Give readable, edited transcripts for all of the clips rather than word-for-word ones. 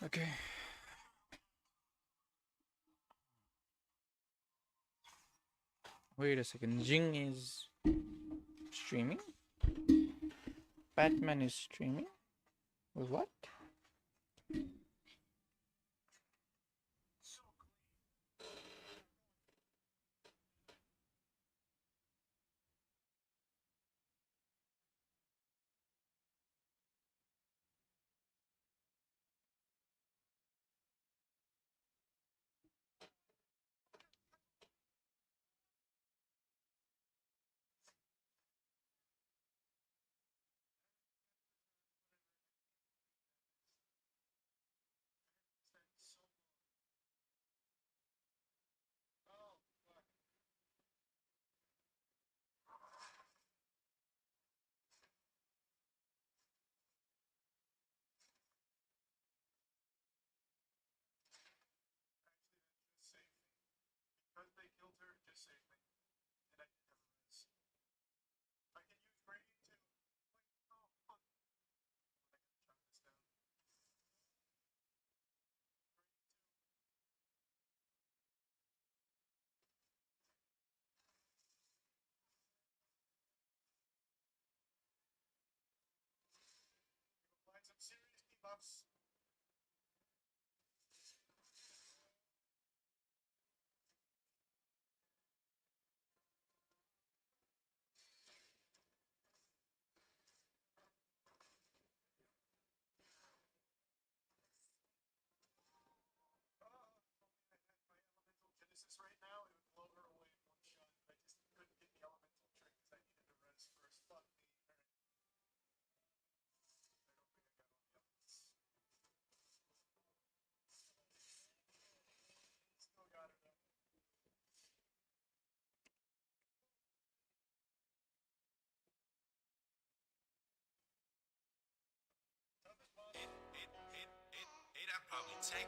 Okay. Wait a second. Jing is streaming? Batman is streaming? With what?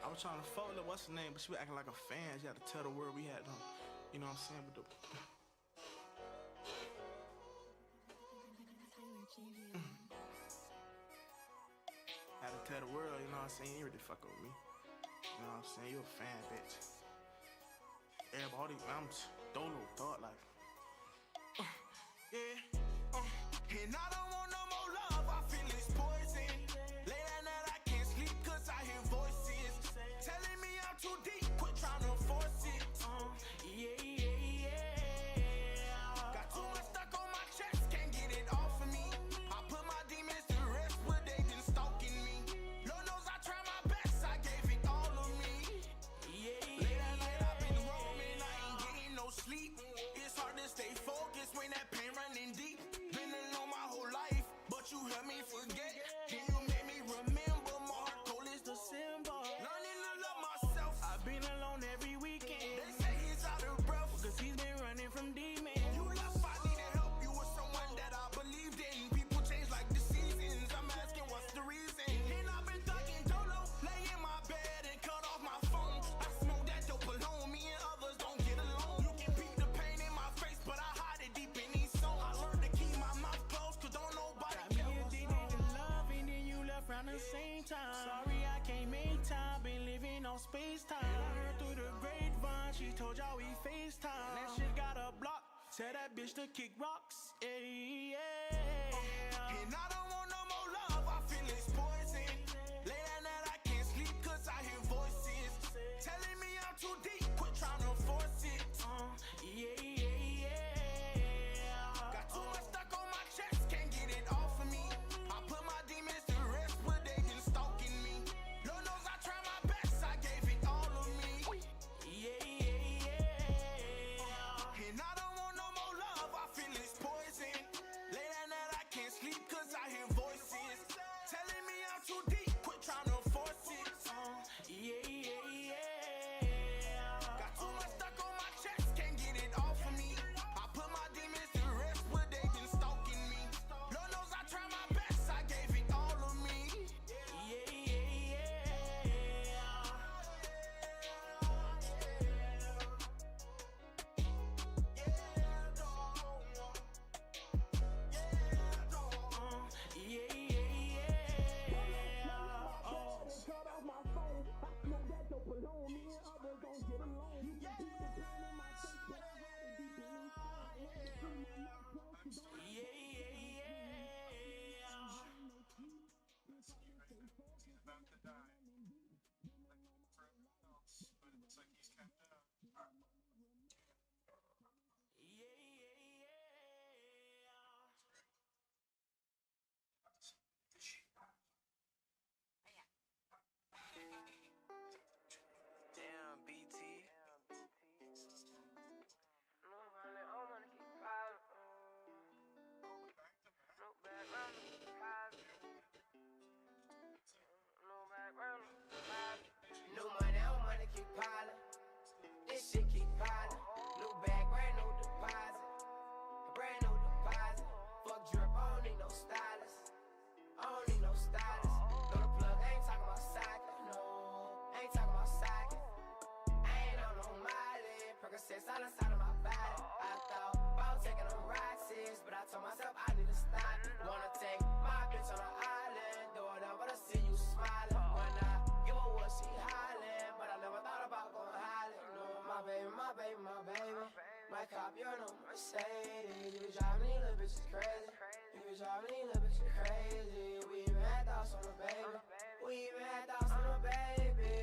I was trying to follow what's her name, but she was acting like a fan. She had to tell the world we had them. You know what I'm saying? But had to tell the world, you know what I'm saying? You ain't really fucking with me. You know what I'm saying? You a fan, bitch. Everybody, I'm dolo, thought like. Yeah. And I don't want no more love. I feel it's poison. Late at night I can't sleep 'cause I hear voices telling me I'm too deep. Quit trying to force it. Yeah. Got too much stuck on my chest, can't get it off of me. I put my demons to rest, but they been stalking me. Lord knows I try my best, I gave it all of me. Late at night I've been roaming, I ain't getting no sleep. It's hard to stay focused when that pain running deep. Been alone my whole life, but you helped me forget. Can you make me remember my heart cold is December? Learning to love myself. I've been alone every weekend. They say he's out of breath, 'cause he's been running from demons. You left, I needed help. You were someone that I believed in. People change like the seasons. I'm asking what's the reason. And I've been thugging dolo, lay in my bed and cut off my phone. I smoke that dope alone. Me and others don't get along. You can beat the pain in my face, but I hide it deep in these songs. I learned to keep my mouth closed, 'cause don't nobody care what's love, and then you left around the same time. Sorry I can't make time, been living on space time. I heard through the grapevine, she told y'all we FaceTime. That shit got a block, tell that bitch to kick rocks. And I don't want no more love, I feel it's poison. Late at night I can't sleep 'cause I hear voices telling me I'm too deep. Quit trying to force it. Got too much stuck on my chest, can't get it off of me. I put my demons to rest, but they been stalking me. Lord knows I try my best, I gave it all of me. And I don't want no more love, I feel it's poison. Late at night I can't sleep 'cause I hear Percocets all inside of my body. I thought about taking them rocks, but I told myself I need to stop. Wanna take my bitch on an island, do whatever to see you smiling. When I give her what she hollering, but I never thought about going hollering. No, my baby, my baby, my baby. My cop, you're no Mercedes. You be driving these little bitches crazy. You be driving these little bitches crazy. We even had thoughts on the baby. We even had thoughts on the baby.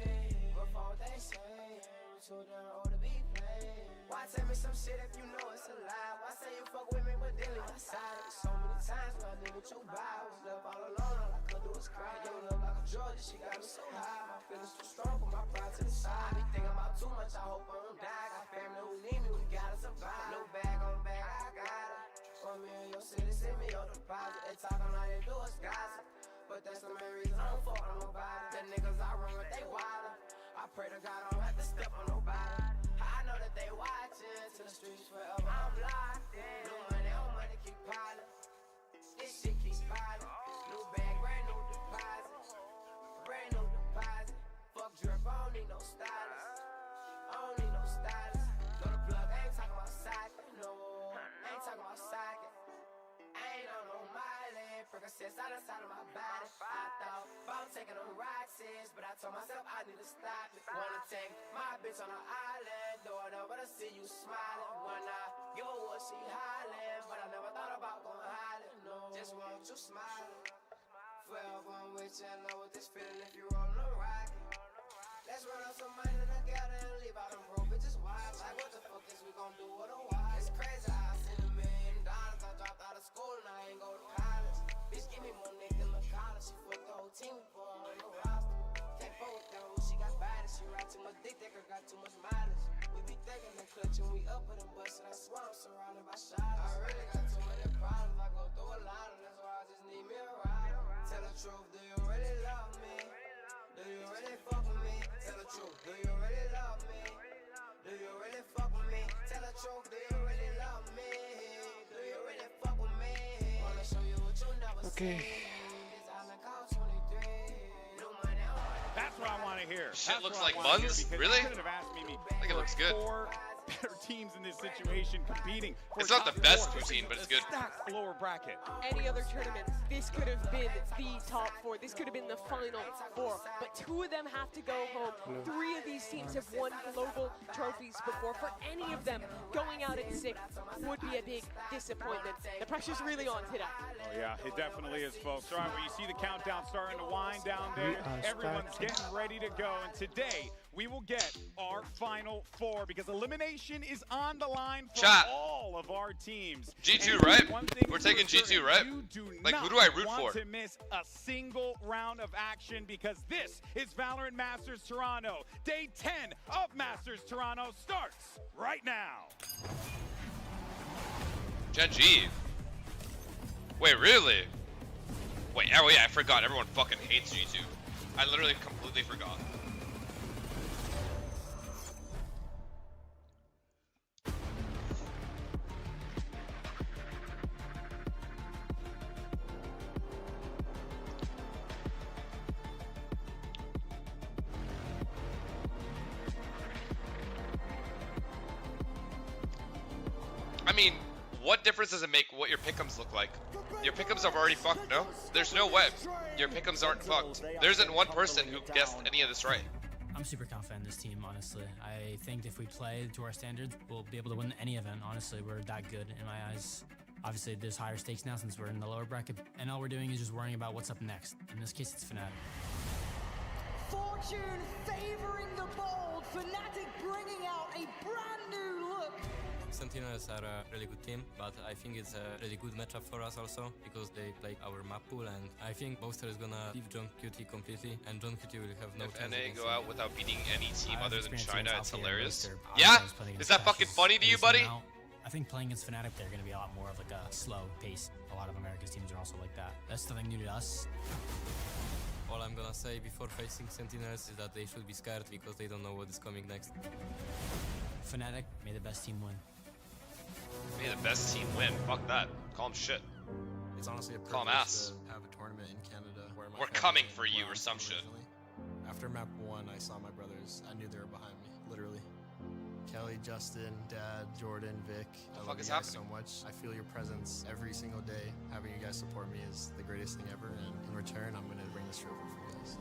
Before they say I'm too damn old to be playing. Why tell me some shit if you know it's a lie? Why say you fuck with me but then leave my side? So many times when I did what you buy, I was left all alone. All I could do was cry. Yo, love like a drug, she got me so high. My feelings too strong for my pride to the side. I be thinking about too much, I hope I don't die. Got family who need me, we gotta survive. No bag on bag, I got it. For me in your city, send me your deposit. They talking like they do us gossip, but that's the main reason I don't fuck on nobody. The niggas I run with, they wilder. I pray to God I don't have to step on nobody. I know that they watching to the streets forever. I'm locked in. New money on money keep piling. This shit keep piling. New bag, brand new deposit. Brand new deposit. Fuck drip, I don't need no stylist. I don't need no stylist. Go to plug, I ain't talking about socket. No, I ain't talking about socket. I ain't on no mileage. Percocets all inside of my body. I thought about taking them rocks, but I told myself I need to stop it. Wanna take my bitch on an island, do whatever to see you smiling. When I give her what she hollering, but I never thought about going hollering. No, just want you smiling. Forever I'm with you, I know what this feeling if you rollin' a rocket. Let's run up some money together and leave out them broke bitches wild. Like what the fuck is we gon' do with a while? It's crazy how I seen $1 million. I dropped out of school and I ain't go to college. Bitch, give me more nigga than the college. She fucked the whole team before on the roster. Can't fuck with that hoe, she got body. She ride too much dick, that girl got too much mileage. We be thinking and clutching, we up with them bustin'. I swear I'm surrounded by shots. I really got too many problems. I go through a lot and that's why I just need me a ride. Tell the truth, do you really love me? Do you really fuck with me? Tell the truth, do you really love me? Do you really fuck with me? Tell the truth, do you really love me? Do you really fuck with me? Wanna show you what you never Okay. seen. It's on the couch 23. New money on money. That's what I want to hear. Shit That's looks what I like wanna hear, buns? because Really? you couldn't have asked me I think it looks good. 4 better teams in this situation competing for It's not top the best four. poutine, but it's good. Stacked lower bracket. Any other tournament, this could have been the top 4. This could have been the final 4. But 2 of them have to go home. 3 of these teams have won global trophies before. For any of them, going out in 6th would be a big disappointment. The pressure's really on today. Oh yeah, it definitely is, folks. All right, well, you see the countdown starting to wind down there. Everyone's getting ready to go, and today we will get our final 4 because elimination is on the line for Chat. all of our teams. G2, And right? one thing We're for taking G2, certain, right? you do Like, not who do I root want for? to miss a single round of action because this is Valorant Masters Toronto. Day 10 of Masters Toronto starts right now. Gen G. Wait, really? Wait, oh yeah, I forgot. Everyone fucking hates G2. I literally completely forgot. I mean, what difference does it make what your pick'ems look like? Your pick'ems are already fucked, no? There's no way. Your pick'ems aren't fucked. There isn't one person who guessed any of this right. I'm super confident in this team, honestly. I think if we play to our standards, we'll be able to win any event. Honestly, we're that good in my eyes. Obviously, there's higher stakes now since we're in the lower bracket, and all we're doing is just worrying about what's up next. In this case, it's Fnatic. Fortune favoring the bold, Fnatic bringing out a brand new look. Sentinels are a really good team, but I think it's a really good matchup for us also because they play our map pool, and I think Boaster is gonna leave John QT completely, and John QT will have no If chance NA against go him. out without beating any team I've other than experienced China, against it's Alfie and hilarious. Roaster. Yeah? Obviously, I was playing Is against that fucking Ashes funny to you, against them buddy? now. I think playing against Fnatic, they're going to be a lot more of like a slow pace. A lot of America's teams are also like that. That's nothing new to us. All I'm gonna say before facing Sentinels is that they should be scared because they don't know what is coming next. Fnatic, may the best team win. May the best team win. Fuck that. Call him shit. It's honestly a Call 'em privilege ass. to have a tournament in Canada where my We're family coming and for you where or I'm some from shit. originally. After map 1, I saw my brothers. I knew they were behind me, literally. Kelly, Justin, Dad, Jordan, Vic. I love you guys so much. I feel your presence every single day. Having you guys support me is the greatest thing ever, and in return, I'm gonna bring this trophy for you guys.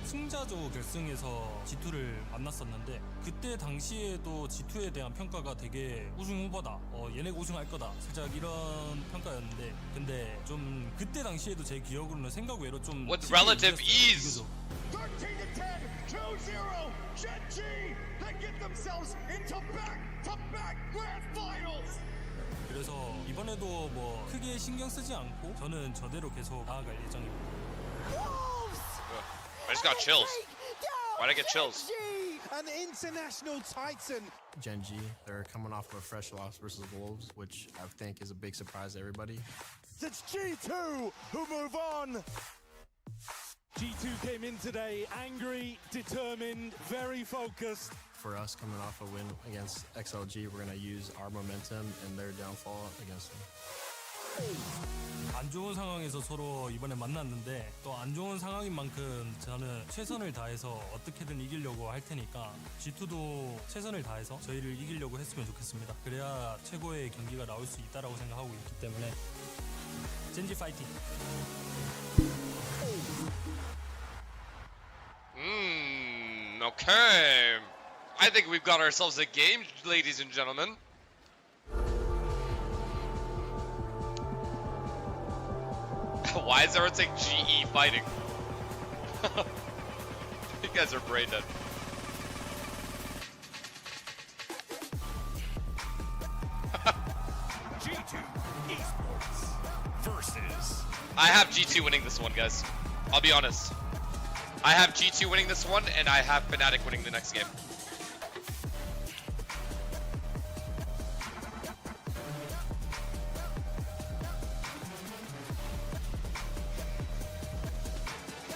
승자조 결승에서 G2를 만났었는데 그때 당시에도 G2에 대한 평가가 되게 우승 후보다 얘네가 우승할 거다 살짝 이런 평가였는데 근데 좀 그때 당시에도 제 기억으로는 생각 외로 좀 With relative ease 13-10, 2-0, Gen G, they get themselves into back-to-back grand finals. 그래서 이번에도 뭐 크게 신경 쓰지 않고 저는 저대로 계속 나아갈 예정입니다. I just got chills. Why'd I get chills? An international titan. Gen G, they're coming off of a fresh loss versus Wolves, which I think is a big surprise to everybody. It's G2 who move on. G2 came in today angry, determined, very focused. For us coming off a win against XLG, we're gonna use our momentum and their downfall against them. 안 좋은 상황에서 서로 이번에 만났는데 또 안 좋은 상황인 만큼 저는 최선을 다해서 어떻게든 이기려고 할 테니까 G2도 최선을 다해서 저희를 이기려고 했으면 좋겠습니다. 그래야 최고의 경기가 나올 수 있다라고 생각하고 있기 때문에 젠지 파이팅! Okay. I think we've got ourselves a game, ladies and gentlemen. Why is everyone saying GE fighting? You guys are brain dead. G2 Esports versus. I have G2 winning this one, guys. I'll be honest. I have G2 winning this one, and I have Fnatic winning the next game.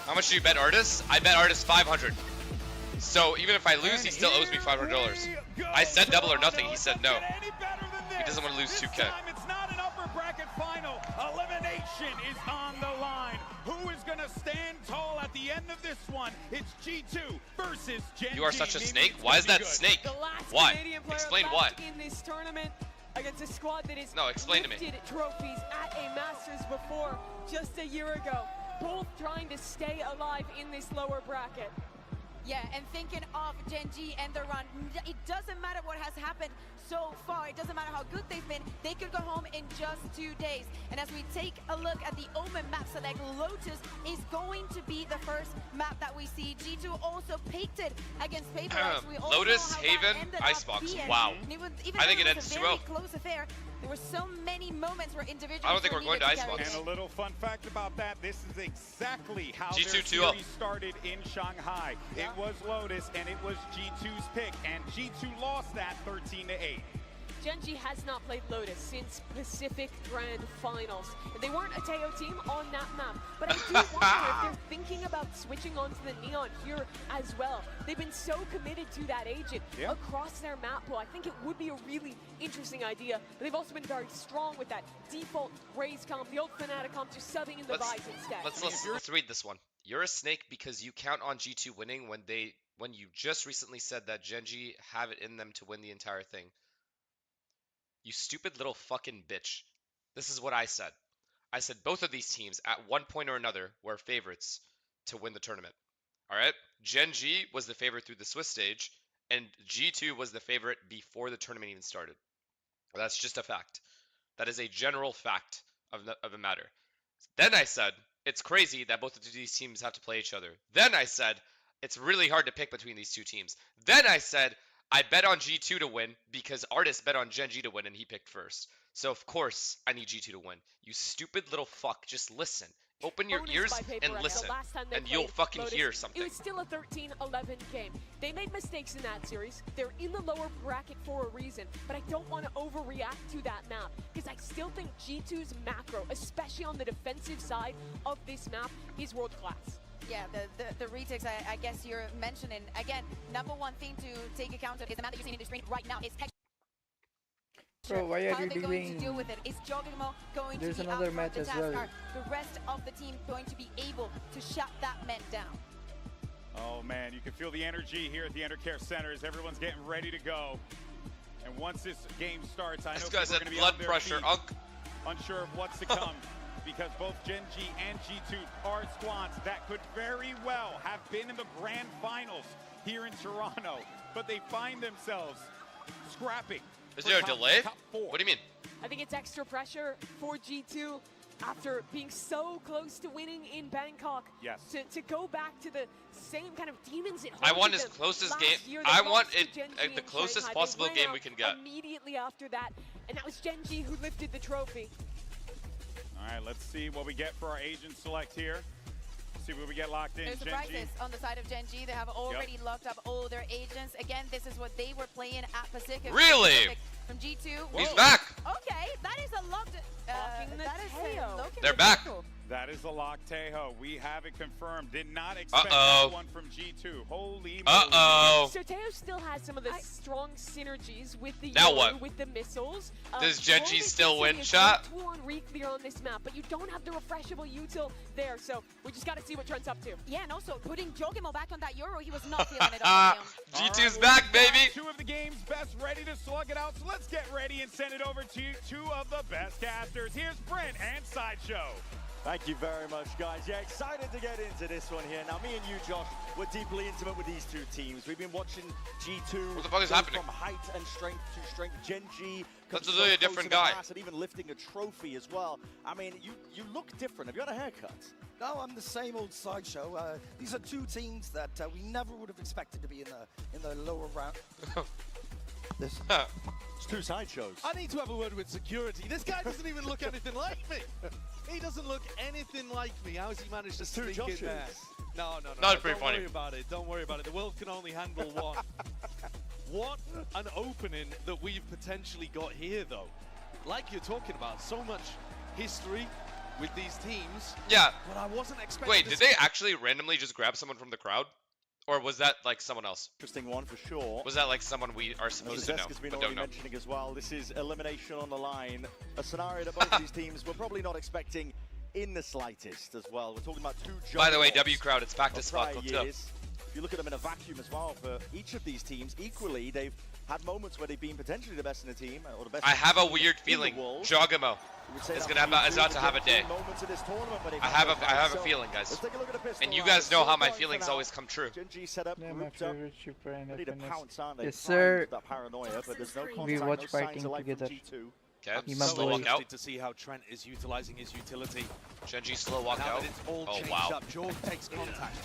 How much do you bet Artis? I bet Artis 500. So even if I lose, he still owes me $500. I said double or nothing. He said no. He doesn't want to lose 2K. It's not an upper bracket final. Elimination is on the line. Who is going to stand tall at the end of this one? It's G2 versus Gen G. You are such a snake? Why is that snake? Why? Explain why. In this tournament against a squad that is No, explain to me. lifted trophies at a Masters before just a year ago. Both trying to stay alive in this lower bracket. Yeah, and thinking of Gen G and the run, it doesn't matter what has happened so far. It doesn't matter how good they've been. They could go home in just 2 days. And as we take a look at the Omen map select, Lotus is going to be the first map that we see. G2 also picked it against Paper X. We also Lotus, know how Haven, that ended Icebox. up being. Wow. And it was, I think it was ends a 2-0. very close affair. There were so many moments where individuals I don't think we're going to Icebox. And a little fun fact about that, this is exactly how G2 their 2-0. series started in Shanghai. It was Lotus, and it was G2's pick, and G2 lost that 13-8. Gen G has not played Lotus since Pacific Grand Finals. And they weren't a Teo team on that map. But I do wonder if they're thinking about switching onto the Neon here as well. They've been so committed to that agent across their map pool. I think it would be a really interesting idea. But they've also been very strong with that default Raze comp, the old Fnatic comp, just subbing in the Vise instead. Let's read this one. You're a snake because you count on G2 winning when you just recently said that Gen G have it in them to win the entire thing. You stupid little fucking bitch. This is what I said. I said both of these teams at one point or another were favorites to win the tournament. Alright? Gen G was the favorite through the Swiss stage, and G2 was the favorite before the tournament even started. That's just a fact. That is a general fact of the matter. Then I said, it's crazy that both of these teams have to play each other. Then I said, it's really hard to pick between these two teams. Then I said, I bet on G2 to win because Artis bet on Gen G to win and he picked first. So of course I need G2 to win. You stupid little fuck, just listen. Open your ears and listen, and you'll fucking hear something. It was still a 13-11 game. They made mistakes in that series. They're in the lower bracket for a reason, but I don't want to overreact to that map because I still think G2's macro, especially on the defensive side of this map, is world class. Yeah, the retakes, I guess you're mentioning. Again, number one thing to take account of is the map that you're seeing in the screen right now. It's Bro, why are how you are they going to doing? deal with it? Is Jogimo going There's to be another out match the as task? well. Are the rest of the team going to be able to shut that man down? Oh man, you can feel the energy here at the Undercare Center as everyone's getting ready to go. And once this game starts, I know This people guy's are at going to be blood on their pressure, feet, unsure of what's to come. Because both Gen G and G2 are squads that could very well have been in the grand finals here in Toronto, but they find themselves scrapping. Is there a delay? Top 4. What do you mean? I think it's extra pressure for G2 after being so close to winning in Bangkok. Yes. To go back to the same kind of demons it I want haunted as them close as last game. year. They I want lost to it Gen G the in closest Shanghai. possible They game ran we out can get. immediately after that, and that was Gen G who lifted the trophy. All right, let's see what we get for our agent select here. See what we get locked in. There's Gen surprises G. on the side of Gen G. They have already locked up all their agents. Again, this is what they were playing at Pacific. Really? Pacific from G2. He's back. Okay, that is a locked. Locking the that is tail. locking They're the back. tail. That is the lock, Tejo. We have it confirmed. Did not expect Uh-oh. that one from G2. Holy moly. Uh-oh. So Teo still has some of the strong synergies with the Now Yoru, what? with the missiles. Does Gen G all this still win, missing is chat? one re-clear on this map, but you don't have the refreshable util there, so we just got to see what Trent's up to. Yeah, and also putting Jogimo back on that Euro, he was not feeling it on him. G2's All right, back, we've got baby. 2 of the game's best ready to slug it out, so let's get ready and send it over to 2 of the best casters. Here's Brent and Sideshow. Thank you very much, guys. Yeah, excited to get into this one here. Now, me and you, Josh, we're deeply intimate with these 2 teams. We've been watching G2 What the fuck is go happening? from height and strength to strength. Gen G That's comes really a so close different in the guy. past and even lifting a trophy as well. I mean, you look different. Have you had a haircut? No, I'm the same old Sideshow. These are 2 teams that we never would have expected to be in the lower round. It's 2 sideshows. I need to have a word with security. This guy doesn't even look anything like me. He doesn't look anything like me. How has he managed to sneak in there? No. That's pretty Don't funny. worry about it. Don't worry about it. The world can only handle one. What an opening that we've potentially got here, though. Like you're talking about, so much history with these teams. Yeah. But I wasn't expecting. Wait, did they actually randomly just grab someone from the crowd? Or was that like someone else? Interesting one for sure. Was that like someone we are supposed to know, has been but already don't know? mentioning as well. This is elimination on the line. A scenario that both of these teams were probably not expecting in the slightest as well. We're talking about 2 By the way, juggernauts W crowd, it's back to of spot. prior Let's go. years. If you look at them in a vacuum as well, for each of these teams, equally, they've had moments where they've been potentially the best in the team, or the best. I have a weird in the feeling. world. Jogamo is about to have a day. I have a feeling, guys. And you guys know how my feelings always come true. Gen G set up, Yeah, my grouped up, favorite shipper in ready to FNC. pounce, aren't they? Yes, Primed sir. That paranoia, but there's no contact, We watch no signs fighting of life from together. G2. Okay, You my So boy. slow walk interested out. to see how Trent is utilizing his utility. Gen G slow walk Now out. that it's all Oh changed wow. up, Jorg takes contact.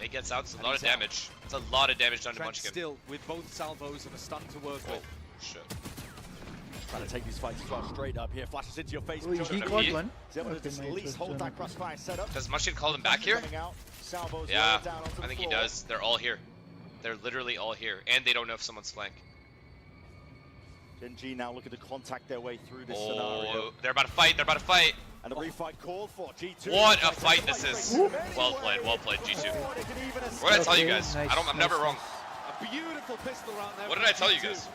It gets out. It's a And lot of he's out. damage. It's a lot of damage done to Trent Munchkin. still with both salvos and a stun to work Oh with. shit. Trying to take these fights as well, straight up here, flashes into your face. Oh, he Jordan got P. one. Is able to Okay, just mate, at least let's hold do that it. crossfire setup. Does Munchkin call them back here? Coming out, salvos Yeah, lowered down onto I the think he floor. does. They're all here. They're literally all here, and they don't know if someone's flank. Gen G now looking to contact their way through this Oh, scenario. they're about to fight. They're about to fight. And a refight called for G2. What a fight this is. Well played, G2. What did I tell you guys? Nice, I'm never nice, wrong. A beautiful pistol round there. What from did I tell you G2. guys?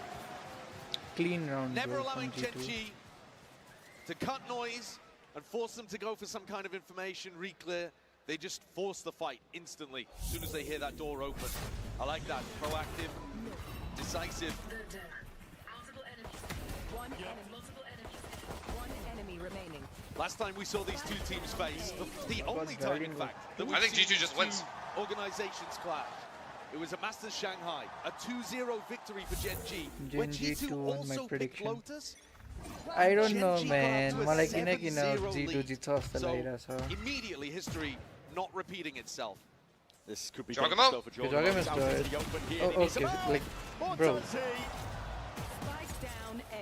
Clean round, Never bro, allowing from Gen G2. G to cut noise and force them to go for some kind of information re-clear. They just force the fight instantly as soon as they hear that door open. I like that. Proactive, decisive. Last time we saw these 2 teams face, the only time, in fact, that we've I think seen G2 just two wins. organizations clash. It was a Masters Shanghai, a 2-0 victory for Gen G. Gen when G G2 2 won my also picked prediction. Lotus. I don't Gen know, G got man. up to a Malay kinag 7-0 G2 lead. dito sa So, Lyra, so. immediately history not repeating itself. This could be Jogamo? dangerous though for Jogamo Jogamo. is Out good. into the open here. Oh, He needs okay, a- like, More bro. Tati.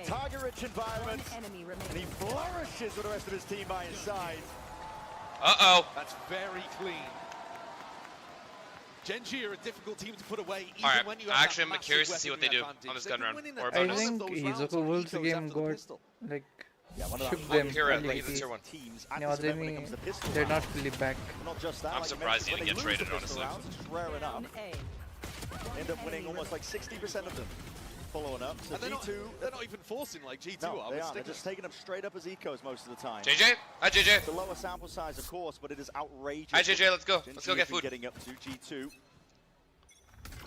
Target-rich environment, and he flourishes with the rest of his team by his side. Uh-oh. That's very clean. Gen G are a difficult team to put away, even Alright, when you have actually, that I'm massive curious to see what they do weaponry on this advantage. gun run, They've been or winning I a bonus. ton of think those he's rounds a on Wolves ecos game after the got pistol. like Yeah, one of shook the them Kira, like, he's a tier 1. teams at no, this event when it they comes to pistol they're not rounds. fully back. Not just that, I'm like you surprised he mentioned, didn't when get they lose traded, the pistol honestly. rounds, which is rare enough. End up winning almost like 60% of them. Following up, so And they're G2, not even forcing like G2 no, are. they with are. They're Stigma. just taking them straight up as ecos most of the time. JJ? Hi, JJ. The lower sample size, of course, but it is outrageous. Hi, JJ. Let's go. Gen Let's G go has get been food. Getting up to G2.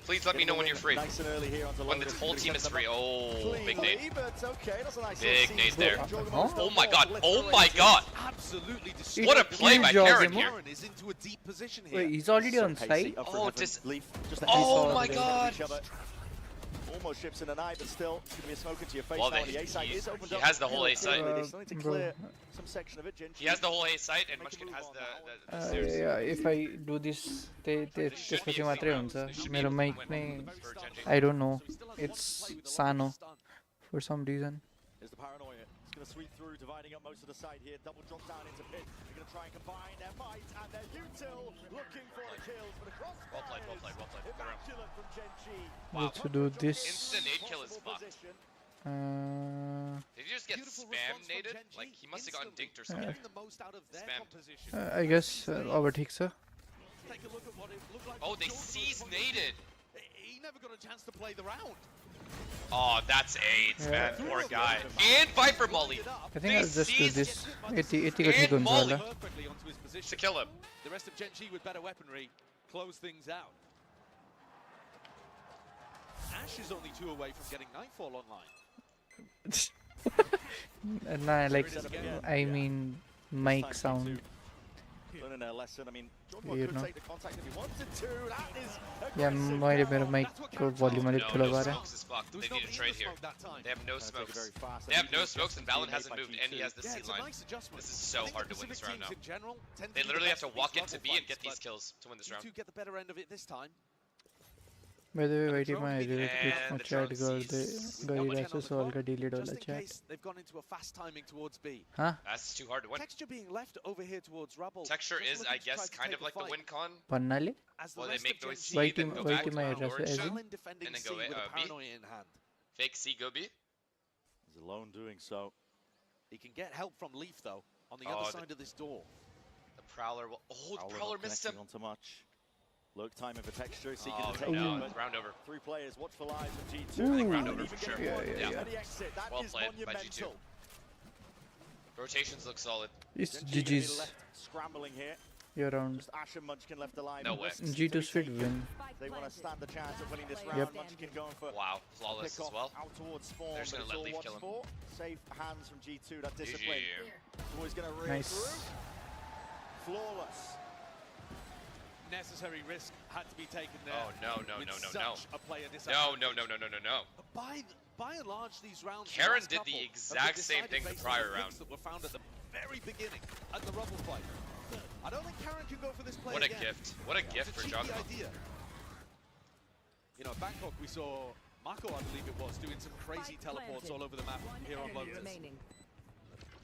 Please let me know when you're free. Nice and early here onto When the Lotus. whole team is free. Oh, big nade. But okay, that's a nice Big little nade seed. there. Huh? Oh my god. Oh my god. Absolutely What a play by Karen here. Karen is into a deep position here. Wait, he's already on Pacey site. up for Oh, heaven. dis- Leaf, just Oh ahead my of god. each other. Almost ships in an eye, but still it's gonna be a smoke into your face Well, now. they- The A site he- is opened he up. has the whole A site. They still need to Bro. clear some section of it. He has the whole A site and Munchkin has the stairs. Yeah, if I do this, त्यसपछि मात्रै हुन्छ मेरो mic नै I don't know, it's Sano for some reason. Is the paranoia. It's going to sweep through, dividing up most of the side here. Double drop down into pit. They're going to try and combine their might and their util, looking for the kills, but across Well played, well played, well played. Good round. immaculate from Gen G. Let's do this. Instant nade kill is fucked. Position. Did you just get spam naded? Like he must have gotten dinked or something. Getting the most out of their Spam. composition. I guess अब ठीक छ. Take a look at what it looked like. Oh, they seize naded. He never got a chance to play the round. Oh, that's AIDS, man. Yeah. Poor guy. And Viper Molly. I think I'll just do this. 80 को ठीक And हुन्छ Molly. होला. Perfectly onto his position. To kill him. The rest of Gen G with better weaponry close things out. Ash is only 2 away from getting Nightfall online. Nah, like I mean mic sound. Learning their lesson. I mean, You could know. take the contact if he wanted to. That is Yeah, aggressive मैले now. मेरो mic को volume अलिक ठुलो No गरेँ. smokes is fucked. They need to trade here. They have no smokes. Very fast. They have no smokes and Valen hasn't moved and he has the Yeah, C it's a line. nice adjustment. This is so I think hard the to win this Pacific round teams now. in general tend They to be literally the have to best walk at into these B and level get these fights, kills to win this but round. G2 get the better end of it this time. By the way, waiting my And म the chat drone गर्दै sees गरिरहेको छु, so हल्का delete होला Just in chat. case they've gone into a fast timing towards B. Huh? That's too hard to win. Texture being left over here towards Rubble. Texture just is, looking I to try guess, to kind take of like the fight. win con. भन्नाले As the Well, they rest make of Gen noise G C, then go back to my address orange. as in Shaolin defending And then C go with a B. paranoia in hand. Fake C, go B. He's alone doing so. He can get help from Leaf though on the Oh, other the- side of this door. The Prowler will. Oh, the Prowler not missed him. connecting onto much. Lurk timing for Texture. Seeking Oh, to take no. him, It's but round over. 3 players. Watch for lives from G2. Ooh. They Round can't over even for get sure. one Yeah, yeah, for yeah. the exit. That Well is played by monumental. G2. Rotations look solid. It's Gen G gonna be GG's. left scrambling here. You're around. Just Ash and Munchkin left alive. No way. G2 should win. They want to stand the chance of winning this round. Yep. Munchkin going for Wow, flawless pick as well. out towards spawn. They're just but gonna it's let all Leaf watched kill him. for. Safe hands from G2. That discipline. GG. Always going to reel Nice. through. Flawless. Necessary risk had to be taken there. Oh, no, no, with no, no, no. such a player No, disadvantage. no, no, no, no, no, no. By and large, these rounds. Karen last did the couple exact have been same decided thing the based prior on the round. picks that were found at the very beginning at the Rubble fight. I don't think Karen can go for this play What a again. gift. What a gift It's for a Jogma. cheeky idea. You know, at Bangkok we saw Mako, I believe it was, doing some crazy teleports all over the map here on Lotus.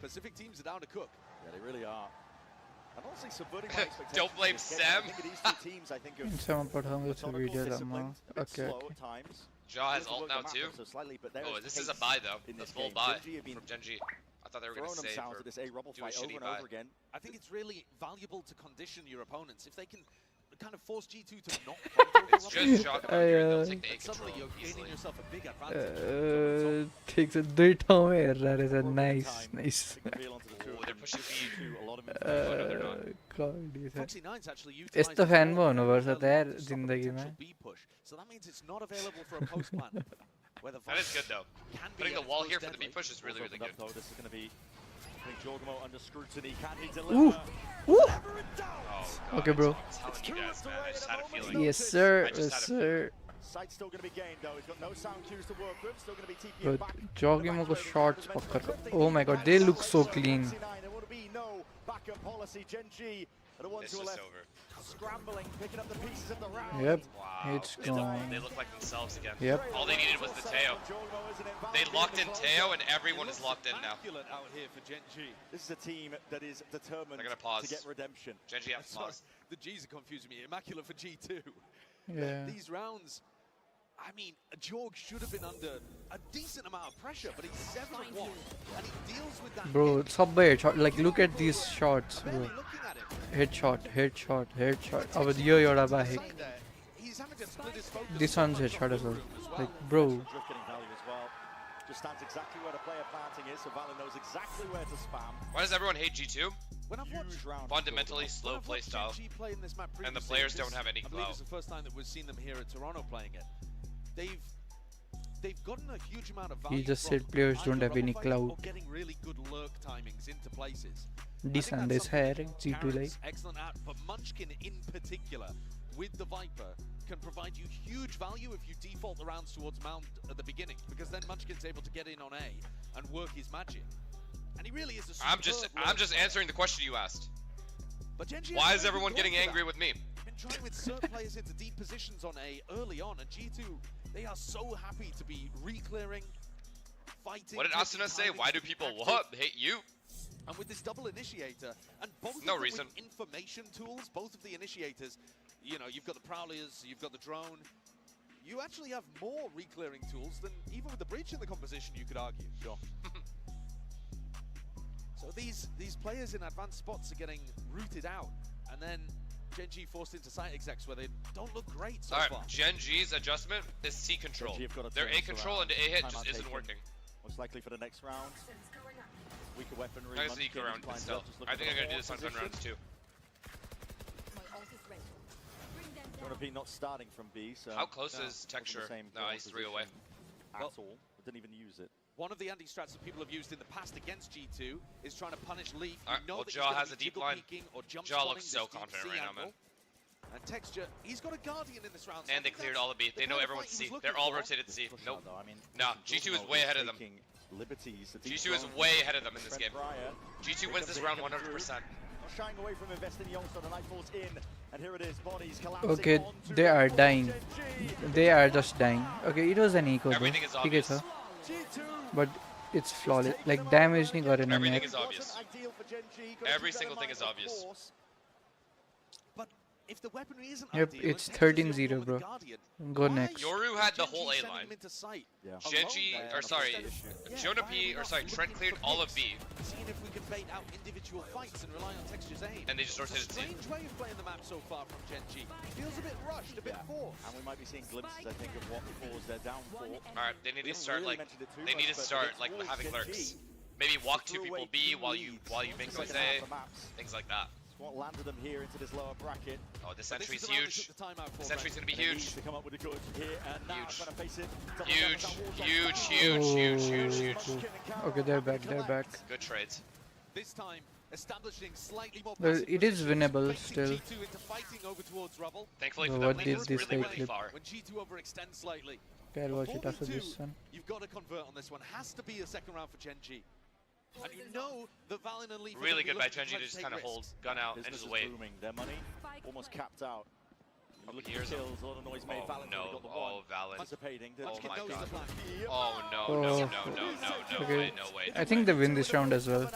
Pacific teams are down to cook. Yeah, they really are. And honestly, subverting my expectations. Don't blame in this game. Sam. I think of these two teams, I think of Sama पठाऊंगा इस methodical, video disciplined, लामा. a bit Okay. slow at times. Jaw has Able to ult work now the map too. up so slightly, but there Oh, is this is a pace buy though. in A this full game. buy Gen G have been from Gen G. I thought they were going throwing to save themselves for at this A Rubble do a fight over shitty and buy. over again. I think it's really valuable to condition your opponents. If they can kind of force G2 to not fight over It's Rubble, just shock I, here. They'll take the A and suddenly control you're gaining easily. yourself a big advantage. ठीक छ दुई ठाउँमा हेरेर रहेछ nice nice. They can reel onto the two Oh, of they're them. pushing B. To a lot of comedy छ. Foxy Nine's actually यस्तो utilizing fan पो the हुनुपर्छ lead त यार to stop a जिन्दगीमा. potential B push. So that means it's not available for a post plan. Where the That is good though. can be Putting the at wall its here most for the B deadly. push is really, really Opened good. up, though. This is going to be putting Jorgamo under scrutiny. Can he deliver? Ooh. Ooh. Whatever it does. Oh, God, Okay, bro. I'm telling you guys, man. I just had a feeling. Yes sir, I just yes had a sir. Sight's still going to be gained, though. He's got no sound cues to work with. Still going to be TP But back. Jogimo को shots पक्का. Oh my god, they look so clean. There would be no backup policy. Gen G are the ones It's who are just left over. scrambling, picking up the pieces of the round. Yep, Wow. it's They gone. look like themselves again. Yep. All they needed was the Teo. They locked in Teo and everyone is locked in now. Immaculate out here for Gen G. This is a team that is determined They're gonna pause. to get redemption. Gen G have to Sorry, pause. the G's are confusing me. Immaculate for G2. Yeah. These rounds, I mean, Jorg should have been under a decent amount of pressure, but he's 7-1, and he deals with that. Bro, सबै headshot. Like look at these shots, bro. Barely looking at it. Headshot, headshot, headshot. अब यो एउटा बाहेक. There, he's having to split his focus. This one's headshot as well. Like bro. Drift getting value as well. just stands exactly where the player planting is, so Valen knows exactly where to spam. Why does everyone hate G2? When I've watched Fundamentally slow playstyle, and the players don't have any I believe clout. it's the first time that we've seen them here at Toronto playing it. They've gotten a huge amount of value. He just from said players don't either have any rubber fighting clout. or getting really good lurk timings into places. Decent this hair, G2 like. Excellent at, but Munchkin in particular, with the Viper, can provide you huge value if you default the rounds towards Mount at the beginning, because then Munchkin's able to get in on A and work his magic. And he really is a I'm just answering the question you asked. But Genji Why is everyone getting angry with me? Been trying with certain players into deep positions on A early on, and G2, they are so happy to be re-clearing, fighting. What did Asuna say? Why do people hate you? And with this double initiator, and both No of them reason. with information tools, both of the initiators, you know, you've got the Prowlers, you've got the drone. You actually have more re-clearing tools than even with the breach in the composition, you could argue. Sure. So these players in advanced spots are getting rooted out, and then Gen.G forced into site execs where they don't look great so far. Gen.G's adjustment is C control. Their A control into A hit just isn't working. Most likely for the next round. Weaker weaponry. I guess the eco round, but still. I think I'm gonna do this on 10 rounds too. Jonah not starting from B, so How close is Texture? No, he's 3 away. At all, but didn't even use it. One of the anti-strats that people have used in the past against G2 is trying to punish Leaf. Well, Jaw has a deep line. Jaw looks so confident right now, man. And Texture, he's got a Guardian in this round. And they cleared all the B. They know everyone's C. They're all rotated to C. Nope. Nah, G2 is way ahead of them. G2 is way ahead of them in this game. G2 wins this round 100%. Shying away from investing Youngster, the knife falls in, and here it is, bodies collapsing. Okay, they are dying. They are just dying. Okay, it was an eco though. Everything is ठीक है obvious. था. But it's flawless. Like damage नहीं got enough. Everything is obvious. Every single thing is obvious. But if the weaponry isn't Yep, ideal, it's and Texture's 13-0, the only bro. one with the Guardian, Go next. Yoru had the whole A Gen.G line. sending him into sight. Gen.G, or sorry, Jonah P, or sorry, Trent cleared all of B. Seeing if we can bait out individual fights and rely on Texture's aim. And they just rotated C. Strange way of playing the map so far from Gen.G. Feels a bit rushed, a bit forced. And we might be seeing glimpses, I think, of what caused their downfall. Alright, they need to start like having lurks. Maybe walk 2 people B while you make noise A, things like that. What landed them here into this lower bracket. Oh, this entry's huge. This entry's gonna be huge. To come up with a good here, and now trying to face it. Huge. Okay, they're back. They're back. Good trades. This time, establishing slightly more Well, passive it is position, winnable facing still. G2 into fighting over towards Rubble. Thankfully Oh, for what them, did it's this really, guy really clip? far. When G2 overextends slightly. Okay, I'll watch it after 4v2, this one. You've got to convert on this one. Has to be a second round for Gen.G. And you know that Valen and Leaf Really good by Gen.G Gen.G to just kind of hold, gun out, and just wait. Booming. Their money almost capped out. Here's a kills, a lot of noise made. Oh no, oh Valen. Oh my god. Oh no. Okay. No way. I think they win this round as well.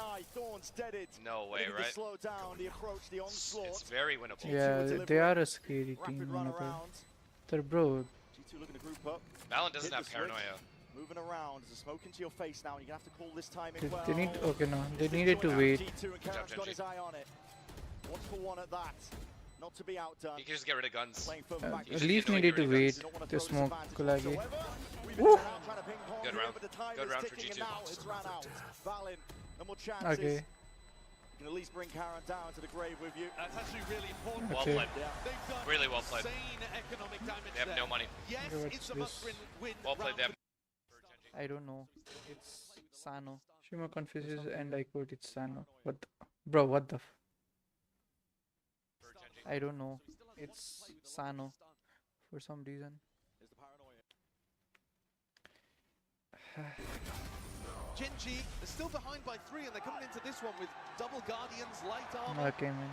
No way, right? It's very winnable. Yeah, they are a scary team. They're bro. G2 looking to group up. Valen doesn't have paranoia. Moving around, there's a smoke into your face now, and you're gonna have to call this timing well. They need. Okay, no, they needed to wait. G2 and Karen's got his eye on it. 1 for 1 at that. Not to be outdone. You can just get rid of guns. Leaf needed to wait to smoke Kulagi. Woo! Good round. Good round for G2. Valen, no more chances. Okay. You can at least bring Karen down to the grave with you. That's actually really important. Well Okay. played. Really well played. Insane economic damage They have no money. Yes, Okay, what's it's a this? must-win Well played them. I don't know. It's Sano. Shima confuses and I quote it's Sano. What the, bro, what the I don't know. It's Sano for some reason. Gen.G is still behind by 3 and they're coming into this one with double Guardians, light armor. Okay, man.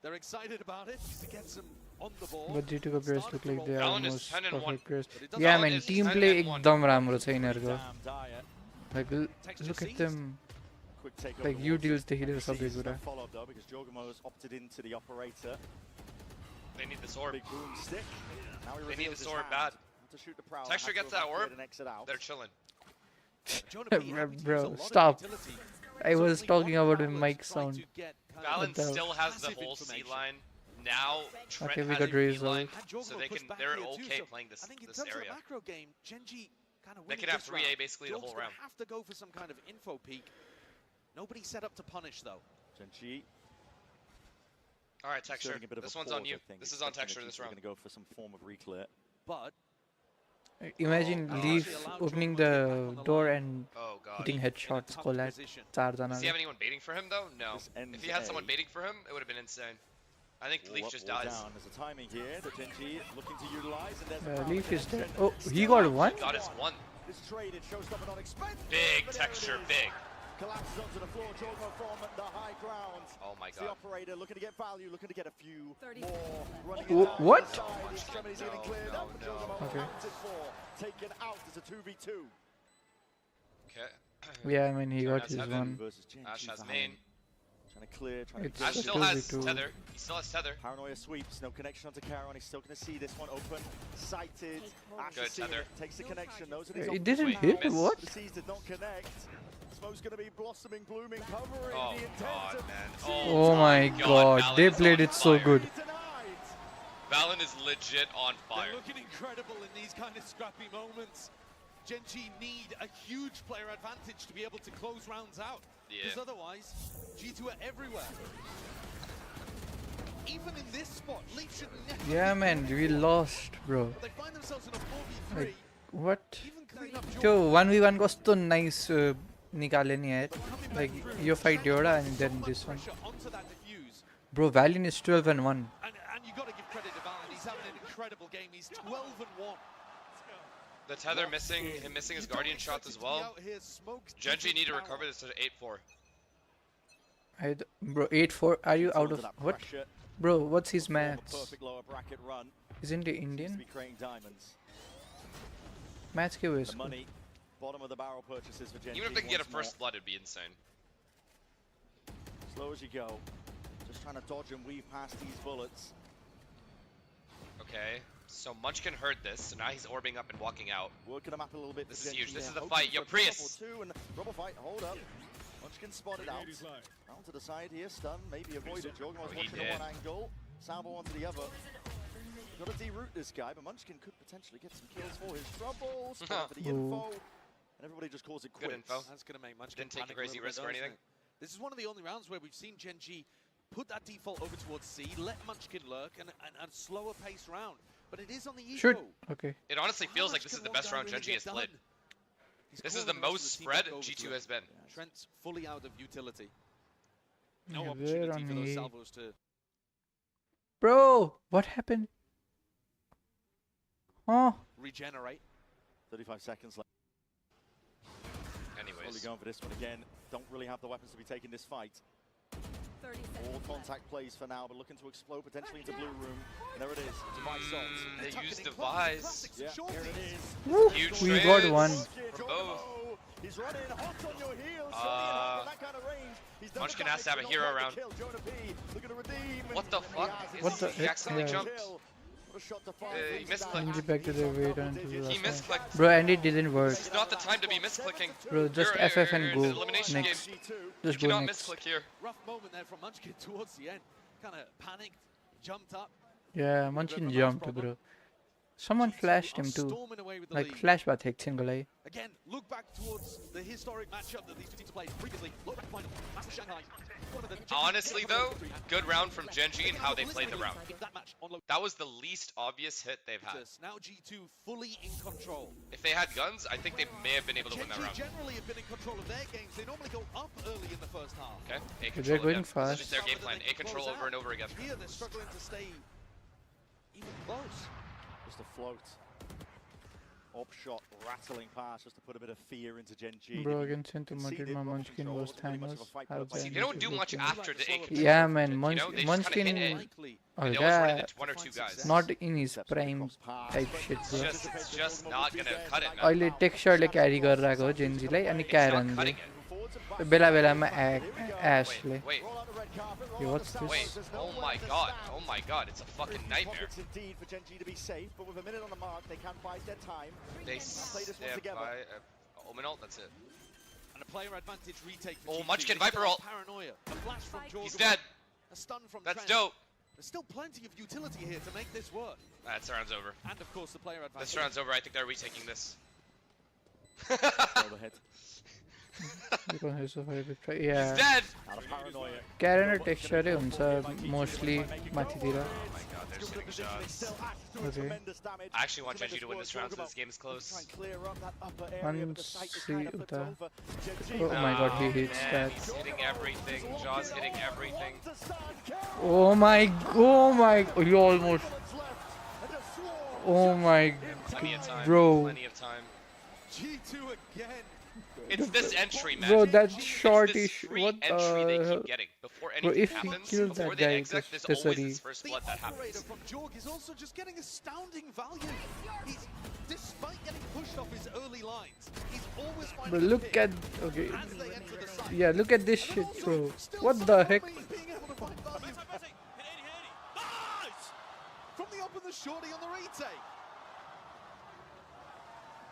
They're excited about it to get some on the ball. But G2 का players look like they are Valen is almost 10 and 1. perfect players. Valen Yeah, man, is team 10 play and 1. एकदम राम्रो छ यिनीहरुको. Like look at them. Quick take Like over you the deals the healer FNC सबै is कुरा. followed though because Jorgamo's opted into the operator. They need this orb. Big boom stick. Now he They need reveals this his orb hand. bad. To shoot the Prowler, Texture has to gets that evacuate orb. and exit out. They're chilling. Bro, stop. I was talking about my mic sound. Valen the- still has the whole C line. Now Trent Okay, we has got a B Razor. line, so they can. They're okay playing this I think in this terms area. of the macro game, Gen.G kind of They winning could have this 3A round. basically the Jorg's whole gonna round. have to go for some kind of info peak. Nobody set up to punish though. Gen.G All right, Texture. showing a bit of This a one's on pause, you. I think, This is on expecting Texture that this G2 are round. going to go for some form of reclear. But Imagine God. Leaf opening the door and Oh god. hitting headshots. Collat. Does he have anyone baiting for him though? No. This ends If he had someone A. baiting for him, it would have been insane. I think Wall Leaf up, just wall dies. down. There's a timing here that Gen.G looking to utilize, and there's the Leaf is power dead. connection. Oh, he got one? Got his one. This trade, it shows up an unexpected. Big but there it Texture, is. big. Collapses onto the floor. Jorgo from the high ground. Oh my It's the god. operator looking to get value, looking to get a few more. Running Wh- it down to what? the side. The extremities getting cleared up, but Jorgo Okay. accounted for. Taken out as a 2v2. Okay. Yeah, I mean he Turn got has his heaven. one. Versus Gen.G Ash has Valheim. main. Trying to clear, trying It's to Ash get still a has 2v2. tether. He still has tether. Paranoia sweeps, no connection onto Charon. He's still going to see this one open. Sighted. Ash Good is seeing tether. it, takes the connection. Those are his It didn't Wait, hit? miss. What? The seas did not connect. Smoke's going to be blossoming, blooming, covering Oh the intent god, of man. Oh my god, Valen they is played on it so fire. good. tonight. Valen is legit on fire. they're looking incredible in these kind of scrappy moments. Gen.G need a huge player advantage to be able to close rounds out. Because Yeah. otherwise, G2 are everywhere. Even in this spot, Leaf should never Yeah, be man, we forward. lost, bro. But they find themselves in a 4v3. Like, what? Even clean up त्यो Jordan. 1v1 कस्तो nice निकाले नि यार. Like यो fight एउटा and then this one. Pressure onto that diffuse. Bro, Valiant is 12 and 1. And you got to give credit to Valen. He's having an incredible game. He's 12 and 1. The tether missing, him missing his guardian shots as well. Gen.G need to recover this to 8-4. Bro, 8-4. Are you out of what? Bro, what's his Form a maths? perfect lower bracket run. Isn't he Seems to Indian? be creating diamonds. Maths के The उसको. money, bottom of the barrel purchases for Gen.G. Even if they can get a once more. first blood, it'd be insane. Slow as you go. Just trying to dodge and weave past these bullets. Okay, so Munchkin heard this, so now he's orbing up and walking out. Working them up a little bit. This for is huge. Gen.G This there. is the Hoping fight. for Yo, a Prius. double two and rubber fight. Hold up. Munchkin spotted out. Round to the side here. Stun. Maybe avoided. Jorgen was Oh, he watching on did. one angle. Salvo onto the other. Got to deroot this guy, but Munchkin could potentially get some kills for his trouble. Spot for the info. And everybody just calls it quits. Good info. That's going to make Munchkin Didn't take a panic crazy little risk bit, or doesn't anything. it? This is one of the only rounds where we've seen Gen.G put that default over towards C, let Munchkin lurk, and slower pace round. But it is on the eco. Should. Okay. It honestly How feels much like this can is the one best guy round really Gen.G get has played. done? He's This is calling the the rest of most the team spread back over G2 to it. has been. Trent's fully out of utility. No Yeah, opportunity where for on those A? salvos to... Bro, what happened? Huh? regenerate. 35 seconds left. Anyways. Slowly going for this one again. Don't really have the weapons to be taking this fight. All contact plays for now, but looking to explode potentially into blue room. And there it is. Device They used device. Yeah, here it is. Woo, Huge we got trades one. from both. He's running hot on your heels. That kind of range. He's done Munchkin the has to have a damage, hero not quite round. the kill. Jonah P looking to redeem. What the fuck? What the He accidentally yeah. jumped. What a shot to find. He misclicked. Change it back to the weight until the He last one. misclicked. Bro, and it didn't work. This is not the time to be misclicking. Bro, just You're- FF and you're go in an elimination next. game. Just You go cannot next. misclick here. Rough moment there from Munchkin towards the end. Kind of panicked, jumped up. Yeah, Munchkin jumped, bro. Someone flashed him too. Storming away with the Like lead. flash back एकछिन को लागि. Again, look back towards the historic matchup that these two teams have played previously. Look back final, Massive Shanghai. Honestly though, good round from Gen.G and how they played the round. That match on low. That was the least obvious hit they've had. Now G2 fully in control. If they had guns, I think they may have been able to win that Gen.G round. generally have been in control of their games. They normally go up early in the first half. Okay, A They're control going again. fast. This is their game plan. A control over and over again. Here they're struggling to stay even close. Just a float. Up shot, rattling past just to put a bit of fear into Gen.G. Bro, against into Madrid, my Munchkin was timers. See, they don't do much after the A control. Yeah, man, You know, they just Munchkin. kinda hit it. Oh, And they always run yeah. into one or two guys. Not in his prime type shit, bro. It's just not gonna cut it, man. अहिले टेक्सचरले क्यारी गरिरहेको हो जेन्जीलाई अनि क्यारनले Cutting it. बेला बेलामा Ashley Wait, Yo, what's wait. this? Oh my god. Oh my god. It's a fucking nightmare. Pockets indeed for Gen.G to be safe, but with a minute on the mark, they can bide their time. They Play this one stand together. by Omen ult, that's it. And a player advantage retake for Oh, G2. Munchkin, They Viper still ult. have Paranoia. A flash from Jorgen. He's dead. A stun from That's Trent. dope. There's still plenty of utility here to make this work. This round's over. And of course the player advantage. This round's over. I think they're retaking this. Overhead. Yeah. He's dead! Out of paranoia. Karen texture mostly Matidira. Oh my god, they're sitting shots. Okay. I actually want Genji to win this round so this game is close. Oh my god, he hits Man, that. he's hitting everything. Jaw's hitting everything. Oh my, you almost. Oh my, Plenty of time. bro. Plenty of time. G2 again. It's this entry, man. Bro, that short it's this is free what entry they the keep getting. Before bro, anything if he happens, kills before that they guy, exec, there's this always Tesari. this first blood that happens. From Jorg is also just getting astounding value. He's, despite getting pushed off his early lines, he's always finding Bro, a look pick at okay. as they enter the site. Yeah, look at this shit, bro. What the heck? Being able to find value. From the up and the shorty on the retake.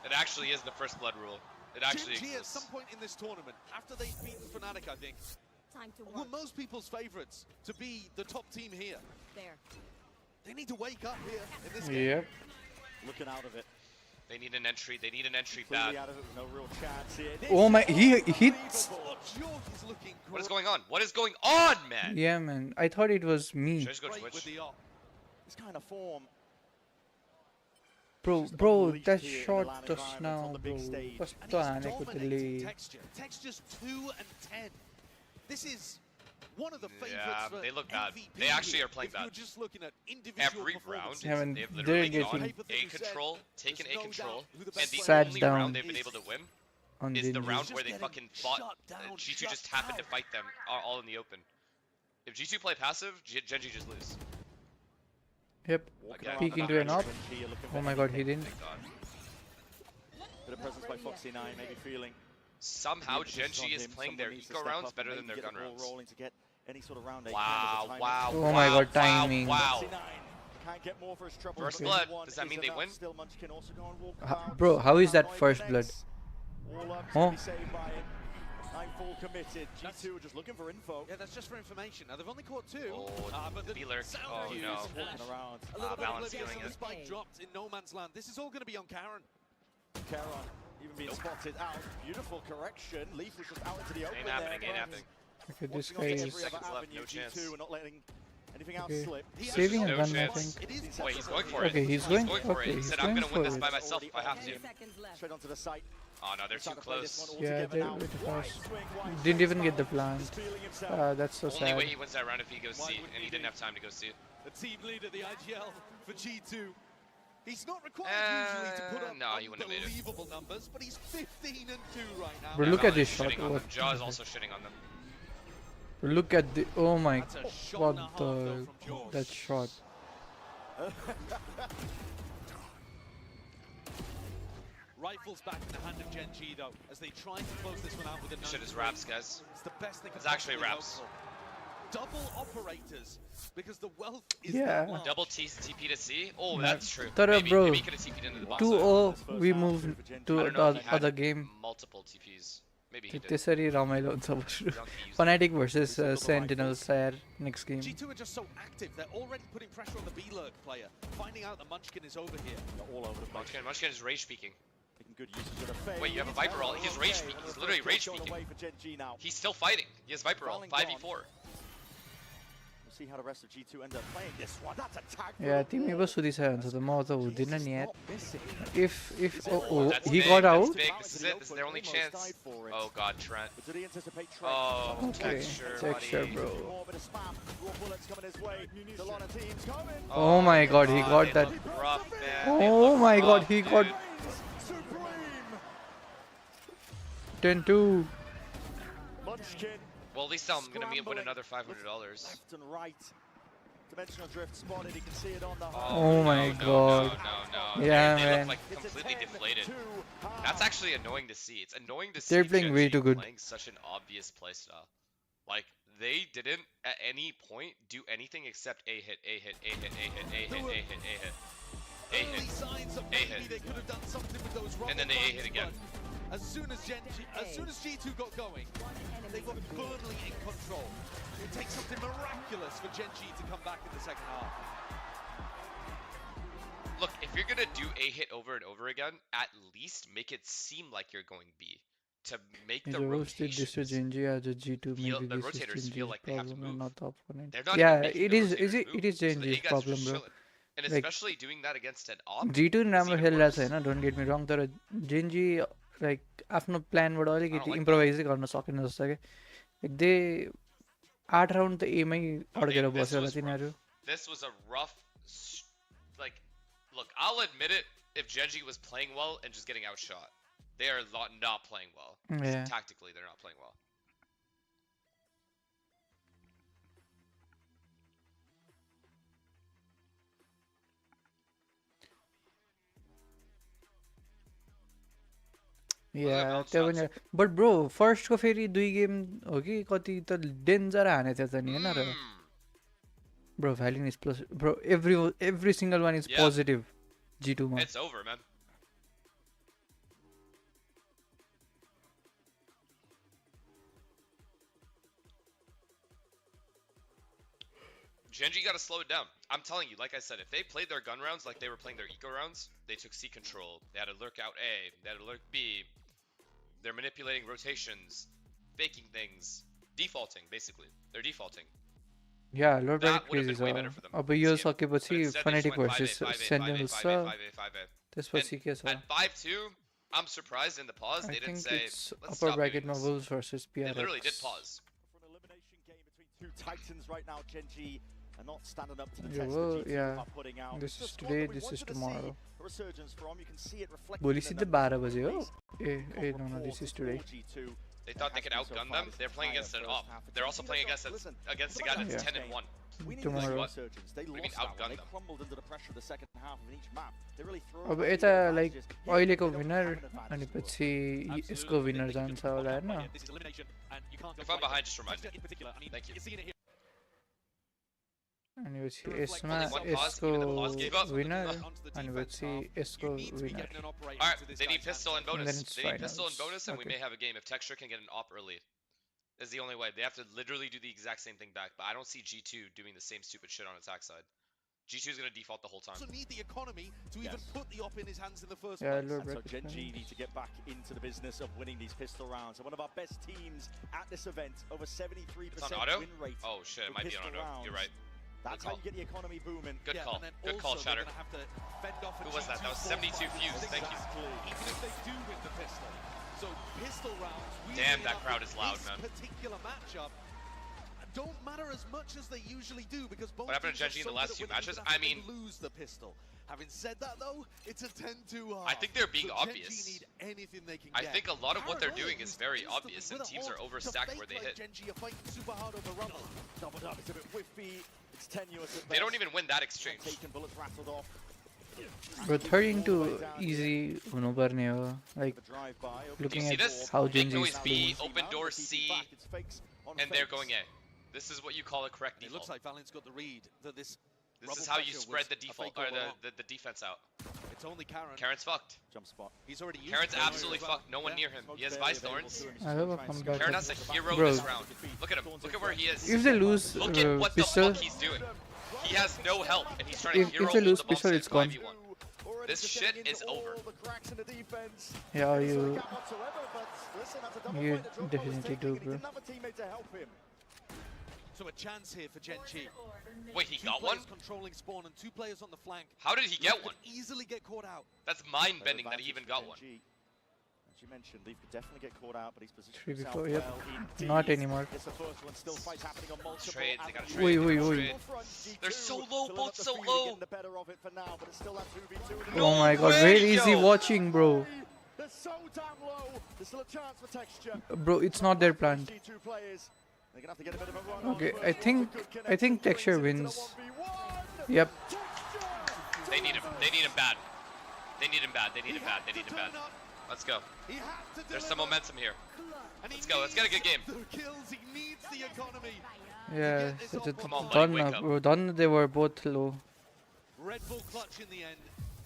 It actually is the first blood rule. It actually Genji at exists. some point in this tournament, after they've beaten Fnatic, I think, were most people's favourites to be the top team here. They need to wake up here in this game. Yep. Looking out of it. They need an entry. They need an entry Completely bad. out of it with no real chance here. Oh my, he hits. Jorg is looking What is going on? What is going on, man? Yeah, man. I thought it was me. Should I just go great with Twitch? the op. This kind of form. Bro, that here in the shot LAN just environment now, on the bro. big stage. First And to he's आने को dominating delay. texture. Textures 2 and 10. This is one of the favorites Yeah, for they look bad. MVP They actually here. are playing If you're bad. just looking at individual Every round, performances. Yeah, man, they've they're literally getting gone A control, taken A There's no control, doubt who the and best the player Sat only down. round they've been able to win On is the Genji. round where they Just fucking getting fought. shut down, G2 shut just happened to down. fight them all in the open. If G2 play passive, Genji just lose. Yep. Okay. Peek into an op. Oh my god, he didn't. Thank God. Bit of presence by Foxy 9, maybe feeling. Somehow the emphasis Genji on is him. playing Someone their needs to eco step rounds up better and than their maybe gun get the ball rounds. rolling to get any sort of round eight Wow, kind of wow, Oh my wow, god, timing. wow. Foxy 9 can't get more for his trouble. First but blood. one Does that is mean they enough. win? Still Munchkin also go and walk out. Bro, how is that Nine first connects. blood? All up Huh? to be saved by it. 9 full committed. G2 are just looking for info. Yeah, that's just for information. Now they've only caught 2. Oh, but the B-lurk. sound Oh, cues no. and Walking around. a little bit balance oblivious feeling and the it. spike dropped in no man's land. This is all going to be on Karen. Caron even being spotted out. Beautiful correction. Leaf was just out into the open Ain't happening, there. ain't happening. Okay, this Watching guy on is every other Seconds left, avenue, no chance. G2 are not letting anything else okay. slip. Saving a No gun, I chance. think. It is Wait, he's going for Okay, it. he's going for okay, it. He he's said, I'm going going to win for this it. by myself if I have to. Straight onto the site. Oh, no, they're too Trying to play this close. one Yeah, altogether they're now. way too Wide fast. swing, wide Didn't swing, even get the He's plant. feeling himself. That's so Only way sad. he wins that round if he goes C, and he didn't have time to go C. The team leader, the IGL for G2. He's not required usually to put up no, he wouldn't have made it. unbelievable numbers, but he's 15 and 2 right now. Bro, Yeah, look at Valorant's this shot. shitting on What them. Jaw is the also shitting on them. Bro, look at the. Oh my. That's a shot What and a half, though, the. from Jorg. That shot. Rifles back in the hand of Genji though, as they try to close this one out with a Shit is 9-3. wraps, guys. It's the best they could It's actually possibly hope wraps. for. Double operators, because the wealth is Yeah. that large. Double TP to C? Oh, Yeah. that's true. Thought, Maybe, bro, maybe he could have TP'd into the box. 2-0, we moved I to don't know if the he had other game. multiple TPs. Maybe he did. Tesari Ramaylo Donkey used Fnatic versus Sentinel Sire next game. G2 are just so active, they're already putting pressure on the B-Lurk player, finding out that Munchkin is over here. They're all over the place. Munchkin is rage speaking. Making good usage of the fade. Wait, you have a Viper ult. He's rage speaking. He's literally rage speaking. Away for Genji now. He's still fighting. He has Viper ult. 5v4. We'll see how the rest of G2 end up playing this one. That's a tag. Yeah, team iba sudi sa yan. So the mauta udin yet. If That's he big, got that's out. big. This is it. This is their only chance. Oh god, Trent. But did he anticipate Trent? Oh, Okay, texture, texture, buddy. bro. More bit of spam. Raw bullets coming his way. There's a lot of teams coming. Oh my god, he got they that. look rough, man. They Oh look my god, rough, he got dude. Supreme. 10-2. Munchkin. Well, at least I'm gonna win Scrambling. another $500. Left and right. Dimensional drift spotted. You can see it on the Oh my no, god. No. Yeah, they man. look like completely deflated. That's actually annoying to see. It's annoying to see They're playing way Genji too good. playing such an obvious playstyle. Like, they didn't at any point do anything except A hit, A hit, A hit, A hit, A hit, A hit, A hit. A Early hit. signs that A maybe hit. they could have done something with those And then they A hit again. As soon as G2 got going, they got Burnley in control. It would take something miraculous for Genji to come back in the second half. Look, if you're gonna do A hit over and over again, at least make it seem like you're going B. To make the rotations this to Genji as a G2, feel, maybe the this is rotators feel Genji's like they have to problem and move. not the opponent. They're not Yeah, even making it the is rotators it move, is so the A Genji's guys are problem, just bro. chilling. And Like especially doing that against an op G2 is राम्रो even खेलिरहेको worse. छैन, don't get me wrong, तर Genji like आफ्नो प्लानबाट अलिकति like इम्प्रोभाइजै गर्न सकेन जस्तो के like they 8 राउन्ड त एमै अड्केर This बस्यो होला was rough. तिनीहरू. This was a rough, like, look, I'll admit it, if Genji was playing well and just getting outshot. They are not playing well. Yeah. Tactically, they're not playing well. Yeah, त्यो पनि but bro फर्स्टको फेरि 2 game हो कि कति त danger हानेथ्यो त नि हैन र ब्रो भ्यालिन is plus bro every single one is positive G2 मा. It's over, man. Genji gotta slow it down. I'm telling you, like I said, if they played their gun rounds like they were playing their eco rounds, they took C control, they had to lurk out A, they had to lurk B, they're manipulating rotations, faking things, defaulting, basically. They're defaulting. Yeah, Lord That Bracket would have crazy been way छ. better for them. अब यो But सकेपछि instead they just Fnatic went versus 5A, 5A, Sentinels 5A, छ. 5A, 5A. त्यसपछि के छ? At 5-2, I'm surprised in the pause I they didn't think say, it's let's upper stop bracket doing this. Wolves versus They PRX. literally did pause. For an elimination game between two titans right now, Genji are not standing up to the Yeah, test well, that G2 yeah. are putting out. This It's the is squad today, that we this is wanted to see tomorrow. a resurgence from. You can see it reflected भोलि in the सिधै numbers 12 बजे हो. released. A no, this is today. G2. They thought they could outgun them. They're playing against an op. They're also playing against a guy that's 10-1. We need Tomorrow. a resurgence. They We lost can that one. outgun They them. crumbled under the pressure of the second half of each map. They really threw अब away यता their like advantages. अहिलेको They don't winner have an advantage अनि to work. पछि यसको winner जान्छ होला हैन. If I'm behind, just remind me. Thank you. अनि पछि यसमा Only one pause, यसको even the pause gave up. Winner अनि पछि यसको winner. Alright, they need pistol and And then bonus. it's They need pistol and finals. bonus, and we Okay. may have a game if Texture can get an op early. Is the only way. They have to literally do the exact same thing back, but I don't see G2 doing the same stupid shit on attack side. G2 is gonna default the whole time. Also need the economy to even put the op in his hands in the first Yeah, place. Lord And so Bracket Genji finals. need to get back into the business of winning these pistol rounds. And one of our best teams at this event, over 73% It's on auto? win rate. Oh shit, it for might be on pistol auto. You're rounds. right. That's how call. you get the economy booming. Good call. And then Good call, also they're Shatter. gonna have to fend off a Who was that? That was G2 72 4-5 fuse. Thank you. Exactly. Even if they do win the pistol. So pistol rounds really Damn, that up crowd in is loud, this man. particular matchup don't matter as much as they usually do because both What happened to teams are Genji in so the last good few at winning matches? even after I they mean- lose the pistol. Having said that though, it's a 10-2 I think they're being so obvious. Genji need anything they can I get. think a lot of what they're doing Paranoia, is very who's obvious, and instantly teams with are a ult to overstacked fake where they like hit. Genji are fighting super hard over Rumble. Doubled up, it's a bit whiffy. It's tenuous at They don't best. even win that exchange. Taken bullets rattled off. Bro 13 easy हुनुपर्ने हो. Like The drive-by. looking see at this? how Big Genji noise is B, playing. open door C, It's fakes on and they're fakes. going A. This is what you call a correct It looks default. like Valiant's got the read that this This Rumble is how you pressure spread was the a default fake or all along. the defense out. It's only Karen. Karen's fucked. Jump spot. He's already used Karen's Paranoia absolutely as well. fucked. No one Yeah. near him. He has Barely Vice available Thorns. to him. He's I still hope trying I'm to back score. Karen has a hero Bro. this round. Look at him. Look at where he is. If they lose Look at what the pistol, fuck he's doing. He has no help, and he's trying to If hero they hold lose the pistol, bump it's set gone. 5v1. Already This just shit getting is into over. all the cracks in the defense. yeah, There's no you gap whatsoever, but listen, that's a double you fight that Joe was definitely taking, do, and he bro. didn't have a teammate to help him. So a chance here for Genji. Wait, he Two got one? players controlling spawn and two players on the flank. How did he get one? Could easily get caught out. That's mind-bending that he even got one. As you mentioned, Leaf could definitely get caught out, but he's positioned 3 himself before, yep. well indeed. Not anymore. It's the first one, still fights happening on multiple Trades, they gotta avenues. trade, Wait, they wait, gotta wait. trade. They're so low, Filling both up the so field, low. getting the better of it for now, but it's still that 2v2. No Oh my god, way, very easy yo. watching, bro. They're so damn low. There's still a chance for Texture. Bro, it's not their plan. G2 players. They're gonna have to get a bit of a run on Okay, first. I think Good I think connection Texture brings it to the wins. 1v1. Yep. Texture! They need him. They need him bad. They need him bad. They need him bad. They need him bad. Let's go. He had to There's some deliver. momentum here. And he Let's go. Let's get a good game. needs the kills. He needs the economy. Yeah, Come on, buddy, done, wake up. bro. Done. They were both low. Red Bull clutch in the end.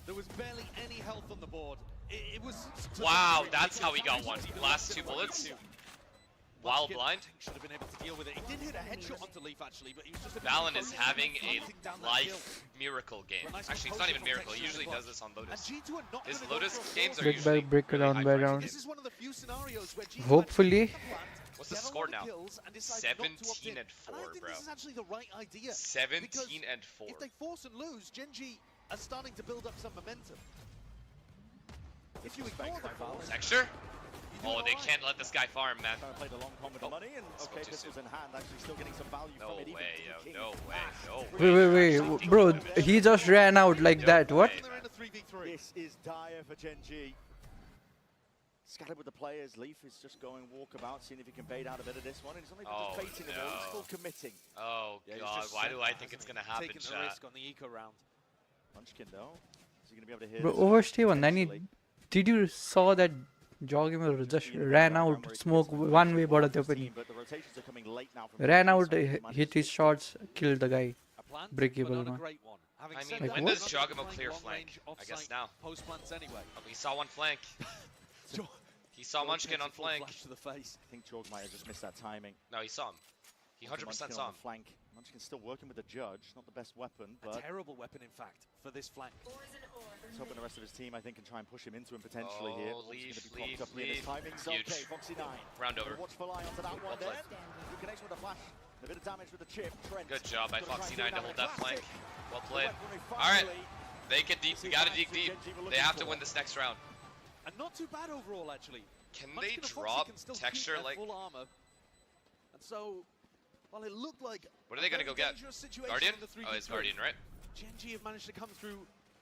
There was barely any health on the board. It was. Wow, that's how he got one. Last two bullets. while blind. Should have been able to deal with it. He did hit a headshot onto Leaf actually, but he was just Valen is having a life miracle game. Actually, it's not even miracle. He usually does this on Lotus. His Lotus games are Brick by usually brick, really round high by pressure round. games. Hopefully. What's the score now? 17 and 4, bro. This is actually the right idea. 17 and 4. If they force and lose, Genji are starting to build up some momentum. If you ignore the force, Texture? Oh, they can't let this guy farm, man. Played a long con with the money, and okay, this was in hand, actually still getting some value No from it. way, yo, no way, no Wait, way. wait, bro, he just ran out like that, what? This is dire for Genji. Scattered with the players, Leaf is just going walkabout, seeing if he can bait out a bit of this one, and he's not even just baiting the ball, he's still committing. Oh god, why do I think it's gonna happen, taking the chat? risk on the eco round. Munchkin though, is he gonna be able to hit? Bro, overstay one. Did you saw that jogging just ran out, smoke one way bought the opening. Ran out, hit his shots, killed the guy. Breakable, man. I mean, Like when what? does Jogamo clear flank? I guess now. Oh, he saw one flank. He saw Munchkin on flank. I think Jorg might have just missed that timing. No, he saw him. He 100% saw him. Flank. Munchkin's still working with the judge. Not the best weapon, but a terrible weapon, in fact, for this flank. He's hoping the rest of his team, I think, can try and push him into him potentially here. Leaf. Okay, Foxy 9. Round over. Watchful eye onto that one there. Good connection with the flash. A bit of damage with the chip. Trent. Good job by Foxy 9 to hold that flank. Well played. All right, they can deep. We gotta dig deep. They have to win this next round. And not too bad overall, actually. Can they drop texture like? Full armor. And so, well, it looked like. What are they gonna go get? Guardian? Oh, it's Guardian, right? Genji have managed to come through.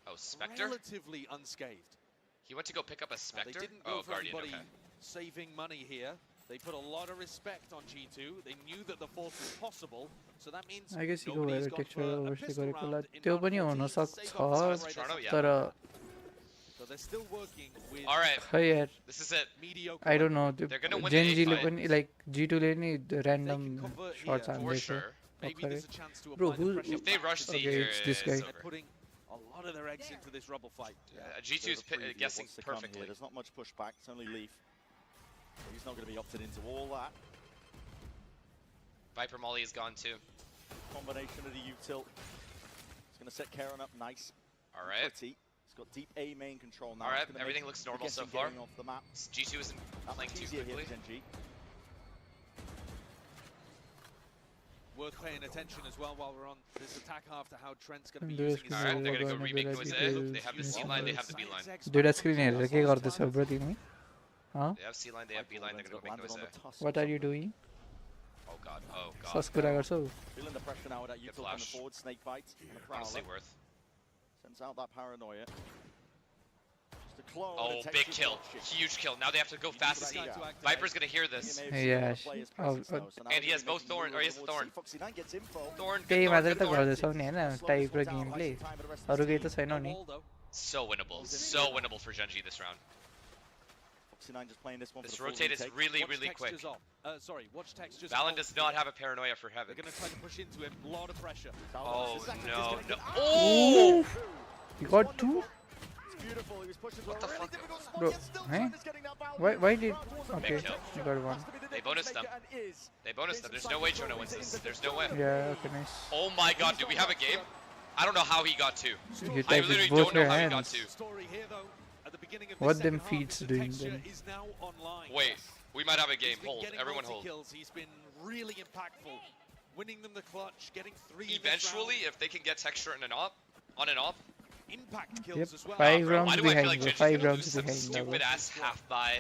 Oh, Spectre? Relatively unscathed. He went to go pick up a Spectre? They didn't go for Guardian, anybody okay. saving money here. They put a lot of respect on G2. They knew that the force was possible, so that means I guess you go nobody's where gone texture for a overstay pistol गरेकोला round in त्यो round पनि 14. हुन सक्छ Save up तर So they're still working with All right. खै यार This is it. mediocre. I don't know They're gonna win Gen the G ले A5. पनि like G2 ले नि random convert shots here, For हान्दैछ sure. Maybe there's a chance to Bro, apply the who- pressure If they back rush to C Okay, here, it's this it's guy. They're over. putting a lot of their eggs into this rubble fight. G2's guessing perfectly. There's not much pushback. It's only Leaf. He's not going to be opted into all that. Viper Molly is gone too. Combination of the util. He's going to set Karen up nice. All right. Pretty. He's got deep A main control now. All right, It's gonna everything make looks the normal so guessing far. game off the map. G2 isn't playing too Easier here quickly. for Gen G. Worth paying attention as well while we're on this attack after how Trent's going to be There's using his All right, they're gonna go Gonna be remake like Jose. details. They have the C line, they have the B line. दुईटा screen हेरेर के गर्दैछ bro तिमी huh? They have C line, they have B line, they're gonna go make Jose. What are you doing? Oh god, oh god. सस कुरा गर्छौ Feeling the pressure now with that Good util coming flash. forward. Snake bite. And a Honestly prowler. worth. Sends out that paranoia. Just a clone. Oh, and a big texture kill. watch it. Huge kill. Now they have to go fast as he. Viper's gonna hear this. He may have seen Yeah, all the players' presence though, so now And he he's has both making Thorn, the or he has the move Thorn. towards C. Foxy 9 gets info. Thorn, त्यही good मात्र Thorn, त good Thorn. गर्दैछौ नि हैन type र game play अरु केही त छैन नि So winnable. So winnable for Genji this round. Foxy 9 just playing this one This for the full rotate is retake. really, Watch really quick. textures off. Sorry, watch textures Valen off does here. not have a paranoia for heaven. They're going to try to push into him. A lot of pressure. Oh no, no. Oh! You got two? It's beautiful. He was pushing What the for a really fuck? difficult spot, Bro, yet still eh? Trent is getting that value. Why did okay kill. you got one They bonus them. They bonus them. There's no way Jonah wins this. There's no way. yeah okay nice Oh my god, do we have a game? I don't know how he got two. you I type literally with both don't know your how he got hands two. Story here, though, at the beginning of What this them second half, feeds is the doing texture then? is now online. Wait, we might have a game. He's been Hold, getting everyone hold. multi-kills. He's been really impactful, winning them the clutch, getting 3 in this Eventually, round. if they can get texture in and off, on and off. Impact kills Yep, as well. 5 Bro, why rounds do I feel behind like bro, Genji's 5 gonna rounds lose some behind stupid ass half buy?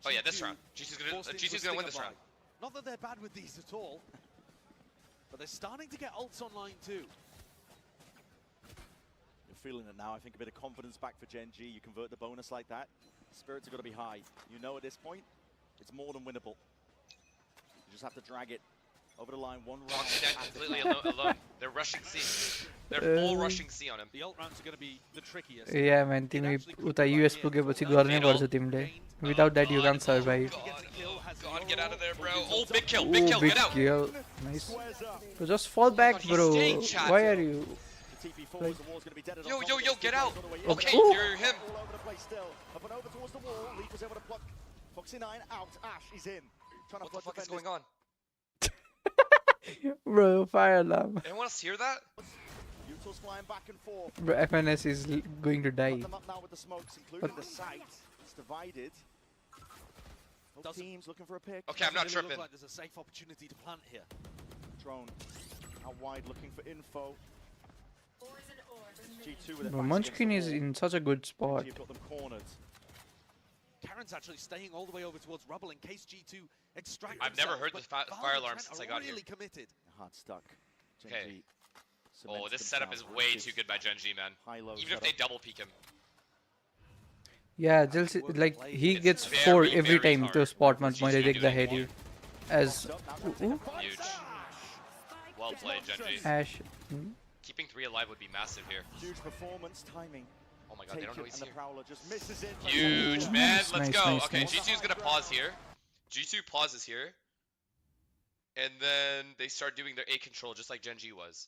Oh yeah, this G2 round. G2's forced into G2's a gonna win this stinger round. buy. Not that they're bad with these at all, but they're starting to get ults online too. You're feeling it now. I think a bit of confidence back for Gen G. You convert the bonus like that. Spirits have got to be high. You know at this point, it's more than winnable. You just have to drag it over the line one round. Foxy 9 completely alone. They're rushing C. They're full rushing C on him. The ult rounds are going to be the trickiest. yeah man तिमी उता US पुगेपछि गर्नै पर्छ तिमीले without that you can't survive God, get out of there, bro. Oh, big kill, oh big get out. kill nice so just fall back he's bro staying, chat. why are you The TP forwards, the wall's going to be dead. Yo, get out. Okay, Ooh. you're him. All over the place still. Up and over towards the wall. Leaf was able to pluck Foxy 9 out. Ash is in. Trying What to the fuck is defend going on? Bro, fire alarm. Anyone else hear that? Utils flying back and forth. Bro, FNS is going to die. Got them up now with the smokes, including the site. It's divided. Both teams looking for a pick. Okay, I'm not Doesn't really tripping. look like there's a safe opportunity to plant here. Drone out wide looking for info. G2 with it Bro, back Munchkin against is the wall. in such a good spot. You've got them cornered. Karen's actually staying all the way over towards Rubble in case G2 extract I've never heard themselves, the but fire Valve alarm and since Trent I got are here. really committed. Hard stuck. Okay. Genji Oh, this cements setup is themselves. way This too good by Genji, man. high-low Even if they setup. double peek him. Yeah, just like he It's gets very, 4 every very time hard to spot for once when GG they to take do the anything. heady. As Huge. Well played, Genji. Ash. Hmm? Keeping 3 alive would be massive here. Huge performance, timing. Oh my god, they don't know he's And the here. Prowler just misses it. Huge, man. Nice, Let's nice, go. nice, Okay, nice. G2's gonna pause here. G2 pauses here. And then they start doing their A control just like Genji was.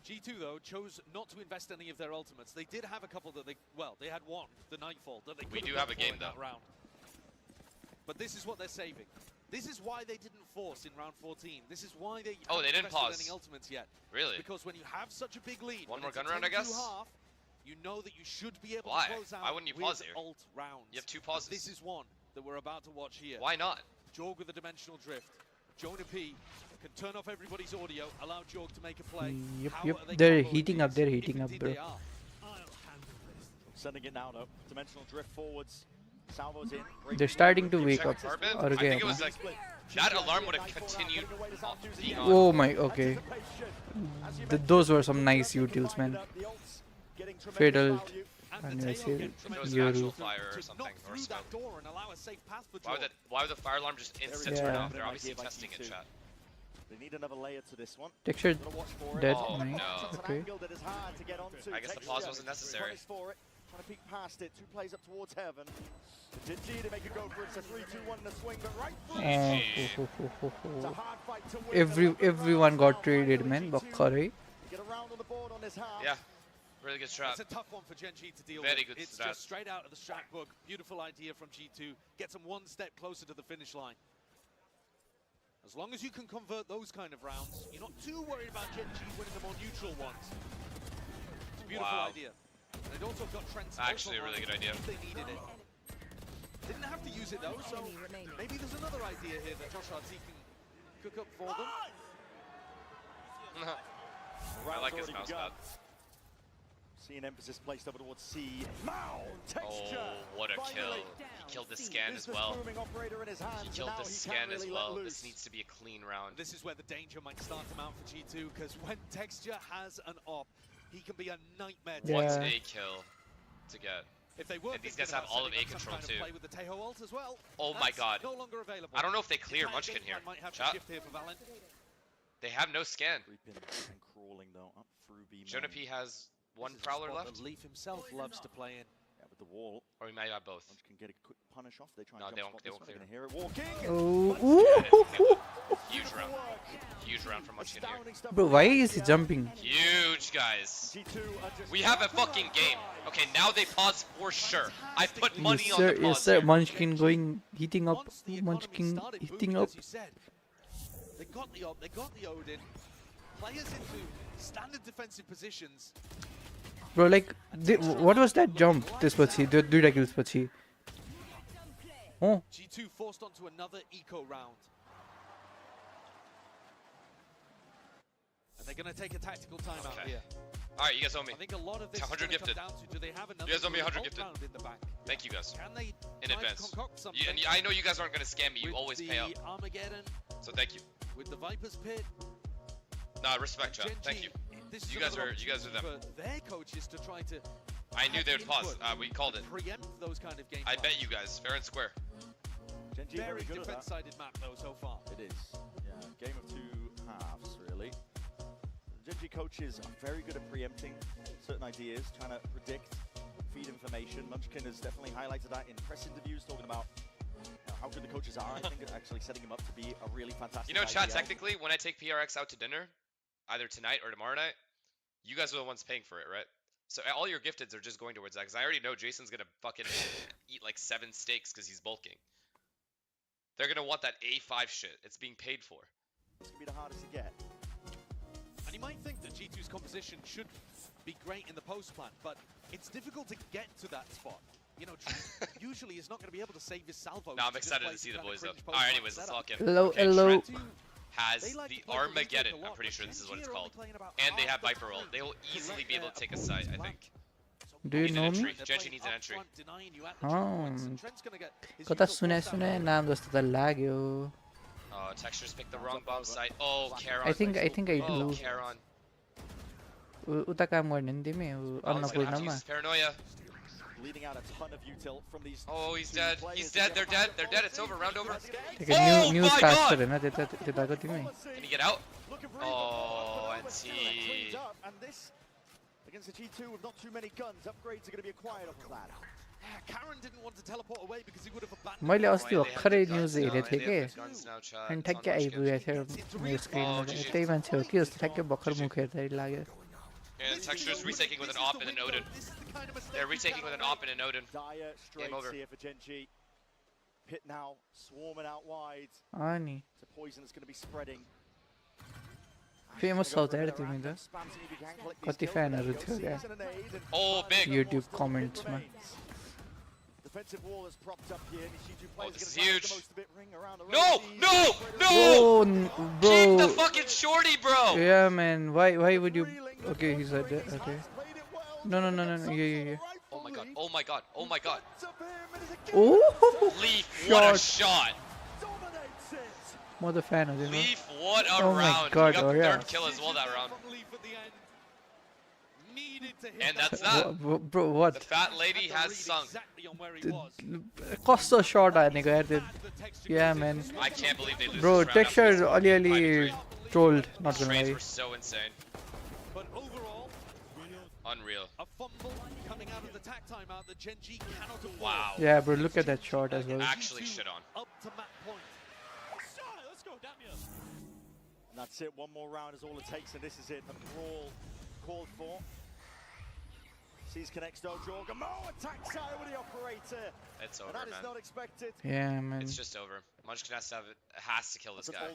G2 though chose not to invest any of their ultimates. They did have a couple that they had one, the Nightfall, that they We could do have have a gone for game, in that though. round. But this is what they're saving. This is why they didn't force in round 14. This is why they Oh, they haven't didn't invested pause. any ultimates yet. Really? Because when you have such a big lead, One when more it's a gun round, I 10-2 guess? half, you know that you should be able Why? to close out Why wouldn't you with pause here? ult rounds. You have 2 pauses. This is one that we're about to watch here. Why not? Jorg with the dimensional drift. Jonah P can turn off everybody's audio, allow Jorg to make a play. Yep, How yep. are they They're comboing heating up. these? They're If heating up, indeed bro. they are. Sending it now though. Dimensional drift forwards. Salvo's in. Great They're starting to move. wake Check up. Carbon? Or I think okay, it was like that alarm would have continued being on. oh my, okay. Those were some nice utils, man. Fatal. And the I tail see get If it was Yoru. natural fire or to something, knock or through smoke. that door and allow a safe path for Why Jorg. would the fire alarm just instant Yeah. turn off? They're Good obviously idea by testing it, G2. chat. They need another layer to this one. Texture Gotta watch for it. dead. Oh, Nice. no. That's an Okay. angle that is hard to get onto. I guess the Texture pause wasn't necessary. punished for it. Trying to peek past it. 2 plays up towards heaven. Genji to make a go for it. It's a 3-2-1 in the swing, but right through the Oh, shield. ho, ho, ho, ho, It's a ho. hard fight to win. Everyone got traded, man. Bakkare. Get around on the board on this half. Yeah. Really good strat. It's a tough one for Genji to deal Very with. good It's strat. just straight out of the strat book. Beautiful idea from G2. Gets them 1 step closer to the finish line. As long as you can convert those kind of rounds, you're not too worried about Genji winning the more neutral ones. It's a beautiful Wow. idea. And they'd also got Trent's Actually, a ult really on good idea. if they needed it. Didn't have to use it though, so maybe there's another idea here that Josh RT can cook up for them. I like his mouse pad. Seeing emphasis placed over towards C. Mao! Texture! Oh, what a kill. He killed the scan as well. He killed the scan as well. This needs to be a clean round. This is where the danger might start to mount for G2, because when Texture has an op, he can be a nightmare to What's Yeah. a kill to get? If they were And these thinking guys have about all of setting A up some control kind of too. play with the Teho ult as well, Oh my that's god. no longer available. I don't know if they clear Entire Munchkin game here. plan might have to Chat. shift here for Valen. They have no scan. Creeping and crawling though up through B. Jonah P has 1 This is a prowler spot left. that Leaf himself loves to play in. Yeah, with the wall. Or we might have both. Munch can get a quick punish off. They try No, and they jump won't- spot they this won't one. They're clear. gonna hear it walking. Oh, ooh. Huge round. Huge round from Munchkin here. Astounding stuff Bro, from why Munch, is he yeah. jumping? Huge, guys. G2 are just We have a fucking game. Okay, now they pause for sure. I put money Yes, on sir. the Yes, pause sir. here. Munchkin going, heating up. Once the economy Munchkin started heating booming, up. as you said, they got the op, they got the Odin. Players into standard defensive positions. Bro, like, what was that jump? त्यसपछि त्यो 2टा kills पछि. Oh, G2 forced onto another eco round. And they're going to take a tactical timeout Okay. here. Alright, you guys owe me. I think a lot of this 100 is going to gifted. come down to, do they have another You guys owe me 100 ult gifted. round in the back? Thank you guys. Can they In try to advance. concoct something And I know you guys aren't going to scam me. You with always the pay out. Armageddon, So thank you. with the Viper's Pit? Nah, respect, chat. Genji, Thank you. this is You guys another are them. opportunity for their coaches to try to I knew have they would pause. input We called it. and preempt those kind of game I plans. bet you guys. Fair and square. Genji Very good at that. defense-sided map though so far. It is. Yeah, game of 2 halves, really. Genji coaches are very good at preempting certain ideas, trying to predict, feed information. Munchkin has definitely highlighted that in press interviews, talking about how good the coaches are. I think it's actually setting him up to be a really fantastic You know, chat, IDL. technically, when I take PRX out to dinner, either tonight or tomorrow night, you guys are the ones paying for it, right? So all your gifteds are just going towards that, because I already know Jason's gonna fucking eat like 7 steaks because he's bulking. They're gonna want that A5 shit. It's being paid for. It's gonna be the hardest to get. And you might think that G2's composition should be great in the post plant, but it's difficult to get to that spot. You know, Trent usually is not going to be able to save his salvo. No, I'm excited to see the boys though. Alright, anyways, let's lock in. Hello, okay, hello. Trent has the Armageddon, I'm pretty sure this is what it's called. And they have Viper Roll. They will easily be able to take a site, I think. Do you know me? Genji needs an entry. कता सुने नाम जस्तो त लाग्यो. Textures picked the wrong bomb site. Oh, Charon. I think I do. Oh, Charon. उता काम गर्ने नि तिमी अन्नपूर्णमा. Paranoia. Leading out a ton of util from these. Oh, he's dead. He's dead. They're dead. They're dead. It's over. Round over. Oh my god! Can he get out? Oh, NC. And this against the G2 with not too many guns. Upgrades are going to be acquired off of that. Karen didn't want to teleport away because he would have abandoned. मैले अस्ति भर्खरै news हेरेको थिएँ के अनि ठ्याक्कै आइपुगेको थियो मेरो स्क्रिनमा त्यही मान्छे हो कि जस्तो ठ्याक्कै भर्खर मुख हेर्दै लाग्यो. And Texture's retaking with an op and an Odin. They're retaking with an op and an Odin. Game over. Here for Genji. Pit now swarming out wide. Ani. The poison is going to be spreading. Famous out there तिमी त कति फ्यानहरु थियो क्या. Oh, big. YouTube comments मा. Defensive wall is propped up here. Oh, this is huge. No! No! No! Oh, bro. Keep the fucking shorty, bro. Yeah, man. Why would you? Okay, he's dead. Okay. No. Yeah. Oh my god. Oh my god. Oh my god. Oh! Leaf, what a shot. Mother fan of Leaf, what a oh round. My god, he got the yeah. third kill as well that round. And that's that. Bro, what? The fat lady has sunk. Cost shot हानेको यार. Yeah, man. I can't believe they lose Bro, this round texture aliali trolled, not gonna trades lie. were so insane. But overall, unreal. A fumble coming out of the tack timeout that Genji cannot avoid. Wow. Yeah, bro, look at that shot as well. Actually shit on. Up to map point. Let's go, damn. And that's it. One more round is all it takes, and this is it. The brawl called for. Sees connects Dojo. Gamo attack side with the operator. It's over, and that man. is not expected. Yeah, man. It's just over. Munchkin has to kill this guy.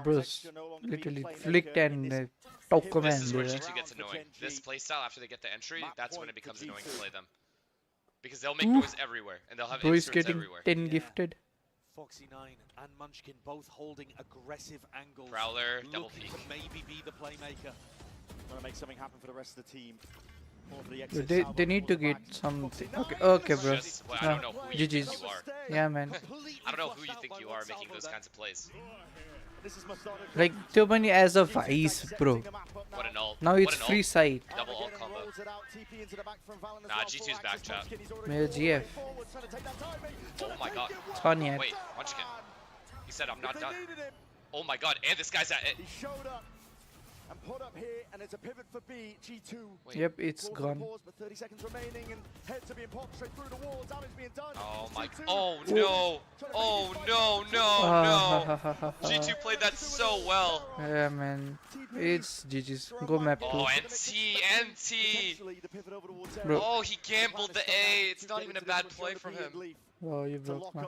Bros, literally flicked and top command. This is where G2 gets annoying. This playstyle, after they get the entry, that's when it becomes annoying to play them. Because they'll make noise everywhere, and they'll have inserts everywhere. 10 gifted. Foxy9 and Munchkin both holding aggressive angles. Prowler, double peek. To maybe be the playmaker. Want to make something happen for the rest of the team. They need to get something. Okay, bro. Well, I don't know who you think GG's. you are. Yeah, man. I don't know who you think you are making those kinds of plays. Like, too many as of ice, bro. What an ult. Now it's What an free ult. side. Double ult combo. Nah, G2's back, chat. मेरो GF. Oh my god. Funny, yeah. Wait, Munchkin. He said I'm not done. Oh my god, and this guy's at it. He showed up and put up here, and it's a pivot for B, G2. Wait. Yep, it's gone. Pause, but 30 seconds remaining, and heads are being popped straight through the wall. Damage being done. Oh my. G2 Oh no. Oh no, no. G2 played that so well. Yeah, man. It's GG's. Go map 2. Oh, NT. Bro. Oh, he gambled the A. It's not even a bad play from him. Oh, you broke my.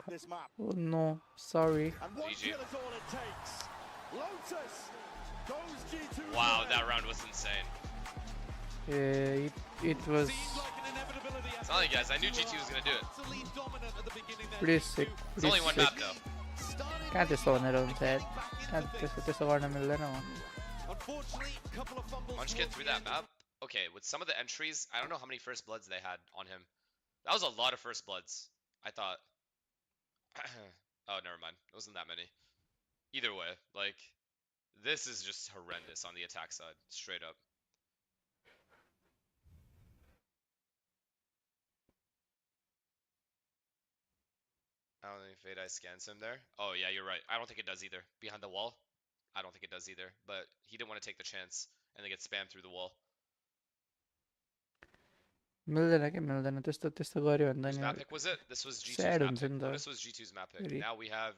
Oh no, sorry. GG. Wow, that round was insane. Yeah, it was It's not like, guys, I knew G2 was gonna do it. pretty sick. It's only one map though. Can't just own it on set. Can't just own a million. Munchkin through that map. Okay, with some of the entries, I don't know how many first bloods they had on him. That was a lot of first bloods. I thought. Oh, never mind. It wasn't that many. Either way, like, this is just horrendous on the attack side, straight up. I don't think Fade Eye scans him there. Oh yeah, you're right. I don't think it does either. Behind the wall, I don't think it does either. But he didn't want to take the chance and then get spammed through the wall. मिल्दैन के मिल्दैन त्यस्तो त्यस्तो गर्यो भन्दा Whose नि map pick was it? This was G2's sad map हुन्छ pick. नि Oh, त. this was G2's map pick. Really? Now we have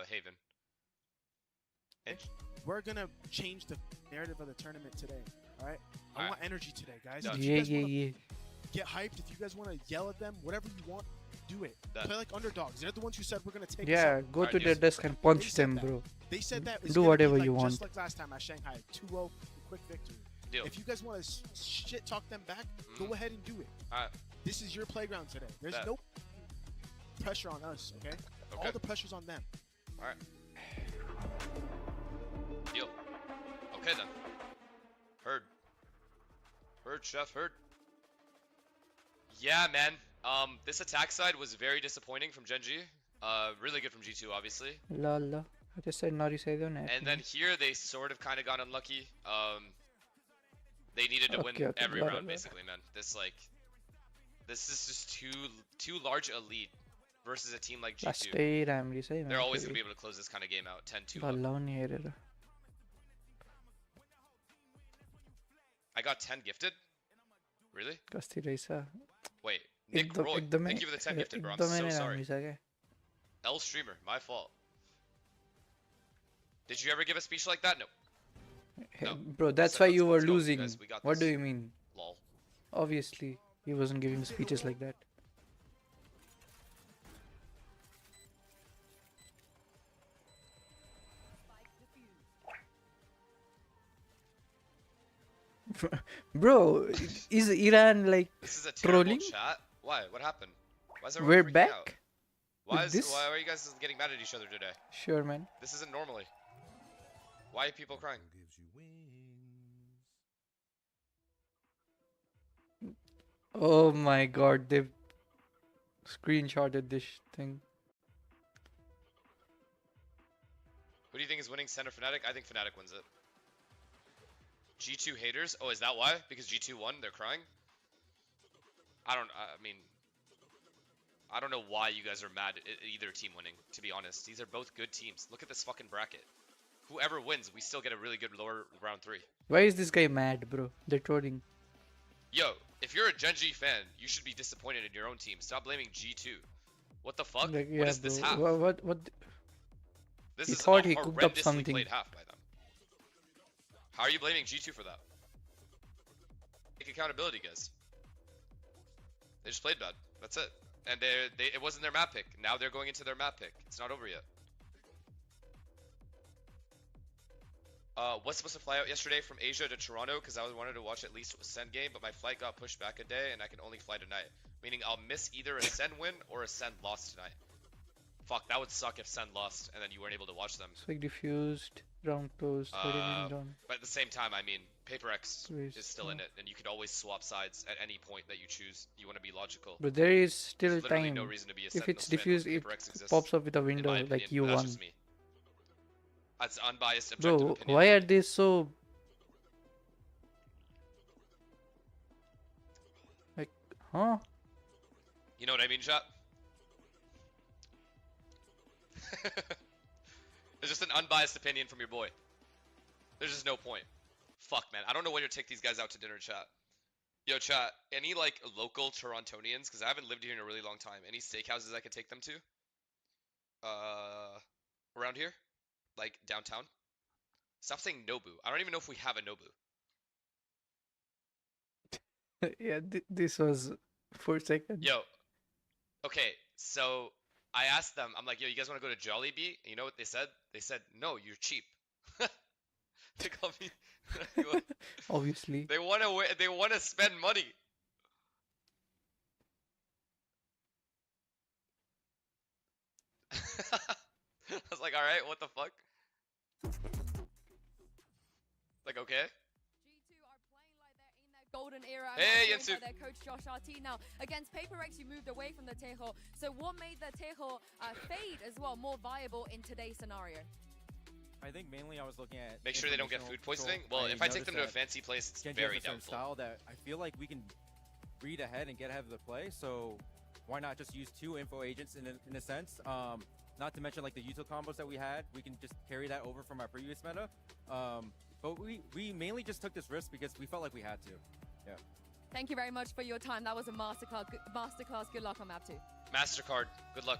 Haven. We're gonna change the narrative of the tournament today. All right. I want energy today, guys. Done. If you guys wanna Yeah. get hyped, if you guys want to yell at them, whatever you want, do it. Done. Play like underdogs. They're the ones who said we're gonna take. Yeah, go to their desk and punch them, bro. They said that. Do whatever you Just want. like last time at Shanghai, 2-0, quick victory. Deal. If you guys want to shit talk them back, go ahead and do it. Alright. This is your playground today. There's Bet. no pressure on us, okay? All the pressure's on them. Alright. Deal. Okay then. Heard. Heard, chef, heard. Yeah, man. This attack side was very disappointing from Gen G. Really good from G2, obviously. Lala. I just said Nari say don't And then here they sort of kind of got unlucky. They needed to win every round, basically, man. This is just too large a lead versus a team like G2. They're always gonna be able to close this kind of game out, 10-2. I got 10 gifted? Really? Wait, Nick Roy, thank you for the 10 gifted, bro. I'm so sorry. L streamer, my fault. Did you ever give a speech like that? No. No. Bro, that's why you were go, losing. guys, we got What do this. you mean? Lol. Obviously, he wasn't giving speeches like that. Bro, is Iran like This is a terrible trolling? chat. Why? What happened? Why is everyone We're freaking back. out? Why with this? why are you guys getting mad at each other today? Sure, man. This isn't normally. Why are people crying? Oh my god, they've screenshotted this thing. Who do you think is winning, Sen or Fnatic? I think Fnatic wins it. G2 haters? Oh, is that why? Because G2 won, they're crying? I mean, I don't know why you guys are mad at either team winning, to be honest. These are both good teams. Look at this fucking bracket. Whoever wins, we still get a really good lower round 3. Why is this guy mad, bro? They're trolling. Yo, if you're a Gen G fan, you should be disappointed in your own team. Stop blaming G2. What the fuck? Like, What is this half? What? This He is thought a he cooked up horrendously something. played half by them. How are you blaming G2 for that? Take accountability, guys. They just played bad. That's it. And it wasn't their map pick. Now they're going into their map pick. It's not over yet. Was supposed to fly out yesterday from Asia to Toronto because I wanted to watch at least a SEN game, but my flight got pushed back a day and I can only fly tonight. Meaning I'll miss either a SEN win or a SEN loss tonight. Fuck, that would suck if SEN lost and then you weren't able to watch them. Spike diffused, round closed, 30 minutes down. But at the same time, I mean, Paper X is still in it, and you can always swap sides at any point that you choose. You want to be logical. But there is still There's literally time. no reason to be a If Sentinel it's fan diffused, when it Paper X exists, pops up with a in window my like opinion, you but that's won. just me. That's unbiased, objective Bro, opinion. why are they so... Like, huh? You know what I mean, chat? It's just an unbiased opinion from your boy. There's just no point. Fuck, man. I don't know when to take these guys out to dinner, chat. Yo, chat. Any, like, local Torontonians? Because I haven't lived here in a really long time. Any steakhouses I could take them to? Around here? Like, downtown? Stop saying Nobu. I don't even know if we have a Nobu. Yeah, this was 4 seconds. Yo. Okay, so I asked them, I'm like, yo, you guys want to go to Jollibee? And you know what they said? They said, no, you're cheap. They call me. Obviously. They want to spend money. I was like, all right, what the fuck? Like, okay. Golden era. Hey, and Yensu. by their coach Josh RT. Now against Paper X, you moved away from the Tejo. So what made the Tejo fade as well more viable in today's scenario? I think mainly I was looking at Make sure they don't get food poisoning. Well, if I take them to a fancy place, it's Genji very has a certain doubtful. style that I feel like we can read ahead and get ahead of the play. So why not just use 2 info agents in a sense? Not to mention like the util combos that we had. We can just carry that over from our previous meta. But we mainly just took this risk because we felt like we had to. Yeah. Thank you very much for your time. That was a masterclass. Good luck on map 2. MasterCard, good luck.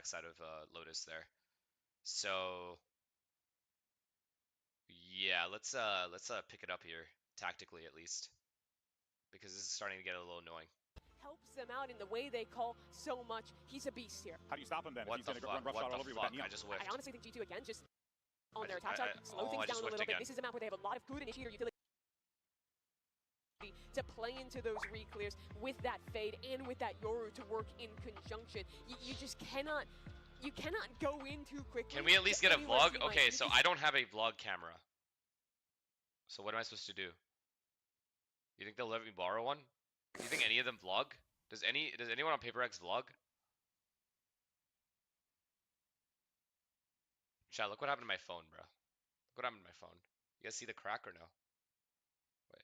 backside of Lotus there. So yeah, let's pick it up here tactically at least. because this is starting to get a little annoying. Helps them out in the way they call so much. He's a beast here. How do you stop him then? What If the he's gonna fuck? run roughshod all What over the you with fuck? that Neon? I just whiffed. I honestly think G2 again just on their attack I- side, slow things I down just a little whiffed bit. again. This is a map where they have a lot of good initiator utility to play into those re-clears with that fade and with that Yoru to work in conjunction. You just cannot, you cannot go in too quickly. Can we at least to get a anyone's vlog? team. Okay, so I don't have a vlog camera. So what am I supposed to do? You think they'll let me borrow one? Do you think any of them vlog? Does anyone on PaperX vlog? Chat, look what happened to my phone, bro. Look what happened to my phone. You guys see the crack or no? Wait,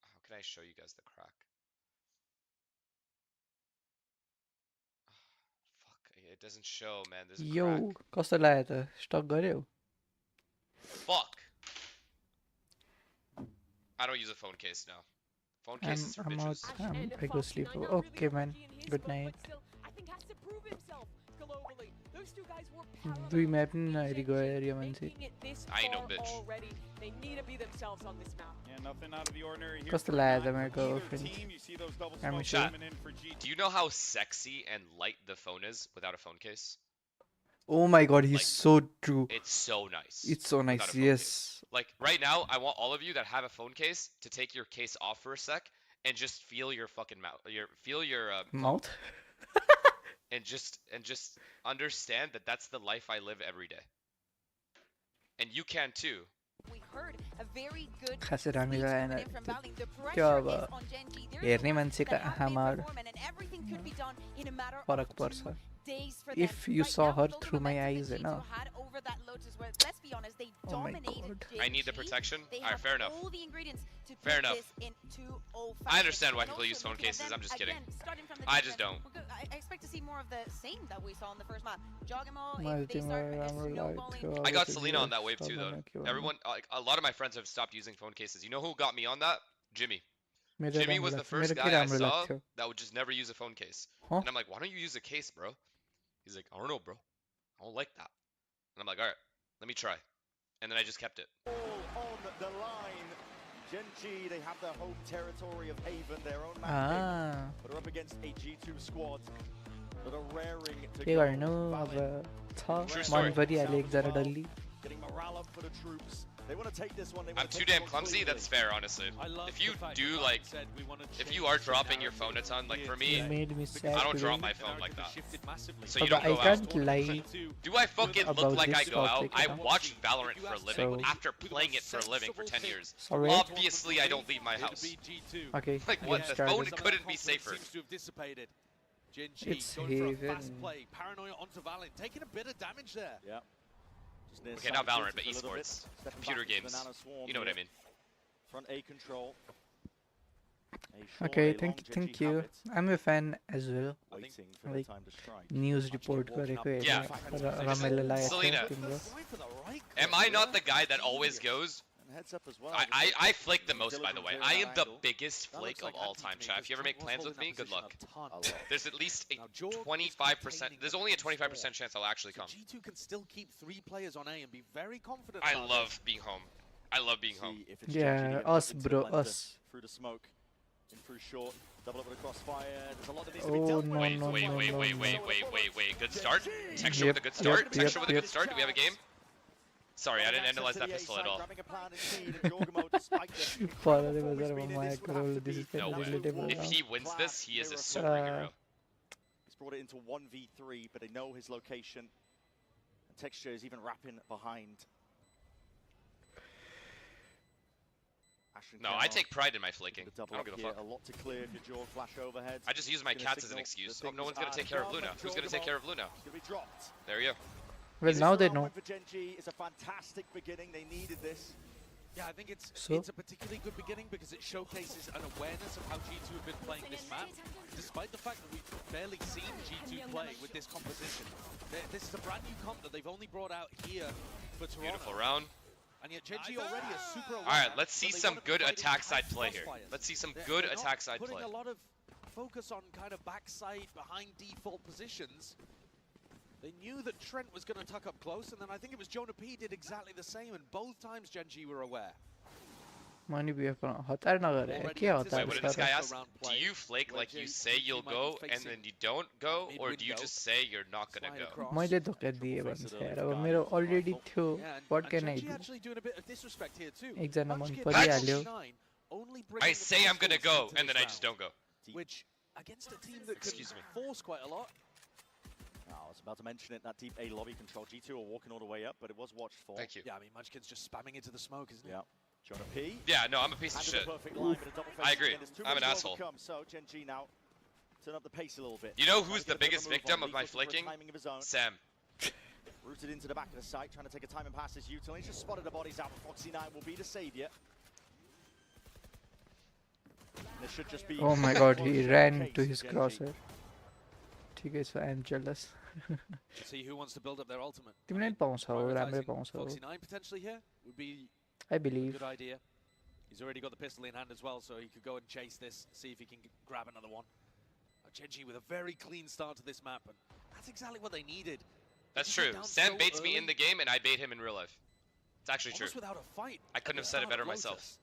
how can I show you guys the crack? Fuck, it doesn't show, man. There's a crack. Yo, कस्तो लाग्यो त? Stuck गर्यो? Fuck. I don't use a phone case now. Phone cases are I'm out. bitches. I go sleep. Okay, man. Good night. I think has to prove himself globally. Those two guys were दुई map नि नहेरी गयो यार यो मान्छे. making it this I know, far bitch. already. They need to be themselves on this map. Yeah, nothing out of the ordinary here. कस्तो for लाग्यो त Nine. मेरो For either girlfriend? team, you see those double I'm smokes sure. coming in for G2. Do you know how sexy and light the phone is without a phone case? Oh my god, he's Like, so true. It's so nice. It's so without nice, a phone yes. case. Like right now, I want all of you that have a phone case to take your case off for a sec and just feel your fucking mouth, feel your Mouth? and just understand that that's the life I live every day. And you can too. We heard a very good खासै राम्रो speech लागेन. coming in from Valley. The त्यो pressure अब is on Gen G. They're हेर्ने the ones मान्छेको that have been आँखामा performing, and everything could be done in a matter फरक of पर्छ. 2 days for them. If you Right saw now, her with all the through my momentum eyes, that you know. G2 had over that Lotus, where let's be honest, they Oh my dominated god. I need the Gen G. protection. They Alright, have fair enough. all the ingredients to Fair put enough. this in 2-0 I fashion. understand why And people use also phone looking at cases. them, I'm just kidding. again, starting from the I just defense, don't. I expect to see more of the same that we saw in the first map. Jogamo, मैले if they तिम्रो start राम्रो snowballing. लाग्थ्यो. I अब got त्यो Selena on that wave stop too, गर्न के though. भन्नु. Everyone, like a lot of my friends have stopped using phone cases. You know who got me on that? Jimmy. मेरो Jimmy राम्रो was the लाग्थ्यो. first मेरो के guy I राम्रो saw लाग्थ्यो? that would just never use a phone case. Huh? And I'm like, why don't you use a case, bro? He's like, I don't know, bro. I don't like that. And I'm like, all right, let me try. And then I just kept it. All on the line. Gen G, they have their home territory of Haven, their own map Ah. pick, but are up against a G2 squad that are raring to के go. गर्नु अब Valid. छ मन परिहाल्यो एकजना डल्ली. Getting morale up for the troops. They want to take this one. They I'm want to too take damn this one clumsy. That's cleanly. fair, honestly. If you do like, if you are dropping your phone a ton, like for me, You made me sad I don't drop today. my phone like that. So But you don't I go out. can't lie Do I fucking look about like I this go out? topic, I you know? watch Valorant for a living So- after playing it for a living for 10 years. Sorry? Obviously, I don't leave my house. Okay, Like get what? The phone started. couldn't be safer. Seems to have dissipated. Gen G It's going for a fast Haven. play. Paranoia onto Valen, taking a bit of damage there. Yeah. Just near Okay, not side Valorant, but distance a little bit. esports, Stepping computer back into games. Banana Swarm You know what I here. mean. Front A control. A short, Okay, a long, Gen thank G have you. it. I'm a fan as well. Waiting for the Like time to strike. news report गरेको हेर्न Yeah. रमाइलो लागेको Selena. थियो तिम्रो. Am I not the guy that always goes? And heads up as well. I flake the most, by the way. I am the biggest flake of all time, chat. If you ever make plans with me, good luck. There's at least a 25%. There's only a 25% chance I'll actually come. G2 can still keep 3 players on A and be very confident. I about love being home. I love being home. See if it's Yeah, Gen G to get us, back into bro, the blender. us. Through the smoke. In through short. Double up with a crossfire. There's a lot that needs to be Oh dealt no with. Wait, no wait, no wait, no wait, no. wait, wait. Good start. Texture Yep, with a good start. yep, Texture yep, with a good yep. start. Do we have a game? Sorry, I didn't analyze that pistol at all. Parallel बजारमा माया गरौँ, this is No way. relatable If now. he wins this, he is a superhero. He's brought it into 1v3, but they know his location. And Texture is even wrapping behind. No, I take pride in my flaking. I Double don't up give a here, fuck. a lot to clear if your jaw flash overhead. I just use my Gonna cats as an signal excuse. the Oh, no one's things gonna take are care of gone, Luna. but Who's gonna take care of Luna? It's gonna be dropped. There you go. Well, now they know. For Gen G is a fantastic beginning. They needed this. Yeah, I think So? it's a particularly good beginning because it showcases an awareness of how G2 have been playing this map, despite the fact that we've barely seen G2 play with this composition. This is a brand new comp that they've only brought out here for Toronto. Beautiful round. And yet Gen G already is super aware. Alright, let's see that they some wanna be good fighting attack side behind play here. crossfires. Let's see some They're good not attack side putting play. a lot of focus on kind of backside behind default positions. They knew that Trent was going to tuck up close, and then I think it was Jonah P did exactly the same, and both times Gen G were aware. Money be hotar na gare. Kya Wait, hotar what did this guy sir? ask? Do you flake like you say you'll go and then you don't go, or do you just say you're not gonna go? मैले धोका दिए भन्छ यार अब मेरो already थियो what can I do? actually doing a bit of disrespect here too. एकजना मन Munchkin परिहाल्यो. only I bringing say the I'm gonna pistols go into and then this I just don't round, go. which against a team that can Excuse me. force quite a lot. I was about to mention it, that deep A lobby control. G2 are walking all the way up, but it was watched for. Thank you. Yeah, I mean, Munchkin's just spamming into the smoke, isn't he? Yeah. Jonah P. Yeah, no, I'm a piece of Handed shit. the perfect line, but a double face I agree. again. There's too I'm much an to asshole. overcome, so Gen G now turn up the pace a little bit. You know Trying who's to get the a bit biggest of a move victim on. of my League looking for a flaking? timing of his own. Sam. Rooted into the back of the site, trying to take a timing past his util. He's just spotted the bodies out. Foxy9 will be the savior. This should just be Oh my god, he ran to his crosshair. ठिकै छ, I am jealous. To see who wants to build up their ultimate. तिमीले पनि पाउँछौ, राम्रै Prioritizing पाउँछौ. Foxy9 potentially here would be I a believe. good idea. He's already got the pistol in hand as well, so he could go and chase this, see if he can grab another one. Genji with a very clean start to this map, and that's exactly what they needed. That's true. Sam baits me in the game and I bait him in real life. It's actually true. Almost without a fight. I couldn't have said it better myself.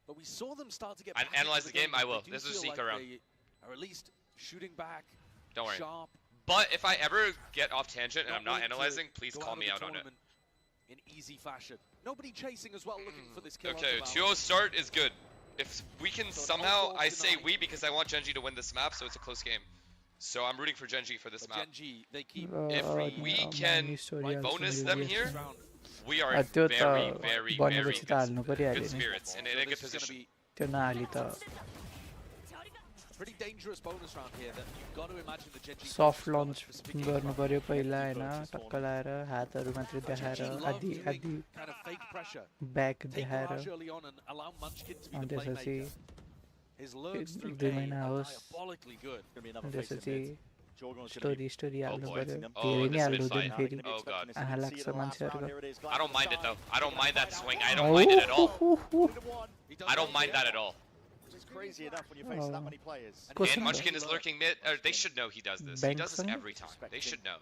But we saw them start to get I back into analyze the game, I will. They do This is a feel sneaker round. they are at least shooting back. Don't worry. Sharp. But if I ever get off tangent and I'm not willing to analyzing, please go call of me the out on it. tournament in easy fashion. Nobody chasing as well, looking for this kill. Okay, 2-0 start is good. If we can somehow, I say we because I want Genji to win this map, so it's a close game. So I'm rooting for Genji for this map. Genji, they keep If we can bonus them here, we are त्यो very, त very, very भनेपछि त हाल्नु good परिहाल्यो नि. spirits and in a good position. त्यो नहाली त pretty dangerous bonus round here that you've got to imagine the Genji soft launch गर्नु पर्यो पहिला हैन, टक्क लाएर हातहरु मात्र देखाएर आदि आदि kind of fake pressure. Back Take देखाएर Raj early on and allow Munchkin to be अनि the त्यसपछि playmaker. His lurks through 2 A महिना are होस् diabolically good. अनि त्यसपछि स्टोरी स्टोरी हाल्नु boy. पर्यो Oh, धेरै नै this हाल्नु mid हुँदैन fight. फेरि Oh god. आहा लाग्छ मान्छेहरुको I don't mind it though. I don't mind that swing. I don't mind it at all. I don't mind that at all. Which is crazy enough when you face that many players. And Munchkin is lurking mid. They should know he does this. He does this every time. They should know.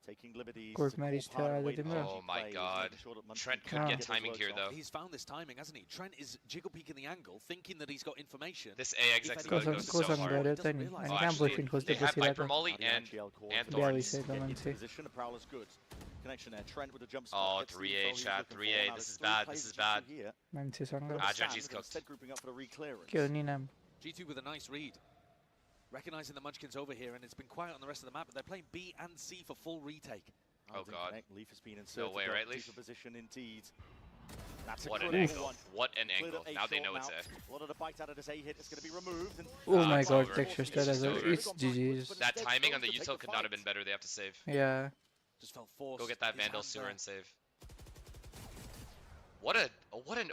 Taking liberties. Court marriage थियो आज तिम्रो. Oh my god. Trent could get timing here though. He's found this timing, hasn't he? Trent is jiggle peeking the angle, thinking that he's got information. This A exec goes so कोसँग hard. गऱ्यो त नि अनि कहाँ boyfriend खोज्दै They have बसिरहेको Viper Molly and बिहा Thorns. भइसकेको मान्छे. Position, the Prowler's good. Connection there. Trent with a jump Oh, spot. Gets the 3A info he's chat, looking for. 3A. Now This there's is 3 bad. players This is G2 bad. here. मान्छेसँग Ah, Genji's cooked. Instead grouping up for the re-clearance. के हो नि नाम G2 with a nice read. Recognizing the Munchkins over here, and it's been quiet on the rest of the map, but they're playing B and C for full retake. Oh god. Leaf has been inserted. No way, right, Leaf? Deeper position indeed. That's a What an critical angle. one. What an Cleared angle. up A Now they short know it's A. A lot of the bite out of this A hit is going to be removed. And Oh my it's god, over. texture stat as well. It's GG's. That timing on the util could not have been better. They have to save. Yeah. Just felt forced. Go get that His Vandal hand sewer there. and save. What an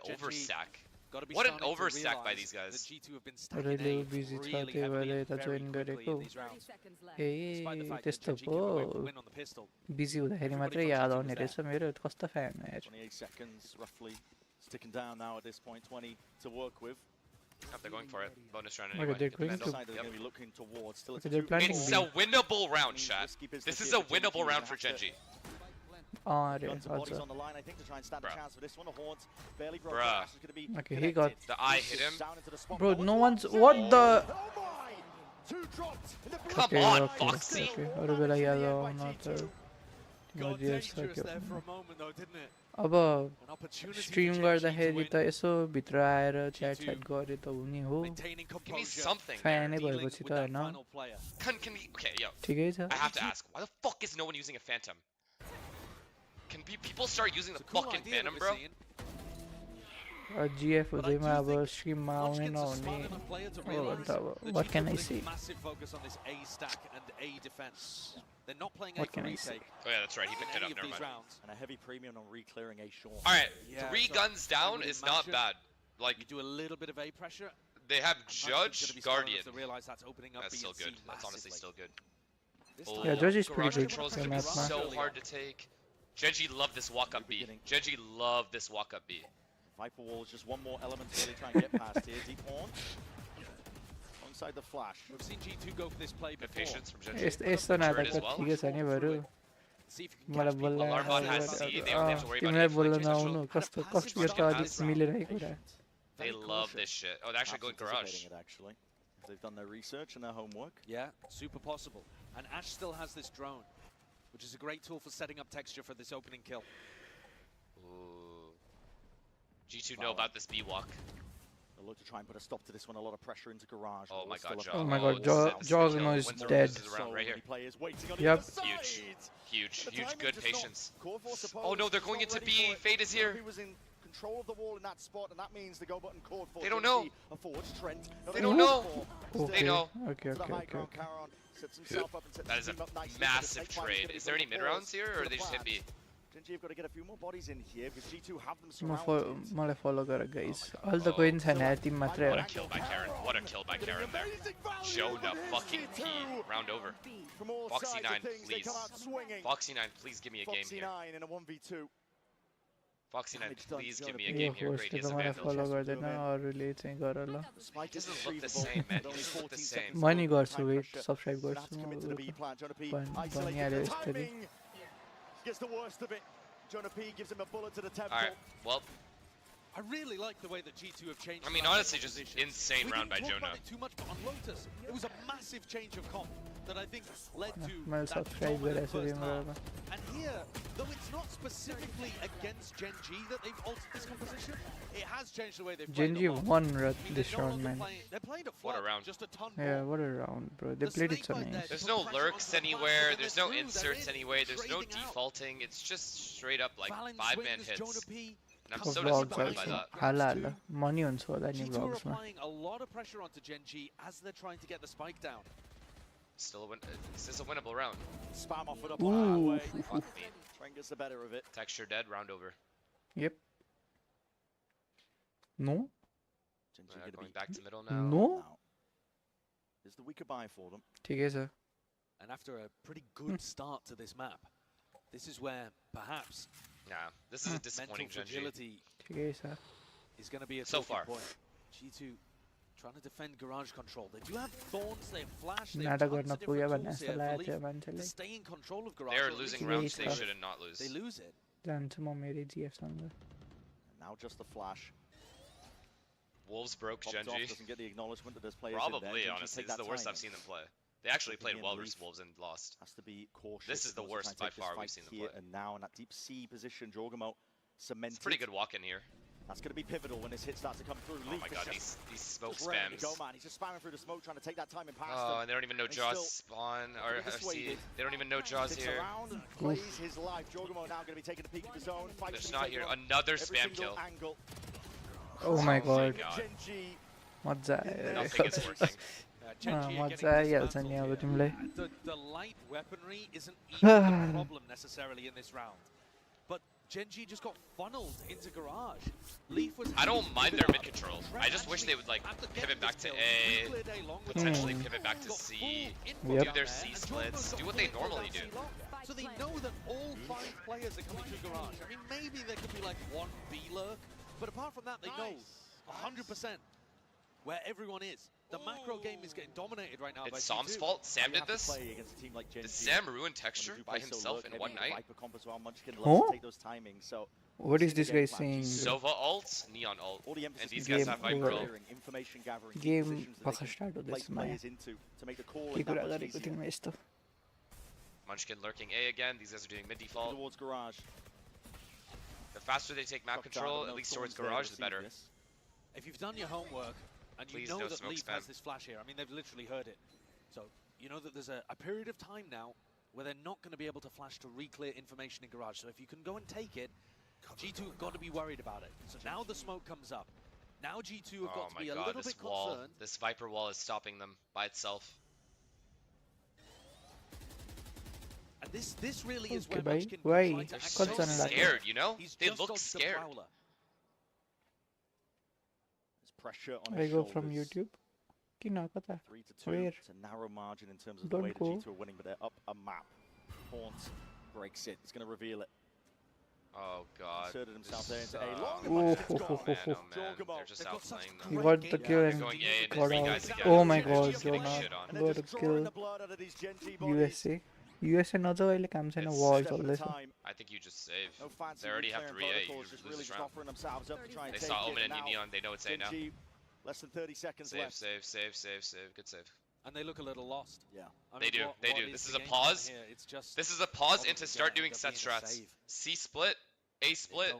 Genji overstack. gotta be What an starting to overstack by realize these guys. that G2 have been stacking really A busy छ really त्यही भएर heavily and यता very join quickly गरेको in these rounds. A Despite the fact that त्यस्तो Genji came away with the पो win on the pistol. Busy हुँदाखेरि मात्रै याद आउने रहेछ मेरो कस्तो फ्यान हो यार 28 seconds roughly. Sticking down now at this point. 20 to work with. Oh, they're going for it. Bonus round Okay, anyway. they're Get the going Vandal. Side they're Yep. going to be looking towards. Still, Okay, they're planning It's B. a winnable round, chat. This is a winnable round for Genji. अरे Guns and bodies हजुर on the line, I think, to try and stand a chance for this one. The horns barely broke. Bruh. Is going to be Okay, he got The eye hit him. down into the spot. bro no one's what the Two dropped in the Come okay, on, okay, Foxy. okay. अरू बेला याद आउन त Got मजा dangerous सक्यो there for a moment though, didn't it? अब An opportunity for stream Genji गर्दाखेरि to त win. यसो भित्र आएर च्याट च्याट गरे त हुने हो Maintaining Give me composure. something. फ्यानै Dealing भएपछि with त that Hahn final player. Can we? Okay, yo. ठिकै छ I have to ask. Why the fuck is no one using a Phantom? Can people start using the Cool fucking idea that Phantom, we're bro? seeing. GEF But I हुँदैमा do अब think स्ट्रिममा आउने Munchkins are नहुने smart enough player to हो realize त अब that what G2 can are I putting say massive focus on this A stack and A defense. They're not playing A What for can I say? retake Oh yeah, that's right. He in picked it any up. of Never these mind. rounds. And a heavy premium on re-clearing a short. All right, Yeah, 3 so guns I down would is not imagine bad. Like You do a little bit of A pressure. they have Munchkin's gonna Judge, be smart enough Guardian. To realize that's opening up That's B still and C good. That's honestly massively. still good. This Oh, time, Yeah, Judge is garage pretty good control's for gonna be map now. so hard to take. Genji love this walk up B. Genji love this walk up B. Viper Wall is just one more element to really try and get past here. Deep horn. Alongside the flash. We've seen G2 go for this play Good before. patience from Genji. यस्तो Turret नाटक as त well. ठिकै छ नि बरु See if you can मलाई catch people. बोल्न Alarm bot has C, they only have to worry about तिमीलाई A बोल्न flank potential. नआउनु कस्तो कस्तो यो त अलिक मिलेर कुरा They love this shit. Oh, they're actually going garage. It, actually. They've done their research and their homework. Yeah, super possible. And Ash still has this drone, which is a great tool for setting up texture for this opening kill. Ooh. G2 know about this B walk. They'll look to try and put a stop to this one. A lot of pressure into garage. Oh my god, Oh my god, this Jogno is Windsor dead. loses the round right here. Yep. Huge, good patience. Oh no, they're going into B. Fade is here. He was in control of the wall in that spot, and that means the go button called for. They don't know. They don't know. Okay. They know. Okay. That is a massive trade. Is there any mid rounds here, or are they just hit B? Genji have got to get a few more bodies in here because G2 have them म surrounded. मलाई फलो गर guys अहिले त कोही पनि छैन यार Tim मात्रै What हो a kill by Karen. What a kill by Karen there. Jonah fucking P. Round over. Foxy9, please. Foxy9, please give me a game here. Foxy9 in a 1v2. Foxy9, please give me a yo game here. Great, होस्टले he त has a मलाई vandal. फलो गर्दैन अरूले चाहिँ गर ल It doesn't look the same, man. It doesn't look the same. म नि गर्छु वेट सब्स्क्राइब गर्छु भनिहाल्यो यस्तरी Gets the worst of it. Jonah P gives him a bullet to the temple. Alright, well, I really like the way that G2 have changed. I mean, around honestly, their just positions. insane We round by didn't talk Jonah. about it too much, but on Lotus, it was a massive change of comp that I think led to मैले that subscribe dominant गरेको छु first half. तिम्रो And here, though it's not specifically against Gen G that they've altered this composition, it has changed the way they've played Genji a lot. won I mean, this they're no round, longer man. They're playing a What a flood, round. just a ton Yeah, more. what a round, bro. They played it so nice. There's no lurks anywhere, there's no inserts anywhere, there's no defaulting, it's just straight up like 5-man hits. And I'm so disappointed by that. हाल म नि हुन्छु होला नि G2 are vlogs मा applying a lot of pressure onto Gen G as they're trying to get the spike down. Still a win. This is a winnable round. Spam offered up Ooh. on our way. Fuck me. Trent gets the better of it. Texture dead, round over. Yep. No? Going back to middle now. No? Is the weaker buy for them. ठिकै छ And after a pretty good start to this map, this is where perhaps Nah, this is a disappointing mental Gen G. fragility ठिकै छ is going to be a So talking far. point. G2 trying to defend garage control. They do have thorns, they have flash, they have नाटक tons गर्न of पुग्यो different भन्ने tools जस्तो here लागेको for थियो Leaf to मान्छेले stay in control of garage. They're or at least losing Yes, rounds they sir. should not lose. They lose it. जान्छु म मेरो जिएफसँग Now just the flash. Wolves broke Popped Gen off, G. doesn't get the acknowledgement that there's players in there. Probably, Genji honestly. take This is that the worst time. I've seen them play. They actually played Again, well Leaf versus Wolves and lost. Has to be cautious. This is the He wants to worst try by and take this far we've fight seen them here play. and now in that deep C position. Jorgamo cemented. It's a pretty good walk in here. That's going to be pivotal when this hit starts to come through. Oh Leaf my is god, just these smoke ready to spams. go, man. He's just spamming through the smoke, trying to take that time and pass Oh, them. and they don't even know And Jaws still spawn or pretty see. dissuaded. They don't even know Jaws Sits here. around, plays his life. Jorgamo now going to be taking a peek at the zone. They're Fights just to not take here. it on Another every spam single kill. angle. Oh my god Genji मजा आयो Nothing is working. मजा आइहाल्छ नि अब तिमीलाई The light weaponry isn't even a problem necessarily in this round. But Gen G just got funneled into garage. Leaf was I don't mind their mid control. I just wish they would like pivot back to A, potentially pivot back to C, do their C splits, do what they normally do. So they know that all 5 players are coming through garage. I mean, maybe there could be like one B lurk, but apart from that, they know 100% where everyone is. The macro game is getting dominated right now by It's Sam's G2. fault. Sam did this. Did Sam ruin texture by himself in one night? Huh? So What is this guy saying? Sova ult, Neon ult, and these guys have Game Viper over. ult. Game भर्खर start हुँदैछ माया के कुरा गरेको थियौँ यस्तो Munchkin lurking A again. These guys are doing mid default. Towards garage. The faster they take map control, at least towards garage, the better. If you've done your homework and Please you know no that smoke Leaf spam. has this flash here, I mean, they've literally heard it. So you know that there's a period of time now where they're not going to be able to flash to re-clear information in garage. So if you can go and take it, G2 have got to be worried about it. So now the smoke comes up. Now G2 have Oh got to my be a god, little this bit wall, concerned. this Viper wall is stopping them by itself. And this really is Okay, where bhai. Munchkin Why? try to They're act so What's on that? scared, you know? He's They just look dodged the scared. Prowler. There's pressure on I his go shoulders. from YouTube किन कता 3 to 2. Where? It's a narrow margin in terms of the Don't way that go. G2 are winning, but they're up a map. Haunt breaks it. It's going to reveal it. Oh god. Inserted himself there This, into A. Oh, Long ho, Munchkin's ho, gone. ho, man, ho. oh man, they're just They've got such outplaying He them. got the kill They're and going A and got three out. guys again. Oh my They're god, just getting Jonah. shit on. And they're Got a just drawing kill. the blood out of these Gen G bodies. USA. USA नजाऊ अहिले काम छैन वार चल्दैछ I think you just save. No fancy They already have reclearing 3A. You protocols, just lose really this just round. offering themselves up to try and They take saw it. Omen and Now, Neon. They know it's A now. Gen G, less than 30 seconds Save, left. save. Good save. And they look a little lost. Yeah. They do. This is a pause. This is a pause into start doing set strats. C split, A split,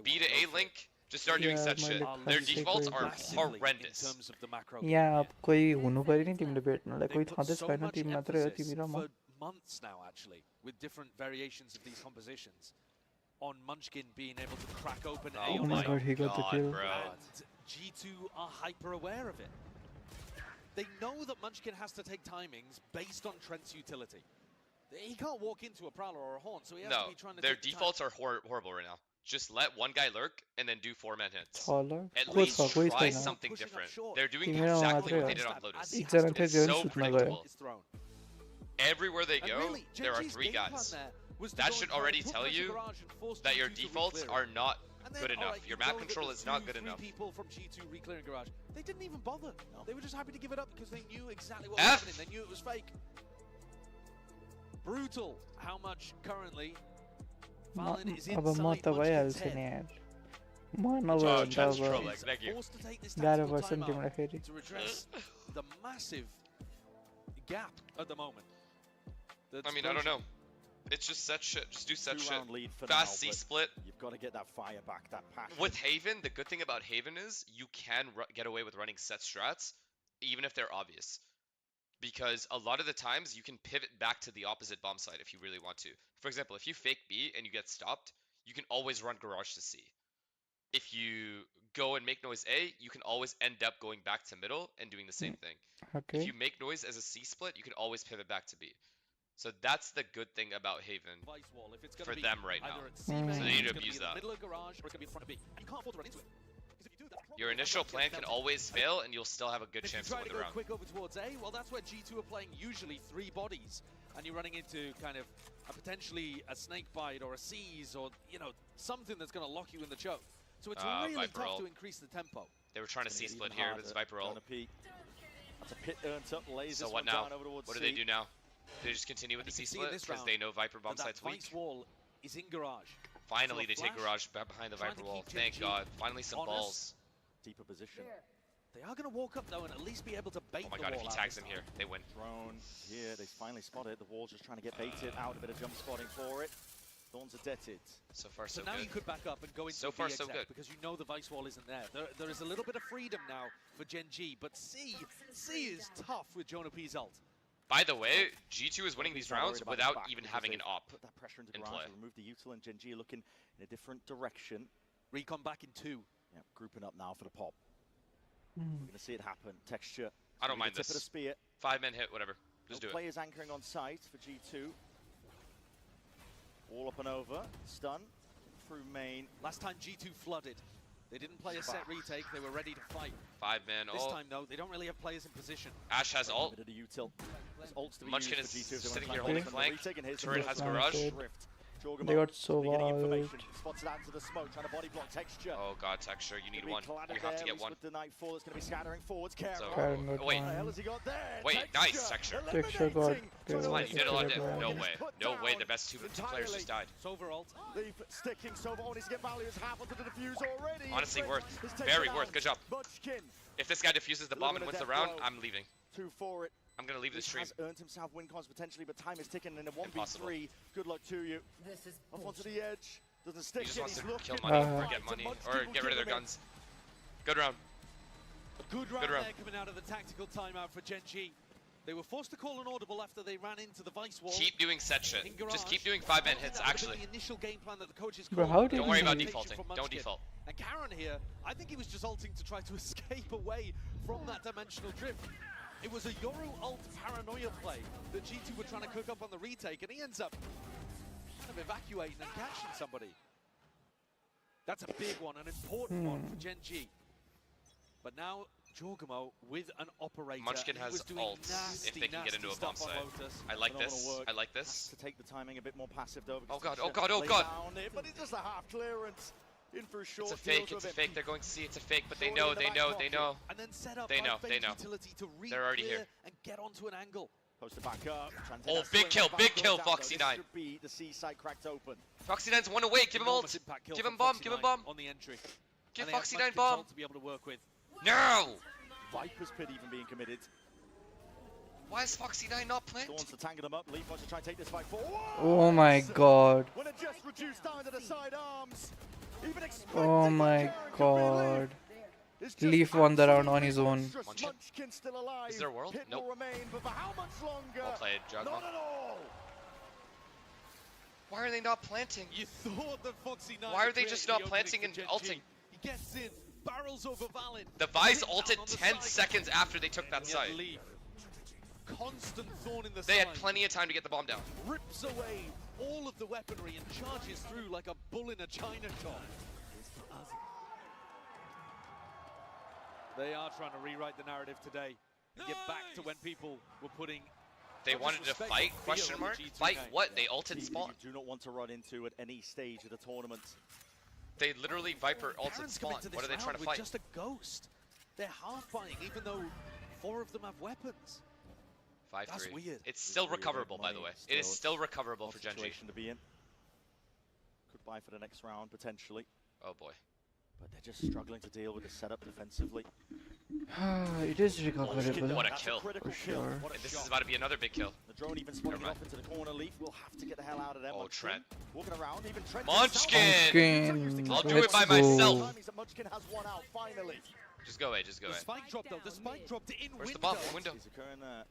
B to A link. Just start doing set shit. Their defaults are horrendous. यहाँ अब कोही हुनु पर्यो नि तिमीले भेट्नलाई कोही छँदै छैन तिमी मात्रै हो तिमी र म For months now, actually, with different variations of these compositions, on Munchkin being able to crack open A Oh on my A. god, he got the kill. And G2 are hyper aware of it. They know that Munchkin has to take timings based on Trent's utility. He can't walk into a Prowler or a Horn, so he has to be trying to Their take the defaults are horrible right now. Just let one guy lurk and then do 4-man hits. Taller? At Who least is that? try something different. They're doing Tiम्रो exactly मात्रै what they हो। did on Lotus. एकजना थियो It's जो so सुत्न गयो predictable. Everywhere they And go, really, there are Genji's 3 game plan guys. there was to That go should and try already and put tell them to you garage and force that your G2 to defaults reclear are it. not And then, good enough. alright, Your you map know that control there's is not two, good three enough. people from G2 reclearing garage. They didn't even bother. They were just happy to give it up because they knew exactly what was happening. They knew it was fake. Brutal how much currently Fallon is अब म inside त भइहाल्छ Munchkin's नि head. यार म नभए भने त अब Thank you. Forced to take this गाह्रो tactical पर्छ नि timeout तिमीलाई फेरि to address the massive gap at the moment. I mean, I don't know. It's just set shit. Just do set shit. Two-round lead for Fast now, C but split. You've got to get that fire back, that passion. With Haven, the good thing about Haven is you can get away with running set strats, even if they're obvious. Because a lot of the times you can pivot back to the opposite bomb side if you really want to. For example, if you fake B and you get stopped, you can always run garage to C. If you go and make noise A, you can always end up going back to middle and doing the same thing. Okay. If you make noise as a C split, you can always pivot back to B. So that's the good thing about Haven for them right now. So they need to abuse that. Your initial plan can always fail and you'll still have a good chance to win the round. Quick over towards A, well that's where G2 are playing usually 3 bodies. And you're running into kind of a potentially a snake bite or a seize or, you know, something that's going to lock you in the choke. So it's really Viper tough ult. to increase the tempo. They were trying to C split here with his Viper ult. That's a pit earned up, lays So this what one now? down over towards What do C. they do now? They just continue with the C split because they know Viper bomb site's weak. Wall is in garage. Finally, So a they take flash, garage behind the trying Viper to wall. keep Thank Gen G God. Finally, some honest. balls. Deeper position. They are going to walk up though and at least be able to bait Oh my the God, if wall he out tags this him time. here, they win. Drone here, they finally spot it. The wall's just trying to get baited out, a bit of jump spotting for it. Thorns are deaded. So far, so So now good. you could back up and go into So a far, VXX so good. because you know the Vice Wall isn't there. There is a little bit of freedom now for Gen G, but C is tough with Jonah P's ult. By the way, G2 is winning these rounds without even having an op Put that pressure into in garage, play. remove the util, and Gen G looking in a different direction. Recon back in 2. Yeah, grouping up now for the pop. Mm. We're going to see it happen. Texture. I don't mind Tip of the this. spear. 5-man hit, whatever. Just No do it. players anchoring on site for G2. All up and over. Stun through main. Last time G2 flooded. They didn't play a set retake, they were ready to fight. 5-man This ult. time though, they don't really have players in position. Ash has ult. Bit of the util. There's ults to be Munchkin used is for G2 if they sitting wanna here try holding and flank. retake, and here's the Turret first has round. garage. Rift. They got so Getting information. wild. Spots it out into the smoke, trying to body block Texture. Oh God, Texture, you need Gonna be one. collided You have to there, get Reese one. with the Nightfall that's going to be scattering forwards. Karen. So, Karen got wait, What the hell one. has he got there? wait, nice Texture. Texture got Come on, you did a lot of Texture damage. got No one. way, no way. The best two players just died. Sover ult. Leaf sticking. Sova only to get value. It's half onto the defuse already. Honestly, Fritz worth. is taken Very out. worth. Good job. Munchkin. If this guy defuses the bomb and wins the round, I'm leaving. 2 for it. I'm gonna leave the Reese stream. has earned himself win cons potentially, but time is ticking in a 1v3. Impossible. Good luck to you. Up onto the edge. Doesn't stick He just it. wants He's to looking. kill money Uh-huh. or get money or get rid of their guns. Good round. A good round Good round. there coming out of the tactical timeout for Gen G. They were forced to call an audible after they ran into the Vice Wall. Keep doing set shit. In garage. Just keep doing 5-man hits, That would've actually. been the initial game plan that the coaches Bro, called. how did Don't worry about he- defaulting. From Don't Munchkin. default. And Karen here, I think he was just ulting to try to escape away from that dimensional drift. It was a Yoru ult paranoia play that G2 were trying to cook up on the retake, and he ends up kind of evacuating and catching somebody. That's a big one, an important one for Gen G. But now Jorgamo with an operator. Munchkin and he has was doing ults nasty, if they can get into a nasty bomb stuff site. on Lotus. I like Phenomenal this. work. I like Has this. to take the timing a bit more passive though. Oh God, because oh God, oh lay God. down it, but it's just a half clearance. In for a short It's a fake, field it's a with fake. it. They're going to see it's a fake, but they Shorty know, in the they back know, pocket. they know. And then set up They know, by they Fade's know. utility to They're already re-clear here. and get onto an angle. Posted back up. Oh, big kill, Foxy9. Be the C side cracked open. Foxy9's one away. Give him ult. Give him bomb. Give him bomb. On the entry. Give Foxy9 bomb. To be able to work with. No. Viper's Pit even being committed. Why is Foxy9 not planting? Wants to tangle them up. Leaf wants to try and take this fight forward. Oh my god. When it just reduced down to the side arms. Even Oh my god. Leaf won the round on his own. Munchkin still alive. Is there a world? Hit Nope. will remain, but for how much longer? Well played, Jugma. Not at all. Why are they not planting? You thought that Foxy9. Why are they just not planting and ulting? He gets in, barrels over Valid. The Vice ulted 10 seconds after they took that site. Constant thorn in the They had plenty of time to get the bomb down. Rips away all of the weaponry and charges through like a bull in a china shop. They are trying to rewrite the narrative today and get back to when people were putting. They wanted to fight? Question mark? Fight what? They ulted spawn. You do not want to run into at any stage of the tournament. They literally Viper ulted spawn. What are they trying to fight? Just a ghost. They're half fighting, even though 4 of them have weapons. 5-3. That's weird. It's still recoverable, by the way. It is still recoverable for Genji. To be in. Could buy for the next round potentially. Oh boy. But they're just struggling to deal with the setup defensively. It is recoverable. What a kill. For sure. And this is about to be another big kill. The drone even spotting off into the corner. Leaf will have to get the hell out of there. Oh, Munchkin Trent. walking around. Even Trent Munchkin. I'll do it by Let's go. myself. Munchkin has one out finally. Just go away, just go away. The spike drop though, the spike dropped in Where's the window. bomb? Window.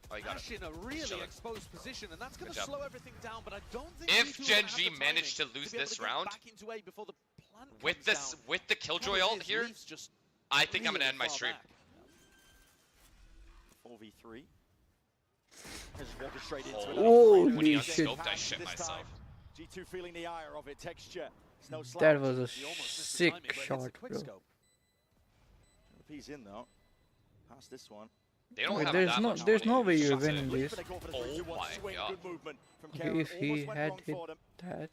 Oh, you got Ash it. in a really Chilling. exposed position, and that's going Good to job. slow everything down. But I don't think If G2 have Genji the managed to timing lose be able this to get round, back into A before the plant with comes this, down. with the Killjoy ult here, I think I'm gonna end my stream. 4v3. Just walking straight into it. Holy When he shit. unscoped, I shit myself. G2 feeling the ire of it. Texture. It's no slack. That was a sick shot, bro. He's in though. Past this one. They don't Okay, have there's that no, much there's no money. way you're Shots in. winning this. Oh my god. Okay, if he had hit that,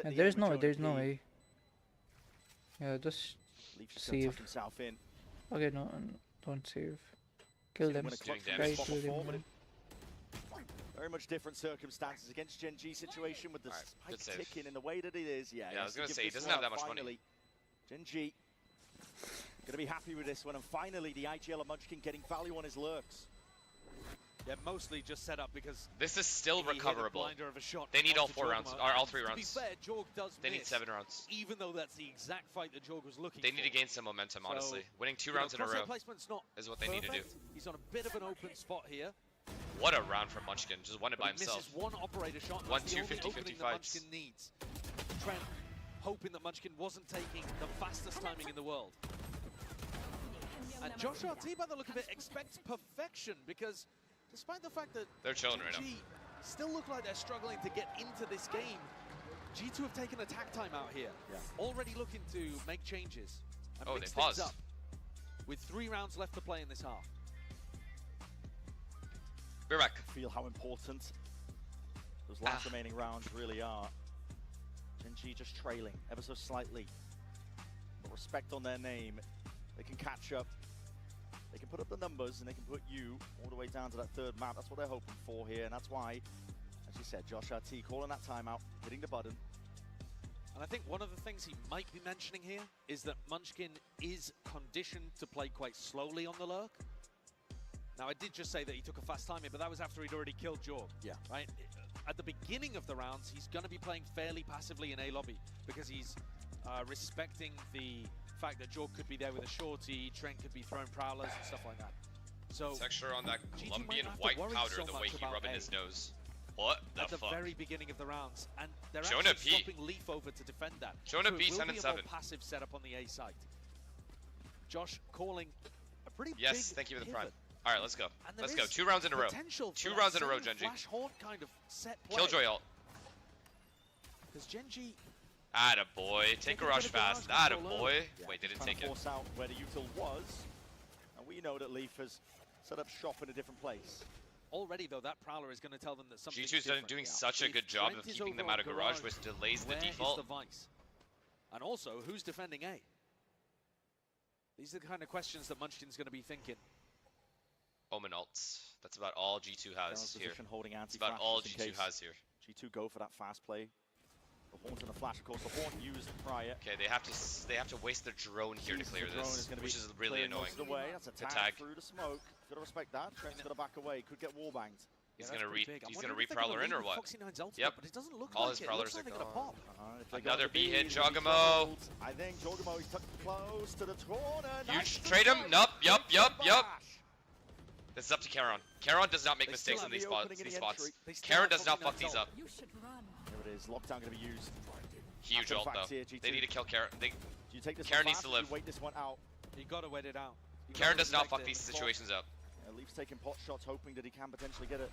and there's no way. Yeah, just save. Okay, no, don't save. Kill them. Try to them. Very much different circumstances against Genji situation with the good spike save. ticking in the way that it is. Yeah, I was gonna say, he doesn't have that much money. Genji gonna be happy with this one, and finally the IGL of Munchkin getting value on his lurks. Yeah, mostly just set up because This is still he hit a recoverable. blinder of a shot They need all onto 4 rounds, Jorg. or all 3 To be rounds. fair, Jorg does They need miss, 7 rounds. even though that's the exact fight that Jorg was looking They for. need to gain some momentum, So, honestly. Winning 2 you know, rounds in a crosshair row placement's not is what they need to do. perfect. He's on a bit of an open spot here. What a round from Munchkin. Just won it by But he himself. misses one operator shot. and 1, that's the 2, only 50, opening 50 that fights. Munchkin needs. Trent hoping that Munchkin wasn't taking the fastest timing in the world. And Josh RT, by the look of it, expects perfection because despite the fact that They're chilling right now. G still look like they're struggling to get into this game, G2 have taken attack time out here. Already looking to make changes. And Oh, mix they things paused. up with 3 rounds left to play in this half. We're back. Feel how important those last remaining rounds really are. Genji just trailing ever so slightly. But respect on their name. They can catch up. They can put up the numbers and they can put you all the way down to that 3rd map. That's what they're hoping for here. And that's why, as you said, Josh RT calling that timeout, hitting the button. And I think one of the things he might be mentioning here is that Munchkin is conditioned to play quite slowly on the lurk. Now, I did just say that he took a fast timing, but that was after he'd already killed Jorg. Yeah. Right? At the beginning of the rounds, he's going to be playing fairly passively in A lobby because he's respecting the fact that Jorg could be there with a shorty, Trent could be throwing prowlers and stuff like that. So Texture on that G2 Colombian might have to white worry powder, so the much way he about rubbing A his nose. What the at the fuck? very beginning of the rounds, and they're Jonah actually P. swapping Leaf over to defend that. Jonah so P. it will 10 be and a 7. more passive setup on the A site. Josh calling a pretty Yes, big thank you for the pivot. prime. All right, let's go. And there Let's go. is 2 rounds in a row. potential for 2 that rounds in a row, same Genji. Flash Horde kind of set play. Killjoy ult. Because Genji Atta boy. Take a rush fast. Atta boy. Wait, they didn't Trying take to it. force out where the util was. And we know that Leaf has set up shop in a different place. already though, that Prowler is going to tell them that something G2's doing such a good job of keeping them out of Garage, which delays the default. The Vice? And also, who's defending A? These are the kind of questions that Munchkin's going to be thinking. Omen ults. That's about all G2 has here. Holding That's about all G2 has here. G2 go for that fast play. The Horns and the flash, of course. The Horn used prior. Okay, they have to waste their drone here to clear this, which is really annoying. That's a tag through the smoke. Gotta respect that. Trent's gotta back away. Could get wallbanged. He's gonna re-prowler in or what? Yep. All his prowlers are gone. Another B hit, Jogamo. I think Jogamo is tucked close to the corner. You trade him? Nope. Yup. This is up to Karon. Karon does not make mistakes in these spots. Karon does not fuck these up. Here it is. Lockdown gonna be used. Huge ult though. They need to kill Karon. Karon needs to live. Wait this one out. You gotta wait it out. Karon does not fuck these situations up. Leaf's taking pot shots, hoping that he can potentially get a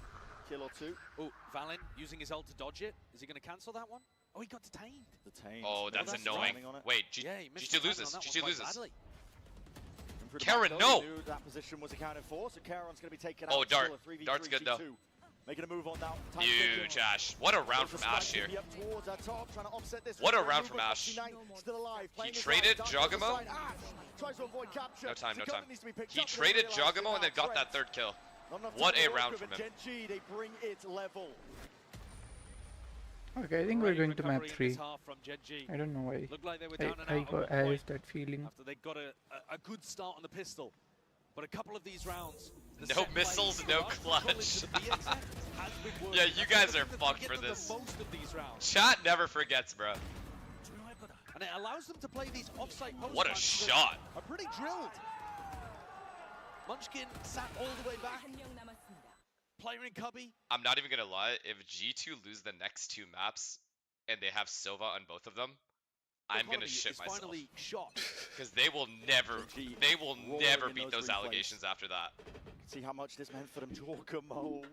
kill or two. Oh, Valen using his ult to dodge it. Is he going to cancel that one? Oh, he got detained. Oh, that's annoying. Wait, G2 loses. G2 loses. Karon, no! That position was accounted for, so Karon's going to be taken out. Oh, Dart. Dart's good though. Making a move on now. Huge Ash. What a round from Ash here. What a round from Ash. He traded Jogamo. No time. He traded Jogamo and then got that third kill. What a round from him. Okay, I think we're going to map 3. I don't know why. I have that feeling. After they got a good start on the pistol. But a couple of these rounds, no missiles, no clutch. Yeah, you guys are fucked for this. Chat never forgets, bro. And it allows them to play these offsite post. What a shot! Are pretty drilled. Munchkin sat all the way back. Player in cubby. I'm not even gonna lie. If G2 lose the next 2 maps and they have Sova on both of them, I'm gonna shit myself. Because they will never beat those allegations after that. See how much this meant for them, Jogamo.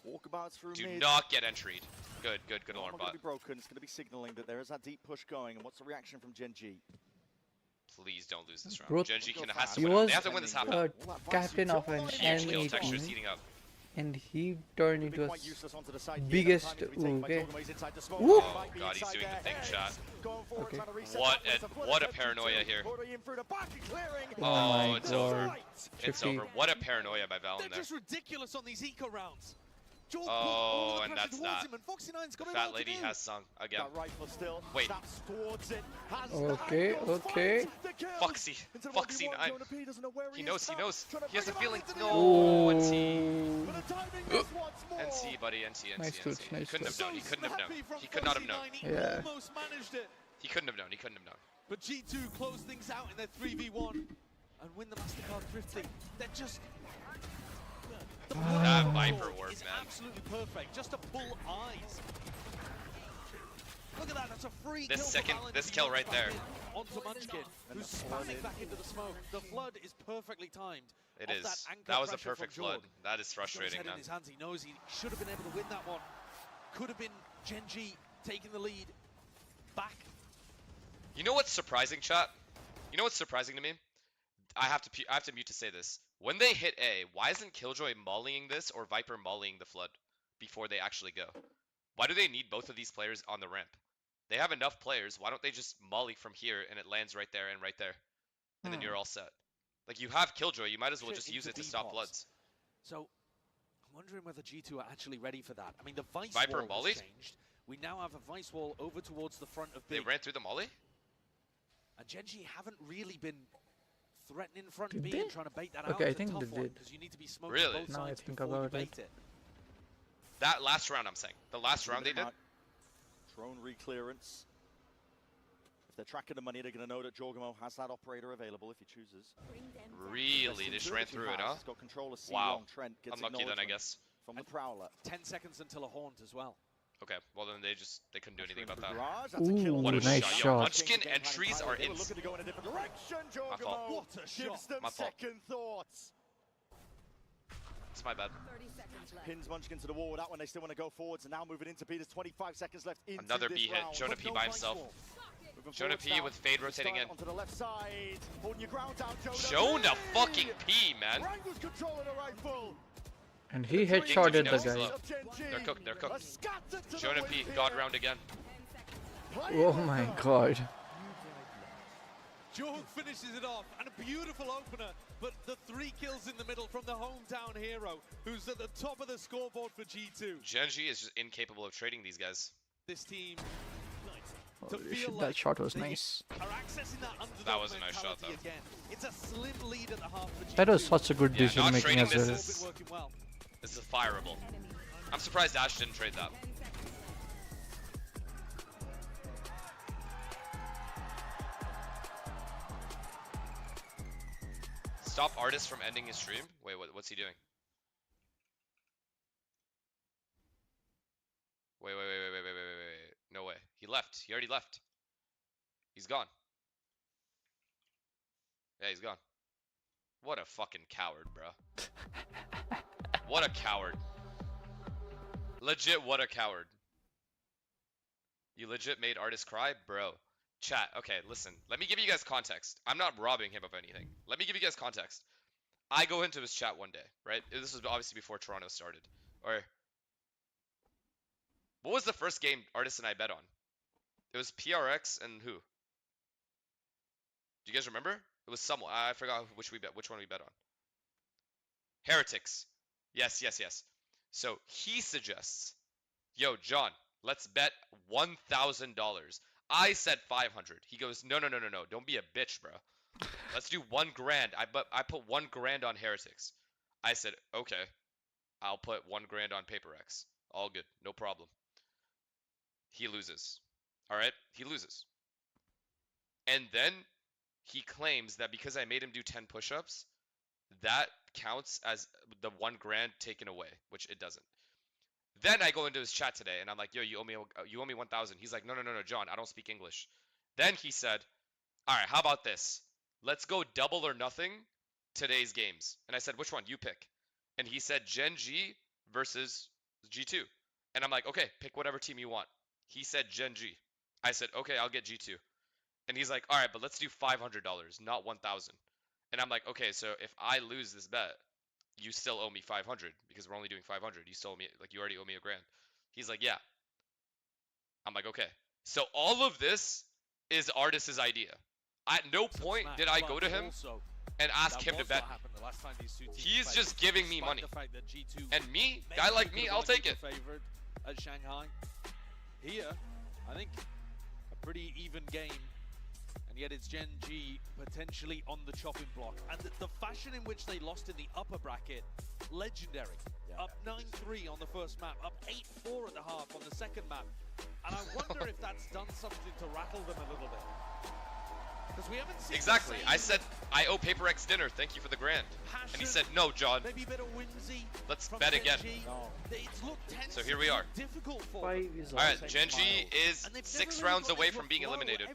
Walkabouts through Do mid. not get entry'd. Good alarm It's bot. gonna be broken. It's gonna be signaling that there is that deep push going. And what's the reaction from Gen G? Please don't lose this round. Bro, Gen G has to he win. was They have to win this half. Captain of an Huge kill. enemy Texture's team, heating up. and he turned into a biggest okay. Oh god, he's doing the thing shot. Okay. What a paranoia here. Oh, it's over. It's 50. over. What a paranoia by Valen They're there. just ridiculous on these eco rounds. Oh, and that's that. Fat lady has sung again. Wait. Okay. Foxy 9. He knows. He has a feeling. No, Oh. NC. NC, buddy, NC. Nice touch, He nice couldn't have touch. known. He could not have known. Yeah. He couldn't have known. But G2 close things out in their 3v1 and win the MasterCard Thrifty. They're just... That Viper work, is man. Absolutely perfect. Just to pull eyes. Look at that. That's a free This kill right there. Onto Munchkin, who's spamming back into the smoke. The flood is perfectly timed. It is. That was a perfect flood. That is frustrating, man. In his hands. He knows he should have been able to win that one. Could have been Gen G taking the lead back. You know what's surprising, chat? You know what's surprising to me? I have to mute to say this. When they hit A, why isn't Killjoy mollying this or Viper mollying the flood before they actually go? Why do they need both of these players on the ramp? They have enough players. Why don't they just molly from here and it lands right there and right there, and then you're all set? Like, you have Killjoy, you might as well just use it to stop floods. So I'm wondering whether G2 are actually ready for that. I mean, the Vice Viper wall mollied? has changed. We now have a Vice wall over towards the front of B. They ran through the molly? And Gen G haven't really been threatening front Did B they? and trying to bait that out. Okay, I It's a think tough they one, did. 'cause you need to be smoking Really? both Now I sides think before you about it. bait it. That last round, I'm saying. The last round they did? Drone reclearance. If they're tracking the money, they're going to know that Jogamo has that operator available if he chooses. Really? They just ran through it, huh? He's got control of C Wow. long. Trent gets Unlucky then, I guess. From the Prowler. 10 seconds until a haunt as well. Okay, well then they couldn't do anything about that. Ooh, What a nice shot. shot. Yo, Munchkin entries are in. Looking to go in a different direction. My Jogamo fault. What a shot. gives them My fault. second thoughts. It's my bad. Pins Munchkin to the wall with that one. They still want to go forwards, and now moving into B. There's 25 seconds left into Another this B hit. round. Jonah P by himself. Moving Jonah forwards P now. with fade rotating in. Onto the left side. Holding your ground down, Jonah fucking P, man. Wrangles controlling the rifle. And he headshotted He the knows he's guy. low. They're cooked. Jonah P, God round again. Oh my god. Jorg finishes it off, and a beautiful opener but the 3 kills in the middle from the hometown hero, who's at the top of the scoreboard for G2. Gen.G is just incapable of trading these guys. This team Holy shit, that shot was nice. That was a nice shot, though. Again. It's a slim lead at the half for G2. That was such a good Yeah, decision not making trading as well. this is fireable. I'm surprised Ash didn't trade that. Stop Artist from ending his stream? Wait, what's he doing? Wait. No way. He left. He already left. He's gone. Yeah, he's gone. What a fucking coward, bro. What a coward. Legit, what a coward. You legit made Artist cry? Bro. Chat, okay, listen. Let me give you guys context. I'm not robbing him of anything. Let me give you guys context. I go into his chat one day, right? This was obviously before Toronto started. Or... what was the first game Artist and I bet on? It was PRX and who? Do you guys remember? It was someone. I forgot which one we bet on. Heretics. Yes. So he suggests, yo, John, let's bet $1,000. I said 500. He goes, no. Don't be a bitch, bro. Let's do $1,000. I put $1,000 on Heretics. I said, okay, I'll put $1,000 on PaperX. All good, no problem. He loses. All right, he loses. And then he claims that because I made him do 10 push-ups, that counts as the $1,000 taken away, which it doesn't. Then I go into his chat today and I'm like, yo, you owe me 1,000. He's like, no, John, I don't speak English. Then he said, all right, how about this? Let's go double or nothing today's games. And I said, which one? You pick. And he said Gen.G versus G2. And I'm like, okay, pick whatever team you want. He said Gen.G. I said, okay, I'll get G2. And he's like, all right, but let's do $500, not 1,000. And I'm like, okay, so if I lose this bet, you still owe me 500 because we're only doing 500. You still owe me, like, you already owe me $1,000. He's like, yeah. I'm like, okay. So all of this is Artist's idea. At no point did I go to him and ask him to bet me. He's just giving me money. And me, guy like me, I'll take it. At Shanghai. Here, I think a pretty even game. And yet it's Gen.G potentially on the chopping block. And the fashion in which they lost in the upper bracket, legendary. Yeah. Up 9-3 on the first map, up 8-4 at the half on the second map. And I wonder if that's done something to rattle them a little bit. Because we haven't seen exactly. I said, I owe PaperX dinner, thank you for the grand. Passion, and he said, no, John. Maybe a bit of whimsy. Let's bet again. So here we are. Alright, Gen.G is 6 rounds away from being eliminated.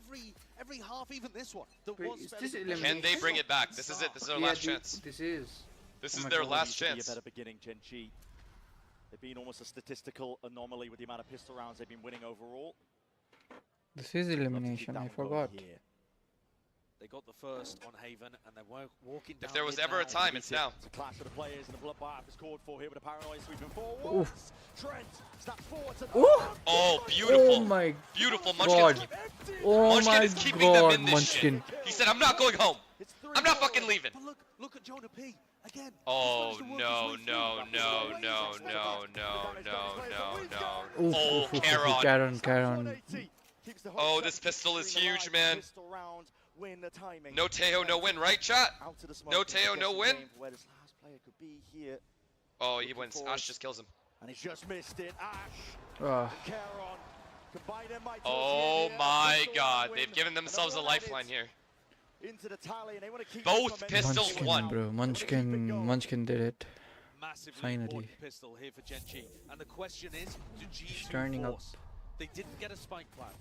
Every half, even this one. Can they bring it back? This is it. This is their last chance. This is their last chance. A better beginning, Gen.G. They've been almost a statistical anomaly with the amount of pistol rounds they've been winning overall. This is elimination, I forgot. They got the first on Haven, and they're walking down. If there was ever a time, it's now. It's a clash of the players, and the bloodbath is called for here with a paranoid sweeping forward. Trent snaps forward to oh, beautiful. Oh my beautiful. God. Munchkin is keeping them in this shit. He said, I'm not going home. I'm not fucking leaving. But look at Jonah P. Again. Oh, no. Oh, Karon. Oh, this pistol is huge, man. No Teo, no win, right, chat? No Teo, no win? Oh, he wins. Ash just kills him. And he's just missed it. Ash. Oh my god, they've given themselves a lifeline here. Both pistols won. Bro, Munchkin did it. Finally. Pistol here for Gen.G. And the question is, do G2 turning up. They didn't get a spike plant.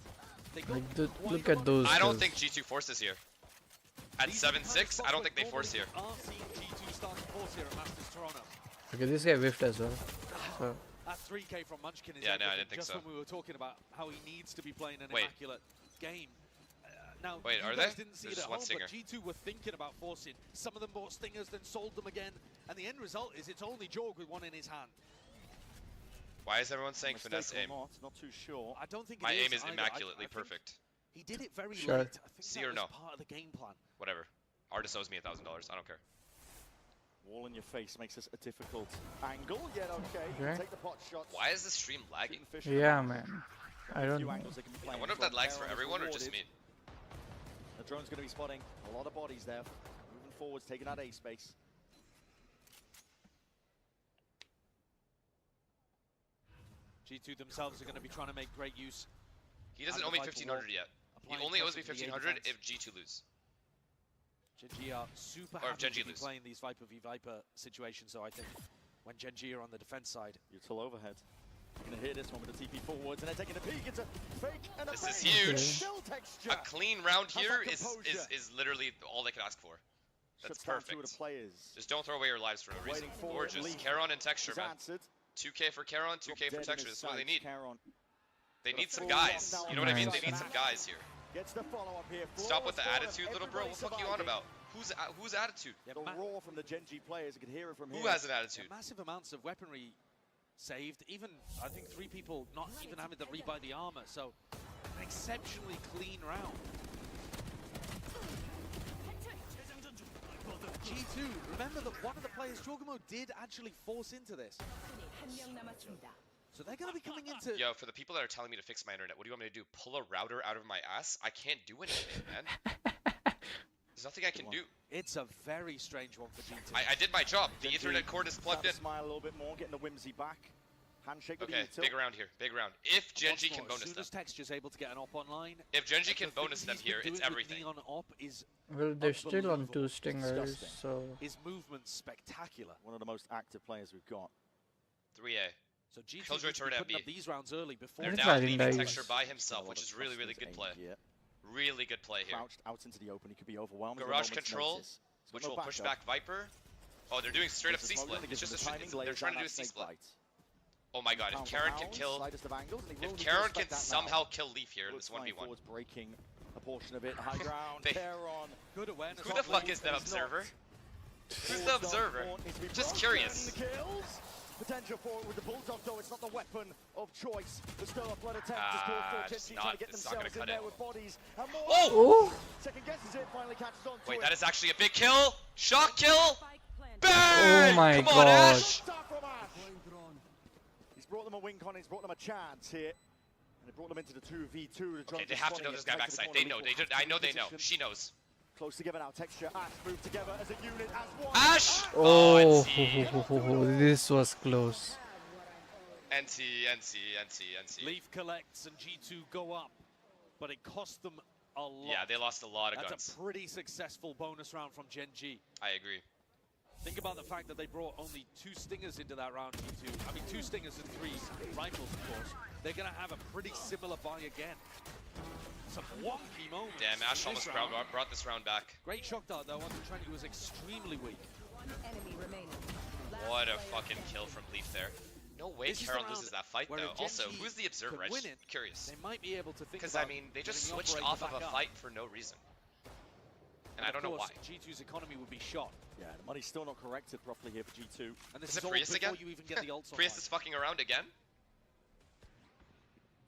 Look at those. I don't think G2 forces here. At 7-6, I don't think they force here. Okay, this guy whiffed as well. So. That 3K from Munchkin is yeah, no, I didn't think just so. When we were talking about how he needs to be playing an immaculate game. Now, wait, are they? they? Didn't see it at home, but G2 were thinking about forcing. Some of them bought stingers, then sold them again, and the end result is it's only Jorg with one in his hand. Why is everyone saying finesse aim? Not too sure. I don't think my aim is either. immaculately perfect. He did it very sure. late. I think C that or was no? part of the game plan. Whatever. Artist owes me $1,000. I don't care. Wall in your face makes this a difficult angle, yet okay. Okay. Take the pot shots. Why is the stream lagging? Yeah, man. I don't know. I wonder if that lags for everyone or just me. The drone's going to be spotting a lot of bodies there. Moving forwards, taking out A space. G2 themselves are going to be trying to make great use. He doesn't owe me 1,500 yet. He only owes me 1,500 if G2 lose. Gen.G are super Or if happy Gen.G to be lose. playing these Viper v Viper situations, so I think when Gen.G are on the defense side. Util overhead. You're gonna hear this one with the TP forwards, and they're taking a peek. It's a fake and a This fake. is huge. Still texture. A clean round How's here that is composure? literally all they can ask for. That's Shuts down two of perfect. the players. Just don't throw away your lives for no reason. Waiting for Gorgeous. Leaf. Charon and texture, He's man. answered. 2K for Charon, 2K for Dead in texture. his That's what they sights, need. Charon. They need some full guys. lockdown You know what I mean? They Nice. need some guys here. Gets the follow-up here. Stop with the Flawless attitude, follow-up. little bro. What the fuck you on Everybody about? Whose attitude? The roar from the Gen.G players. You can hear it from Who here. has an attitude? Massive amounts of weaponry saved. Even, I think, 3 people not even having to rebuy the armor. So, an exceptionally clean round. G2, remember that one of the players, Jorgamo, did actually force into this. So they're going to be coming into... Yo, for the people that are telling me to fix my internet, what do you want me to do? Pull a router out of my ass? I can't do anything, man. There's nothing I can do. It's a very strange one for G2. I did my job. The Gen.G Ethernet cord is plugged in. Smile a little bit more, getting the whimsy back. Handshake with Okay, the Util. big round here. Big round. If Gen.G Once can more, bonus as soon them. as Texture's able to get an op online, If Gen.G can the thing bonus them he's been here, it's doing with everything. Neon op is Well, they're still on unbelievable. 2 stingers, Disgusting. so His movement's spectacular. One of the most active players we've got. 3A. So G2 Killjoy needs to be turret putting MB. up these rounds early before They're It's now not leaving nice. texture by himself, which is really, really good play. Here. Really good play here. Crouched out into the open, he could be overwhelmed. with a Garage moment's control, notice. He's got which no will push backup. back Viper. Oh, they're doing straight up This is C-split. Mogan, It's gives just him a, the timing, they're lays trying to down do a that snake C-split. bite. Oh my god, if Pound for Karen can pound, kill... slightest of angles, and he will If need to Karen respect can that now. somehow kill Leaf here in Looks this flying 1v1. forwards, breaking a portion of it. High ground, They- Karen. good awareness. Who the fuck is that observer? Who's the observer? Just curious. Kills. Potential for it with the Bulldog, though it's not the weapon of choice. There's still a blood attempt. It's Gen.G not- trying to get it's not gonna themselves in cut there it. with bodies. And more. Oh! Second guesses it, finally catches on to Wait, it. that is actually a big kill! Shock kill! Oh Bang! my Come on, god. Ash! Stop from Ash. He's brought them a win con, he's brought them a chance here. And he brought them into the 2v2. Okay, they have to know this guy backside. They know. I know they know. She knows. Close together now, Texture, Ash move together as a unit, as one. Ash! Oh, NC. this was close. NC. Leaf collects and G2 go up, but it cost them a lot. Yeah, they lost a lot of That's guns. a pretty successful bonus round from Gen.G. I agree. Think about the fact that they brought only 2 stingers into that round, G2. I mean, 2 stingers and 3 rifles, of course. They're going to have a pretty similar buy again. Some wonky moments. Damn, Ash in almost this round. brought this round back. Great shock dart, though, onto Trent, who was extremely weak. What a fucking kill from Leaf there. No way This is the Karen round loses that fight, where though. if Also, Gen.G who's the observer? can I'm win just it, curious. They might be able to think Because, about I mean, they just getting the switched operator off of back a up. fight for no reason. And I of don't know course, why. G2's economy would be shot. Yeah, the money's still not corrected properly here for G2. And this Is it all Prius before again? you even get the ults Prius online. is fucking around again?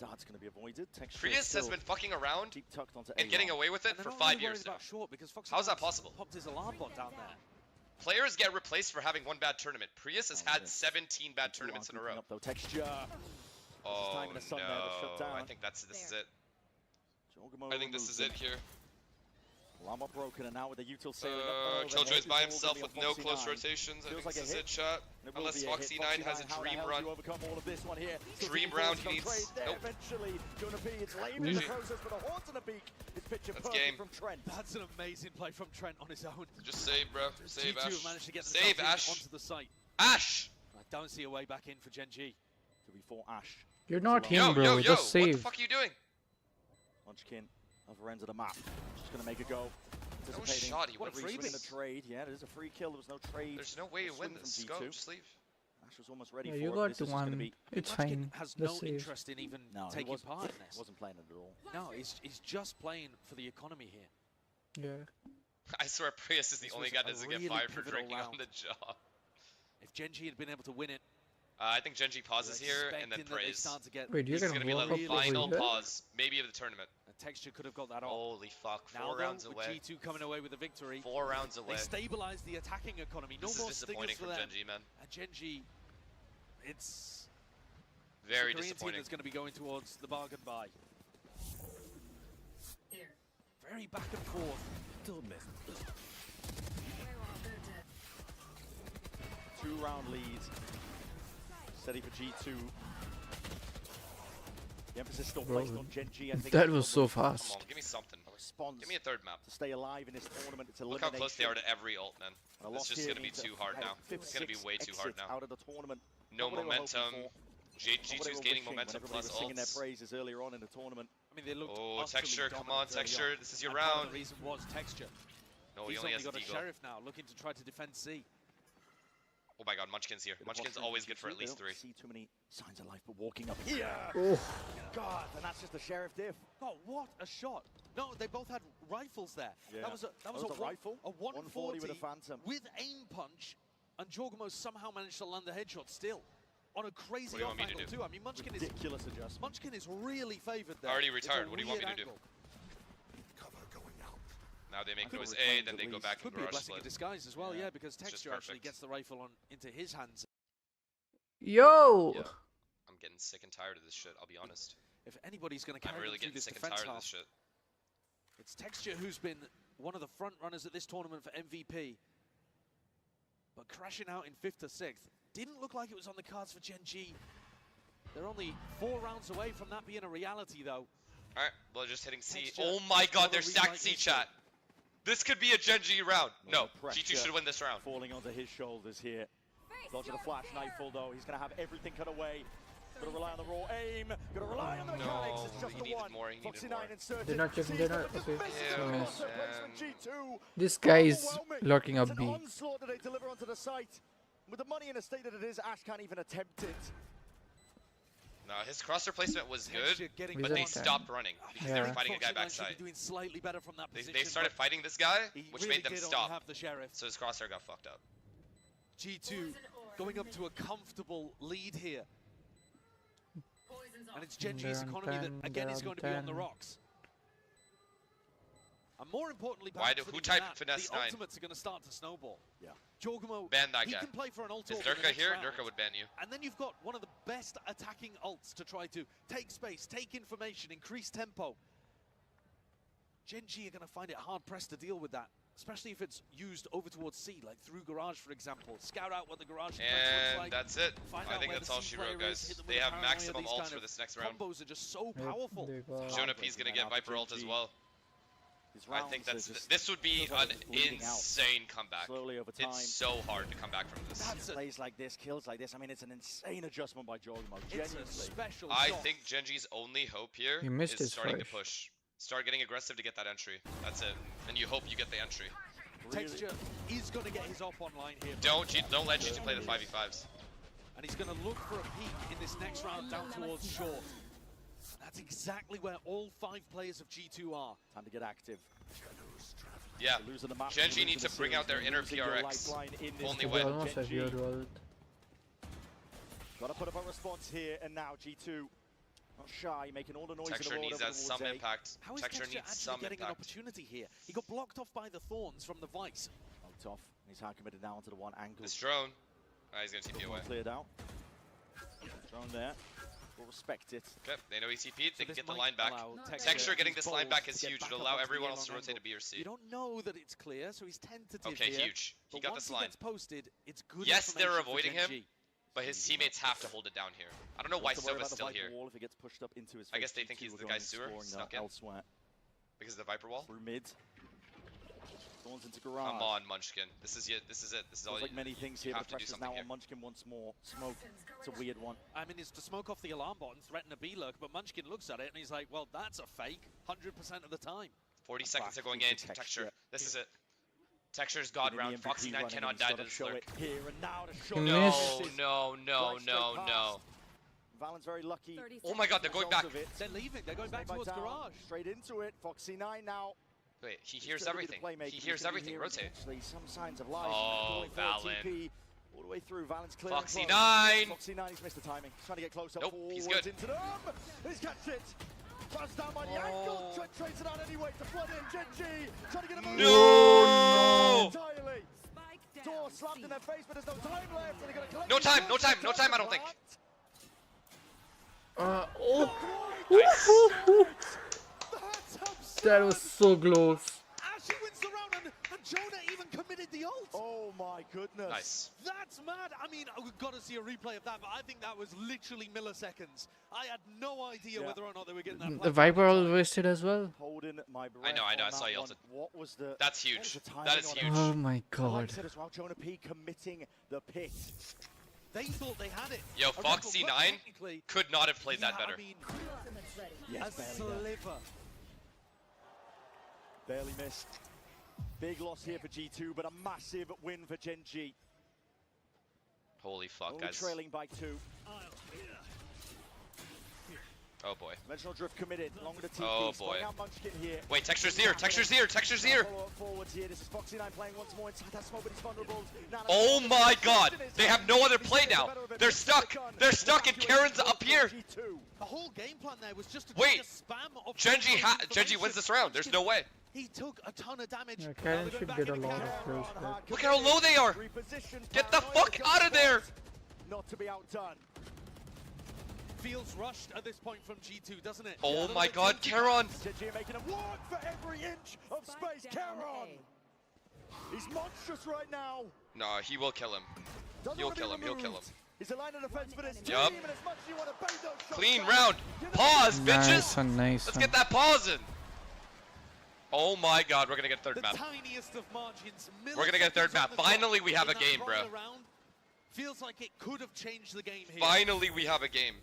Dart's going to be avoided. Texture Prius has still been fucking around deep tucked onto and getting A-Long. away with it And they're for not 5 really years worried now. about short because Fox How's that Alarms possible? Popped his alarm bot down there. Players get replaced for having one bad tournament. Prius has had 17 bad tournaments in a row. Up, though. Texture. Oh time in the sun there to shut no, down. I think this is it. Jorgamo I think this is it here. Llama broken, and now with the Util sailing up and over, Killjoy's the by hit is all himself gonna with be no on close Foxy 9. rotations. I Feels think like this is a it, chat. And it will Unless be a hit. Foxy 9 has a how the dream hell run. do you overcome all of this one here? Still Dream taking round, forward, he no needs- trade there. nope. Eventually gonna be, it's late in the process, but a horse and a beak is picture That's perfect game. from Trent. That's an amazing play from Trent on his own. Just save, bro. Save G2 Ash. managed to get Save themselves Ash. onto the site. Ash! I don't see a way back in for Gen.G. To be for Ash. You're not Yo, him, bro. yo, yo! Just What save. the fuck are you doing? Munchkin, other end of the map. Just gonna make a go. That was Anticipating shoddy. what What a a freebie. freebie. The trade. Yeah, it is a free kill. There was no trade. There's no way to or win swing this. from Go, G2. just leave. Ash was almost ready Yeah, for you it. got This the is just gonna one. be It's Munchkin fine. has Just no save. interest in even No, he taking part in this. wasn't playing it at all. No, he's just playing for the economy here. Yeah. I swear Prius is the This only was guy a that doesn't really get fired for pivotal drinking on round. the job. If Gen.G had been able to win it, I think Gen.G pauses you're here and then expecting that they prays. start to get Wait, you're This is gonna gonna be like walk the up over final here? pause, maybe of the tournament. and Texture could have got that off. Holy fuck, Now, 4 rounds with away. G2 coming away with the victory. 4 rounds away. They stabilized the attacking economy. No This more is disappointing stingers from for them. Gen G, man. And Gen G, it's Very the Korean disappointing. team that's going to be going towards the bargain buy. Very back and forth. Still missed. 2-round lead. Steady for G2. The emphasis still Bro, placed on Gen G. I think that was so fast. Come on, give me something. Response Give me a third map. to stay alive in this tournament. It's Look how close they are to every ult, man. A It's loss just here going to be means too a hard now. 5th, It's going to be 6th way too hard exit now. out of the tournament. No Not what they were momentum. hoping for. G2's gaining momentum plus Everybody was singing their ults. praises earlier on in the tournament. I mean, they looked Oh, utterly Texture, come on, dominant early Texture. on. This is your And part of round. The reason was Texture. No, he He's only has got a Deagle. Sheriff now, looking to try to defend C. Oh my god, Munchkin's here. Munchkin's always good for at least 3. See too many signs of life, but walking up here. God, and that's just a Sheriff diff. Oh, what a shot! No, they both had rifles there. Yeah. That was a rifle. A 140 with a Phantom. with aim punch, and Jorgamo somehow managed to land the headshot still. On a crazy What do you off want me to angle do? too. I mean, Munchkin Ridiculous adjustment. Munchkin is really favoured there. Already It's a retired. What do you want me weird to do? angle. Now they make I think it was we're A, trying then to they go least- back and Could be a garage blessing in split. disguise as well, Yeah. yeah, because It's just Texture actually perfect. gets the rifle on into his hands. Yo! Yeah. I'm getting sick and tired of this shit, I'll be honest. If anybody's going to I'm carry really them through getting this sick and defense tired of half, this shit. it's Texture who's been one of the front runners at this tournament for MVP. But crashing out in 5th or 6th didn't look like it was on the cards for Gen G. They're only 4 rounds away from that being a reality, though. Alright, well, just hitting C. Texture Oh my god, they're never stacked relight C this chat. This could be a Gen G round. No, pressure G2 should win this round. Falling onto his shoulders here. Dodging a flash knifeful though. He's going to have everything cut away. Got to rely on the raw aim. Got to rely on the mechanics. It's just he the needed one. more, he needed Foxy more. 9 inserted. They're not checking, they're not. Okay. Yeah, So, G2. this guy is Overwhelming. lurking up It's B. an onslaught that they deliver onto the site. With the money in the state that it is, Ash can't even attempt it. No, his crosshair placement was Texture good, getting but He's they at 10. stopped running because they were Yeah. fighting a guy Foxy 9 should backside. be doing slightly better from that position. They started but fighting this guy, he which really made them did only stop. have the Sheriff. So his crosshair got fucked up. G2 going up to a comfortable lead here. And it's Gen G's They're on economy 10, that, again, they're is on going to be on the 10. rocks. And more importantly, Why perhaps who than typed that, Finesse the 9? ultimates are going to start to snowball. Yeah. Jorgamo, Ban that he guy. can play for an ult Is orb in the Nurka next here? round. Nurka would ban you. And then you've got one of the best attacking ults to try to take space, take information, increase tempo. Gen G are going to find it hard-pressed to deal with that, especially if it's used over towards C, like through Garage, for example. Scout out what the Garage defense looks And like. that's it. Find I out think where that's the all C she player wrote, is, guys. hit them They with have paranoia. maximum These ults kind for of this next round. Combos are just so Yep, powerful. they got- Jonah P's gonna get Viper ult as well. These I rounds think are that's just this would be feels like an it's bleeding out insane comeback. slowly over time. It's so hard to come back from this. That's Plays like this, kills like this. I mean, it's an insane adjustment by Jorgamo. It's Genuinely. a special I shot. think Gen G's only hope here He missed is his starting to flash. push. Start getting aggressive to get that entry. That's it. And you hope you get the entry. Texture is going to get his op online here. Don't let G2 play the 5v5s. And he's going to look for a peek in this next round down towards short. That's exactly where all 5 players of G2 are. Time to get active. Yeah. Losing the map, Gen G losing need the to bring series, out their inner losing your PRX. lifeline in this Only They way. almost have Gen G. your wallet. Got to put up a response here, and now G2 not shy, making all the noise Texture in the world needs over that towards some A. impact. How is Texture Texture needs actually some getting an impact. opportunity here? He got blocked off by the Thorns from the Vice. Out off. He's hard committed now onto the one angle. This drone. He's gonna TP away. Cleared out. Drone there. We'll respect it. Okay, they know he TP'd. They can this get the might line back. allow Texture getting this line bold back to is get huge. back It'll up allow onto the everyone A else to long rotate to angle. B or C. You don't know that it's clear, so he's tentative Okay, here. huge. He But got once this line. He gets posted, it's good Yes, they're information for avoiding Gen him, G. but his teammates have to hold it down here. I don't know why Don't have to worry Sova's about the still Viper here. wall if it gets pushed up into his I guess face. they think G2 he's will the go guy in sewer, exploring snuck now in. elsewhere. Because of the Viper wall. Through mid. Thorns into garage. Come on, Munchkin. This is it. This is it. This is all Feels like you many things you here, have but to do pressure's something now here. on Munchkin once more. Smoke. It's a weird one. I mean, it's to smoke off the alarm bot and threaten a B-lurk, but Munchkin looks at it and he's like, well, that's a fake 100% of the time. 40 seconds are back going into into Texture. Texture. This is it. Texture's God Within the round. MVP Foxy 9 running, cannot he's die gotta to this show lurk. it here and now to show He it. No, missed. no, no, Right straight no, past. no. Valen's very lucky. Oh my god, they're going Result back. of it. They're leaving. They're going back Stay towards down, garage. Straight into it. Foxy 9 now. Wait, he He's hears gonna be the everything. playmaker. He He's hears gonna be everything. here Rotate. Eventually, some signs of life. Oh, Going for a Valen. TP. All the way through. Valen's clear. Foxy and close. 9. Foxy 9, he's missed the timing. He's trying to get close up Nope, forwards he's good. into them. He's catched it. Bounced down by the ankle. Trades it out anyway to flood in. Genji trying to get him. No! Entirely. Door slapped in their face, but there's no time left. And they're gonna collect No time, I don't think. That was so close. Ashley wins the round, and Jonah even committed the ult. Oh my goodness. Nice. That's mad. I mean, we've got to see a replay of that, but I think that was literally milliseconds. I had no idea whether or not they were getting that. The Viper all wasted as well. Holding my breath. I know, I on saw that you one. ulted. What was the? That's huge. That is huge. Oh my Like god. I said as well, Jonah P committing the pick. They thought they had it. Yo, A Foxy rifle, but 9 technically, could not have played that yeah, better. I mean, Yes, a sliver. Barely missed. Big loss here for G2, but a massive win for Genji. Holy fuck, Only guys. trailing by 2. Oh boy. Dimensional drift committed. Along with the TP. Oh Spotting boy. out Munchkin here. Wait, Texture's here, Texture's here, Texture's here! Follow up forwards here. This is Foxy 9 playing once more inside that smoke, but he's vulnerable. Oh my god! They have no other play now! They're stuck! They're stuck and Karen's up here! The whole game plan there was just to Wait! spam of Genji wins this round, there's no way. He took a ton of damage. Yeah, Karen should get a lot of kills. Look how low they are! Get the fuck out of there! Not to be outdone. Feels rushed at this point from G2, doesn't it? Oh my god, Karon! Genji making him work for every inch of space. Karon! He's monstrous right now. Nah, he will kill him. He'll kill him, he'll kill him. He's a line of defense for this Yup. team, and as much as you want to bait those shots Clean down, round! Pause, Nice bitches! one, nice Let's one. get that pause in! Oh my god, we're gonna get third The map. tiniest of margins. We're gonna get third milliseconds map. on the Finally, clock we have in a that game, bro. final round. Feels like it could have changed the game here. Finally, we have a game.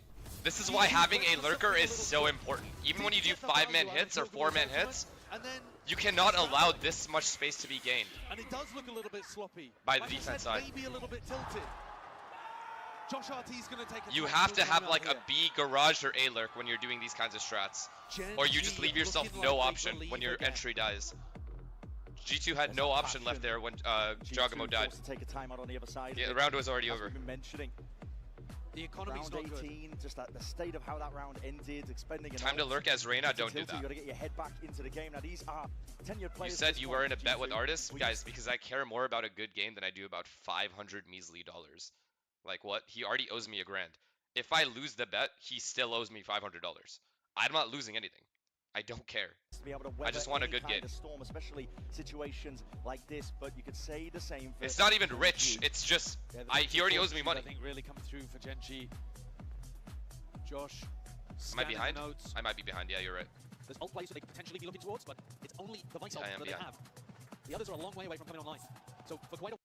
This is why having a lurker is so important. Even when you do 5-man hits or 4-man hits, And then, you cannot allow this much space to be gained. and it does look a little bit sloppy. By the Like I defense said, side. Maybe a little bit tilted. Josh RT's going to take a You tactical have to have timeout like a here. B garage or A lurk when you're doing these kinds of strats. Or you just leave yourself looking no like they option when believe your again. entry dies. G2 had no option left there when Jogamo died. forced to take a timeout on the other side. Yeah, the round was already As over. we've been mentioning. The economy's Round not 18, just the state of how that round ended, expending an Time to ult. lurk as Reyna, It's don't do tilted, You that. gotta get your head back into the game. Now these are tenured players. You at said this you point were in a for bet with G2. artists? We Guys, because I care more about a good game than I do about 500 measly dollars. Like what? He already owes me $1,000. If I lose the bet, he still owes me $500. I'm not losing anything. I don't care. to be able to I weather just want a any good kind game. of storm, especially situations like this. But you could say the same for It's not even rich. Genji. It's just Yeah, the he already owes me fortitude, money. I think really come through for Genji. Josh. Am I scanning the behind? notes. I might be behind. Yeah, you're right. There's ult plays that they could potentially be looking towards, but it's only the Vice ult I am that they behind. have. The others are a long way away from coming online. So for quite a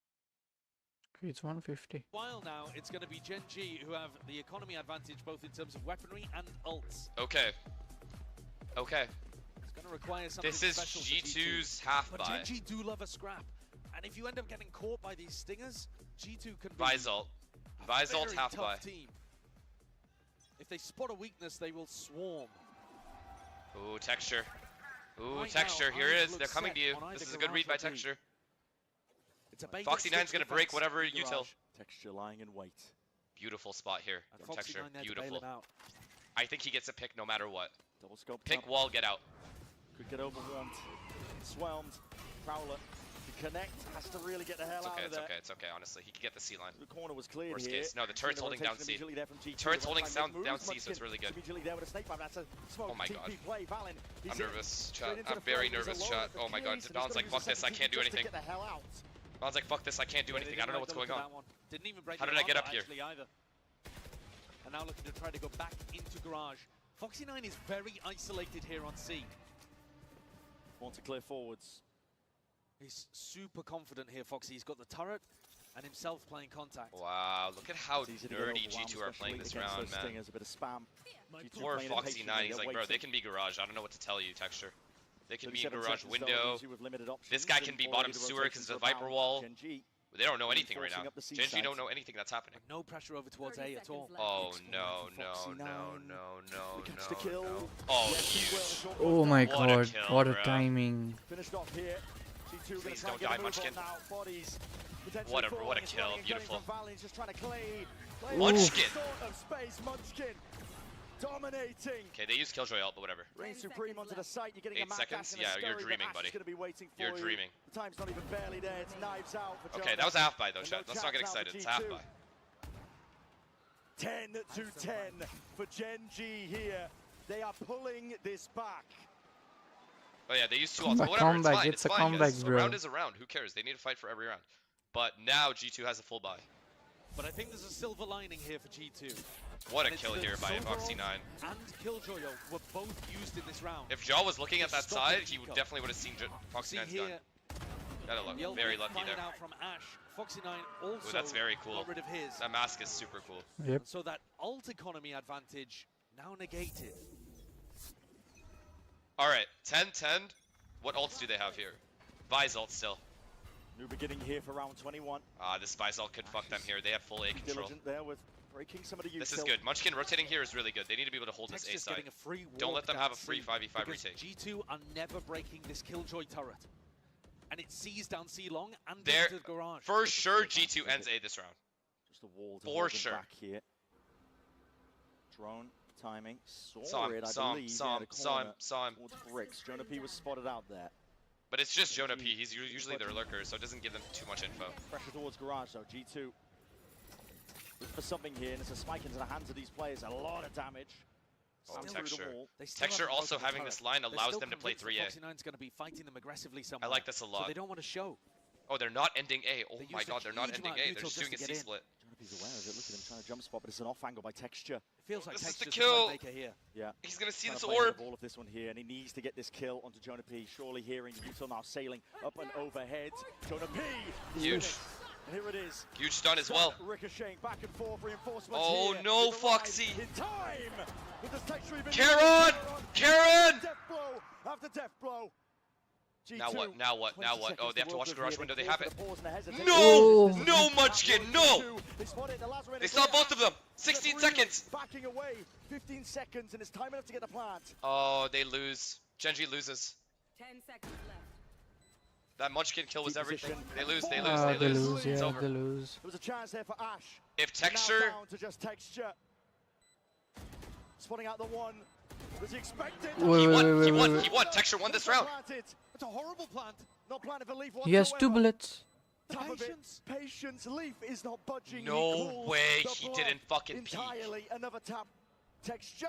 It's 150. while now, it's going to be Genji who have the economy advantage both in terms of weaponry and ults. Okay. Okay. It's going to require something This is special for G2's half But buy. Genji do love a scrap. And if you end up getting caught by these stingers, G2 can be Visult. a Visult very half tough buy. team. If they spot a weakness, they will swarm. Ooh, texture. Ooh, Right texture. now, Here it eyes is. look They're coming set to you. on This either is a good read garage by or B. texture. It's a bait Foxy that 9's switch gonna break defense whatever in you garage. tell. Texture lying in wait. Beautiful spot here And from Foxy texture. 9 there to bail Beautiful. him out. I think he gets a pick no matter what. Double scope. Pick wall, get out. Could get overwhelmed. Swarmed. Prowler. To connect. Has to really get the hell It's out okay, of it's there. okay, it's okay, honestly. He could get the C line. The corner was cleared Worst here. case. No, the turret's holding down C. Immediately there from G2. Turret's The holding right side down moves, C, so it's Munchkin really good. Immediately there with a snake bomb. That's a smoke. Oh my TP god. play. Valen. He's I'm in. nervous, Straight chat. into I'm the very flow. He's nervous, alone chat. at the Oh my god. case, and Bal's he's like, gonna fuck use this, I can't do just to anything. get the hell out. Bal's like, fuck this, I can't do Yeah, they anything. didn't I don't know like what's the look going of on. that one. Didn't even break How the did I get armor, up here? actually, either. And now looking to try to go back into garage. Foxy 9 is very isolated here on C. Want to clear forwards. He's super confident here, Foxy. He's got the turret and himself playing contact. Wow, look at how It's easy to get nerdy overwhelmed, G2 are playing especially this against round, those man. stingers, a bit of spam. G2 Poor playing it Foxy 9, patiently, he's they're like, bro, they waiting. can be garage. I don't know what to tell you, texture. They can be 37 garage seconds, though, window. leaves you with limited options, This guy can and be already bottom the sewer because rotations the are Viper about wall. Genji. They don't know anything right Reinforcing now. up the C Genji side. don't know anything that's happening. No pressure over towards A at all. Oh no, no, Foxy no, 9. no, We catch no, the kill. no. Oh, Yes, he will. huge. Short Oh one's my down. What a god, kill, what a bro. timing. Finished off here. G2 going Please to try don't and get die, a move Munchkin. on now. Bodies potentially What a falling. It's kill, running and getting beautiful. from Valen. He's just trying to play Munchkin. sort of space. Munchkin. Dominating. Okay, they use Killjoy ult, but whatever. Reign Supreme onto the site. You're getting 8 a mad seconds? dash and Yeah, a you're scurry, dreaming, but Ash buddy. is going to be waiting for You're you. dreaming. The time's not even barely there. It's knives out for Okay, Jordan. that was a half buy though, And chat. no Let's not get chance now excited. for It's a half G2. buy. 10 to 10 for Gen G here. They are pulling this back. Oh yeah, they use 2 ults, Comeback, but whatever, comeback, it's fine. it's a fine, comeback, guys. bro. A round is a round. Who cares? They need to fight for every round. But now G2 has a full buy. But I think there's a silver lining here for G2. What a And it's kill that here by Silver Foxy9. and Killjoy were both used in this round. If Jaw was looking at that Stop side, it, he would Chico. definitely would have seen See Foxy9's here, gun. Gotta look, the ult very will lucky find there. out from Ash. Foxy9 also Ooh, that's very cool. got rid of his. That mask is super cool. Yep. So that ult economy advantage now negated. Alright, 10-10. What ults do they have here? Vi's ult still. New beginning here for round 21. This Vi's ult could fuck them here. They have full A control. Diligent there with breaking some of the This is good. Munchkin rotating here is really good. They need to be able to hold this A Texture's side. getting a free Don't walk let them down have a free C 5v5 because retake. G2 are never breaking this Killjoy turret. And it sees down C long and They're into the garage. for sure G2 ends A this round. Just a wall to For hold them sure. back here. Drone timing. Saw Saw him, it, I saw him, believe. saw in him, the saw him, corner saw him. towards bricks. Jonah P was spotted out there. But it's just Jonah P. He's usually their lurker, so it doesn't give them too much info. Pressure towards garage though. G2 looking for something here, and it's a spike into the hands of these players. A lot of damage. Oh, Slam through the Texture. wall. Texture also having this line allows them to play 3A. Foxy9's going to be fighting them aggressively somewhere. I like this a So lot. they don't want to show. Oh, they're not ending A. Oh They my used a god, they're not huge ending amount of A. They're neutral just just doing a to get in. C-split. Jonah P's aware of it. Look at him trying to jump spot, but it's an off angle by Texture. It feels like This is the Texture's kill. playmaker here. Yeah. He's gonna see Trying this to play orb. the ball of this one here, and he needs to get this kill onto Jonah P. Surely hearing Util now sailing up and overhead. Jonah P. Huge. And here it is. Huge stun as well. Ricocheting back and forth, reinforcements Oh here. no, With the ride Foxy. in time. With this Texture even Karen! Karen! Death blow after death blow. Now what? Now what? Now what? Oh, they have to watch the garage window. They have it. No! No! No, Munchkin! No! They spot it. The Lazarus They saw both of them. 16 seconds. Backing away. 15 seconds, and it's time enough to get the plant. Oh, they lose. Genji loses. 10 seconds left. That Munchkin kill was Keep everything. position. They lose. They They lose. lose, It's yeah, over. they lose. There was a chance there for Ash. If Now Texture... down to just Texture. Spotting out the one. Was he expected? Wait, He wait, won. wait, He wait, won. wait. He won. Texture won this round. It's a horrible plant. Not planted for Leaf He has whatsoever. 2 bullets. Top of it. Patience. Leaf is not budging. No He calls way the he bluff didn't fucking peek. entirely. Another tap. Texture.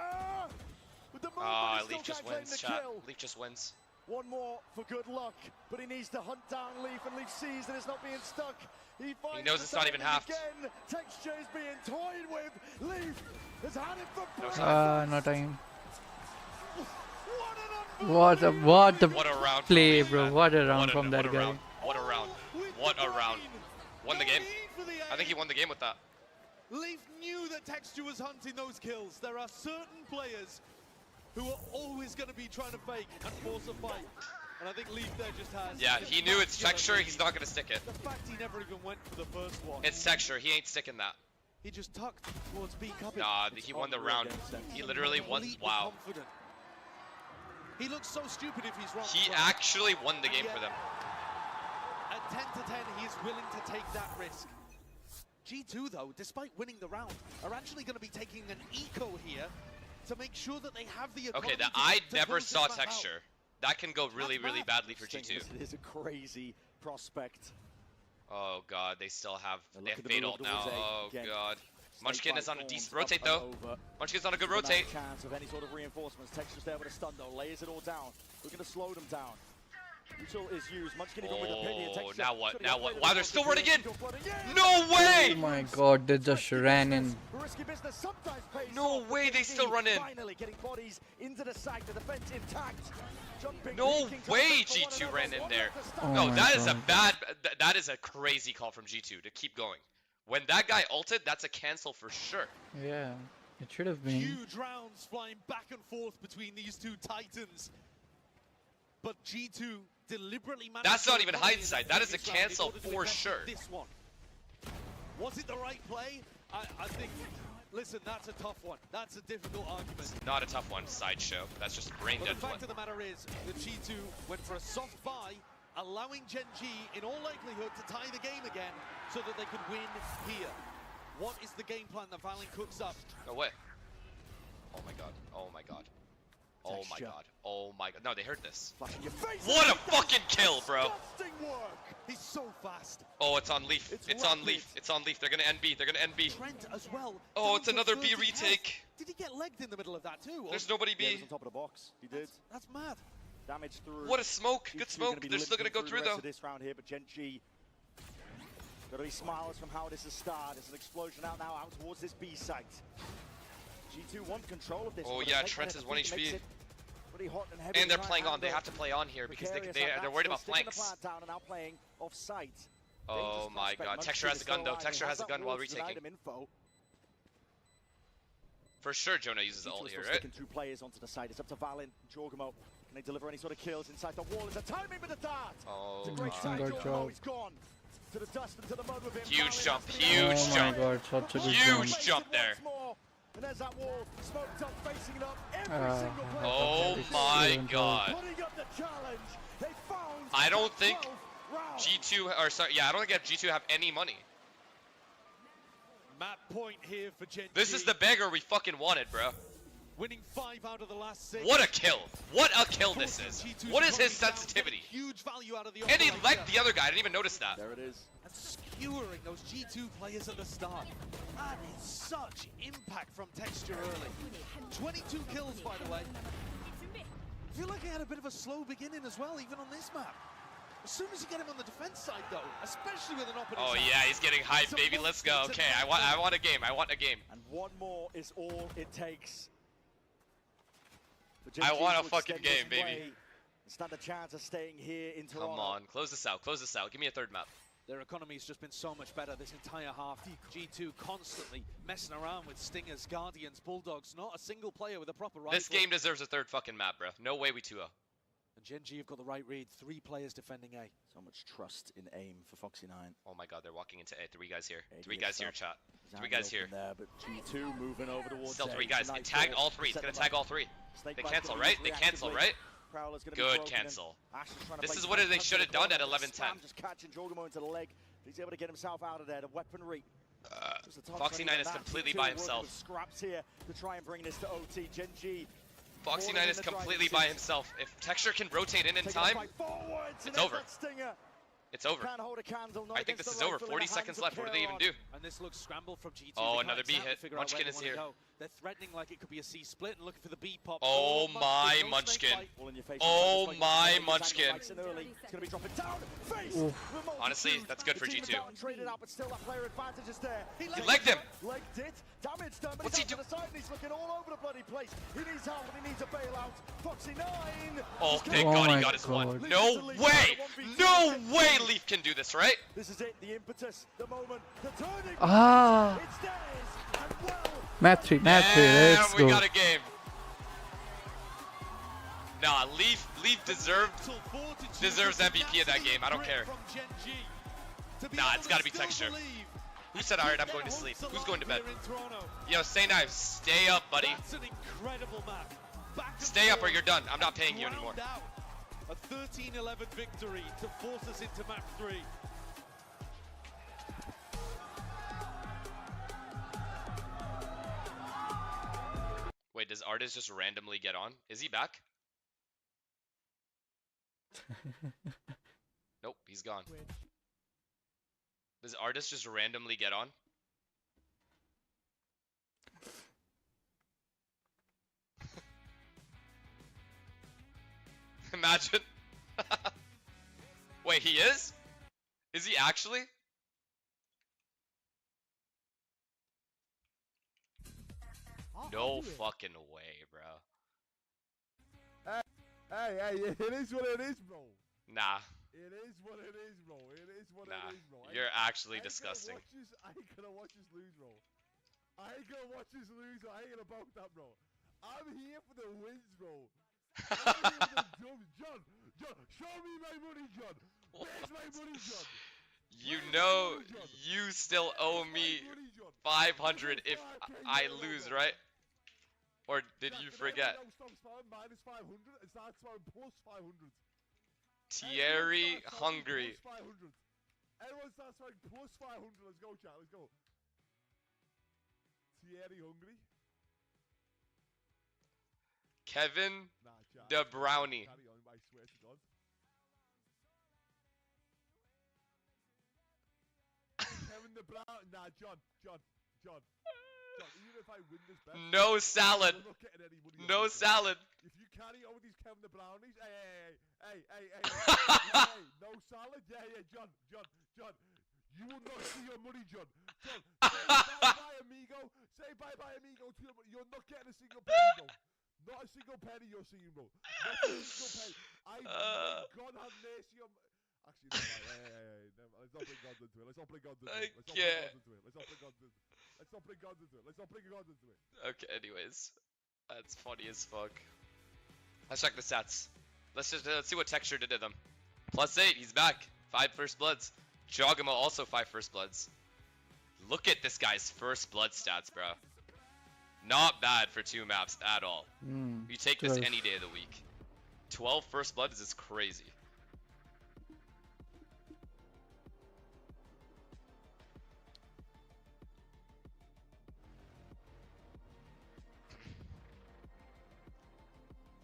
With the move, Ah, but he Leaf still just can't claim wins, the chat. kill. Leaf just wins. One more for good luck, but he needs to hunt down Leaf, and Leaf sees that it's not being stuck. He finds knows the it's not even timing halved. Again. Texture is being toyed with. Leaf has had it for breakfast. No time. What an What a What a round from play, Leaf, bro. man. What a round from what that a guy. round. What a round. What a round. Won the game. I think he won the game with that. Leaf knew that Texture was hunting those kills. There are certain players who are always going to be trying to fake and force a fight. And I think Leaf there just has... Yeah, he knew it's Texture. He's not going to stick it. The fact he never even went for the first one. It's Texture. He ain't sticking that. He just tucked towards B cupping. Nah, he won the round. He literally won. Wow. Confident. He looks so stupid if he's wrong. He actually won the game for them. At 10 to 10, he is willing to take that risk. G2, though, despite winning the round, are actually going to be taking an eco here to make sure that they have the Okay, economy that to- I to never close this saw map out. Texture. That can go really, really badly for G2. It is a crazy prospect. Oh god, they still have Look have at the Fade move ult of now. the Rosé Oh again. god. Snake Munchkin by is on a Thorns, decent up rotate and though. over. Munchkin's on a good Doesn't have rotate. chance of any sort of reinforcements. Texture's there with a stun though. Layers it all down. Looking to slow them down. Util is used. Munchkin even with a pin here. Oh, Texture now what? shutting Now out what? later. Wow, they're still running in! Go flooding in. No way! Oh my god, they just ran in. Risky business sometimes pays No off. way, they still run in. Finally getting bodies into the site. The defense intact. Jumping, No peeking to way the front for G2 one ran another. in One there. left to stop. Oh No, my that is a God. bad, that is a crazy call from G2 to keep going. When that guy ulted, that's a cancel for sure. Yeah, it should have been. Huge rounds flying back and forth between these two titans. But G2 deliberately managed That's to not even avoid hindsight. the That is a previous round in cancel order to for invest in sure. This one. Was it the right play? I think, listen, that's a tough one. That's a difficult argument. Not a tough one, sideshow. That's just brain But dead the play. fact of the matter is that G2 went for a soft buy, allowing Gen G, in all likelihood, to tie the game again so that they could win here. What is the game plan that Valen cooks up? No way. Oh my god. Oh my god. Oh my Texture. god. Oh my god. No, they heard this. Flash in your face. What a fucking kill, bro. Disgusting work. He's so fast. Oh, it's on Leaf. It's on Leaf. It's on Leaf. They're gonna end B. They're gonna end B. Trent as well. Oh, down it's to another B 30 retake. health. Did he get legged in the middle of that too? Or- There's nobody Yeah, he B. was on top of the box. He did. That's mad. Damage through. What a smoke. Good G2 smoke. gonna be They're still gonna limping go through the rest though. of this round here, but Gen G got to be smiles from how this has started. There's an explosion out now, out towards this B site. G2 want control of this. Oh but yeah, they Trent take is it, 1 makes HP. it pretty hot and heavy And they're to try playing on. They handle. have to play on here because Precarious they're like that, worried still about sticking the flanks. plant down and now playing off site. Oh Dangerous my prospect. god. Munchkin Texture has is a gun still though. alive. Texture He has a that gun while wall to deny retaking. him info. For sure Jonah uses the G2 ult is here, still right? sticking 2 players onto the side. It's up to Valen, Jorgamo. Can they deliver any sort of kills inside the wall? Is a timing with the dart. Oh It's a great my side. Good Jorgamo, job. he's gone. To the dust and to the mud with him. Huge Valen jump, has to be huge out. Oh my jump. god, such a good Huge jump. jump there. Once more. And there's that wall, smoked up, facing it up. Every Ah. single player. Oh It's my excellent, god. Putting up the challenge. They found I don't think 12th round. G2 or sorry, yeah, I don't think G2 have any money. Map point here for Gen This G. is the beggar we fucking wanted, bro. Winning 5 out of the last 6. What a kill. What a kill this is. G2's What is his economy down, sensitivity? getting huge value out of the And he operator. legged the other guy. I didn't even notice that. There it is. And skewering those G2 players at the start. That is such impact from Texture early. 22 kills, by the way. I feel like he had a bit of a slow beginning as well, even on this map. As soon as you get him on the defense side, though, especially with an opponent. Oh yeah, he's getting hyped, baby. Let's go. Okay, I want a game. I want a game. And one more is all it takes. For Gen I G want to a fucking extend this game, baby. way and stand a chance of staying here in Toronto. Come on, close this out. Close this out. Give me a third map. Their economy's just been so much better this entire half. G2 constantly messing around with Stingers, Guardians, Bulldogs. Not a single player with a proper rifle. This game deserves a third fucking map, bro. No way we 2-0. And Gen G have got the right read. 3 players defending A. So much trust in aim for Foxy 9. Oh my god, they're walking into A. 3 guys here. A 3 gets guys here, up. chat. He's 3 out guys in the here. open There, but G2 moving over towards Still A. 3 guys. Nice Tag ball. all 3. It's Set gonna them tag up. all 3. Snake They bite cancel, gonna right? use They cancel, reactively. right? Prowler's gonna be Good broken in. cancel. Ash is trying to This play is what Snake they touch should to have the done corner, at but 11-10. Spam just catching Jorgamo into the leg. He's able to get himself out of there. The weaponry. Just a touch Foxy on 9 even is that. completely G2 by working himself. with Scraps here to try and bring this to OT. Gen G. Foxy falling 9 in is the driving completely seat. by himself. If Texture can rotate in Taking time, the fight forwards, and it's there's over. that stinger. It's over. Can't hold a candle, not I think against this the is over. rifle in 40 the seconds hands of left. What do they even Kairon. do? And this looks scrambled from G2. Oh, They can't another B exactly hit. figure out where Munchkin they is wanna here. go. They're threatening like it could be a C split and looking for the B pop. Oh my No Munchkin. snake bite. All in your face. Oh It's like my it's like Munchkin. it's in early. It's going to be dropping down. Face. Oof. Remote Honestly, shoot. that's good for It's even G2. down, traded out, but still that player advantage is there. He legged him. Legged it. Damage done, but What's he's he out to the side and he's looking all over the bloody place. He needs help and he needs a bailout. Foxy 9. Oh, thank Oh God he my got his one. God. No way! No way Leaf can do this, right? This is it. The impetus. The moment. The turning. Ah. It's theirs. And well. Map 3, let's And we go. got a game. Nah, Leaf deserves MVP of that game. I don't care. Nah, it's gotta be Texture. Who said, alright, I'm going to sleep? Who's going to bed? Yo, Say Knives, stay up, buddy. That's an incredible map. Back and Stay up or forth. you're done. I'm not paying you anymore. Round out. A 13-11 victory to force us into map 3. Wait, does Artis just randomly get on? Is he back? Nope, he's gone. Does Artis just randomly get on? Imagine. Wait, he is? Is he actually? No fucking way, bro. Hey, it is what it is, bro. Nah, It is what it is, bro. It is what nah. it is, bro. You're actually disgusting. I ain't gonna watch this lose, bro. I ain't gonna watch this lose. I ain't gonna bout that, bro. I'm here for the wins, bro. I'm here for the dubs. John, show me my money, John. Where's my money, John? You know you still owe me 500 if I lose, right? Or did you forget? No, stop spelling minus 500 and start spelling plus 500. Thierry Hungry. Plus 500. Everyone starts spelling plus 500. Let's go, chat. Let's go. Thierry Hungry. Kevin Nah, the Brownie. Carry on, I swear to God. Kevin the Brown. Nah, John. Even if I win this bet, No salad. you're not getting any money. No salad. If you carry on with these Kevin the Brownies, hey, no salad. Yeah, John. You will not see your money, John. Say bye-bye, amigo. Say bye-bye, amigo. To your money. You're not getting a single penny, bro. Not a single penny you're seeing, bro. Not a single penny. God have mercy on. Actually, no, hey. Let's not bring God into it. Let's not bring God into it. Let's not bring God into it. Okay, anyways. That's funny as fuck. Let's check the stats. Let's see what Texture did to them. +8, he's back. 5 first bloods. Jogamo also 5 first bloods. Look at this guy's first blood stats, bro. Not bad for 2 maps at all. You take this 12. any day of the week. 12 first bloods is crazy.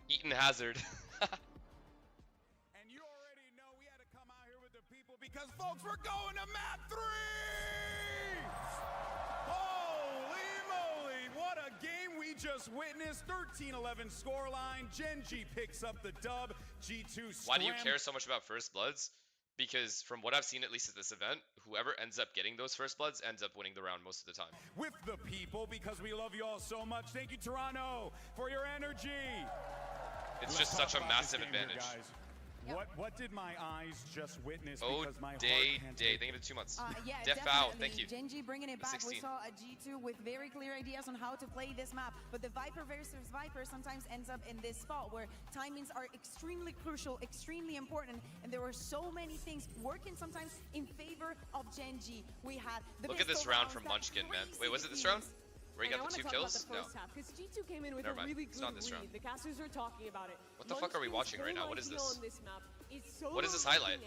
Eaton Hazard. And you already know we had to come out here with the people because folks, we're going to map 3! Holy moly, what a game we just witnessed. 13-11 scoreline. Genji picks up the dub. G2 Why do you care so much about first bloods? Because from what I've seen, at least at this event, whoever ends up getting those first bloods ends up winning the round most of the time. with the people because we love you all so much. Thank you, Toronto, for your energy. It's Let's just talk such a about this massive game here, advantage. guys. What did my eyes just witness? Oh, because my day. heart can't Thank take you for 2 months. Yeah, Def definitely. Foul, thank you. Genji bringing it back. 16. We saw a G2 with very clear ideas on how to play this map, but the Viper versus Viper sometimes ends up in this spot where timings are extremely crucial, extremely important, and there were so many things working sometimes in favor of Genji. We had the Look at this pistol round rounds, from that Munchkin, man. crazy Wait, was it this defense. round? Where he And I got the wanna 2 talk kills? about the first half, because G2 came in with Never a mind. really It's good not this lead. round. The casters are talking about it. What the fuck are we watching right now? What is this? On this map is so What is this highlight?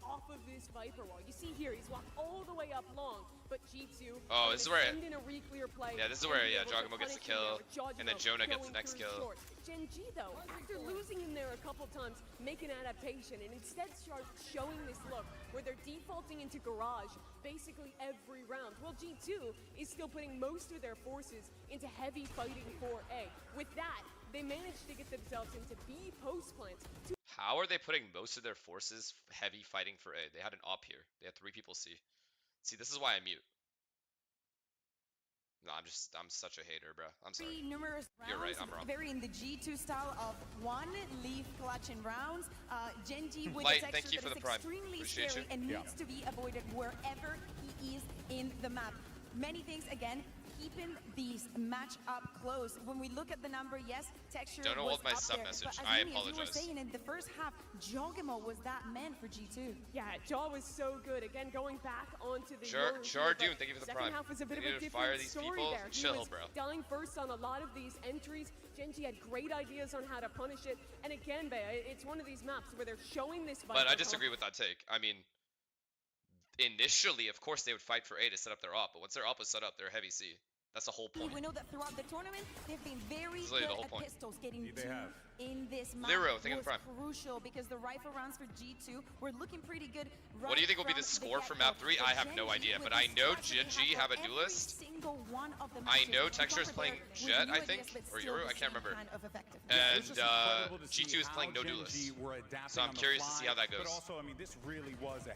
off of this Viper wall. You see here, he's walked all the way up long, but G2 Oh, this is where send in a re-clear play. Yeah, this is and where, be yeah, able to Jogamo gets the punish him kill, there with and then Jogamo Jonah gets the going next through kill. short. Genji, though, after losing him there a couple times, make an adaptation and instead start showing this look where they're defaulting into garage basically every round. Well, G2 is still putting most of their forces into heavy fighting for A. With that, they managed to get themselves into B post plants. How are they putting most of their forces heavy fighting for A? They had an op here. They had 3 people C. See, this is why I mute. No, I'm such a hater, bro. I'm sorry. Very numerous rounds, You're right, I'm wrong. very in the G2 style of one leaf clutching rounds. Genji with Light, a texture thank you that for is the prime. extremely Appreciate scary you. and Yeah. needs to be avoided wherever he is in the map. Many things again, keeping these match up close. When we look at the number, yes, texture Don't know was what my up sub there, message. but as I Mimi, as you were apologize. saying, in the first half, Jogamo was that man for G2. Yeah, Jaw was so good. Again, going back onto the Sure, Yoru sure, field, Dune, but thank you for the second prime. half was a bit They of a need to different fire these story people. there. Chill, he was bro. dying first on a lot of these entries. Genji had great ideas on how to punish it. And again, Bea, it's one of these maps where they're showing this But I Viper disagree with that take. I mean, initially, of course, they would fight for A to set up their op, but once their op was set up, they're heavy C. That's the whole point. We know that throughout the tournament, they've been very That's literally good the whole at point. pistols. Getting They two have. in this map Lero, thank you was for the prime. crucial because the rifle rounds for G2 were looking pretty good. What do you think will be the score for map 3? I have no idea, but I know Genji have a duelist. I know Texture is playing Jet, I think, or Yoru, I can't remember. And G2 is playing no duelist. So I'm curious to see how that goes. But also, I mean, this really was a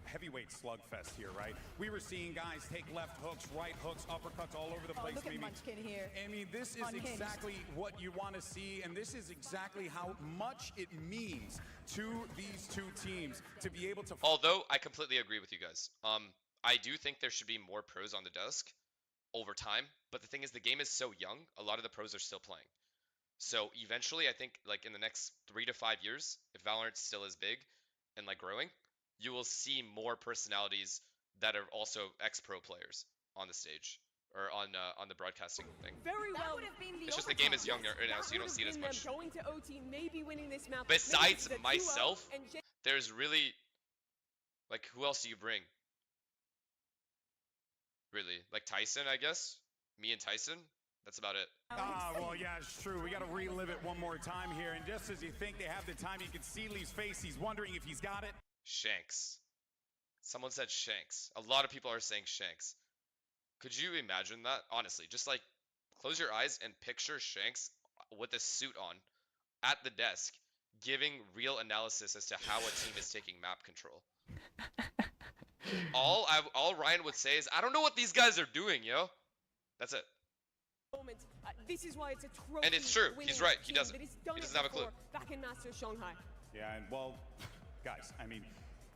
heavyweight slugfest here, right? We were seeing guys take left hooks, right hooks, uppercuts all over the place. Look at Mimi. Munchkin here. I mean, this is Unhinged. exactly what you want to see, and this is exactly how much it means to these two teams to be able to. Although I completely agree with you guys. I do think there should be more pros on the desk over time, but the thing is the game is so young, a lot of the pros are still playing. So eventually I think like in the next 3 to 5 years, if Valorant still is big and like growing, you will see more personalities that are also ex-pro players on the stage or on the broadcasting thing. Very well. It's just the game is younger right now, so you don't see it as much. Going to OT, maybe winning this map. Besides maybe it's the 2-0, myself, and there's really like who else do you bring? Really, like Tyson, I guess. Me and Tyson. That's about it. Ah, well, yeah, it's true. We got to relive it one more time here. And just as you think they have the time, you can see Lee's face. He's wondering if he's got it. Shanks. Someone said Shanks. A lot of people are saying Shanks. Could you imagine that? Honestly, just like close your eyes and picture Shanks with a suit on at the desk, giving real analysis as to how a team is taking map control. All Ryan would say is, I don't know what these guys are doing, yo. That's it. This is why it's a trophy. And it's true. He's right. He doesn't. He doesn't have a clue. Back in Masters Shanghai. Yeah, and well, guys, I mean,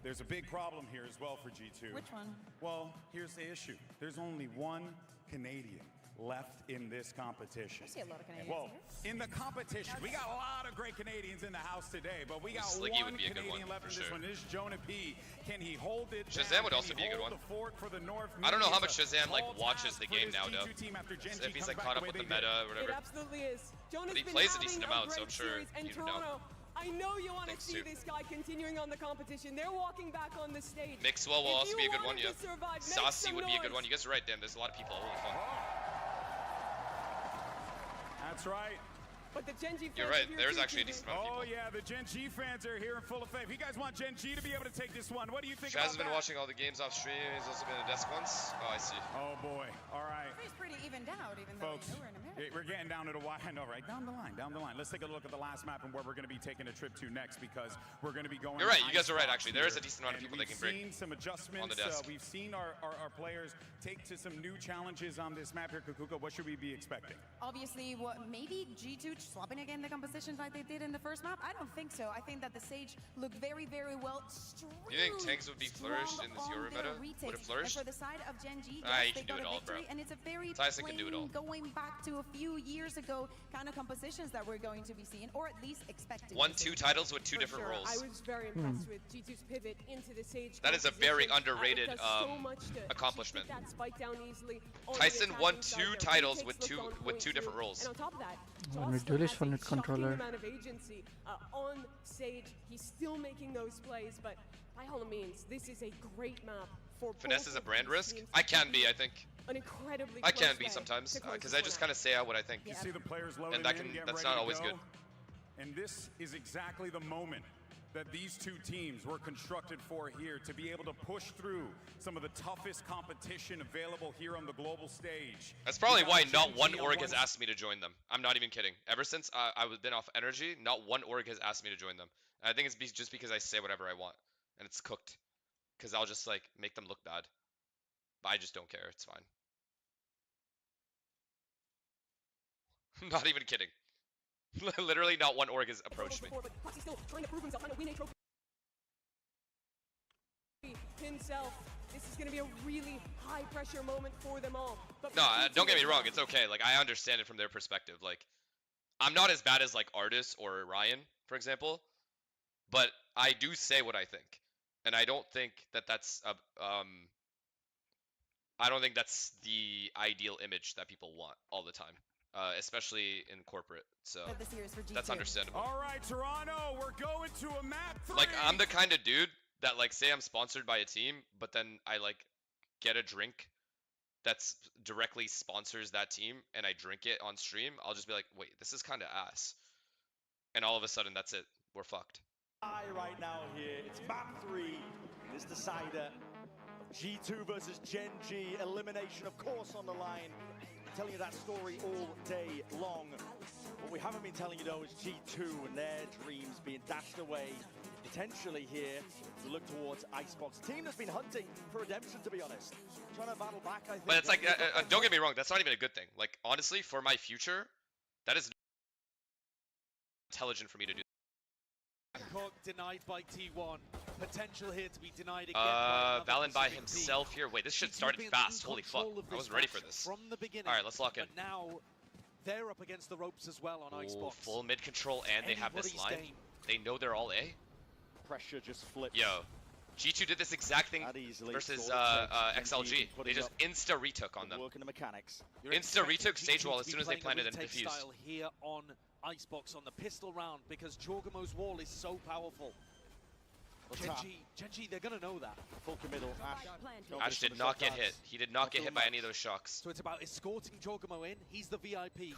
there's a big problem here as well for G2. Which one? Well, here's the issue. There's only one Canadian left in this competition. I see a lot of Canadians Well, here. in the competition, we got a lot of great Canadians in the house today, but we got Sliggy one would be a good Canadian one, left for in this sure. one. This is Jonah P. Can he hold it Shazam down? would also Can be a he good hold one. the fort for the North? I don't know how Maybe much it's a Shazam like tall watches task the for game this now, G2 though. team after Gen If G he's comes like back caught up the way with the they meta did. or whatever. It absolutely is. Jonah's But he been plays a having decent a amount, so great I'm sure series, and you'd know. Toronto, I know you want to Thanks, see too. this guy continuing on the competition. They're walking back on the stage. Mixwell will If also you be a good one, wanted yeah. to survive, make Saucy some would be a good noise. one. You guys are right, Dan. There's a lot of people. Holy fuck. That's right. But the Gen G fans You're right. are here There's too, actually a TJ. decent amount of Oh, people. yeah, the Gen G fans are here in full effect. If you guys want Gen G to be able to take this one, what do you think Shaz has about been that? watching all the games off stream. He's also been at a desk once. Oh, I see. Oh, boy. All right. It's pretty evened out, even though Folks, we know we're in America. we're getting down to the wire. I know, right? Down the line. Let's take a look at the last map and where we're going to be taking a trip to next, because we're going to be going. You're right. to You guys are right, Icebox actually. There is a here. decent amount of And people they can we've bring seen some adjustments. on the desk. We've seen our players take to some new challenges on this map here, Kukuka. What should we be expecting? Obviously, maybe G2 swapping again the compositions like they did in the first map? I don't think so. I think that the Sage looked very, very well. You think tanks would be flourished in this Euro meta? Would it flourish? And for the side of Gen G, Ah, yes, you they can do got it a all, victory, bro. and it's a very Tyson can do it all. going back to a few years ago kind of compositions that we're going to be seeing, or at least expecting. Won to see. 2 titles with 2 For different sure. roles. I was very impressed with G2's pivot into the Sage. That is a very composition. underrated, It does so much to accomplishment. keep that spike down easily on the Tyson won attacking side 2 there. Really titles takes with look on two point different too. roles. And on top of that, When we Joss do this has for a net shocking controller. amount of agency on Sage. He's still making those plays, but by all means, this is a great map for Finesse both is a of brand these risk? teams I to can be, compete I think. an incredibly I close can be way sometimes, to close because this I just one kind of say out what I think. You see the players loading And that in, getting that's ready not to always go. good. And this is exactly the moment that these two teams were constructed for here, to be able to push through some of the toughest competition available here on the global stage. That's probably You got why Gen not one G org on has asked me to join them. I'm not even kidding. Ever since I've been off energy, not one org has asked me to join them. And I think it's just because I say whatever I want, and it's cooked. Because I'll just like make them look bad. But I just don't care. It's fine. I'm not even kidding. Literally, not one org has approached me. But Proxy still trying to prove himself, trying to win a trophy himself. This is going to be a really high pressure moment for them all. But No, for don't get me G2, wrong. It's okay. Like, I understand it from their perspective. Like, I'm not as bad as like Artis or Ryan, for example. But I do say what I think, and I don't think that that's I don't think that's the ideal image that people want all the time, especially in corporate. So Of the series for that's G2. understandable. All right, Toronto, we're going to a map 3. Like, I'm the kind of dude that like say I'm sponsored by a team, but then I like get a drink that's directly sponsors that team and I drink it on stream. I'll just be like, wait, this is kind of ass, and all of a sudden that's it. We're fucked. Right now here, it's map 3, this decider. G2 versus Gen G, elimination of course on the line. Telling you that story all day long. What we haven't been telling you though is G2 and their dreams being dashed away. Potentially here to look towards Icebox. A team that's been hunting for redemption, to be honest. Trying to battle back, I think. But it's like, don't get me wrong, that's not even a good thing. Like, honestly, for my future, that is intelligent for me to do. Cook denied by T1. Potential here to be denied again. by another Valen by Pacific himself team. here. Wait, this shit G2 started been fast. in Holy fuck. control of I this wasn't ready for match this. from the beginning. Alright, let's lock in. But now they're up against the ropes as well on Ooh, Icebox. full mid control, and they have this Anybody's line. game. They know they're all A. Pressure just flipped. Yo, G2 did this exact thing That easily. versus Sort of takes XLG. Gen G They putting just up insta retook on them. Working the mechanics. You're Insta expecting retook stage G2 wall to as be soon as they playing a planted and retake defused. style here on Icebox on the pistol round because Jorgamo's wall is so powerful. Genji, they're gonna know that. Full committal. Ash did not get hit. He did not get hit by any of those shocks. So it's about escorting Jogomo in. He's the VIP.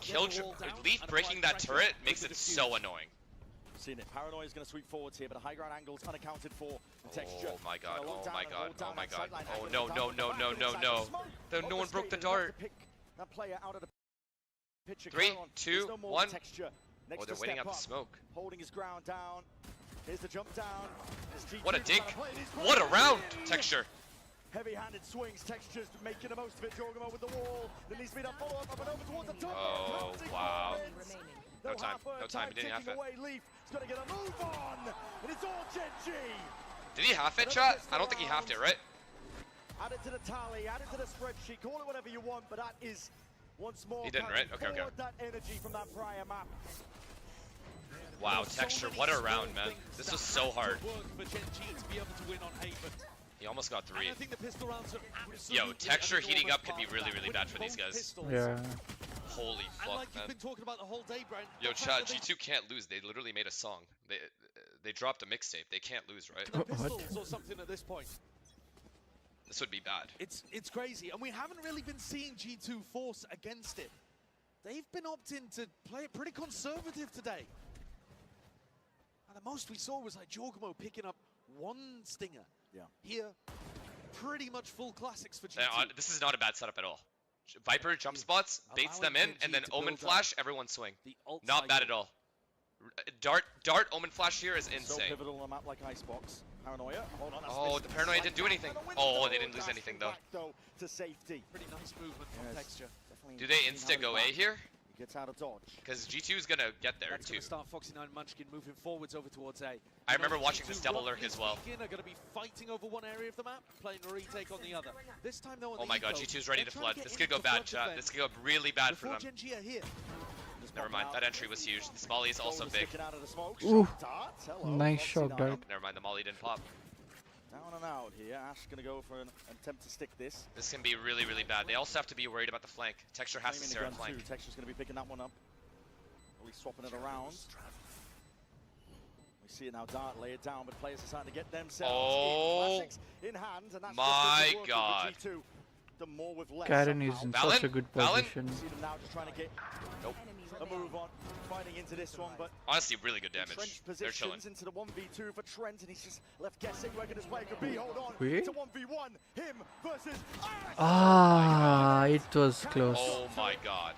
Leaf breaking that turret makes it so annoying. Seen it. Paranoia is going to sweep forwards here, but a high ground angle is unaccounted for. Texture. Oh my god, oh my god, oh my god. Oh no, no, no, no, no, no. No one broke the dart. That player out of the picture. 3, 2, 1. Oh, they're waiting out the smoke. Holding his ground down. Here's the jump down. What a dink. What a round, Texture. Heavy-handed swings, Texture's making the most of it. Jogomo with the wall. There needs to be that follow-up up and over towards the top. Oh, wow. No time, no time, he didn't half it. Leaf is going to get a move on, and it's all Genji. Did he half it, chat? I don't think he halved it, right? Add it to the tally, add it to the spreadsheet, call it whatever you want, but that is once more. He didn't, right? Okay, okay. That energy from that prior map. Wow, Texture, what a round, man. This was so hard. He almost got 3. Yo, Texture heating up could be really, really bad for these guys. Yeah. Holy fuck, man. Yo, chat, G2 can't lose. They literally made a song. They dropped a mixtape. They can't lose, right? Or something at this point. This would be bad. It's crazy, and we haven't really been seeing G2 force against it. They've been opting to play it pretty conservative today. And the most we saw was like Jogomo picking up one stinger. Yeah. Here, pretty much full classics for G2. This is not a bad setup at all. Viper jump spots, baits them in, and then Omen Flash, everyone swing. Not bad at all. Dart Omen Flash here is insane. So pivotal on a map like Icebox. Paranoia. Hold on, oh, the Paranoia didn't do anything. Oh, they didn't lose anything though. To safety. Pretty nice movement from Texture. Do they insta go A here? Gets out of dodge. Because G2 is gonna get there too. Start Foxy9 Munchkin moving forwards over towards A. I remember watching this double lurk as well. Are going to be fighting over one area of the map, playing a retake on the other. This time though, oh my god, G2's ready to flood. This could go bad, chat. This could go really bad for them. Never mind, that entry was huge. This molly is also big. Ooh, nice shock dart. Never mind, the molly didn't pop. Down and out here. Ash going to go for an attempt to stick this. This can be really, really bad. They also have to be worried about the flank. Texture has to stare at flank. Texture's going to be picking that one up. At least swapping it around. We see it now, Dart lay it down, but players are starting to get themselves in hand, and that's my god. The more with less. Karen is in such a good position. See them now just trying to get a move on, fighting into this one, but honestly, really good damage. They're chilling. Into the 1v2 for Trent, and he's just left guessing where this play could be. Hold on, Wait? it's a 1v1. Him versus Ah, it was close. Oh my god.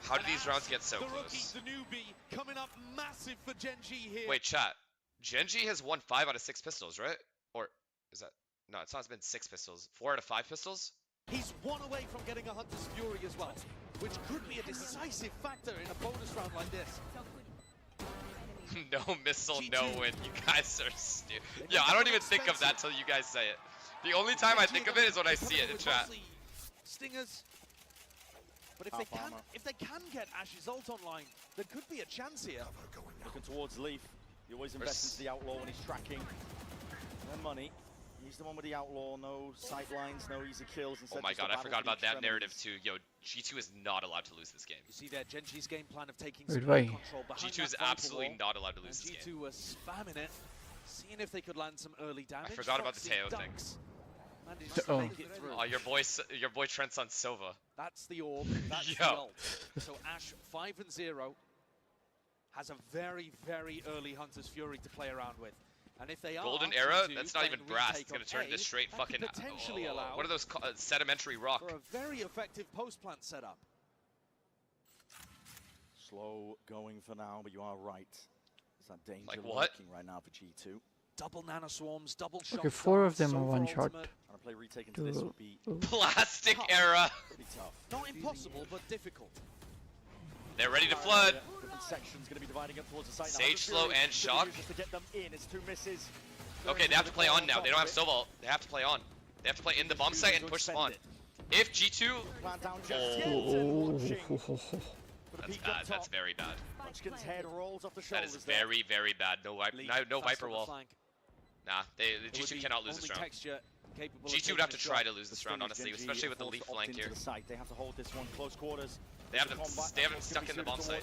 How did these rounds get so close? The newbie coming up massive for Genji here. Wait, chat. Genji has won 5 out of 6 pistols, right? Or is that? No, it's not been 6 pistols. 4 out of 5 pistols? He's one away from getting a Hunter's Fury as well, which could be a decisive factor in a bonus round like this. No missile, no win. You guys are stupid. Yeah, I don't even think of that till you guys say it. The only time I think of it is when I see it in chat. Stingers. But if they can get Ash's ult online, there could be a chance here. Looking towards Leaf. He always invests into the Outlaw when he's tracking. And money. He's the one with the Outlaw, no sightlines, no easy kills. Oh my god, I forgot about that narrative too. Yo, G2 is not allowed to lose this game. You see there, Genji's game plan of taking some control behind G2 is absolutely not allowed to lose this game. G2 was spamming it, seeing if they could land some early damage. I forgot about the Teo thing. Oh, your boy Trent's on Sova. That's the orb. That's the ult. So Ash 5-0 has a very, very early Hunter's Fury to play around with. And if they are Golden Era, that's not even brass. It's gonna turn into straight fucking. What are those sedimentary rock? For a very effective post plant setup. Slow going for now, but you are right. There's that danger lurking right now for G2. Double nano swarms, double shots. Okay, 4 of them are one shot. Play retake into this would be plastic era. Pretty tough. Not impossible, but difficult. They're ready to flood. Different sections going to be dividing up towards the site. Sage slow and shock. Just to get them in, it's 2 misses. Okay, they have to play on now. They don't have Sova. They have to play on. They have to play in the bomb site and push spawn. If G2, that's bad. That's very bad. Munchkin's head rolls off the that is very, very bad. No Viper wall. Nah, the G2 cannot lose this round. G2 would have to try to lose this round, honestly, especially with the Leaf flank here. They have to hold this one close quarters. They have them stuck in the bomb site.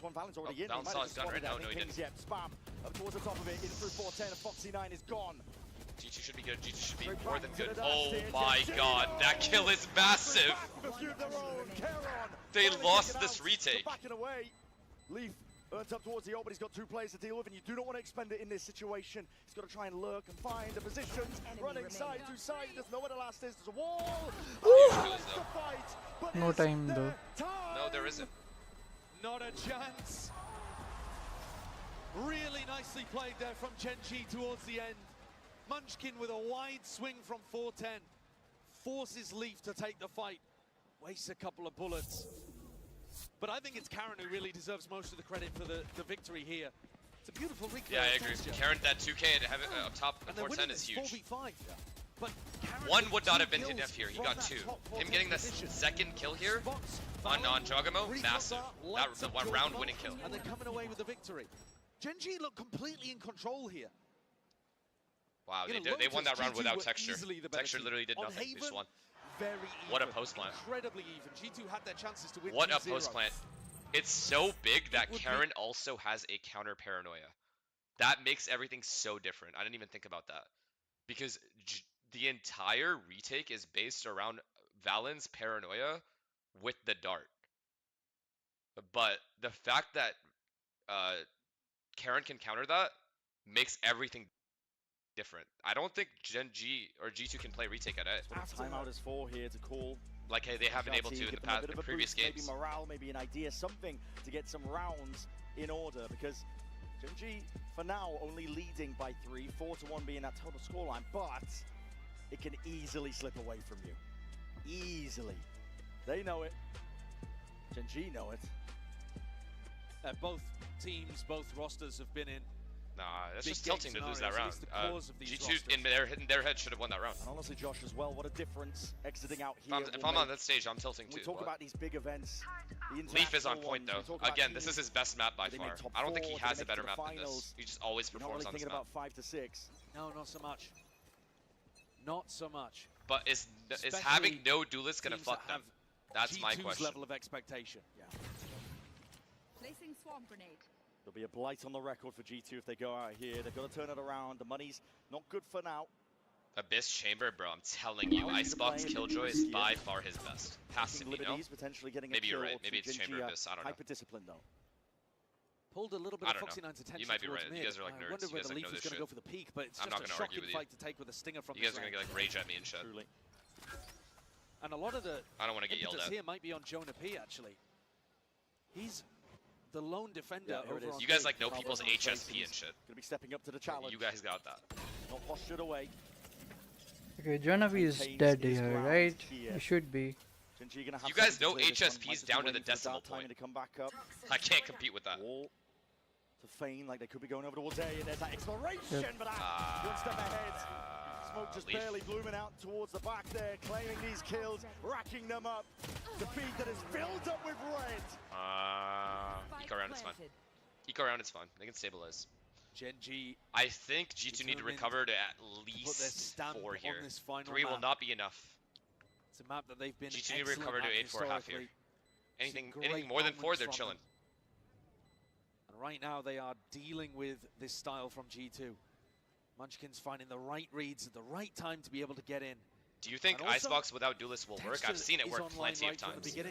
this one. Valen's already in. Valen saw his gun, right? No, he didn't. Yet. Spam up towards the top of it, in through 410, and Foxy9 is gone. G2 should be good. G2 should be more than good. Oh my god, that kill is massive! They They lost this retake. Backing away. Leaf Burnt up towards the ult, but he's got 2 players to deal with, and you do not want to expend it in this situation. He's got to try and lurk and find the positions, running side to side. He doesn't know where the last is. There's a wall. The fight, but No time though. No, there isn't. Not a chance. Really nicely played there from Gen.G towards the end. Munchkin with a wide swing from 410. Forces Leaf to take the fight. Wastes a couple of bullets. But I think it's Karen who really deserves most of the credit for the victory here. It's a beautiful recall. Yeah, I agree. Karen, that 2K and have it up top at 410 is huge. 4v5. But One would not have been enough here. He got 2. Him getting the second kill here on Jogamo, massive. That was a round-winning kill. And they're coming away with the victory. Gen.G look completely in control here. Wow, they won that round without Texture. Texture literally did nothing. They just won. Very even. What a post plant. Incredibly even. G2 had their chances to win. What a post plant. It's so big that Karen also has a counter paranoia. That makes everything so different. I didn't even think about that. Because the entire retake is based around Valen's paranoia with the dart. But the fact that Karen can counter that makes everything different. I don't think Gen.G or G2 can play retake at it. Timeout is 4 here to call. Like hey, they haven't been able to in the previous games. Maybe morale, maybe an idea, something to get some rounds in order, because Gen.G for now only leading by 3, 4-1 being that total scoreline, but it can easily slip away from you. Easily. They know it. Gen.G know it. Both teams, both rosters have been in. Nah, that's just tilting to lose that round. G2 in their head should have won that round. And honestly, Josh, as well, what a difference exiting out here. If I'm on that stage, I'm tilting too. We talk about these big events. Leaf is on point though. Again, this is his best map by far. I don't think he has a better map than this. He just always performs on this map. About 5 to 6. No, not so much. Not so much. But is having no duelist gonna fuck them? That's my question. Level of expectation. Yeah. Placing swarm grenade. There'll be a blight on the record for G2 if they go out here. They've got to turn it around. The money's not good for now. Abyss Chamber, bro, I'm telling you, Icebox Killjoy is by far his best. Has to be, no? Maybe you're right. Maybe it's Chamber Abyss. I don't know. Hyper-disciplined, though. Pulled a little bit of Foxy 9's attention. You might be right. Mid. You guys are like nerds. I wonder You guys whether like Leaf know is this going to shit. go for the peak, but it's I'm just not a gonna argue shocking with you. fight to take with a stinger from You guys are gonna like rage at me and shit. Truly. And a lot of the I don't want to get yelled at. here might be on Jonah P actually. He's the lone defender over on You guys like know people's HSP and shit. Gonna be stepping up to the challenge. You guys got that. Not postured away. Okay, Jonavi is dead here, right? He should be. You guys know HSP's down to the decimal point. I can't compete with that. To feign like they could be going over towards A, and there's that exploration, but one step ahead. Smoke just barely blooming out towards the back there, claiming these kills, racking them up. The feed that is filled up with red. Eco round is fine. Eco round is fine. They can stabilize. Gen.G. I think G2 need to recover to at least 4 here. 3 will not be enough. It's a map that they've been G2 need to recover to 8-4 half here. Anything more than 4, they're chilling. And right now they are dealing with this style from G2. Munchkin's finding the right reads at the right time to be able to get in. Do you think Icebox without Duelist will work? I've seen it work plenty of times. Yeah.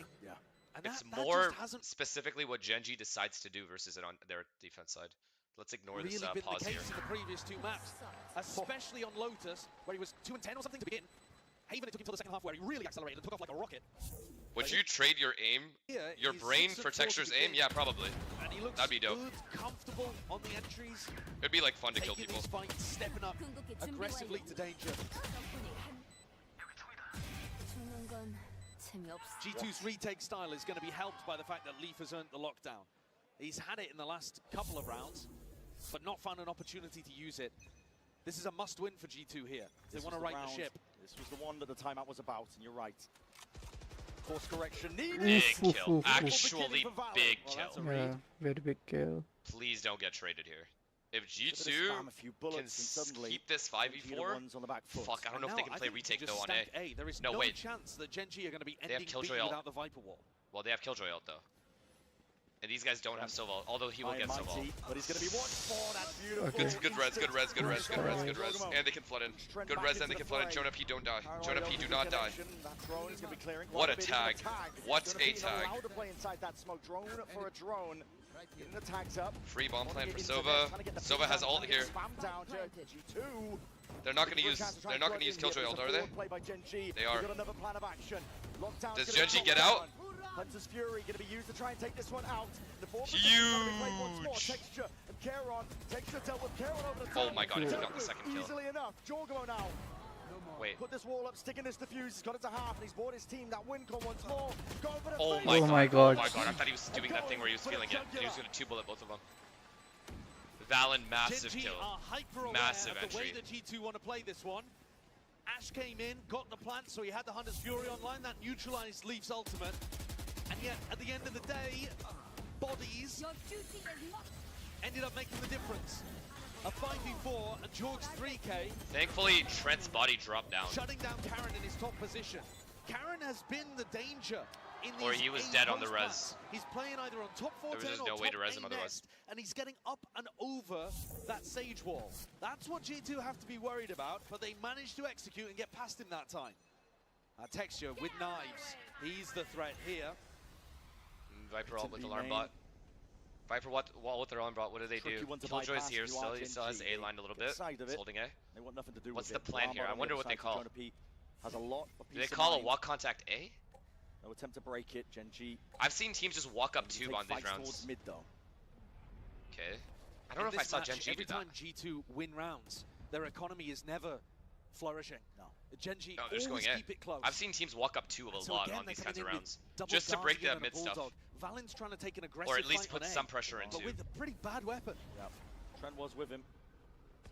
And it's more specifically what Gen.G decides to do versus it on their defense side. Let's ignore this been pause the case here. in the previous 2 maps, especially on Lotus, where he was 2-10 or something to begin. Haven, it took him till the second half where he really accelerated and took off like a rocket. Would you trade your aim, your brain for Texture's aim? Yeah, probably. And he looks That'd be dope. good, comfortable on the entries. It'd be like fun to kill people. These fights, stepping up aggressively to danger. G2's retake style is going to be helped by the fact that Leaf has earned the lockdown. He's had it in the last couple of rounds, but not found an opportunity to use it. This is a must-win for G2 here. They want to right the ship. This was the one that the timeout was about, and you're right. Course correction needed. Big kill. Actually, big kill. Yeah, very big kill. Please don't get traded here. If G2 can keep this 5v4, fuck, I don't know if they can play retake though on A. There is no no chance that Gen.G are going to be ending B without the Viper Wall. Well, they have Killjoy ult though. And these guys don't have Sova, although he will get Sova. But he's going to be watched for that beautiful. Good res. And they can flood in. Good res and they can flood in. Jonah P, don't die. Jonah P, do not die. What a tag. What a tag. Allowed to play inside that smoke. Drone for a drone. Getting the tags up. Free bomb plan for Sova. Sova has ult here. They're not gonna use Killjoy ult, are they? They are. Does Genji get out? Hunter's Fury gonna be used to try and take this one out. Huge. Oh my god, if he got the second kill. Easily enough. Jorgo now. Wait. Put this wall up, sticking this defuse. He's got it to half, and he's brought his team that win con once more. Oh my god. Oh my god. Oh my god. I thought he was doing that thing where he was feeling it. He was gonna 2-bullet both of them. Valen, massive Genji kill. are hyper aware Massive of the way entry. that G2 want to play this one. Ash came in, got the plant, so he had the Hunter's Fury online. That neutralized Leaf's ultimate. And yet, at the end of the day, bodies ended up making the difference. A 5v4 and Jorg's 3k. Thankfully, Trent's body dropped down. Shutting down Karen in his top position. Karen has been the danger in these Or he was dead on the res. plants. He's playing either on top 410 There was or no way top to res him A otherwise. nest, and he's getting up and over that Sage wall. That's what G2 have to be worried about, but they managed to execute and get past him that time. Texture with knives. He's the threat here. Viper ult with alarm bot. Viper wall with their alarm bot. What do they do? Killjoy's here still. He still has A lined a little bit. He's holding A. They want nothing to do What's with the plan here? I wonder what they call. Has a lot of Do they call a walk contact A? No attempt to break it. Genji. I've seen teams just walk up tube on these rounds. Mid though. Okay. I don't know if I saw Genji every do that. time G2 win rounds, their economy is never flourishing. No. Genji No, they're just going always A. keep it close. I've seen teams walk up tube a So lot again, on they're these kinds of coming in with rounds. double Just to break Guardian that and a mid stuff. Bulldog. Valen's trying to take an aggressive Or at least fight put on some A, pressure into. but with a pretty bad weapon. Yeah. Trent was with him.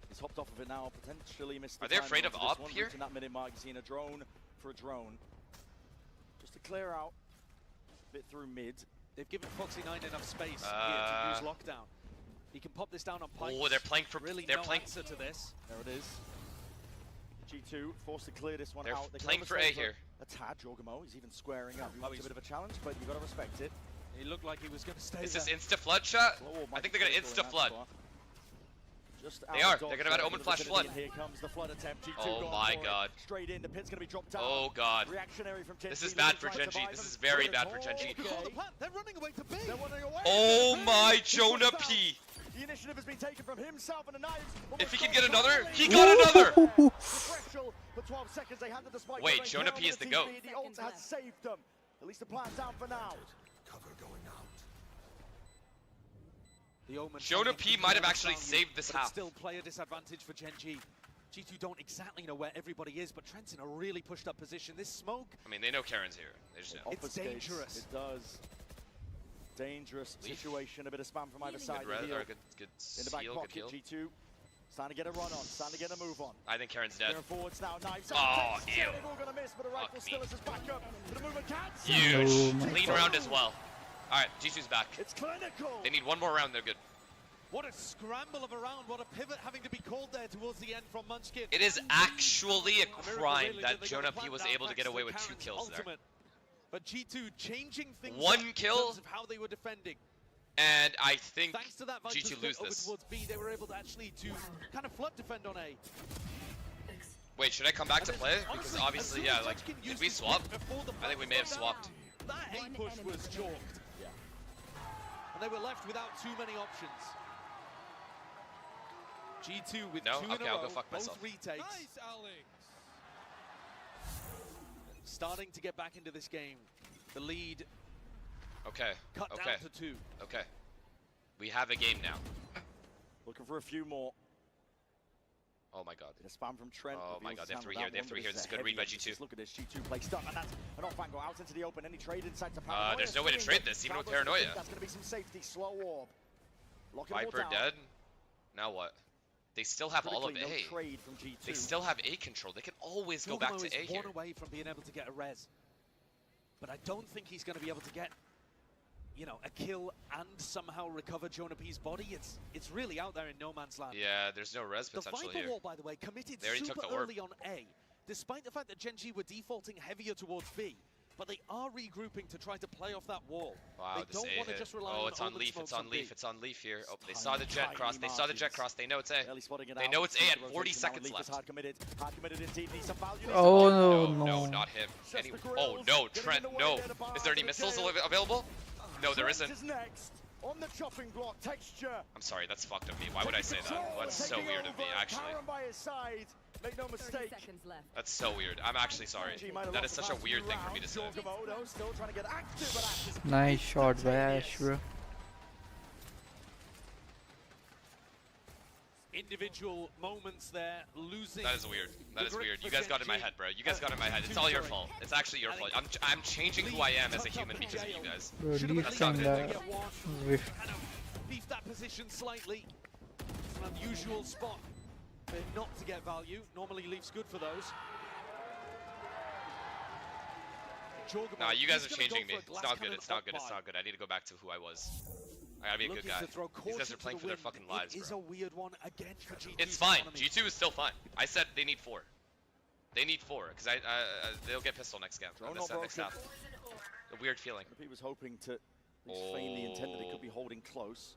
He's hopped off of it now. Potentially missed. Are they afraid of op here? In that minute mark, he's seen a drone for a drone. Just to clear out. Bit through mid. They've given Foxy9 enough space here to use lockdown. He can pop this down on Pike. Oh, they're playing for. Really They're no playing. answer to this. There it is. G2 forced to clear this one They're out. They playing for A here. A tad, Jorgamo. He's even squaring up. He wants a bit of a challenge, but you got to respect it. He looked like he was going to stay Is there. this insta flood shot? I think they're gonna insta flood. They are. They're gonna have Omen Flash flood. Here comes the flood attempt. G2 Oh my god. Straight in. The pit's gonna be dropped down. Oh god. Reactionary from Genji. This is bad for Genji. This is very bad for Genji. They're running away to B. They're running away. Oh my Jonah P. The initiative has been taken from himself and the knives. If he can get another, he got another. For 12 seconds, they handed the spike. Wait, Jonah P is the GOAT. The ult has saved them. At least the plan's down for now. Cover going out. The Omen Jonah P might have actually saved this half. Still player disadvantage for Genji. G2 don't exactly know where everybody is, but Trent's in a really pushed up position. This smoke. I mean, they know Karen's here. They just know. It's dangerous. It does. Dangerous situation. A bit of spam from either side. Good res, here. or good In the back heal, good pocket, heal. G2. Starting to get a run on. Starting to get a move on. I think Karen's dead. They're forwards now. Knives Oh, out. ew. They're all gonna miss, but a rifle still is his backup. The movement can't. Huge. Oh my Clean God. round as well. Alright, G2's back. It's clinical. They need one more round, they're good. What a scramble of a round. What a pivot having to be called there towards the end from Munchkin. It is actually a crime that Jonah P was able to get away with 2 kills there. But G2 changing things One up in kill. terms of how they were defending. And I think Thanks to that Viper G2 split lose over this. towards B, they were able to actually kind of flood defend on A. Wait, should I come back to play? Because obviously, yeah, like, did we swap? I think we may have swapped. That A push was chalked. Yeah. And they were left without too many options. G2 with No? 2 in Okay, a I'll row, go fuck both myself. retakes. Nice, Alex. Starting to get back into this game. The lead Okay, cut okay, down to 2. okay. We have a game now. Looking for a few more. Oh my god. A spam from Trent. Oh my reveals god, they have Sam 3 with here, that they have one, 3 but here. This is a a good read by heavy G2. emphasis. Look at this, G2 play stuck, and that's an off angle out into the open. Any trade inside to Paranoia. There's no way to trade this, even with Travelers, Paranoia. That's going to be some safety, slow orb. Lock it all Viper down. dead. Now what? They still have all of Critically, A. no trade from G2. They still have A control. They can always go back to A is here. one away from being able to get a res. But I don't think he's going to be able to get, you know, a kill and somehow recover Jonah P's body. It's really out there in no man's land. Yeah, there's no res The potential Viper here. wall, by the way, committed They already super took the orb. early on A, despite the fact that Genji were defaulting heavier towards B. But they are regrouping to try to play off that wall. Wow, they this don't A want to hit. just rely Oh, on it's on open Leaf, smokes it's on B. Leaf, it's on Leaf here. Oh, they Tiny, saw the jet tiny cross, they saw the jet margins. cross, they know it's A. Barely spotting it They out. know it's A at Rotation 40 now, and seconds Leaf is left. hard committed indeed. Needs some value. Oh No, no, no, no. not him. Just Any the grills, oh no, getting Trent, in the way no. there, the bar Is there any to the missiles tail. available? No, there Trent isn't. is next. On the chopping block, texture. I'm sorry, that's fucked of me. Why would I say that? That's so weird of me, actually. Karen by his side. Make no mistake. That's so weird. I'm actually sorry. That is such a weird thing for me to say. Still trying to get active, but Ash is Nice shot by Ash, bro. Individual moments there, losing. That is weird. That is weird. You guys got in my head, bro. You guys got in my head. It's all your fault. It's actually your fault. I'm changing who I am as a human because of you guys. Bro, That's not good. Beef that position slightly. It's an unusual spot for him not to get value. Normally Leaf's good for those. Nah, you guys are changing me. It's not good. It's not good. It's not good. I need to go back to who I was. I gotta be a good guy. These guys are playing for their fucking lives, It is bro. a weird one again for G2. It's fine. G2 is still fine. I said they need 4. They need 4 because they'll get pistol next game. Next half. A weird feeling. He was hoping to feign the intent that he could be holding close.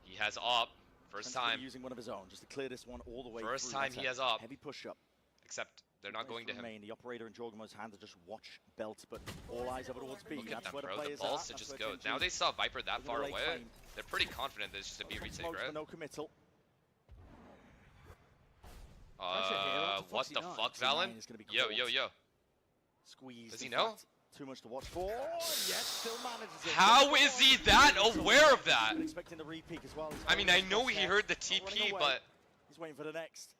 He has op. First time. Using one of his own just to clear this one all the way. First through. time he has op. Heavy push up. Except they're not going to him. The operator in Jorgamo's hand to just watch belt, but all eyes over towards B. Look at That's them, where bro. the The players balls are. to just go. Now they saw Viper that far away. claim. They're pretty confident that it's just a B retake, right? No committal. What the fuck, Valen? Yo, yo, yo. Squeeze. Does he know? Too much to watch for. Yes, still manages it. How is he that aware of that? Expecting the re-peek as well. I mean, I know he heard the TP, but he's waiting for the next.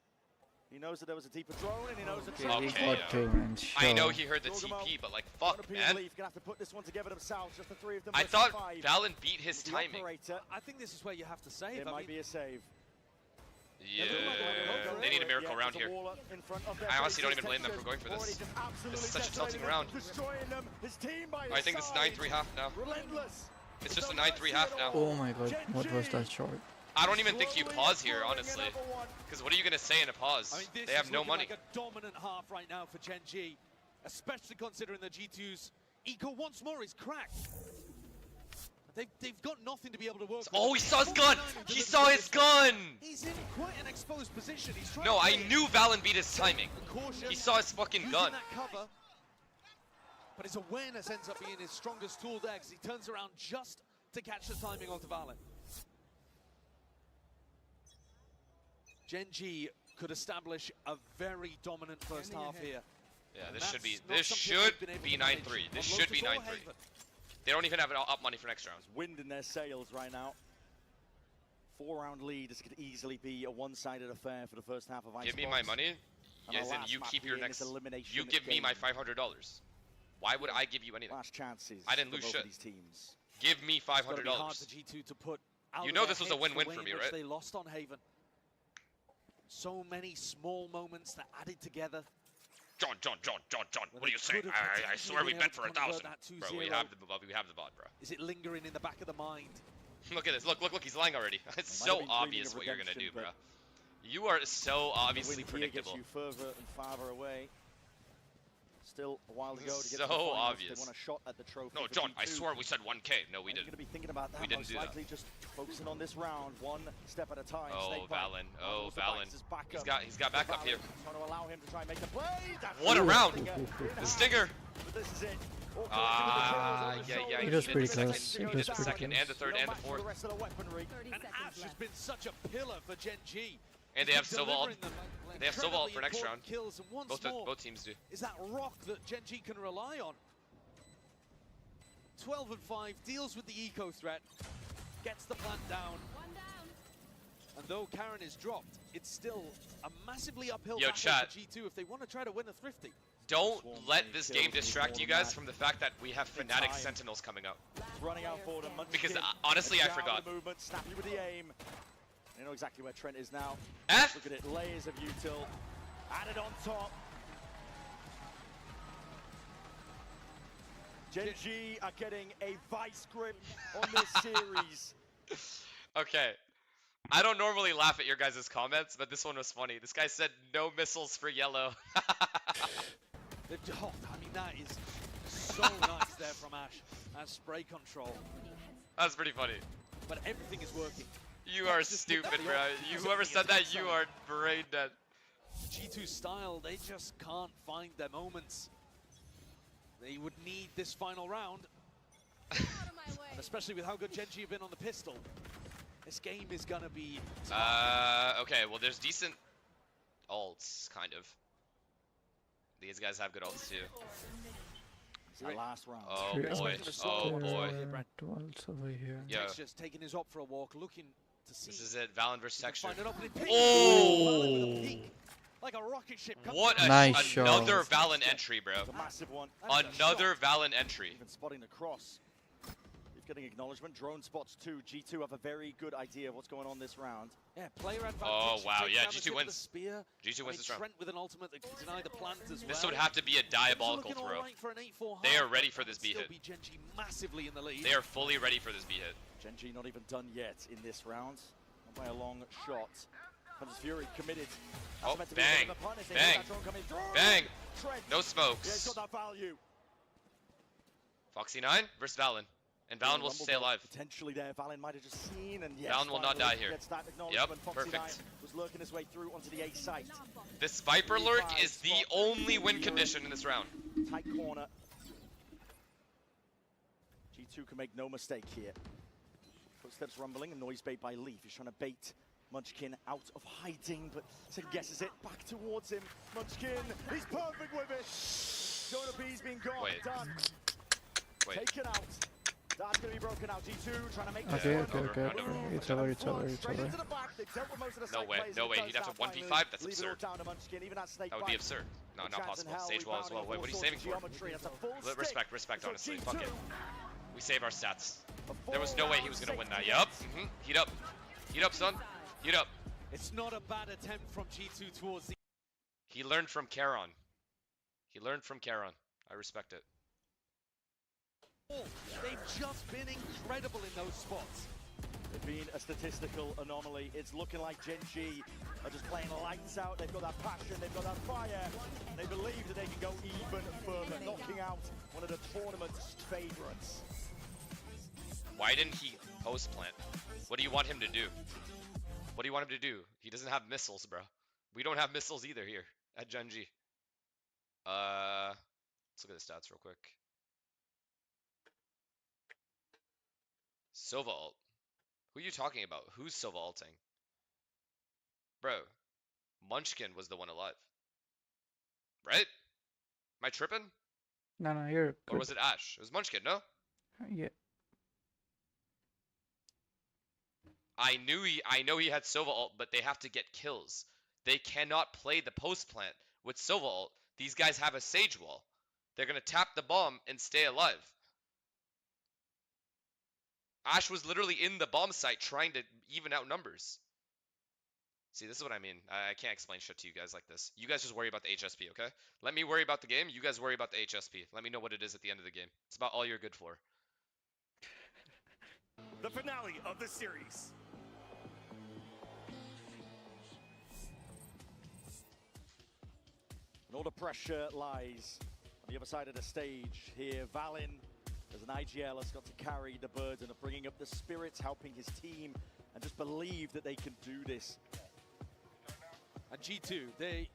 He knows that there was a deeper drone, and he knows the okay, I know he heard the TP, but like, fuck, man. Gonna have to put this one together themselves. Just the 3 of them. I thought Valen beat his timing. I think this is where you have to save. It might be a save. Yeah, they need a miracle round here. I honestly don't even blame them for going for this. This is such a tilting round. I think this is 9-3 half now. It's just a 9-3 half now. Oh my god, what was that shot? I don't even think you pause here, honestly. Because what are you going to say in a pause? I mean, they have no money. Like a dominant half right now for Gen G, especially considering the G2's eco once more is cracked. They've got nothing to be able to work with. Oh, he saw his gun! He saw his gun! He's in quite an exposed position. He's trying No, to I knew Valen beat his timing. He saw his fucking gun. That cover, but his awareness ends up being his strongest tool there because he turns around just to catch the timing onto Valen. Gen G could establish a very dominant first half here. Yeah, this should be 9-3. This should be 9-3. They don't even have up money for next round. Wind in their sails right now. 4-round lead. This could easily be a one-sided affair for the first half of Icebox. Give me my money. Yes, and you keep your next. You give me my $500. Why would I give you anything? Last chances. I didn't lose shit. These teams. Give me $500. Hard for G2 to put out you know this was a win-win for me, right? They lost on Haven. So many small moments that added together. John, what are you saying? I swear we bet for 1,000. Bro, we have the bot, bro. Is it lingering in the back of the mind? Look at this. Look, he's lying already. It's so obvious what you're gonna do, bro. You are so obviously predictable. Gets you further and farther away. Still a while to go to get so to the finals. obvious. They want a shot at the trophy. No, John, I swear we said 1K. No, we didn't. Going to be thinking about that. We didn't most do likely that. just focusing on this round, one step at a time. Oh, Valen. Oh, Valen. He's got back backup here. Trying to allow him to try and make the play. What a round! The stinger. But this is it. Yeah. It was pretty close. He did the second and the third and the fourth. And Ash has been such a pillar for Gen G. And they have Sobald. They have Sobald for next round. Kills, and once both teams do. Is that rock that Gen G can rely on? 12 and 5 deals with the eco threat, gets the plant down. And though Karen is dropped, it's still a massively uphill battle chat. for G2 if they want to try to win a Thrifty. Don't let this game distract you guys from the fact that we have Fnatic Sentinels coming up. Running out for them. Because honestly, I forgot. Movement, snappy with the aim. You know exactly where Trent is now. F? Look at it, layers of util. Added on top. Gen G are getting a vice grip on this series. Okay. I don't normally laugh at your guys' comments, but this one was funny. This guy said no missiles for yellow. Oh, I mean, that is so nice there from Ash. That spray control. That's pretty funny. But everything is working. You are stupid, bro. Whoever said that, you are brain dead. G2 style, they just can't find their moments. They would need this final round. And especially with how good Genji have been on the pistol, this game is gonna be okay, well there's decent ults, kind of. These guys have good ults too. It's the last round. Oh boy, oh boy. Over here. Yeah. Just taking his op for a walk, looking to see. This is it, Valen versus Texture. Find an opening pick. Oh! Like a rocket ship. What a Nice another shot. Valen entry, bro. It's a massive one. Another Valen entry. Even spotting the cross. He's getting acknowledgement. Drone spots too. G2 have a very good idea of what's going on this round. Yeah, player advantage. Oh wow, Takes yeah, down the G2 tip of the wins. spear. G2 I wins mean, this round. Trent with an ultimate that can deny the plant as well. This would have to be a diabolical Looking throw. all right for an 8-4 They are half, ready but for that this would B still hit. be Genji massively in the lead. They are fully ready for this B hit. Genji not even done yet in this round. Not by a long shot. Hunter's Fury committed. Oh, That's meant to be a bang, bit of a punish. They bang, hear that drone coming through. bang. Trent. No Yeah, he's smokes. got that value. Foxy 9 versus Valen. And Valen will stay alive. Potentially there, Valen might have just seen, and yes, Valen will not finally die here. gets that acknowledgement. Yep, Foxy perfect. 9 was lurking his way through onto the A site. This Viper Lurk is the only win condition in this round. Tight corner. G2 can make no mistake here. Footsteps rumbling, and noise bait by Leaf. He's trying to bait Munchkin out of hiding, but second guesses it back towards him. Munchkin, he's perfect with it. Jonah B's been gone, Wait. done. Wait. Taken out. That's going to be broken out. G2 trying to make Okay, this okay, work. okay. It's over, it's over, it's Straight over. into the back. They've dealt with most of the No side way, plays, no and way. it He'd does have to now 1v5? finally That's leave it all absurd. down to Munchkin. Even that snake That would be bite. absurd. No, The not chance in possible. hell, Sage we wall as found well. all Wait, what are you sorts saving of for? geometry. That's a full stick. Respect, respect, So honestly. G2, Fuck it. We save our stats. There was no way he was going to win that. Yup. Heat up. Heat up, son. Heat up. It's not a bad attempt from G2 towards the. He learned from Charon. He learned from Charon. I respect it. They've just been incredible in those spots. They've been a statistical anomaly. It's looking like Genji are just playing lights out. They've got that passion, they've got that fire. They believe that they can go even further, knocking out one of the tournament's favorites. Why didn't he post plant? What do you want him to do? What do you want him to do? He doesn't have missiles, bro. We don't have missiles either here at Genji. Let's look at the stats real quick. Sova ult. Who are you talking about? Who's Sova ulting? Bro, Munchkin was the one alive. Right? Am I tripping? No, no, you're Or good. was it Ash? It was Munchkin, no? Yeah. I know he had Sova ult, but they have to get kills. They cannot play the post plant with Sova ult. These guys have a Sage wall. They're gonna tap the bomb and stay alive. Ash was literally in the bomb site trying to even out numbers. See, this is what I mean. I can't explain shit to you guys like this. You guys just worry about the HSP, okay? Let me worry about the game. You guys worry about the HSP. Let me know what it is at the end of the game. It's about all you're good for. The finale of the series. And all the pressure lies on the other side of the stage here. Valen, as an IGL, has got to carry the burden of bringing up the spirits, helping his team, and just believe that they can do this. And G2, they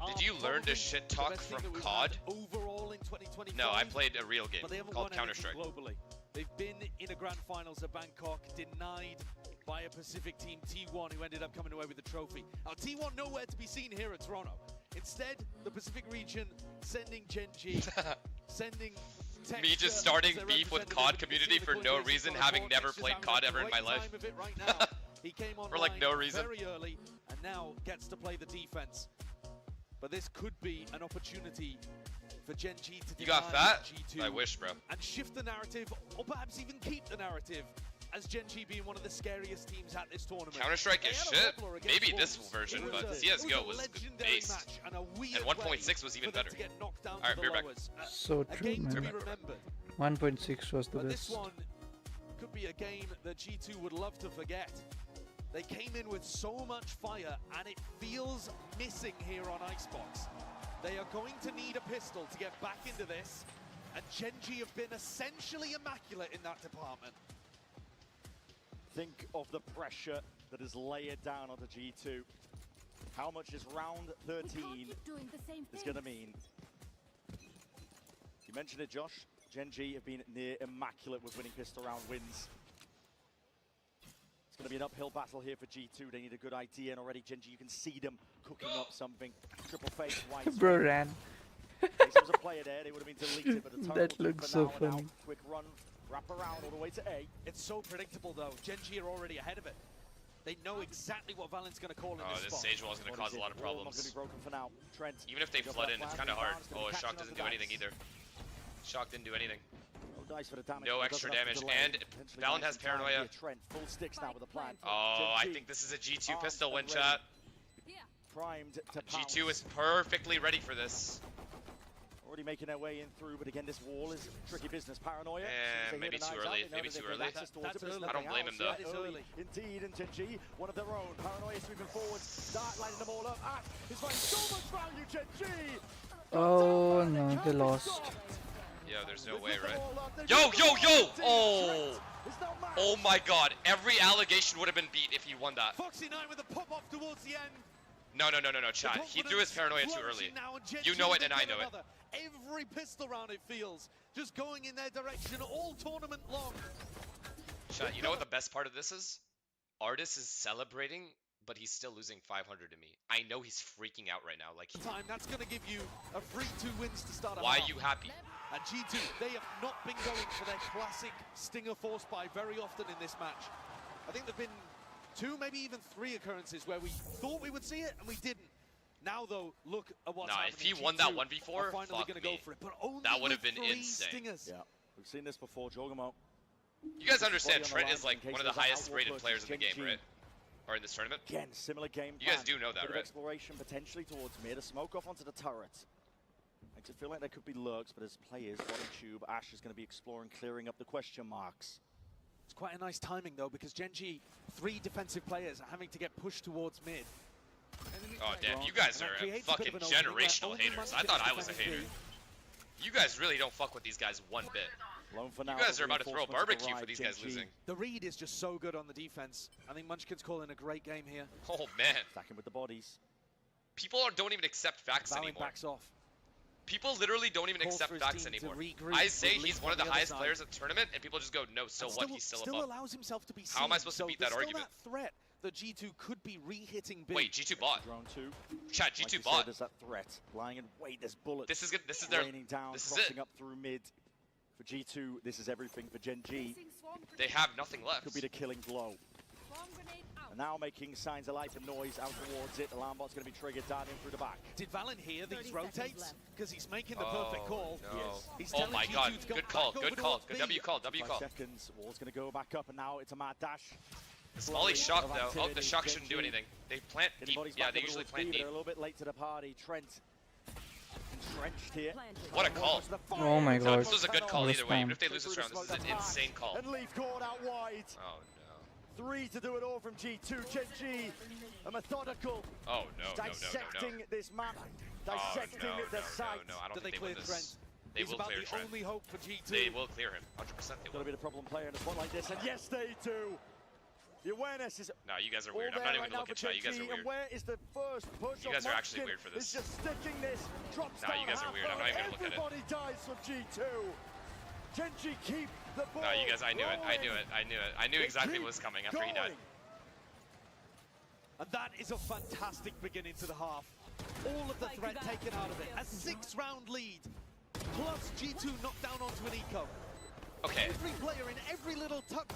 Did you learn to shit talk from COD? Overall in 2025. No, I played a real game But they haven't called won anything Counter-Strike. globally. They've been in a grand finals at Bangkok, denied by a Pacific team, T1, who ended up coming away with the trophy. Now, T1 nowhere to be seen here at Toronto. Instead, the Pacific region sending Genji, sending Texture Me just starting as their beef with representative COD to community the for no Coinbase reason, Toronto. having never Texture's played having COD a ever in great my life. time of it right now. He came on For, like, no reason. very early and now gets to play the defense. But this could be an opportunity for Genji to You got deny fat? G2 I wish, bro. and shift the narrative, or perhaps even keep the narrative, as Genji being one of the scariest teams at this tournament. Counter-Strike They is had a shit. wobbler against Maybe this Wolves. version, It but was CSGO a was legendary based. match and a weird And way 1.6 was even for them better. to get knocked down Alright, to be the right back. lowers. So A true, game to be man. remembered. 1.6 was the But best. this one could be a game that G2 would love to forget. They came in with so much fire, and it feels missing here on Icebox. They are going to need a pistol to get back into this, and Genji have been essentially immaculate in that department. Think of the pressure that is layered down onto G2. How much is round 13 is going to mean? You mentioned it, Josh. Gen.G have been near immaculate with winning pistol round wins. It's going to be an uphill battle here for G2. They need a good idea, and already Gen.G, you can see them cooking up something. Triple face, white. Bro ran. If there was a player there, they would have been deleted, but the That looks so funny. Quick run, wrap around all the way to A. It's so predictable though. Gen.G are already ahead of it. They know exactly what Valen's going to call in this this spot. Sage wall is going to cause a lot of Wall not problems. gonna be broken for now. Trent. Even if they flood in, it's kind of hard. Oh, Shock doesn't do anything either. Shock didn't do anything. Nice for the damage, No but extra doesn't have to damage, delay. and Potentially Valen getting has some time paranoia. here. Trent, full sticks now with a plan. Oh, I Gen.G think this is a G2 armed pistol win and shot. primed to pounce. G2 is perfectly ready for this. Already making their way in through, but again, this wall is tricky business. Paranoia. Maybe too early. Maybe too early. I don't blame him though. That is early. Indeed, and Gen.G, one of their own. Paranoia sweeping forward. Start lining them all up. Ash is finding so much value, Gen.G. Oh no, they lost. Yeah, there's no way, right? Yo! Oh! Oh my god, every allegation would have been beat if he won that. Foxy 9 with a pop off towards the end. No, chat. He threw his paranoia too early. You know it and I know it. Every pistol round it feels just going in their direction all tournament long. Chat, you know what the best part of this is? Artis is celebrating, but he's still losing 500 to me. I know he's freaking out right now. Like, That's going to give you a free 2 wins to start. Why are you happy? And G2, they have not been going for their classic Stinger force buy very often in this match. I think there have been 2, maybe even 3 occurrences where we thought we would see it and we didn't. Now though, look at what's happening. If he won that 1v4, finally going to go for it, but only that would have with been 3 insane. Stingers. Yeah, we've seen this before. Jogamo. You guys understand Trent is like one of the highest rated players in the game, right? Or in this tournament? Again, similar game. You guys do know that, Bit of right? Exploration potentially towards mid. A smoke off onto the turret. Makes it feel like there could be lurks, but as players, bottom tube, Ash is going to be exploring, clearing up the question marks. It's quite a nice timing though, because Gen.G, 3 defensive players are having to get pushed towards mid. Oh damn, you guys are fucking generational haters. I thought I was a hater. You guys really don't fuck with these guys one bit. You guys are about to throw a barbecue for these guys losing. The read is just so good on the defense. I think Munchkin's calling a great game here. Oh man. Stacking with the bodies. People don't even accept facts anymore. Backs off. People literally don't even accept facts anymore. I say he's one of the highest players at the tournament, and people just go, no, so what? He's still above. Allows himself to be seen. How am I supposed to beat that argument? That threat that G2 could be re-hitting big. Wait, G2 bought. Drone 2. Chat, G2 like bought. There's that threat. Lying in wait, there's bullets. This is good. This is their. Raining down, This is crossing it. up through mid. For G2, this is everything for Gen.G. They have nothing left. Could be the killing blow. And now making signs of life and noise out towards it. Alarm bot's going to be triggered down in through the back. Did Valen hear these rotates? Because he's making the perfect call. No. Yes. He's Oh my G2 god, to go good call, back good over call. towards Good B. W call, W 5 call. seconds. Wall's going to go back up, and now it's a mad dash. The Smalley's shocked Of though. Oh, the activity, shock shouldn't do Gen.G. anything. They plant Getting deep. bodies Yeah, back they over usually towards plant B, but deep. they're a little bit late to the party. Trent entrenched here. What a call. Oh my No, god. this was a good call What a either way. Even spam. if they lose this round, this is an insane call. And Leaf caught out wide. Oh 3 to do it all from G2. Gen.G, a methodical. no. Oh no, Dissecting this map. Oh Dissecting the site. no. I don't Do they think they clear win Trent? this. They He's will about clear the Trent. only hope for G2. They will clear him. 100% they Got will. to be the problem player in a spot like this, and yes, they do. The awareness is No, you guys are all weird. I'm there not even right gonna now look for at chat. You guys are Gen.G, weird. and where is the first push? You guys of are actually Munchkin? weird for this. He's just sticking this. Drops Nah, down you guys are weird. I'm not even gonna look at it. Everybody dies from G2. Gen.G keep the ball. No, you guys, I knew it. I knew rolling. it. I knew it. I knew exactly what was coming after he died. And that is a fantastic beginning to the half. All of the threat taken out of it. A 6-round lead. Plus G2 knocked down onto an eco. Okay. Every player in every little tuck.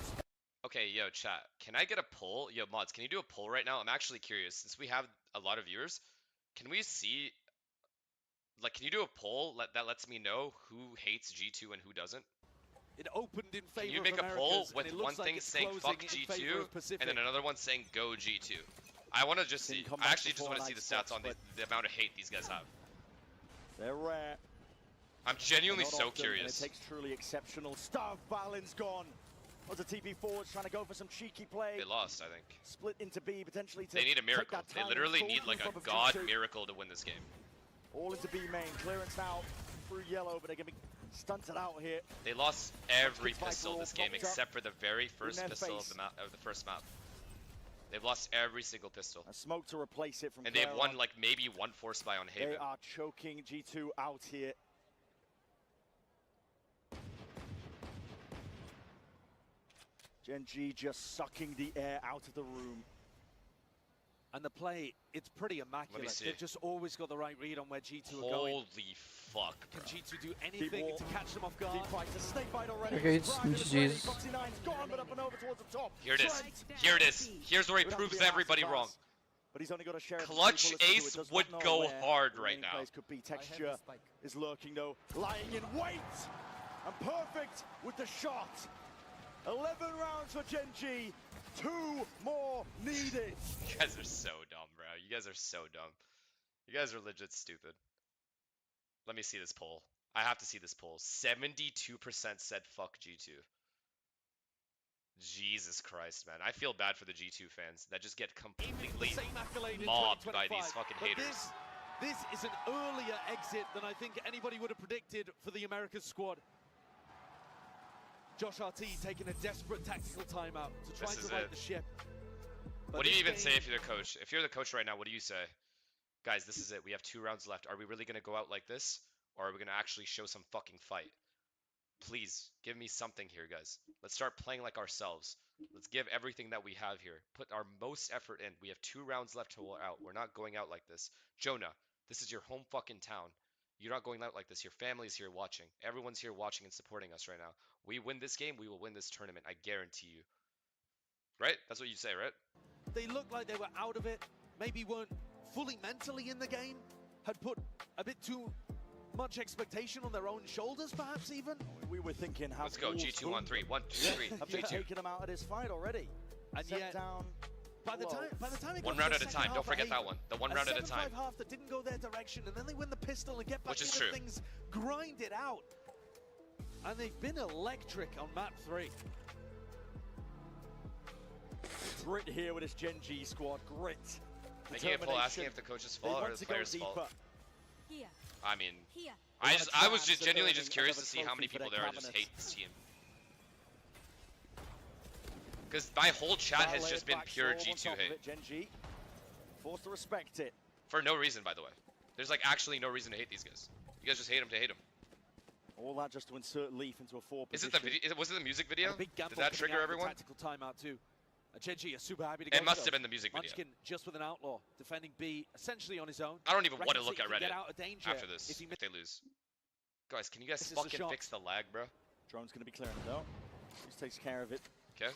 Okay, yo, chat. Can I get a poll? Yo, mods, can you do a poll right now? I'm actually curious. Since we have a lot of viewers, can we see... Like, can you do a poll that lets me know who hates G2 and who doesn't? It opened in favor Can you of make a poll Americas, with and it one looks like thing it's saying closing fuck in favor G2 of Pacific. and then another one saying go G2? I want to just see. come I back actually just before want to see the night stats on stops, the amount of hate these guys have. They're rare. I'm genuinely Not so often, and curious. it takes truly exceptional stuff. Balin's gone. Was a TP forward trying to go for some cheeky play. They lost, I think. Split into B potentially. To They need a take miracle. that They time literally and need full like a proof of god G2. miracle to win this game. All into B main. Clearance now through yellow, but they're going to be stunted out here. They lost every Fight pistol for this all game popped up except for the very first their pistol of face. the map, of the first map. They've lost every single pistol. A smoke to replace it from And they've Claire won on. like maybe one force buy on Haven. They are choking G2 out here. Gen.G just sucking the air out of the room. And the play, it's pretty immaculate. see. They've just always got the right read on where G2 are going. Holy fuck, bro. Can G2 do anything to catch them off guard? Deep fight, a snake bite already. Okay, it's GG's. Gone, but up and over towards the top. Here it is. Here it is. Here's where he proves everybody wrong. But he's only got a share of Clutch Ace would go hard right now. Could be. Texture is lurking though, lying in wait, and perfect with the shot. 11 rounds for Gen.G, 2 more needed. You guys are so dumb, bro. You guys are so dumb. You guys are legit stupid. Let me see this poll. I have to see this poll. 72% said fuck G2. Jesus Christ, man. I feel bad for the G2 fans that just get completely mobbed by these fucking haters. This is an earlier exit than I think anybody would have predicted for the Americas squad. Josh RT taking a desperate tactical timeout to try to right the ship. What do you even say if you're the coach? If you're the coach right now, what do you say? Guys, this is it. We have 2 rounds left. Are we really going to go out like this? Or are we going to actually show some fucking fight? Please, give me something here, guys. Let's start playing like ourselves. Let's give everything that we have here. Put our most effort in. We have 2 rounds left to go out. We're not going out like this. Jonah, this is your home fucking town. You're not going out like this. Your family's here watching. Everyone's here watching and supporting us right now. We win this game, we will win this tournament. I guarantee you. Right? That's what you say, right? They looked like they were out of it. Maybe weren't fully mentally in the game. Had put a bit too much expectation on their own shoulders, perhaps even. We were thinking how. Let's go. G2 on 3. 1, 2, 3. Have they taken him out of this fight already? And yet, down. By the time it one round at a time. Don't forget that one. The 1 round at a time. Half that didn't go their direction, and then they win the pistol and get back Which is into true. things, grind it out. And they've been electric on map 3. Grit here with this Gen.G squad. Grit. Making a poll asking if the coach's fault or the player's fault. Here. I mean, Here. I was just genuinely just curious to see how many people there are just hate this team. Because my whole chat has just been pure G2 hate. Gen.G forced to respect it. For no reason, by the way. There's like actually no reason to hate these guys. You guys just hate them to hate them. All that just to insert Leaf into a 4 Is position. it the video? Was it the music video? Big Did that trigger everyone? Tactical timeout too. Gen.G are super happy to go. It must have been the music video. Munchkin just with an outlaw, defending B essentially on his own. I don't even want to look at Reckons he Reddit can get out of danger after this if they lose. Guys, can you guys This is a fucking shot. fix the lag, bro? Drone's going to be clearing it though. He takes care of it. Okay.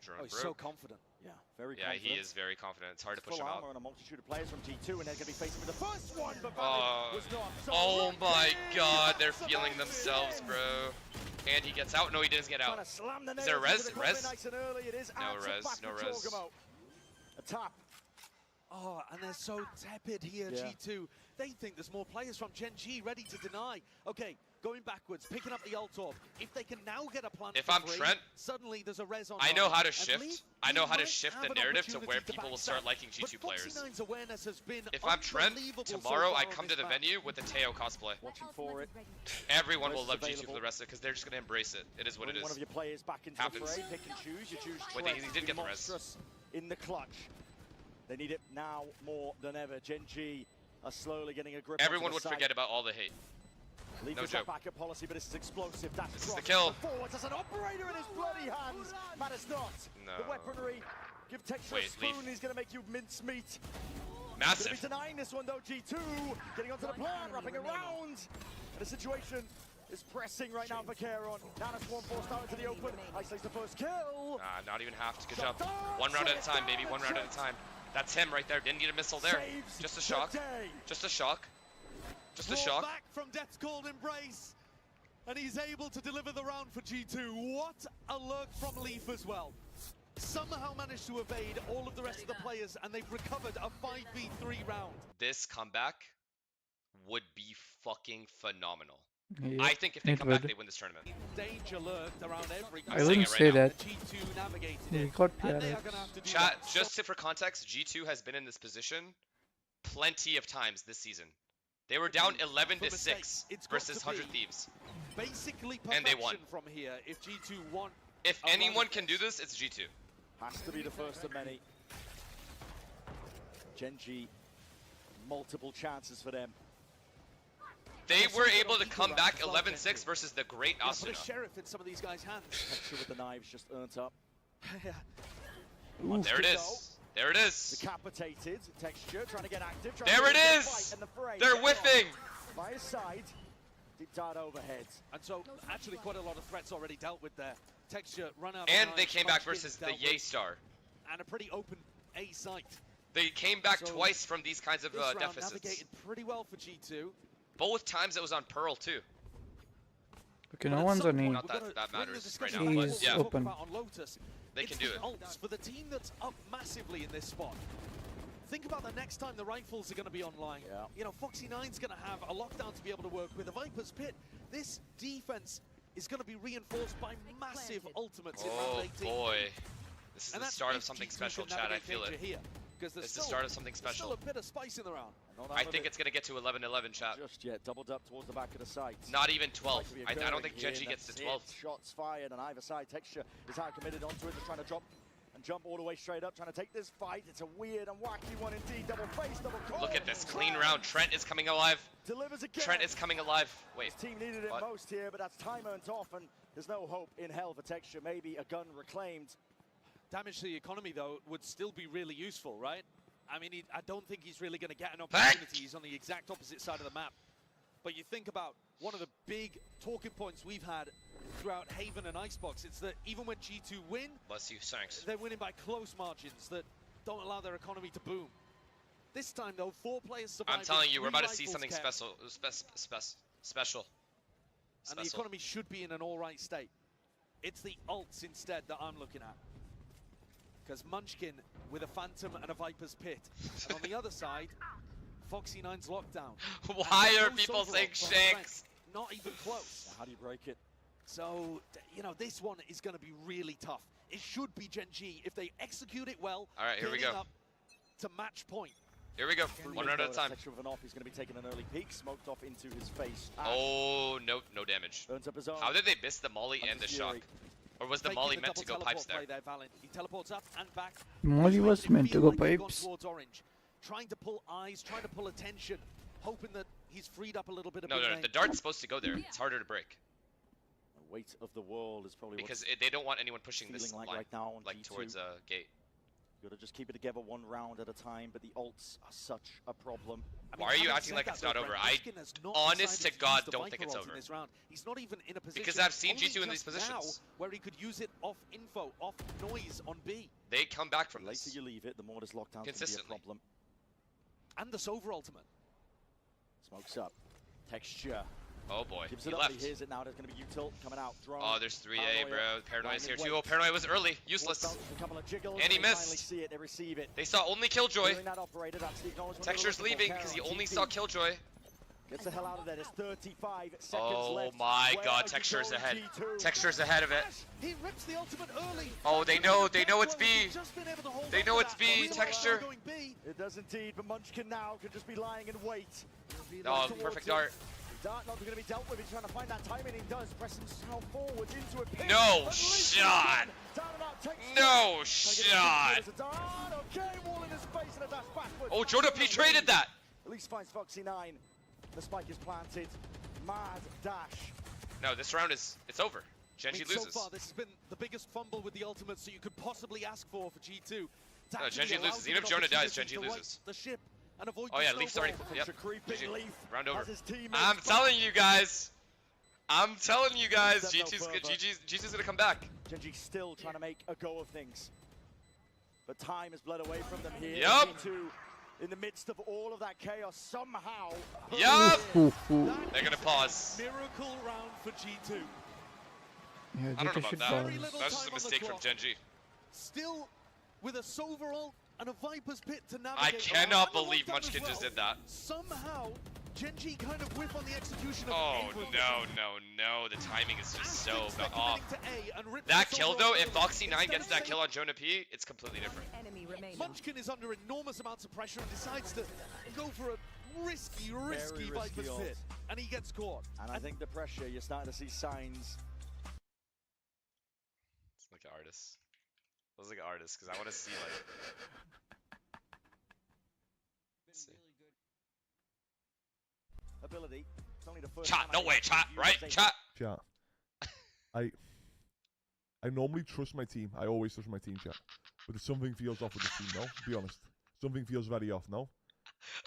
Drone Oh, he's broke. so confident. Yeah, very Yeah, confident. he is very confident. It's hard to push Full him out. armor on a multitude of players from G2, and they're going to be facing with the first one, but Oh, was not. So oh my Rookie god, they're feeling themselves, bro. And he gets out. No, he didn't get out. trying to slam the Is there a nails res? into the Res? nice and early. It is No out res, back no to res. Torgamo. A tap. Oh, and they're so tepid here, Yeah. G2. They think there's more players from Gen.G ready to deny. Okay, going backwards, picking up the ult orb. If they can now get a plant If for I'm free, Trent, suddenly there's a res on I know Ryan. how to And shift. Leaf, I know how to might shift have the an narrative to opportunity where to people will backstab. start liking G2 But players. Foxy9's awareness has been If I'm Trent, unbelievable so tomorrow I far on come to this the map. venue with the Teo cosplay. Watching for it. Everyone will Res love is G2 for the available. rest of it because they're just going to embrace it. It is what it Bring is. one of your players back into Happens. the fray. Pick and choose. You choose Wait, Trent he to did be get the res. monstrous in the clutch. They need it now more than ever. Gen.G are slowly getting a grip. Everyone onto would the site. forget about all the hate. Leaf No is that joke. backup policy, but this is explosive. That's This is the cross kill. forwards as an operator in his bloody hands. Matters not. No. The weaponry. Give Texture Wait, a spoon. Leaf. He's going to make you mince meat. Massive. Gonna be denying this one though. G2 getting onto the plan, wrapping around. And the situation is pressing right now for Kairon. Nana Swarm forced out into the open. Isolates the first kill. Not even half. Good job. 1 round at a time, baby. 1 round at a time. That's him right there. Didn't need a missile there. Saves Just a shock. the day. Just a shock. Just a Brought shock. back from Death's Cold Embrace, and he's able to deliver the round for G2. What a lurk from Leaf as well. Somehow managed to evade all of the rest of the players, and they've recovered a 5v3 round. This comeback would be fucking phenomenal. Yeah, I think if they it come back, would. they win this tournament. Danger lurked around every I'm I saying wouldn't it right say now. that. G2 navigated He it, got and they are PRX. going to have to do Chat, that. just for context, G2 has been in this position plenty of times this season. They were down 11 to 6 versus 100 Thieves. Basically And they won. perfection from here if G2 want. If a anyone run. can do this, it's G2. Has to be the first of many. Gen.G, multiple chances for them. They were able to come back 11-6 versus the great Put a Asuna. sheriff in some of these guys' hands. Texture with the knives just earned up. There it is. There it is. Decapitated. Texture trying to get active. There it is. They're whiffing. By his side. Deep dart overhead. And so, actually, quite a lot of threats already dealt with there. Texture run out. And they came back versus the Yay Star. And a pretty open A site. They came back twice from these kinds of This round deficits. navigated pretty well for G2. Both times it was on Pearl too. Okay, no one's on E. Not that matters right now, E but is yeah. open. They can do it. Ults for the team that's up massively in this spot. Think about the next time the rifles are going to be online. Yeah. You know, Foxy9's going to have a lockdown to be able to work with. A Viper's Pit, this defense is going to be reinforced by massive ultimates in round 18. Oh boy. This is And the that's start of if something G2 special, can Chad. I navigate feel danger it. here, because It's the start of something special. Still a bit of spice in the round. I think it's going to get to 11-11, Chad. Just yet, doubled up towards the back of the site. Not even 12. Like to be I don't occurring think here, Genji gets to that's 12. it. Shots fired on either side. Texture is how committed onto it. They're trying to drop and jump all the way straight up, trying to take this fight. It's a weird and wacky one indeed. Double face, double call. Look at this clean round. Trent is coming alive. Delivers again. Trent is coming alive. Wait. His team needed it what? most here, but that's time earned off, and there's no hope in hell for Texture. Maybe a gun reclaimed. Damage to the economy, though, would still be really useful, right? I mean, I don't think he's really going to get an opportunity. He's on the exact opposite side of the map. But you think about one of the big talking points we've had throughout Haven and Icebox. It's that even when G2 win, Bless you, thanks. they're winning by close margins that don't allow their economy to boom. This time, though, 4 players survived. I'm telling you, we're 3 about to see rifles something kept, special. And the economy should be in an all-right state. It's the ults instead that I'm looking at. Because Munchkin with a Phantom and a Viper's Pit. And on the other side, Foxy9's lockdown. Why are people saying Shanks? Not even close. How do you break it? So, you know, this one is going to be really tough. It should be Genji if they execute it well. All right, here we building go. up to match point. Here we go. One round at a time. Texture with an off. He's going to be taking an early peek, smoked off into his face. Oh, no damage. Burns up his own. How did they miss the molly and the shock? Or was the Faking molly the meant to go double pipes teleport there? play Valen. He teleports up and back. Molly was meant to go Like they've gone pipes. towards Orange, trying to pull eyes, trying to pull attention, hoping that he's freed up a little bit of No, big the dart's supposed to go there. It's harder to break. The weight of the world is probably Because what's they don't want anyone pushing this feeling like line, right now on like G2. towards gate. You got to just keep it together one round at a time, but the ults are such a problem. Why are you acting like it's not over? Honest to God, don't think it's over. This round. He's not even in a position. Because I've seen only G2 in these just positions. now where he could use it off info, off noise on B. They come back from The this. later you leave it, the more this lockdown's going to be a Consistently. problem. And the Sova ultimate. Smokes up. Texture. Oh boy, Gives he it up. left. He hears it now. There's going to be util coming out. Drone. Oh, there's 3A, bro. Paranoia's here Lying in too. Oh, wait. Paranoia was early. Useless. A couple of jiggles, And he they finally missed. see it. They receive it. They saw only Killjoy. Doing that operator, that's the acknowledgement Texture's they're looking for. leaving because he Carol, only GP. saw Killjoy. Gets the hell out of there. There's 35 seconds Oh left. my Where God, are you Texture's going, ahead. G2? Texture's ahead of it. He rips the ultimate early. Oh, they know it's B. They know it's B. Texture. It does indeed, but Munchkin now can just be lying in wait. Oh, perfect dart. Dart not going to be dealt with. He's trying to find that timing. He does. Press himself forwards into a pin. No Unleashes shot. him. Down and out, Texture. No Trying to get shot. the dart. Okay, wall in his face and a dash backwards. Oh, Jonah P traded that. At least finds Foxy9. The spike is planted. Mad dash. No, this round it's over. Genji So loses. far, this has been the biggest fumble with the ultimates that you could possibly ask for G2. No, Genji loses. Even if Jonah dies, Genji loses. The ship and avoid Oh yeah, Leaf's already. Comes Yep. a creeping GG. Leaf. Round over. Has his teammates I'm back. telling you guys. I'm telling you guys. Step no GG's gonna come back. Genji still trying to make a go of things. But time has bled away from them here. Yup. G2, in the midst of all of that chaos, somehow. Yup. Ooh. They're gonna pause. Miracle round for G2. Yeah, I don't know GT should about pause. that. That's just a mistake from Genji. Still with a Sova ult and a Viper's Pit to navigate. I cannot around. And a believe lockdown Munchkin as just well. did that. Somehow, Genji kind of whiff on the execution of Oh A position. no. The timing is just so They're off. committing to A and rip That the kill Sova though, ult if early. Foxy9 Instead gets of that kill saying- on Jonah P, it's completely different. Munchkin is under enormous amounts of pressure and decides to go for a risky Very risky Viper's ult. Pit. And he gets caught. And I think the pressure, you're starting to see signs. Let's look at artists. Let's look at artists because I want to see like. Let's see. Ability Chat, no way, chat, right? Chat. Chat. I normally trust my team. I always trust my team, chat. But something feels off with this team, no? Be honest. Something feels very off, no?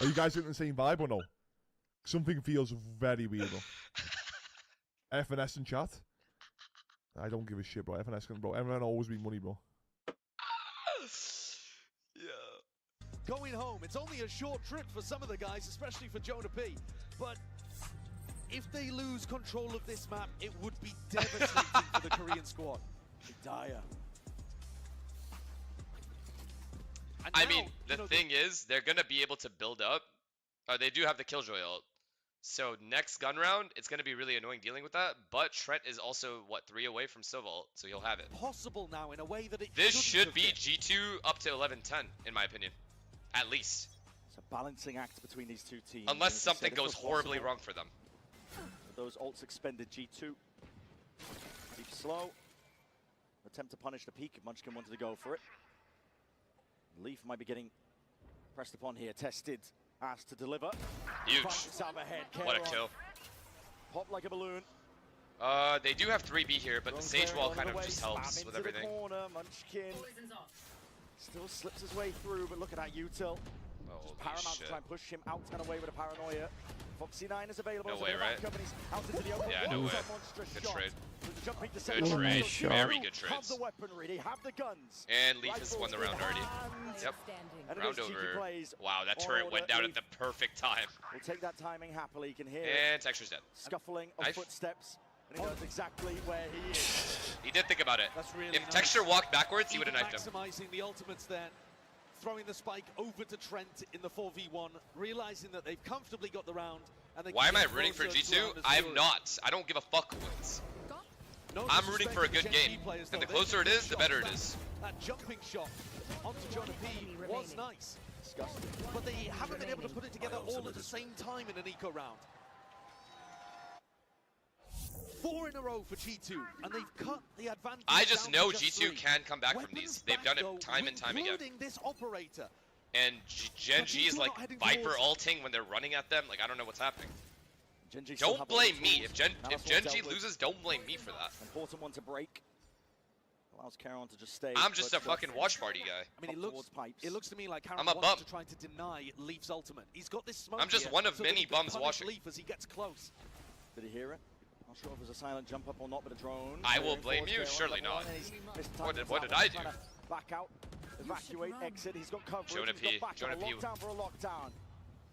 Are you guys getting the same vibe or no? Something feels very weird, though. FNS in chat. I don't give a shit, bro. FNS can, bro. Everyone always be money, bro. Going home, it's only a short trip for some of the guys, especially for Jonah P. But if they lose control of this map, it would be devastating for the Korean squad. Dire. I mean, the thing is, they're gonna be able to build up. They do have the Killjoy ult. So next gun round, it's gonna be really annoying dealing with that. But Trent is also, what, 3 away from Silva ult, so he'll have it. Possible now in a way that it This shouldn't should have be been. G2 up to 11-10, in my opinion. At least. It's a balancing act between these two teams. Unless As I something said, if goes it was horribly possible, wrong for them. with those ults expended, G2. Deep slow. Attempt to punish the peak. Munchkin wanted to go for it. Leaf might be getting pressed upon here. Tested. Asked to deliver. Huge. Ahead. What a kill. Pop like a balloon. They do have 3B here, but the Sage Wall kind of just helps with everything. Corner. Munchkin still slips his way through, but look at that util. Holy Paramount shit. to try and push him out and away with a paranoia. Foxy9 is available. No as a way, bit of right? backup, and he's out into the open. Yeah, no What way. a monstrous Good shot. trade. With the jumping Good deception. trade. So Very G2 good Have trades. the weaponry, they have the guns. And Leaf has won the round already. Yep. And Round cheeky over. plays. Wow, that On turret order. went down Leaf at the perfect time. will take that timing happily. You can hear And Texture's dead. scuffling of Knife. footsteps. And he knows exactly where he is. He did think about it. That's really If nice. Texture walked backwards, he would have knifed him. Maximizing the ultimates then. Throwing the spike over to Trent in the 4v1, realizing that they've comfortably got the round. And they Why am can I get rooting for closer to G2? round as I am Fury. not. I don't give a fuck who wins. No I'm rooting for a good disrespect to game. Gen G players, And the though. closer it They're is, the good better it shots. is. That jumping shot onto Jonah P was nice. Disgusting. But they haven't been able to put it together all at the same time in an eco round. 4 in a row for G2, and they've cut the advantage. I just down know to G2 3. can come back from Weapons these. They've back, done it though, time and time again. including this operator. And Gen G is G2 like not heading Viper towards- ulting when they're running at them. Like, I don't know what's happening. Gen G still Don't have all blame the me. tools. If Gen Nanosword G dealt with. loses, don't blame me for that. Important one to break. Allows Caron to just stay. I'm just a but fucking watch party guy. I mean, it looks to me like I'm Caron a wants bum. to try to deny Leaf's ultimate. He's got this smoke I'm just here, one of so that many he can bums punish watching. Leaf as he gets close. Did he hear it? Not sure if it was a silent jump up or not, but a drone. I will Clearing blame forward, you? Caron Surely level not. one, and he's missed What time did for that I one. do? Trying to back out, evacuate, exit. He's got coverage. Jonah He's P. got Jonah backup. P. A lockdown for a lockdown.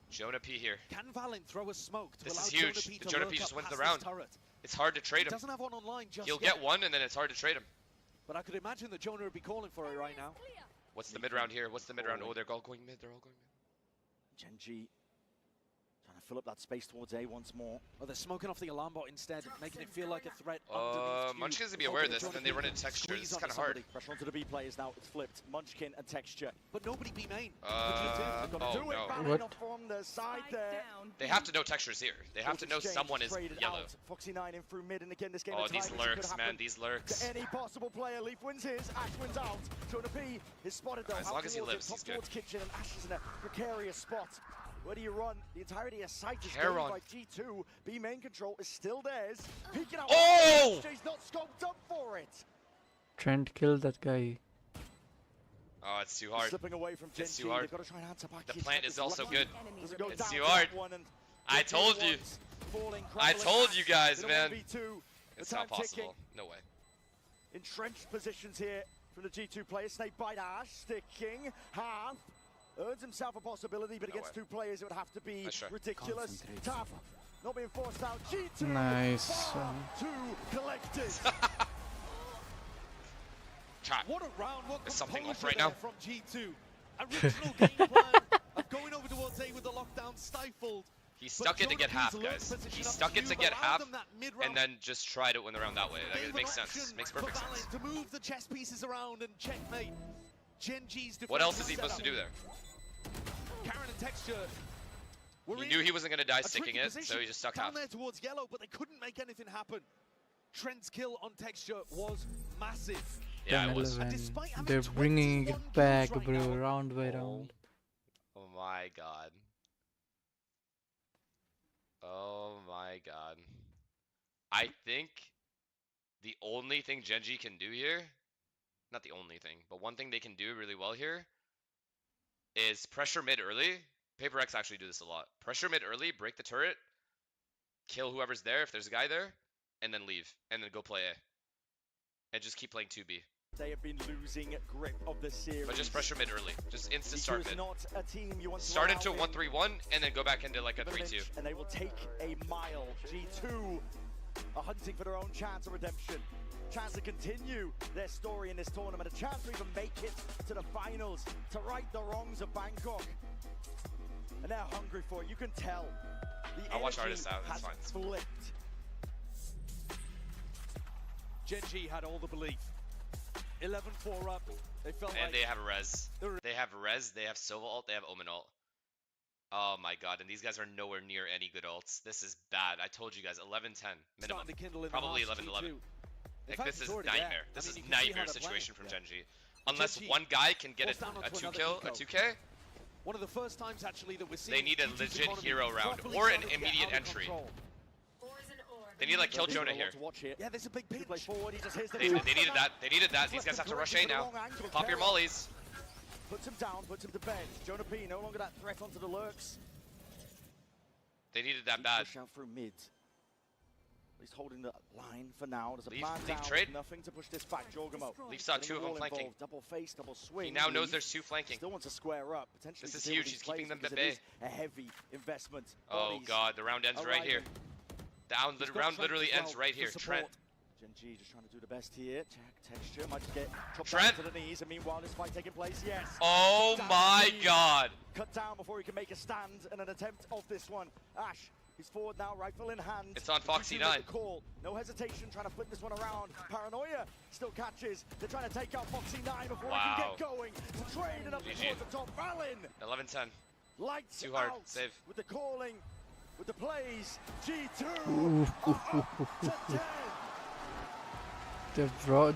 Jonah P here. Can Valen throw a smoke to This allow is huge. Jonah P to Jonah lurk P just up wins the past round. this turret? It's hard to trade He him. doesn't have one online just He'll yet. get one, and then it's hard to trade him. But I could imagine that Jonah would be calling for it right now. What's the mid round here? What's the mid round? Oh, they're all going mid. They're all going mid. Gen G trying to fill up that space towards A once more. Oh, they're smoking off the alarm bot instead, making it feel like a threat underneath. Munchkin's gonna be aware of this, and then they run into Texture. This is kind of hard. Pressure onto the B players now. It's flipped. Munchkin and Texture. But nobody B main. Oh no. What? From the side there. They have to know Texture's here. They have to know Exchange someone is traded yellow. out. Foxy9 in through mid, and again this game. Oh, of these timing could lurks, happen man. These lurks. to any possible player. Leaf wins his. Ash wins out. Jonah P is spotted though. As out long as he towards lives, it, he's top towards Kitchen, and Ash is in a precarious spot. Where do you run? The entirety of site is gained Caron. by G2. B main control is still theirs. Peeking out. Oh! He's not scoped up for it. Trent killed that guy. Oh, it's too hard. Slipping away from Gen It's G. too hard. They've got to try and answer back. The Kitchen. plant is It's also lucky. good. Doesn't go It's down too for hard. that one, and I Kitchen told you. once falling, I crumbling told back you guys, in a man. 1v2. It's The not time ticking. possible. No way. Entrenched positions here from the G2 players. Snake bite Ash, sticking, half. Earns himself a possibility, but No against way. two players it would have to be Nice try. ridiculous. Tough. Not being forced out. G2 Nice. far too collected. Chat. What a round! What There's something composure off right there now. from G2. Original game plan of going over towards A with the lockdown stifled. He stuck it to get half, guys. He stuck it to get half, and then just tried to win the round that way. Like, it makes sense. Makes perfect sense. To move the chess pieces around and checkmate. Gen G's What else is he supposed to do there? Caron and Texture. He knew he wasn't gonna die sticking it, so he just stuck down half. there towards yellow, but they couldn't make anything happen. Trent's kill on Texture was massive. Yeah, it was. 11. They're bringing it back, bro, round by round. Oh my god. Oh my god. I think the only thing Genji can do here, not the only thing, but one thing they can do really well here is pressure mid early. Paper X actually do this a lot. Pressure mid early, break the turret, kill whoever's there if there's a guy there, and then leave, and then go play A. And just keep playing 2B. They have been losing grip of the series. But just pressure mid early. Just instant start mid. Not a team you want to start into 1-3-1 and then go back into like a 3-2. And they will take a mile. G2 are hunting for their own chance of redemption. Chance to continue their story in this tournament. A chance to even make it to the finals. To right the wrongs of Bangkok. And they're hungry for it. You can tell. The I'll watch energy Artist out. That's has fine. flipped. Genji had all the belief. 11-4 up. They felt And like they have res. They have res, they have Sova ult, they have Omen ult. Oh my god, and these guys are nowhere near any good ults. This is bad. I told you guys, 11-10 minimum. Probably 11-11. Like, this is nightmare. This is nightmare situation from Genji. Unless one guy can get a 2K. One of the first times actually that we're seeing. They need a legit hero round or an immediate entry. They need like kill Jonah here. Yeah, there's a big pinch. They needed that. They needed that. These guys have to rush A now. Pop your mollies. Puts him down, puts him to bed. Jonah P no longer that threat onto the lurks. They needed that bad. Push out through mid. He's holding the line for now. There's a Leaf, plan leaf down. trade. Nothing to push this back. Jorgamo. Leaf saw two of them flanking. Double face, double swing. He now knows Leaf there's two flanking. Still wants to square up. Potentially this is to deal huge. with He's these keeping them plays at because bay. it is a heavy investment. Oh Bodies god, the round ends right here. The round literally ends right here. Trent. Gen.G just trying to do the best here. Check texture. Might just get chopped Trent. down to the knees. And meanwhile, this fight taking place. Yes. Oh my god. Cut down before he can make a stand and an attempt of this one. Ash. He's forward now, rifle in hand. It's on Foxy 9. Call. No hesitation, trying to flip this one around. Paranoia still catches. They're trying to take out Foxy 9 before he can get going. To trade it up towards the top. Valen. 11-10. Lights Too hard. out Save. with the calling, with the plays. G2 to 10.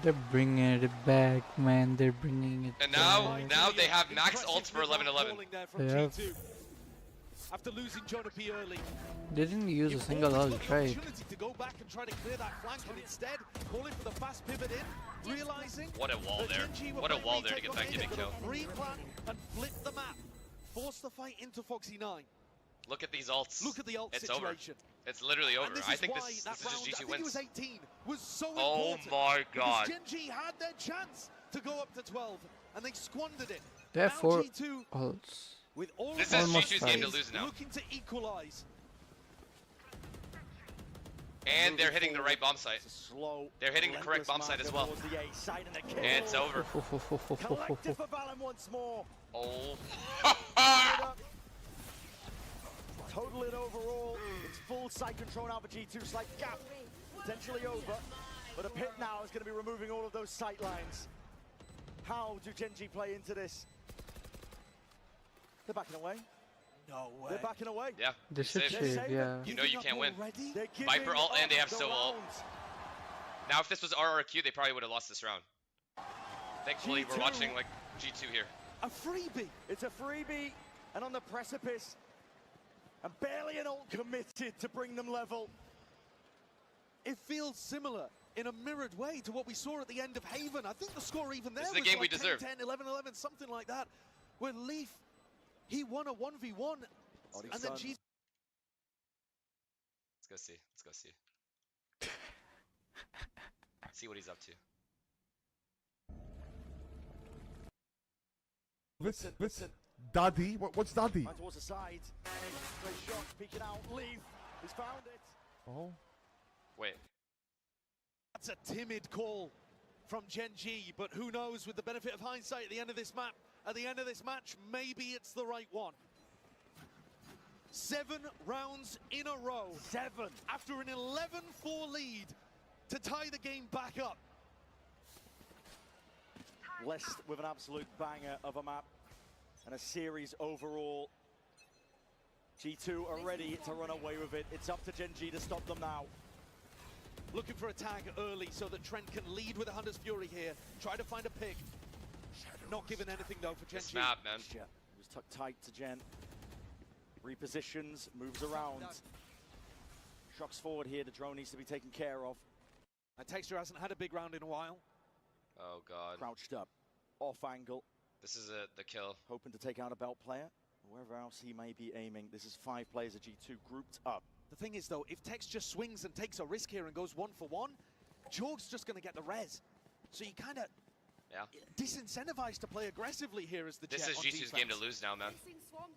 They're bringing it back, man. They're bringing it And back. now they have max ults for 11-11. Yeah. After losing Jonah P early. They didn't use a single ult, right? Opportunity to go back and try to clear that flank, and instead calling for the fast pivot in, realizing What a wall there. What a wall there to get that gimmick kill. Replan and flip the map. Force the fight into Foxy 9. Look at these ults. Look at the ult it's situation. Over. It's literally over. And I think why this that is round, just G2 I think wins. it was 18, was so Oh important. my god. Because Gen.G had their chance to go up to 12, and they squandered it. They have Now 4 G2, ults. with all This of is their G2's game to lose now. looking to equalize. And they're hitting the right bomb site. They're hitting the correct bomb site as well. And it's over. Collective for Valen once more. Oh. Total it overall. It's full site control now for G2. Slight gap potentially over. But a pit now is going to be removing all of those sight lines. How do Gen.G play into this? They're backing away. No way. They're backing away. Yeah. They should Safe. save, yeah. You know you can't win. They're Viper giving ult and they have up Sova the ult. rounds. Now if this was RRQ, they probably would have lost this round. Thankfully, we're G2. watching like G2 here. A freebie. It's a freebie, and on the precipice, and barely an ult committed to bring them level. It feels similar in a mirrored way to what we saw at the end of Haven. I think the score even there This is the was game we like 10, deserve. 10, 11, 11, something like that. Where Leaf, he won a 1v1, and then G2. Let's go see. Let's go see. See what he's up to. Listen. Daddy? What's daddy? Man towards the side. Straight shot, peeking out. Leaf. He's found it. Oh. Wait. That's a timid call from Gen.G, but who knows, with the benefit of hindsight at the end of this map, at the end of this match, maybe it's the right one. 7 rounds in a row. 7. After an 11-4 lead to tie the game back up. Blessed with an absolute banger of a map and a series overall. G2 are ready to run away with it. It's up to Gen.G to stop them now. Looking for a tag early so that Trent can lead with a Hunter's Fury here. Try to find a pick. Not given anything though for Gen.G. This map, man. He was tucked tight to Gen. Repositions, moves around. Trucks forward here, the drone needs to be taken care of. And Texture hasn't had a big round in a while. Oh god. Crouched up, off angle. This is the kill. Hoping to take out a belt player. Wherever else he may be aiming, this is 5 players of G2 grouped up. The thing is, though, if Tex just swings and takes a risk here and goes 1-for-1, Jorg's just going to get the res. So you kind of disincentivized to play aggressively here as the This Jet is on G2's defense. game to lose now, man.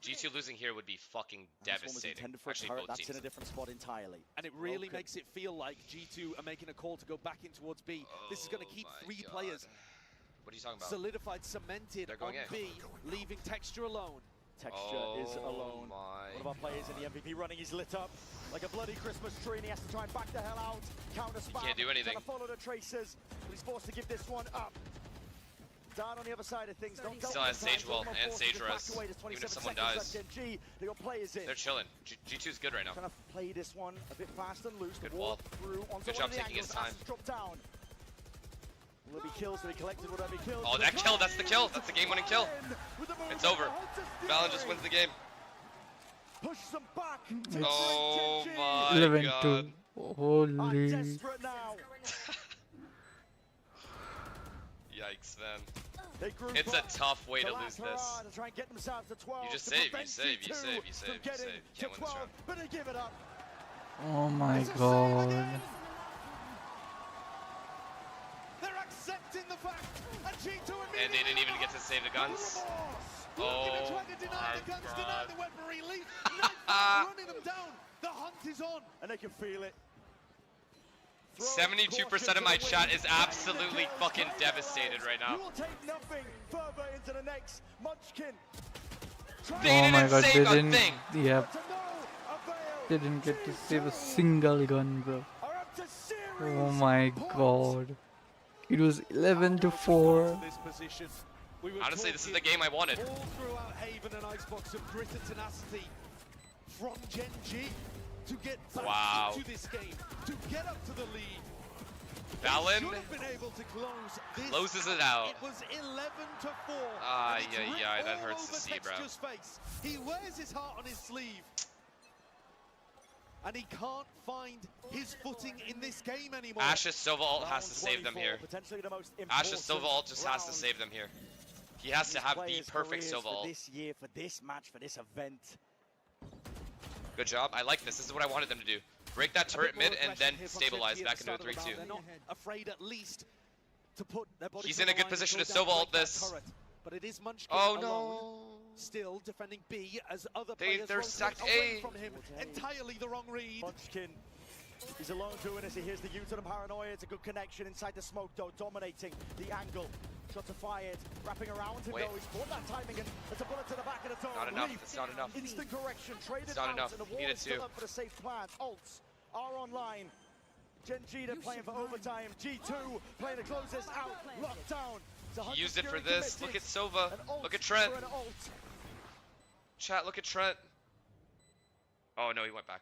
G2 losing here would be fucking devastating. Actually, both That's teams. in a different spot entirely. And it really makes it feel like G2 are making a call to go back in towards B. This is going to keep 3 players What are you talking about? solidified, cemented They're on going A. B, leaving Texture alone. Texture is alone. One of our players in the MVP running, he's lit up like a bloody Christmas tree, and he has to try and back the hell out. Counter spam. Can't do anything. Trying to follow the tracers, but he's forced to give this one up. Down on the other side of things. Don't Still has Sage Wall and Sage Res. Even if someone dies, they're chilling. G2's good right now. Trying to play this one a bit fast and loose. Good to wall. walk through onto Good one job of the taking his angles. time. Ashes drop down. Will there be kills to be collected? Will there be kills? Oh, that kill, that's the kill. That's the game-winning kill. It's over. Valen just wins the game. Push them back. Oh my 11-2. god. Holy. Desperate now. Yikes, man. It's a tough way to lose this. Try and get themselves to 12. You just save, you save, you save, you save, you save. You can't win this round. But they give it up. Oh my god. They're accepting the fact that G2 And they didn't even get to save the guns. Oh my god. the weaponry leaf. Running them down. The hunt is on. And they can feel it. 72% of my chat is absolutely fucking devastated right now. You will take nothing further into the next Munchkin. Oh my god, they didn't. Yep. They didn't get to save a single gun, bro. Oh my god. It was 11-4. Honestly, this is the game I wanted. All throughout Haven and Icebox of grit and tenacity from Gen G to get back into this game, to get up to the lead. Valen Should have been able to close this closes it out. It was 11-4. Yeah, that hurts to see, bro. Face. He wears his heart on his sleeve. And he can't find his footing in this game anymore. Ashes Silva ult has to save them here. Ashes Silva ult just has to save them here. He has to have the perfect Silva ult. This year, for this match, for this event. Good job. I like this. This is what I wanted them to do. Break that turret mid and then stabilize back into a 3-2. They're not afraid at least to put their body. He's in a good position to Silva ult this. But it is Munchkin Oh alone, still defending B as other They're players stacked away A. from him. Entirely the wrong read. Munchkin, he's alone doing this. He hears the U-turn paranoia. It's a good connection inside the smoke though, dominating the angle. Shots are fired, wrapping around him though. He's caught that timing and it's a bullet to the back of the dome. Not enough. It's not enough. Instant correction, traded It's not out, enough. and the He wall needed is still two. up for the safe plans. Ults are online. Gen G, they're playing for overtime. G2 playing to close this out. Lockdown. He used it for this. Look at Silva. Look at Trent. Chat, look at Trent. Oh no, he went back.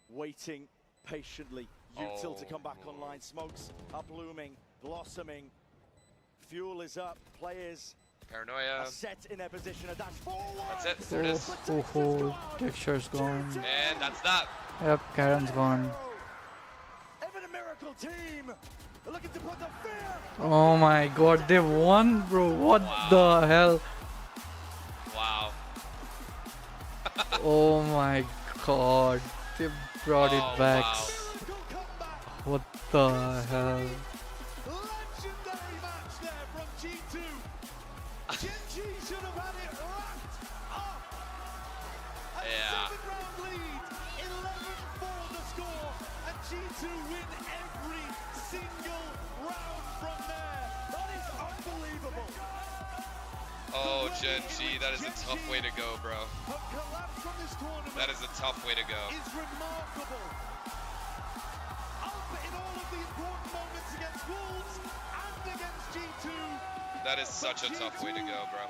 Waiting patiently. Util to come back online. Smokes are blooming, blossoming. Fuel is up. Players Paranoia. are set in their position. A dash forward. That's it. There it is. Texture's gone. And that's that. Yep, Karen's gone. Even a miracle team. Looking to put the fear. Oh my god, they won, bro. What the hell? Wow. Oh my god. They brought it back. Wow. What the hell? Legendary match there from G2. Gen G should have had it wrapped up. A seven-round lead, 11-4 the score, and G2 win every single round from there. That is unbelievable. Oh, Gen G, that is a tough way to go, bro. A collapse from this tournament That is a tough way to go. is remarkable. Up in all of the important moments against Wolves and against G2. That is such a tough way to go, bro.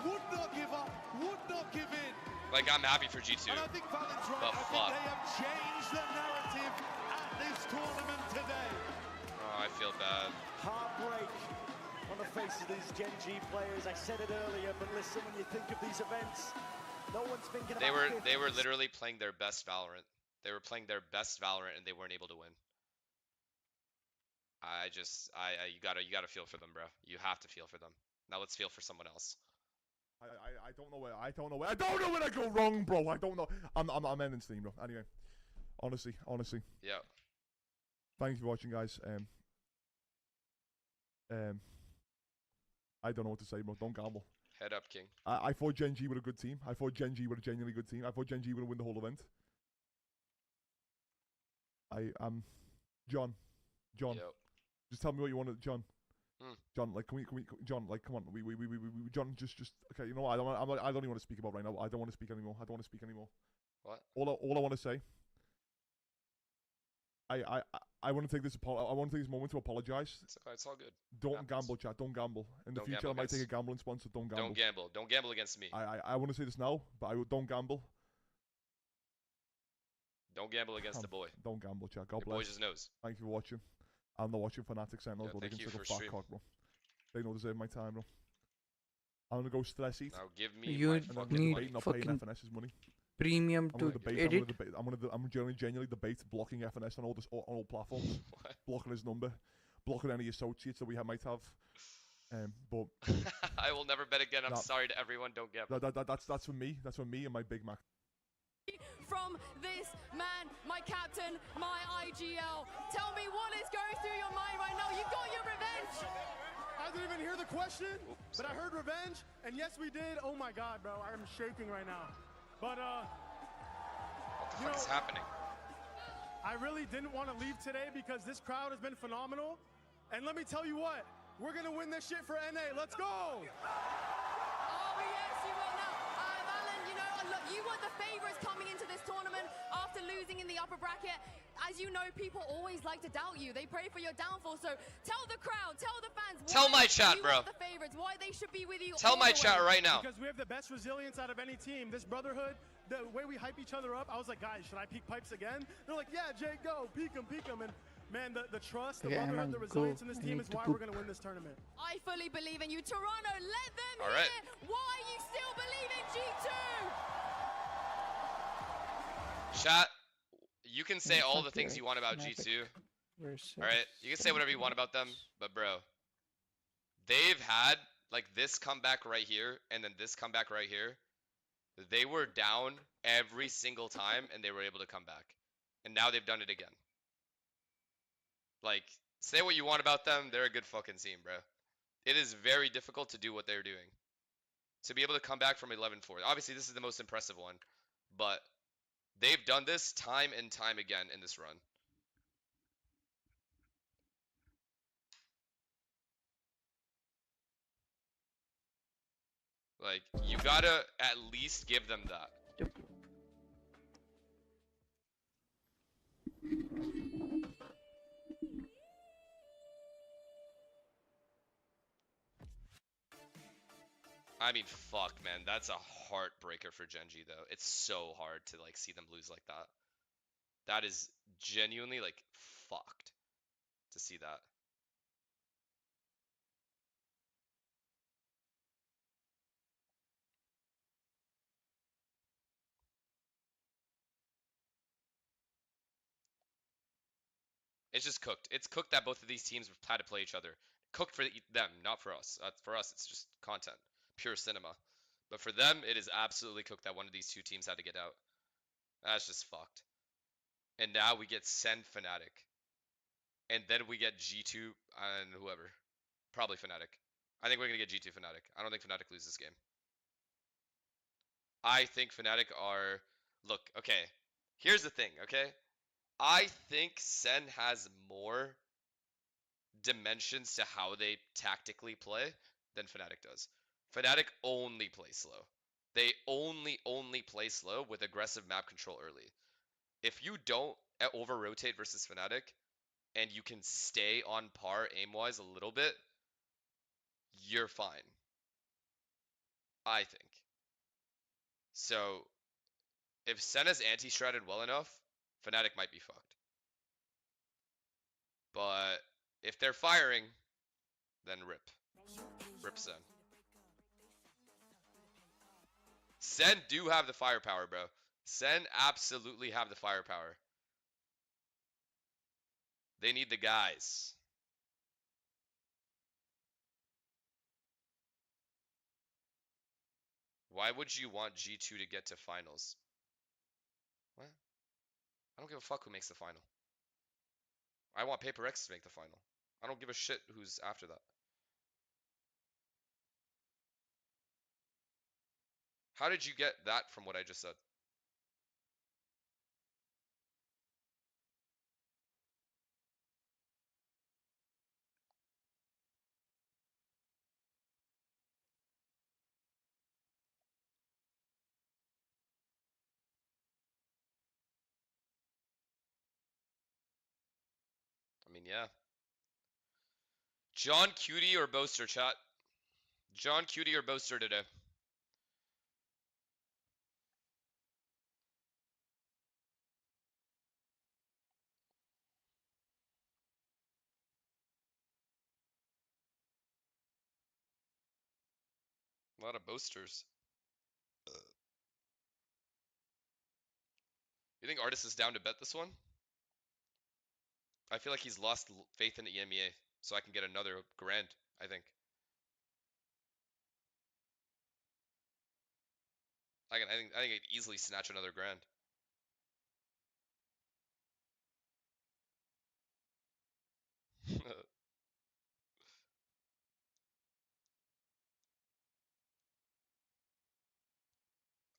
Would not give up, would not give in. Like, I'm happy for G2. And I think Valen's right. But I fuck. think they have changed the narrative at this tournament today. Oh, I feel bad. Heartbreak on the faces of these Gen G players. I said it earlier, but listen, when you think of these events, No one's thinking They about were literally playing their best Valorant. They were playing their best Valorant and they weren't able to win. You gotta feel for them, bro. You have to feel for them. Now let's feel for someone else. I don't know where I don't know where I go wrong, bro. I don't know. I'm ending Steam, bro. Anyway, honestly. Yeah. Thanks for watching, guys. I don't know what to say, bro. Don't gamble. Head up, King. I thought Gen G were a good team. I thought Gen G were a genuinely good team. I thought Gen G would win the whole event. John. Yo. Just tell me what you want to, John. Hmm. John, like, can we, John, like, come on, we, John, just, okay, you know what? I don't even want to speak about right now. I don't want to speak anymore. What? All I want to say. I want to take this moment to apologize. It's all good. Don't gamble, chat. Don't gamble. In the Don't future, gamble I might against- take a gambling sponsor. Don't gamble. Don't gamble. Don't gamble against me. I want to say this now, but don't gamble. Don't gamble against the boy. Don't gamble, chat. God Your bless. boy just knows. Thank you for watching. I'm not watching Fnatic Sentinels, but they thank can you suck a for fat stream. cock, bro. They don't deserve my time, bro. I'm gonna go stress eat. Now give me You my need fucking money. Not paying fucking FNS's money. premium I'm to gonna debate. edit. I'm genuinely debate blocking FNS on all platforms. Blocking his number, blocking any associates that we might have. But I will never bet again. I'm Nah. sorry to everyone. Don't gamble. that's for me. That's for me and my Big Mac. From this man, my captain, my IGL. Tell me what is going through your mind right now. You got your revenge. I didn't even hear the question, but I heard revenge, and yes, we did. Oh my God, bro, I'm shaking right now. But What the fuck is happening? I really didn't want to leave today because this crowd has been phenomenal. And let me tell you what, we're gonna win this shit for NA. Let's go. Oh yes, you will now. Alan, you know, look, you were the favourites coming into this tournament after losing in the upper bracket. As you know, people always like to doubt you. They pray for your downfall. So tell the crowd, tell the fans. Tell why my chat, you bro. are the favorites, why they should be with you. Tell all my the chat way. right now. Because we have the best resilience out of any team. This brotherhood, the way we hype each other up. I was like, guys, should I peak pipes again? They're like, yeah, Jay, go, peak them. And man, the trust, the Okay, brotherhood, Emma, the resilience go. in this I team need is to why poop. we're gonna win this tournament. I fully believe in you. Toronto, let them All hear right. why you still believe in G2. Chat, you can say all the fuck things yeah, you want about Fnatic G2. versus- Alright? You can say whatever you want about them, but bro, they've had like this comeback right here and then this comeback right here. They were down every single time and they were able to come back. And now they've done it again. Like, say what you want about them, they're a good fucking team, bro. It is very difficult to do what they're doing. To be able to come back from 11-4. Obviously, this is the most impressive one, but they've done this time and time again in this run. Like, you gotta at least give them that. I mean, fuck, man. That's a heartbreaker for Gen G, though. It's so hard to, like, see them lose like that. That is genuinely, like, fucked to see that. It's just cooked. It's cooked that both of these teams had to play each other. Cooked for them, not for us. For us, it's just content. Pure cinema. But for them, it is absolutely cooked that one of these two teams had to get out. That's just fucked. And now we get SEN Fnatic. And then we get G2 and whoever. Probably Fnatic. I think we're going to get G2 Fnatic. I don't think Fnatic loses this game. I think Fnatic are... Look, okay. Here's the thing, okay? I think SEN has more dimensions to how they tactically play than Fnatic does. Fnatic only play slow. They only play slow with aggressive map control early. If you don't over-rotate versus Fnatic, and you can stay on par aim-wise a little bit, you're fine. I think. So, if SEN is anti-stratted well enough, Fnatic might be fucked. But if they're firing, then rip. Rip SEN. SEN do have the firepower, bro. SEN absolutely have the firepower. They need the guys. Why would you want G2 to get to finals? What? I don't give a fuck who makes the final. I want Paper X to make the final. I don't give a shit who's after that. How did you get that from what I just said? I mean, yeah. John Cutie or Boaster, chat? John Cutie or Boaster today? A lot of boasters. You think Artis is down to bet this one? I feel like he's lost faith in the EMEA, so I can get another grand, I think. I think I'd easily snatch another grand.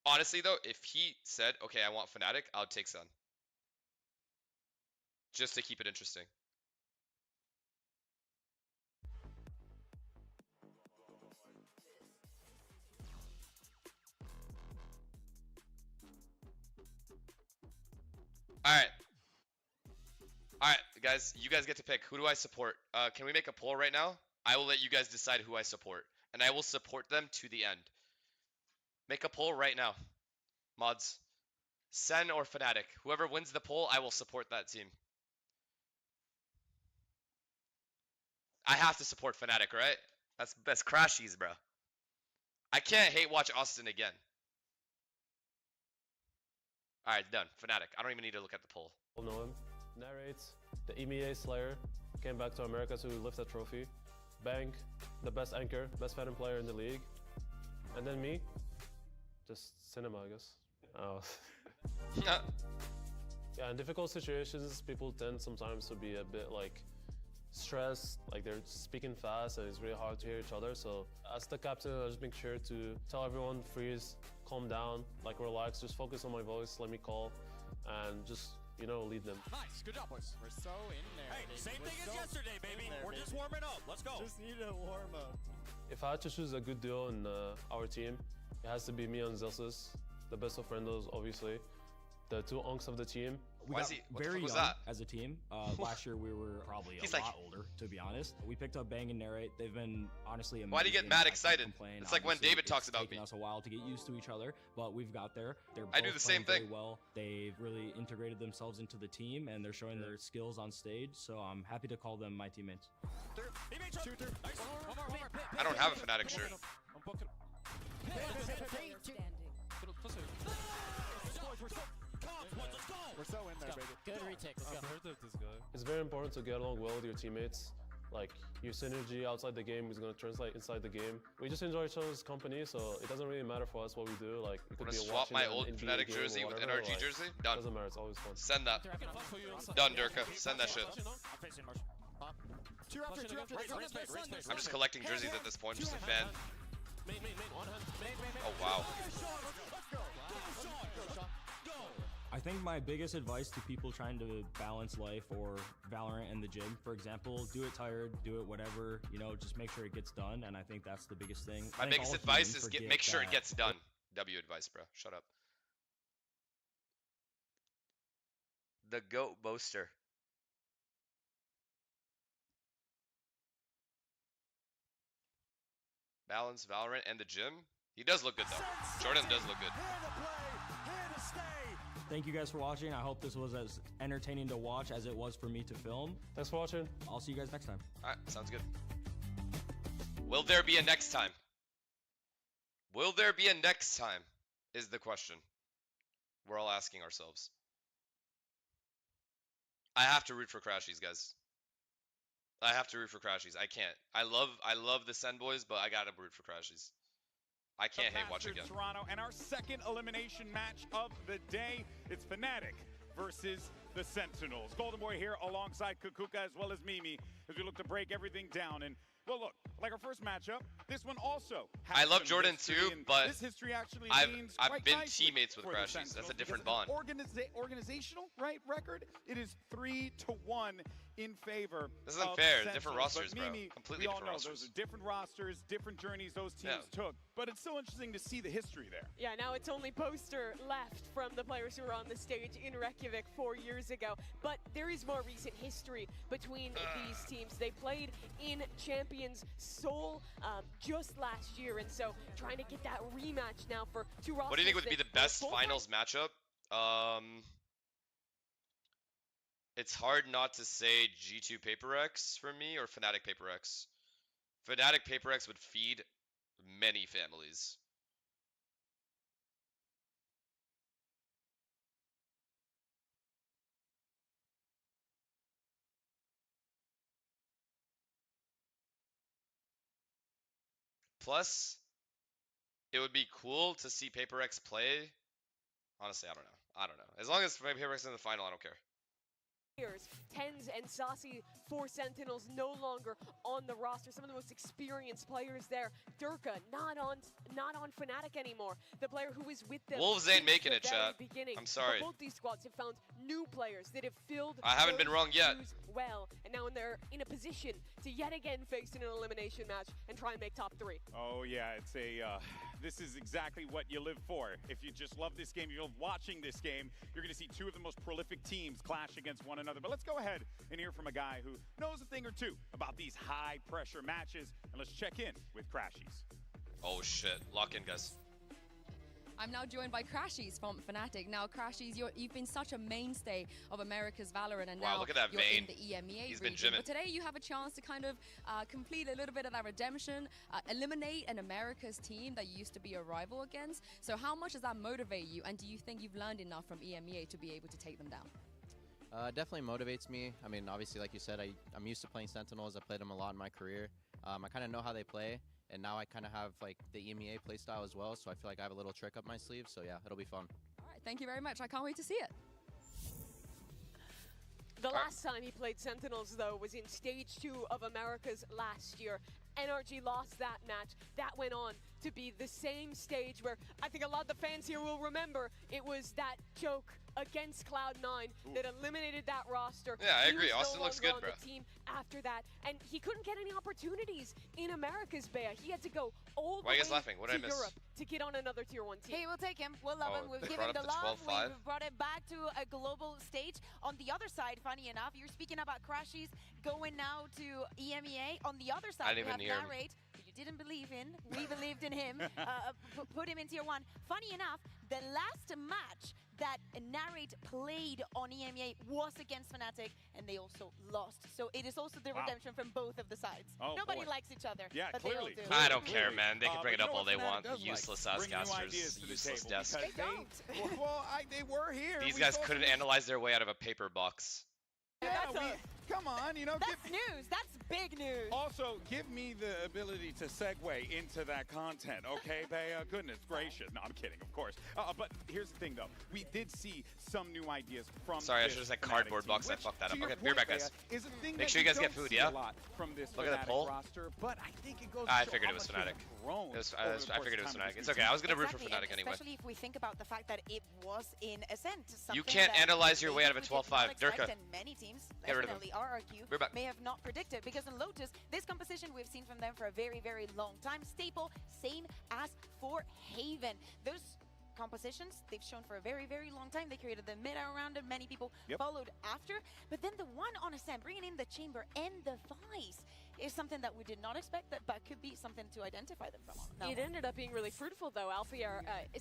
Honestly though, if he said, okay, I want Fnatic, I would take Sun. Just to keep it interesting. Alright. Alright, guys, you guys get to pick. Who do I support? Can we make a poll right now? I will let you guys decide who I support. And I will support them to the end. Make a poll right now. Mods. SEN or Fnatic. Whoever wins the poll, I will support that team. I have to support Fnatic, right? That's crashies, bro. I can't hate watch Austin again. Alright, done. Fnatic. I don't even need to look at the poll. Know him. Narrates. The EMEA Slayer. Came back to America to lift a trophy. Bank. The best anchor. Best Phantom player in the league. And then me. Just cinema, I guess. Oh. Yeah, in difficult situations, people tend sometimes to be a bit like stressed, like they're speaking fast and it's really hard to hear each other. So as the captain, I just make sure to tell everyone freeze, calm down, like relax, just focus on my voice, let me call, and just, you know, lead them. Nice, good job, boys. We're so in there. Hey, baby. Same thing as yesterday, baby. We're just warming up. Let's go. Just need a warm up. If I had to choose a good duo in our team, it has to be me and Zelsus, the best of friendos, obviously. The two unks of the team. We got very young as a team. Last year we were probably a lot older, to be honest. We picked up Bang and Narrate. They've been honestly amazing. Why do you get mad excited? It's like when David talks about me. It's taken us a while to get used to each other, but we've got there. They're I do the same thing. very well. They've really integrated themselves into the team, and they're showing their skills on stage. So I'm happy to call them my teammates. I don't have a Fnatic shirt. We're so in there, baby. Good retake. Let's go. I've heard of this guy. It's very important to get along well with your teammates. Like, your synergy outside the game is going to translate inside the game. We just enjoy each other's company, so it doesn't really matter for us what we do. Like, it could be swap my old Fnatic jersey with NRG jersey? Done. Doesn't matter, it's always fun. Send that. Done, Durka. Send that shit. I'm just collecting jerseys at this point, just a fan. Oh, wow. I think my biggest advice to people trying to balance life or Valorant and the gym, for example, do it tired, do it whatever, you know, just make sure it gets done, and I think that's the biggest thing. My biggest advice is make sure it gets done. W advice, bro. Shut up. The GOAT boaster. Balance, Valorant, and the gym? He does look good, though. Jordan does look good. Thank you guys for watching. I hope this was as entertaining to watch as it was for me to film. Thanks for watching. I'll see you guys next time. Alright, sounds good. Will there be a next time? Will there be a next time? is the question we're all asking ourselves. I have to root for Crashies, guys. I have to root for Crashies. I can't. I love the SEN boys, but I gotta root for Crashies. I can't hate watch again. Toronto, and our second elimination match of the day. It's Fnatic versus the Sentinels. Golden Boy here alongside Kukuka as well as Mimi as we look to break everything down. And well, look, like our first matchup, this one also has I love some Jordan history, too, and but this history actually I've leans been quite nicely teammates with for the Crashies. Sentinels That's a because different of an bond. Organizational record, it is 3-1 in favor. This isn't of fair. Sentinels. Different But rosters, bro. Mimi, Completely we all different know rosters. those are different rosters, different journeys those teams took. But it's still interesting to see the history there. Yeah, now it's only Poster left from the players who were on the stage in Reykjavik 4 years ago. But there is more recent history between these teams. They played in Champions Seoul just last year, and so trying to get that rematch now for two rosters. What do you think would be the best both finals matchup? It's hard not to say G2 Paper X for me or Fnatic Paper X. Fnatic Paper X would feed many families. Plus, it would be cool to see Paper X play. Honestly, I don't know. I don't know. As long as Paper X is in the final, I don't care. Tens and Saucy for Sentinels no longer on the roster. Some of the most experienced players there. Durka not on Fnatic anymore. The player who is with them. Wolves ain't making it, since the very chat. beginning. I'm sorry. But both these squads have found new players that have filled. I haven't been those wrong yet. shoes well, and now they're in a position to yet again face in an elimination match and try and make top 3. Oh yeah, it's a. This is exactly what you live for. If you just love this game, you love watching this game, you're going to see two of the most prolific teams clash against one another. But let's go ahead and hear from a guy who knows a thing or two about these high-pressure matches, and let's check in with Crashies. Oh shit, lock in, guys. I'm now joined by Crashies from Fnatic. Now, Crashies, you've been such a mainstay of America's Valorant, and Wow, now look at that you're vein. in the EMEA He's been region. gymming. But today you have a chance to kind of complete a little bit of that redemption, eliminate an America's team that you used to be a rival against. So how much does that motivate you, and do you think you've learned enough from EMEA to be able to take them down? Definitely motivates me. I mean, obviously, like you said, I'm used to playing Sentinels. I played them a lot in my career. I kind of know how they play. And now I kind of have like the EMEA playstyle as well, so I feel like I have a little trick up my sleeve. So yeah, it'll be fun. All right, thank you very much. I can't wait to see it. The last time he played Sentinels, though, was in Stage 2 of Americas last year. NRG lost that match. That went on to be the same stage where I think a lot of the fans here will remember it was that joke against Cloud9 that eliminated that roster. Yeah, I agree. He was Austin no looks longer good, on bro. the team after that, and he couldn't get any opportunities in America's Bea. He had to go all the Why are you way guys laughing? What did I to miss? Europe to get on another Tier 1 team. Hey, we'll take him. We'll love him. Oh, We've they given brought the up the love. 12-5? We've brought it back to a global stage. On the other side, funny enough, you're speaking about Crashies going now to EMEA. On the other side, we didn't have even hear him. Narrate, who you didn't believe in. We believed in him. Put him in Tier 1. Funny enough, the last match that Narrate played on EMEA was against Fnatic, and they also lost. So it is also the Wow. redemption from both of the sides. Oh, Nobody boy. likes each other. Yeah, but clearly. They all do. I don't care, man. They can bring it but up you know all they what Fnatic want. does like? Useless Bring new ideas ass-casters, to the useless table desk. because They don't. Well, they were here. These We guys saw couldn't some- analyze their way out of a paper box. Yeah, come on, you know. That's news. That's big news. Also, give me the ability to segue into that content, okay, Bea? Goodness gracious. No, I'm kidding, of course. But here's the thing, though. We did see some new ideas from Sorry, I this should have said Fnatic cardboard team, box. I which, fucked that to up. your Okay, be right back, point, guys. Bea, is a thing Make that sure you guys get don't food, see yeah? a lot from this Look at that Fnatic poll. roster, but I think it goes I to show figured how it was much they've Fnatic. grown I over the figured it course was of time Fnatic. in It's this okay. I was gonna root for Exactly, Fnatic and anyway. especially if we think about the fact that it was in Ascent. You something can't that analyze your maybe way out of a we did not 12-5. expect, Durka. And many teams, Get rid of him. definitely RRQ, We're back. may have not predicted, because in Lotus, this composition we've seen from them for a very, very long time. Staple, same as for Haven. Those compositions they've shown for a very, very long time. They created the meta around them. Many people followed after. But then the one on Ascent, bringing in the Chamber and the Vice, is something that we did not expect, but could be something to identify them from. now It on. ended up being really fruitful, though. Alfie,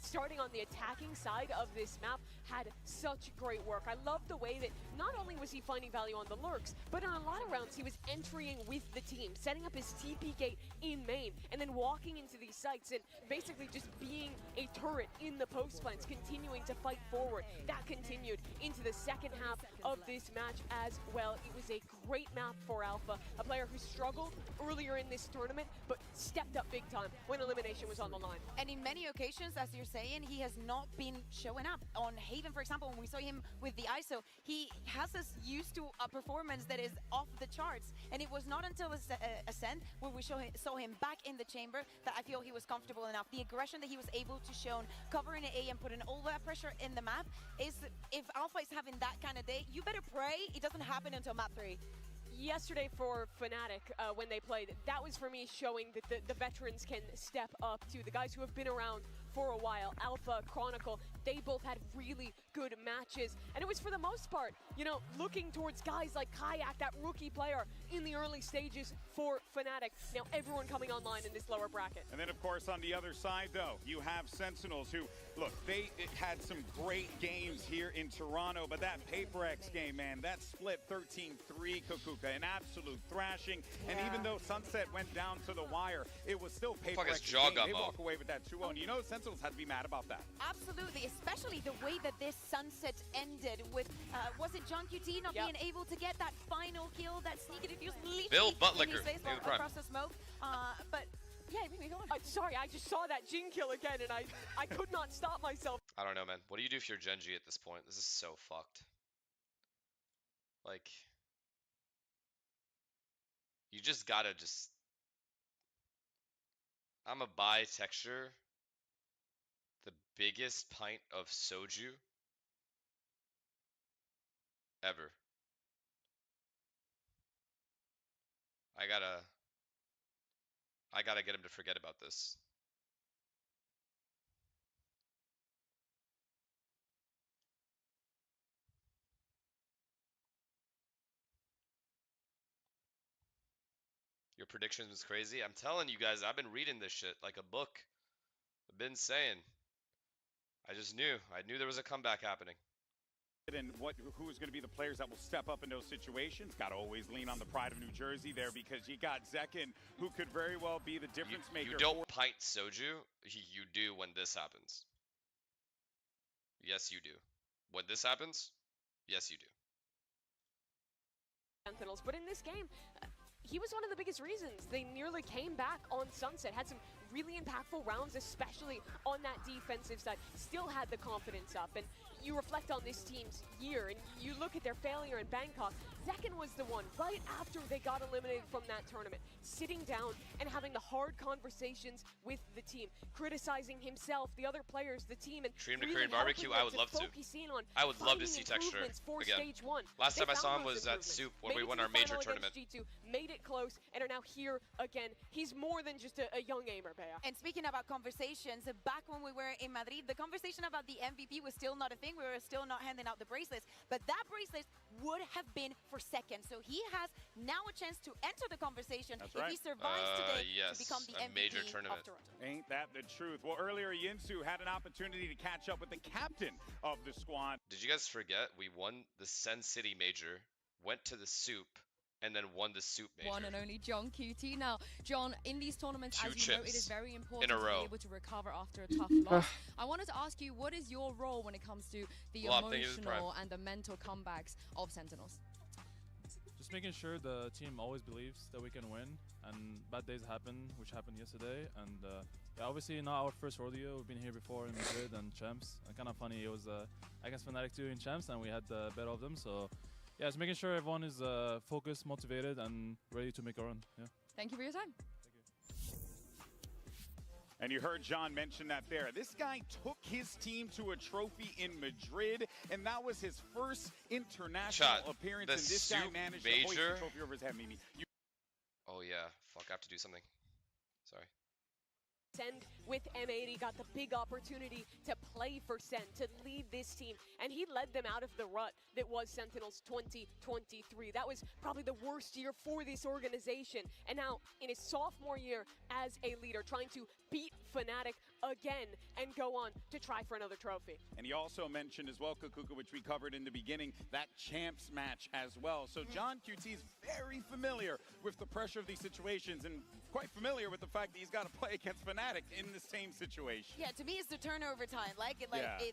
starting on the attacking side of this map, had such great work. I love the way that not only was he finding value on the lurks, but in a lot of rounds he was entering with the team, setting up his TP gate in main, and then walking into these sites and basically just being a turret in the post plants, continuing to fight forward. That continued into the second half of this match as well. It was a great map for Alpha, a player who struggled earlier in this tournament, but stepped up big time when elimination was on the line. And in many occasions, as you're saying, he has not been showing up. On Haven, for example, when we saw him with the ISO, he has us used to a performance that is off the charts. And it was not until Ascent where we saw him back in the chamber that I feel he was comfortable enough. The aggression that he was able to show, covering an A and putting all that pressure in the map, is if Alpha is having that kind of day, you better pray it doesn't happen until map 3. Yesterday for Fnatic, when they played, that was for me showing that the veterans can step up to the guys who have been around for a while. Alpha, Chronicle, they both had really good matches. And it was for the most part, you know, looking towards guys like Kayak, that rookie player in the early stages for Fnatic. Now everyone coming online in this lower bracket. And then, of course, on the other side, though, you have Sentinels who, look, they had some great games here in Toronto, but that PaperX game, man, that split 13-3, Kukuka, an absolute thrashing. And even though Sunset went down to the wire, it was still PaperX. They walk away with that 2-0. And you know Sentinels had to be mad about that. Absolutely, especially the way that this Sunset ended with, was it John QT not being able to get that final kill, that sneaky defuse Bill in his face Buttlicker, across the smoke. But yeah, maybe go on. Sorry, I just saw that Jin kill again and I could not stop myself. I don't know, man. What do you do if you're Genji at this point? This is so fucked. Like, you just gotta just... I'ma buy texture the biggest pint of soju ever. I gotta get him to forget about this. Your prediction was crazy. I'm telling you guys, I've been reading this shit like a book. I've been saying. I just knew. I knew there was a comeback happening. And who's going to be the players that will step up in those situations? Got to always lean on the pride of New Jersey there, because you got Zekin, who could very well be the difference maker. You don't pint soju. You do when this happens. Yes, you do. When this happens, yes, you do. Sentinels, but in this game, he was one of the biggest reasons they nearly came back on Sunset. Had some really impactful rounds, especially on that defensive side. Still had the confidence up, and you reflect on this team's year, and you look at their failure in Bangkok. Zekin was the one, right after they got eliminated from that tournament, sitting down and having the hard conversations with the team, criticizing himself, the other players, the team, and Dream to really Korean barbecue, I would love to. I would love to see texture again. Last time I saw him was at Soup when we won our major tournament. G2, made it close, and are now here again. He's more than just a young aimer, Bea. And speaking about conversations, back when we were in Madrid, the conversation about the MVP was still not a thing. We were still not handing out the bracelets, but that bracelet would have been for second. So he has now a chance to enter the conversation if he survives today to become the MVP major tournament. of Toronto. Ain't that the truth? Well, earlier Yinsu had an opportunity to catch up with the captain of the squad. Did you guys forget we won the Sen City major, went to the Soup, and then won the Soup major? One and only John QT. Now, John, in these tournaments, as you know, it is very important to be able to recover after a tough loss. I wanted to ask you, what is your role when it comes to the emotional and the mental comebacks of Sentinels? Just making sure the team always believes that we can win, and bad days happen, which happened yesterday. And yeah, obviously not our first rodeo. We've been here before in Madrid and Champs. Kind of funny, it was against Fnatic 2 in Champs, and we had the better of them. So yeah, just making sure everyone is focused, motivated, and ready to make a run. Yeah. Thank you for your time. And you heard John mention that there. This guy took his team to a trophy in Madrid, and that was his first international appearance. And this guy managed to hoist the trophy over his head. Mimi. Oh yeah, fuck! I have to do something. Sorry. SEN with M80 got the big opportunity to play for SEN, to lead this team, and he led them out of the rut that was Sentinels 2023. That was probably the worst year for this organization, and now in his sophomore year as a leader, trying to beat Fnatic again and go on to try for another trophy. And he also mentioned as well, Kukuka, which we covered in the beginning, that champs match as well. So John QT is very familiar with the pressure of these situations and quite familiar with the fact that he's got to play against Fnatic in the same situation. Yeah, to me it's the turnover time.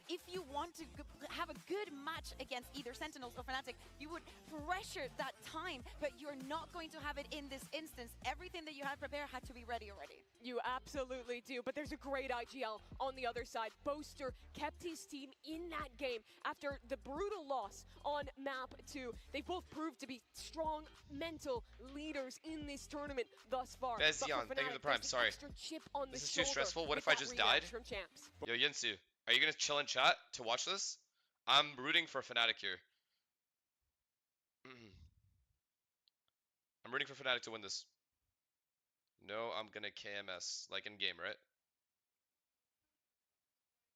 If you want to have a good match against either Sentinels or Fnatic, you would pressure that time, but you're not going to have it in this instance. Everything that you had prepared had to be ready already. You absolutely do, but there's a great IGL on the other side. Boaster kept his team in that game after the brutal loss on map 2. They both proved to be strong mental leaders in this tournament thus far. Bezion, thank you for the prime, sorry. This is too stressful, what if I just died? Yo, Yinsu, are you gonna chill in chat to watch this? I'm rooting for Fnatic here. I'm rooting for Fnatic to win this. No, I'm gonna KMS, like in game, right?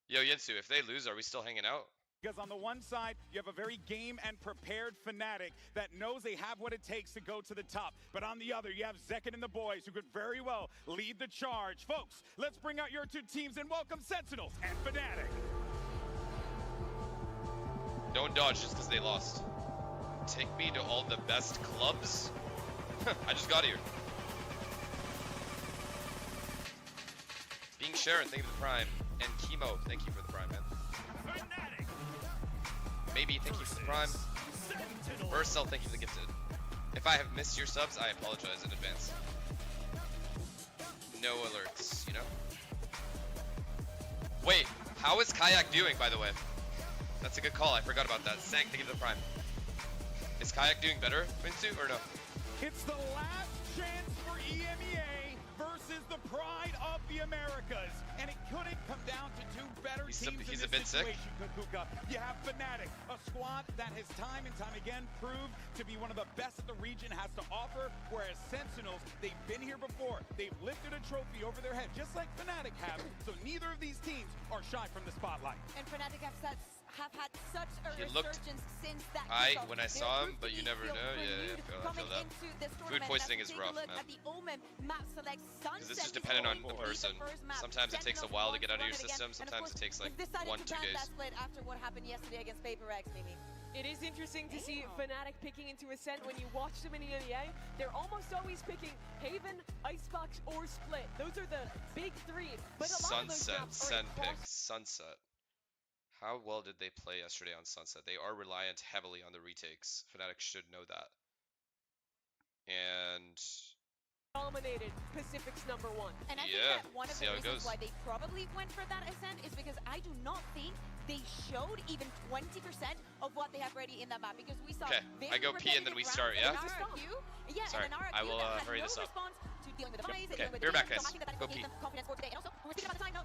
Yo, Yinsu, if they lose, are we still hanging out? Because on the one side, you have a very game and prepared Fnatic that knows they have what it takes to go to the top. But on the other, you have Zekin and the boys who could very well lead the charge. Folks, let's bring out your two teams and welcome Sentinels and Fnatic. Don't dodge just because they lost. Take me to all the best clubs? I just got here. Being Sharon, thank you for the prime. And Chemo, thank you for the prime, man. Maybe, thank you for the prime. Vercel, thank you for the gifted. If I have missed your subs, I apologize in advance. No alerts, you know? Wait, how is Kayak doing, by the way? That's a good call, I forgot about that. Sank, thank you for the prime. Is Kayak doing better, Minsu, or no? It's the last chance for EMEA versus the pride of the Americas. And it couldn't come down to two better teams He's in a bit this sick. situation, Kukuka. You have Fnatic, a squad that has time and time again proved to be one of the best that the region has to offer, whereas Sentinels, they've been here before. They've lifted a trophy over their head, just like Fnatic have, so neither of these teams are shy from the spotlight. And Fnatic have had such a He looked resurgence since that aight kickoff. when I saw him, but you never know. Yeah, I feel that. Food poisoning is rough, man. Because it's just dependent on the person. Sometimes it takes a while to get out of your system. Sometimes it takes like 1-2 days. After what happened yesterday against Paper X, Mimi. It is interesting to see Fnatic picking into Ascent. When you watch them in EMEA, they're almost always picking Haven, Icebox, or Split. Those are the big three. But a lot of those Sunset, maps are Sen across pick, Sunset. How well did they play yesterday on Sunset? They are reliant heavily on the retakes. Fnatic should know that. And dominated Pacific's #1. And I think yeah, that one of see the how it reasons goes. why they probably went for that Ascent is because I do not think they showed even 20% of what they have ready in that map, because we saw Okay, I go pee and then we start, yeah? Yeah, Sorry, and an RRQ I will that had hurry no this up. response to dealing with the Yep, noise, okay, dealing with be right back, the guys. so I think that Go gave pee. them confidence for today. And also, when we're speaking about the time, no,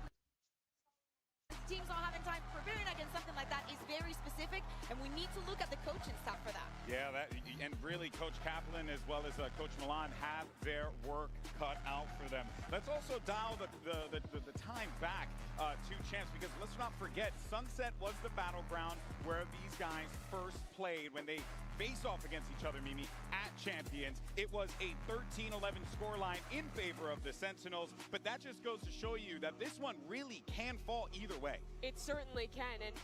teams not having time preparing against something like that is very specific, and we need to look at the coaching staff for that. Yeah, and really Coach Kaplan as well as Coach Milan have their work cut out for them. Let's also dial the time back to Champs, because let's not forget, Sunset was the battleground where these guys first played when they faced off against each other, Mimi, at Champions. It was a 13-11 scoreline in favor of the Sentinels, but that just goes to show you that this one really can fall either way. It certainly can, and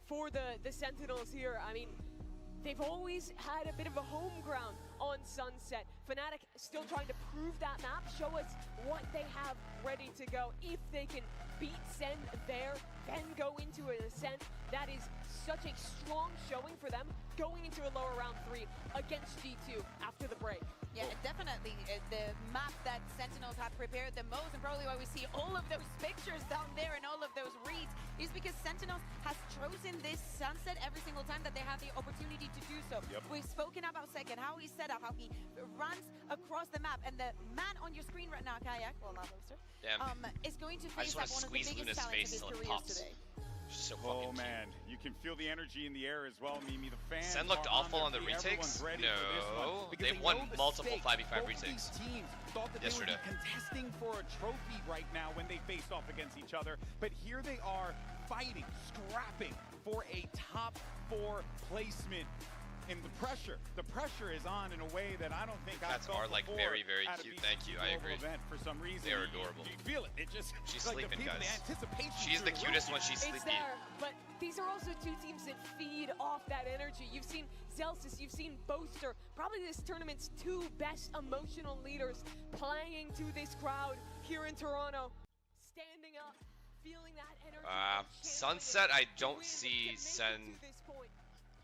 for the Sentinels here, I mean, they've always had a bit of a home ground on Sunset. Fnatic still trying to prove that map, show us what they have ready to go. If they can beat SEN there, then go into an Ascent, that is such a strong showing for them going into a lower round 3 against G2 after the break. Yeah, definitely. The map that Sentinels have prepared the most, and probably why we see all of those pictures down there and all of those reads, is because Sentinels has chosen this Sunset every single time that they have the opportunity to do so. Yep. We've spoken about Second, how he set up, how he runs across the map, and the man on your screen right now, Kayak, well, not Poster, Damn. is going to I face just want up to one of the squeeze biggest Luna's challenges face of his till it careers pops. today. So Oh fucking man, you can feel the energy in the air as well, Mimi. The fans. Sen looked are awful on the their feet. retakes. Everyone's ready for this one No, because they've they won know the multiple stakes. 5v5 Both retakes these teams thought that yesterday. they would be contesting for a trophy right now when they faced off against each other, but here they are fighting, scrapping for a top 4 placement. In the pressure is on in a way that I don't think I've Cats felt are like before very, very at a cute. BCG Thank you. I global agree. event for some reason. They are adorable. You feel it. It just She's like sleeping, the people, guys. The anticipation. She's the cutest when she's It's sleepy. there, but these are also two teams that feed off that energy. You've seen Zelsis, you've seen Boaster, probably this tournament's 2 best emotional leaders playing to this crowd here in Toronto, standing up, feeling that energy. Sunset, I don't see Sen.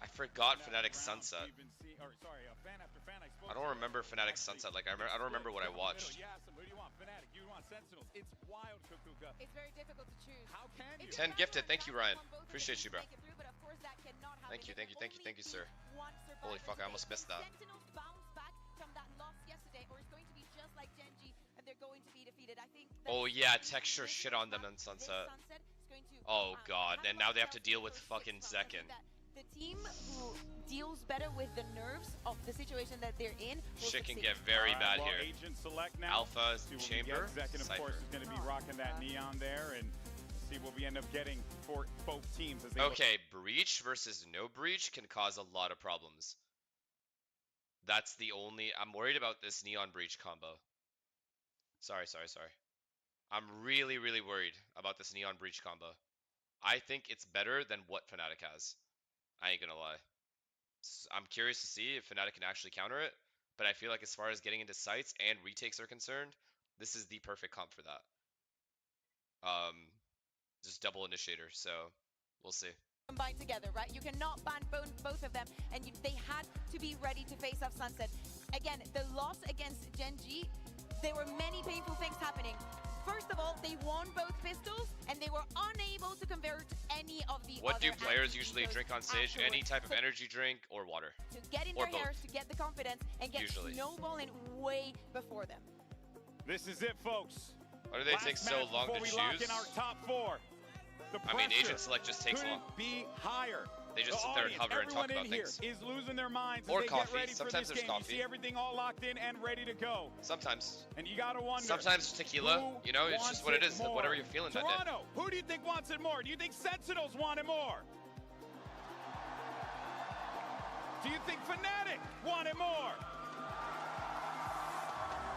I forgot Fnatic's Sunset. I don't remember Fnatic's Sunset. Like I don't remember what I watched. You ask them, who do you want? Fnatic, you want Sentinels. It's wild, Kukuka. It's very difficult to choose. How can you? 10 gifted. Thank you, Ryan. Appreciate you, bro. Thank you, sir. Holy fuck, I almost missed that. Sentinels bounce back from that loss yesterday, or it's going to be just like Genji, and they're going to be defeated. I think. Oh yeah, texture shit on them in Sunset. Oh god, and now they have to deal with fucking Zekin. The team who deals better with the nerves of the situation that they're in. Shit can get very bad well, here. Agent select now. Alpha See what we chamber. get. Zekin, of Cypher. course, is going to be rocking that neon there, and see what we end up getting for both teams. As they Okay, breach versus no breach can cause a lot of problems. That's the only. I'm worried about this neon breach combo. Sorry. I'm really worried about this neon breach combo. I think it's better than what Fnatic has. I ain't gonna lie. I'm curious to see if Fnatic can actually counter it, but I feel like as far as getting into sites and retakes are concerned, this is the perfect comp for that. Just double initiator, so we'll see. Combined together, right? You cannot ban both of them, and they had to be ready to face off Sunset. Again, the loss against Genji, there were many painful things happening. First of all, they won both pistols, and they were unable to convert any of the What do other players usually anti-cheaters drink on stage? afterwards. Any type of energy drink or water? To get in or their both. hairs, to get the confidence, and get Usually. snowballing way before them. This is it, folks. Why do they Last take so match long before to we lock choose? in our top 4. The I mean, pressure agent select just takes couldn't long. be higher. They just The sit there and audience, hover and talk everyone about in things. here is losing their minds Or as they coffee. get ready Sometimes for there's this game. coffee. You see everything all locked in and ready to go. Sometimes. And you gotta wonder. Sometimes tequila. You know, it's just what it is. More? Whatever you're feeling that day. Toronto, who do you think wants it more? Do you think Sentinels want it more? Do you think Fnatic want it more?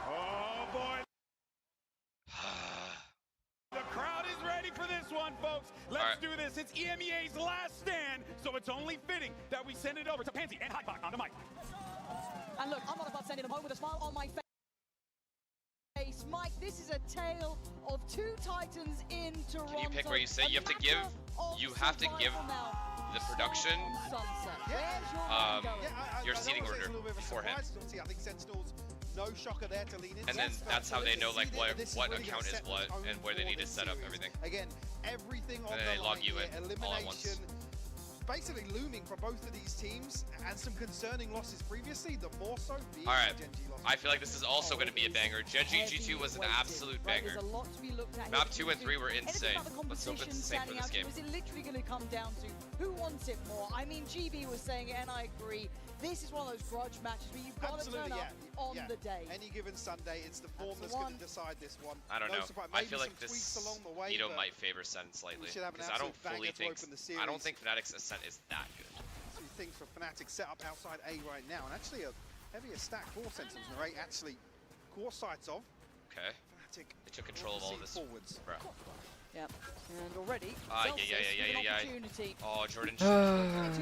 Oh boy. The crowd is ready for this one, folks. Let's do this. It's EMEA's last stand, so it's only fitting that we send it over to Pansy and Hypok on the mic. And look, I'm not about sending them home with a smile on my face. Mike, this is a tale of 2 titans in Toronto. Can you pick where you say you have to give? You have to give the production your seating order beforehand. Obviously, I think Sentinels, no shocker there to lean in. And then that's how they know like what account is what and where they need to set up everything. Again, everything on And then the they log line you here, in all at once. elimination, basically looming for both of these teams, and some concerning losses previously, the more so being Alright, the Genji loss. I feel like this is also going to be a banger. Genji G2 was an absolute banger. Map 2 and 3 were insane. Let's hope it's the same for this game. Is it literally going to come down to who wants it more? I mean, GB was saying it, and I agree. This is one of those grudge matches where you've got to turn up on the day. Any given Sunday, it's the form that's going to decide this one. I don't No know. surprise, I maybe feel some like this tweaks along the way, Ito but might favor Sen slightly should have an because I don't absolute fully banger to think open the I don't series. think Fnatic's Ascent is that good. Two things for Fnatic set up outside A right now, and actually a heavier stack for Sentinels. Narrate actually core sides of. Okay. Fnatic. They took control of all this. Forwards. Bruh. Yep. And already, Yeah. opportunity. Oh, Jordan. Too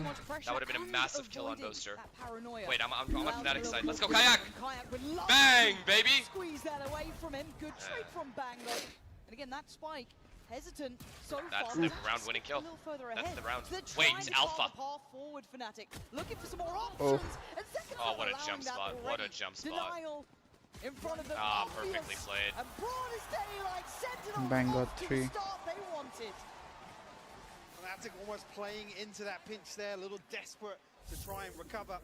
much pressure That would have been a and massive kill on avoiding Boaster. that paranoia. Wait, I'm on Fnatic side. Let's go, Kayak! Kayak! Kayak would love Bang, to baby! Squeeze that away from him. Good trade from Bang, though. And again, that spike, hesitant so That's far. the but round-winning kill. A little further That's ahead. the round. They're Wait, trying to Alpha. carve a path forward, Fnatic. Looking for some more Oh. options. And second Oh, half what a allowing jump that spot. What a already. jump spot. Denial in front of them. Ah, Obvious. perfectly played. And broad as daylight, Sentinel Bang got off to 3. the start they wanted. Fnatic almost playing into that pinch there, a little desperate to try and recover.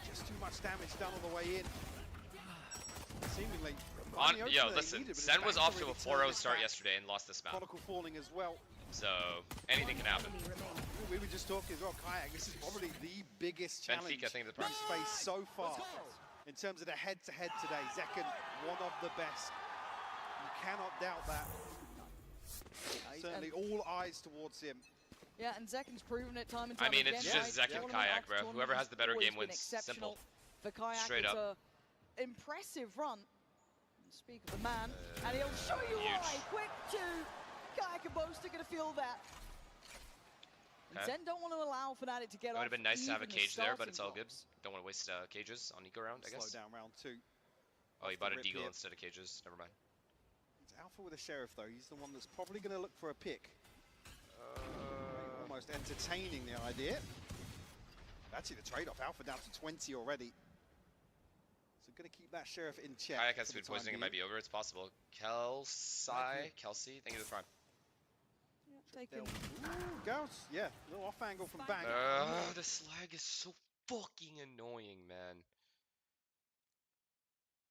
Just too much damage done on the way in. Seemingly. Yo, listen, Sen was off to a 4-0 start yesterday and lost this map. Chronicle falling as well. So anything can happen. We were just talking as well, Kayak. This is probably the biggest challenge Benfica, I think, the prime. he's faced so far. In terms of the head-to-head today, Zekken, one of the best. You cannot doubt that. Certainly all eyes towards him. Yeah, and Zekken's proven it time and time I mean, again. it's just Zekken Kayak, bro. Whoever has the better game wins. Simple. For Kayak, Straight it's up. a impressive run. Speak of the man, and he'll show you why. Quick two. Kayak and Boaster gonna feel that. And Okay. Zen don't want to allow Fnatic to get It would have been nice to have a even the cage there, but it's all starting good. Don't want to waste cages on eco round, I guess. Slow down round 2. Oh, he bought a rip deagle here. instead of cages. Never mind. It's Alpha with a Sheriff, though. He's the one that's probably going to look for a pick. Almost entertaining the idea. Actually, the trade-off. Alpha down to 20 already. So going to keep that Sheriff in check. Kayak has for the food time poisoning. It being. might be over. It's possible. Kelsey, thank you for the prime. Taking. Goes, yeah, little off angle from Bang. This lag is so fucking annoying, man.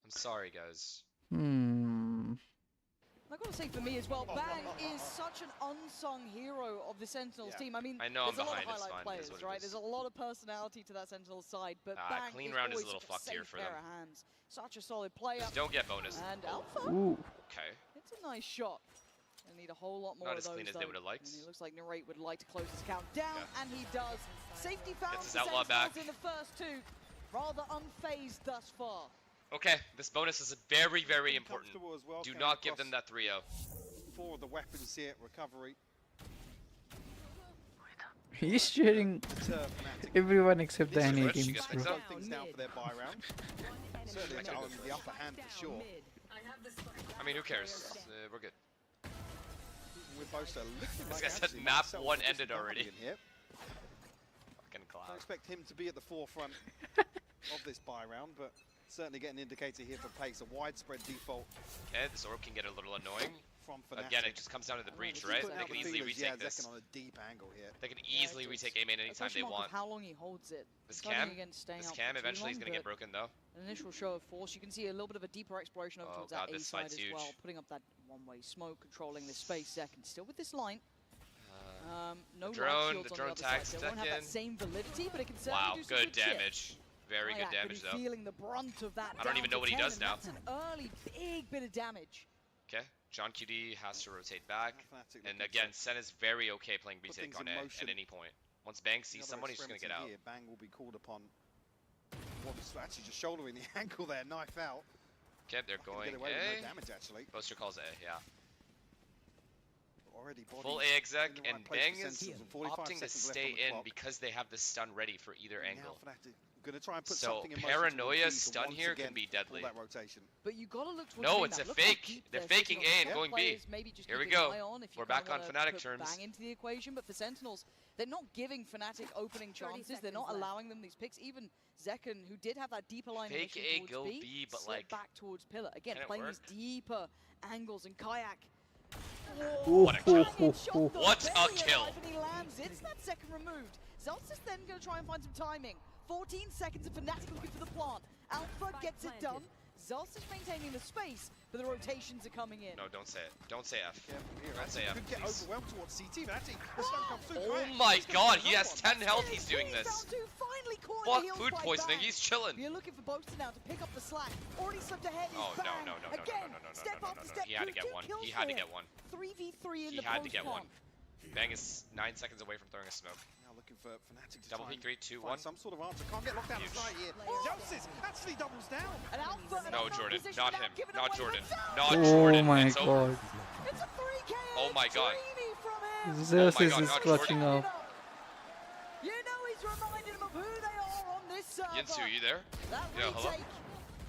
I'm sorry, guys. I've got to say, for me as well, Bang is such an unsung hero of the Sentinels team. I mean, I know I'm there's a lot behind, of it's highlight fine, it is players, what it right? is. There's a lot of personality to that Sentinels side, but Bang clean is round is a always little such fucked here safe for pair them. of hands. Such a solid player. Just don't get bonus. And Alpha. Ooh. Okay. It's a nice shot. They need a whole lot more Not of as those, clean as they though. would've liked. And it looks like Narrate would like to close his count down, and he does. Safety foul Gets his for outlaw Sentinels back. in the first two. Rather unfazed thus far. Okay, this bonus is very, very important. Comfortable as well, Do coming not give across them that 3-0. 4 of the weapons here, recovery. He's cheering everyone except the These are NA rich, you teams, guys bro. mix up. Slow things down for their buy round. Certainly the upper hand for sure. I mean, who cares? We're good. With Boaster looking This like guy said actually map himself 1 just ended already. in here. Fucking I clown. expect him to be at the forefront of this buy round, but certainly get an indicator here for pace. A widespread default Okay, this orb can get a little annoying. from Fnatic. Again, it just comes down to the breach, right? They can easily retake this. Zekken on a deep angle here. They can easily retake A main A anytime question they mark want. of how long he holds it. This Fighting cam, against staying this out cam for too eventually is long, gonna get but broken though. An initial show of force. You can see a little bit of a deeper exploration over Oh towards god, that A this side fight's as huge. well, putting up that one-way smoke, controlling this space. Zekken still with this line. No the drone, light shields the on drone the other tags side. They won't have that Stekken. same validity, but it can certainly Wow, do some good shit. damage. Very good Kayak damage gonna though. be feeling the brunt of that. I don't even down know what to he 10, does and now. That's an early big bit of damage. Okay, John QD has to rotate back. Fnatic And looking again, to Sen is very okay playing put retake things on in A motion. at any point. Once Bang sees Another someone, he's just gonna get out. extremity here. Bang will be called upon. What's actually just shouldering the ankle there, knife out. Okay, they're Gonna going get away with A. no damage actually. Boaster calls A, yeah. Already Full bodies A exec, in the right and place Bang for is Sentinels, and 45 opting to seconds left stay on the in clock. because they have the stun ready for either angle. Now Fnatic gonna try and put So something in motion paranoia towards B to stun once here again can be pull deadly. that rotation. But you gotta look towards No, B it's now. a Look how fake. deep They're they're faking sitting on. A and Some going B. players maybe just Here we keeping an go. eye on if you We're kinda back on wanna Fnatic put terms. Bang into the equation, but for Sentinels, they're not giving Fnatic opening chances. They're not seconds left. allowing them these picks. Even Zekken, who did have that deeper line Fake initially A, towards go B, B, but, slipped like, back towards Pillar. Again, can it playing these work? deeper angles, and Kayak. What a kill. Banging shot, though, What a barely kill. alive, and he lands. It's that second removed. Zeltz is then going to try and find some timing. 14 seconds of Fnatic looking for the plant. Alpha gets it done. Zeltz is maintaining the space, but the rotations are coming in. No, don't say it. Don't say F. Careful here. Don't say F, Could get please. overwhelmed towards CT, but actually the stun comes through. Oh Kayak, my he's gonna god, put he another has one. 10 health, he's doing He's this. down to finally caught Fuck healed food by poisoning, Bang. he's chilling. You're looking for Boaster now to pick up the slack. Already slipped ahead is Oh, no, Bang. no, no, no, no, Again, no, no, no, step no, after no, no, step. he had to get Two one. kills He had to for get him. one. 3v3 in He the had to get post one. Bang is 9 seconds away from throwing a smoke. Now looking for Fnatic to Double try peek, 3, 2, and 1. find some sort of answer. Can't get locked down the Huge. side here. Zelsis actually doubles down. An Alpha, an No, unknown Jordan, position not now, him. giving Not away Jordan. the zone. Not Oh Jordan. my It's over. god. It's a 3K. Oh my god. Dreamy from him. Zeus Oh my is god, just not clutching Jordan. up. You know he's reminding them of who they are on this server. Yinsu, you there? That Yeah, hello? retake,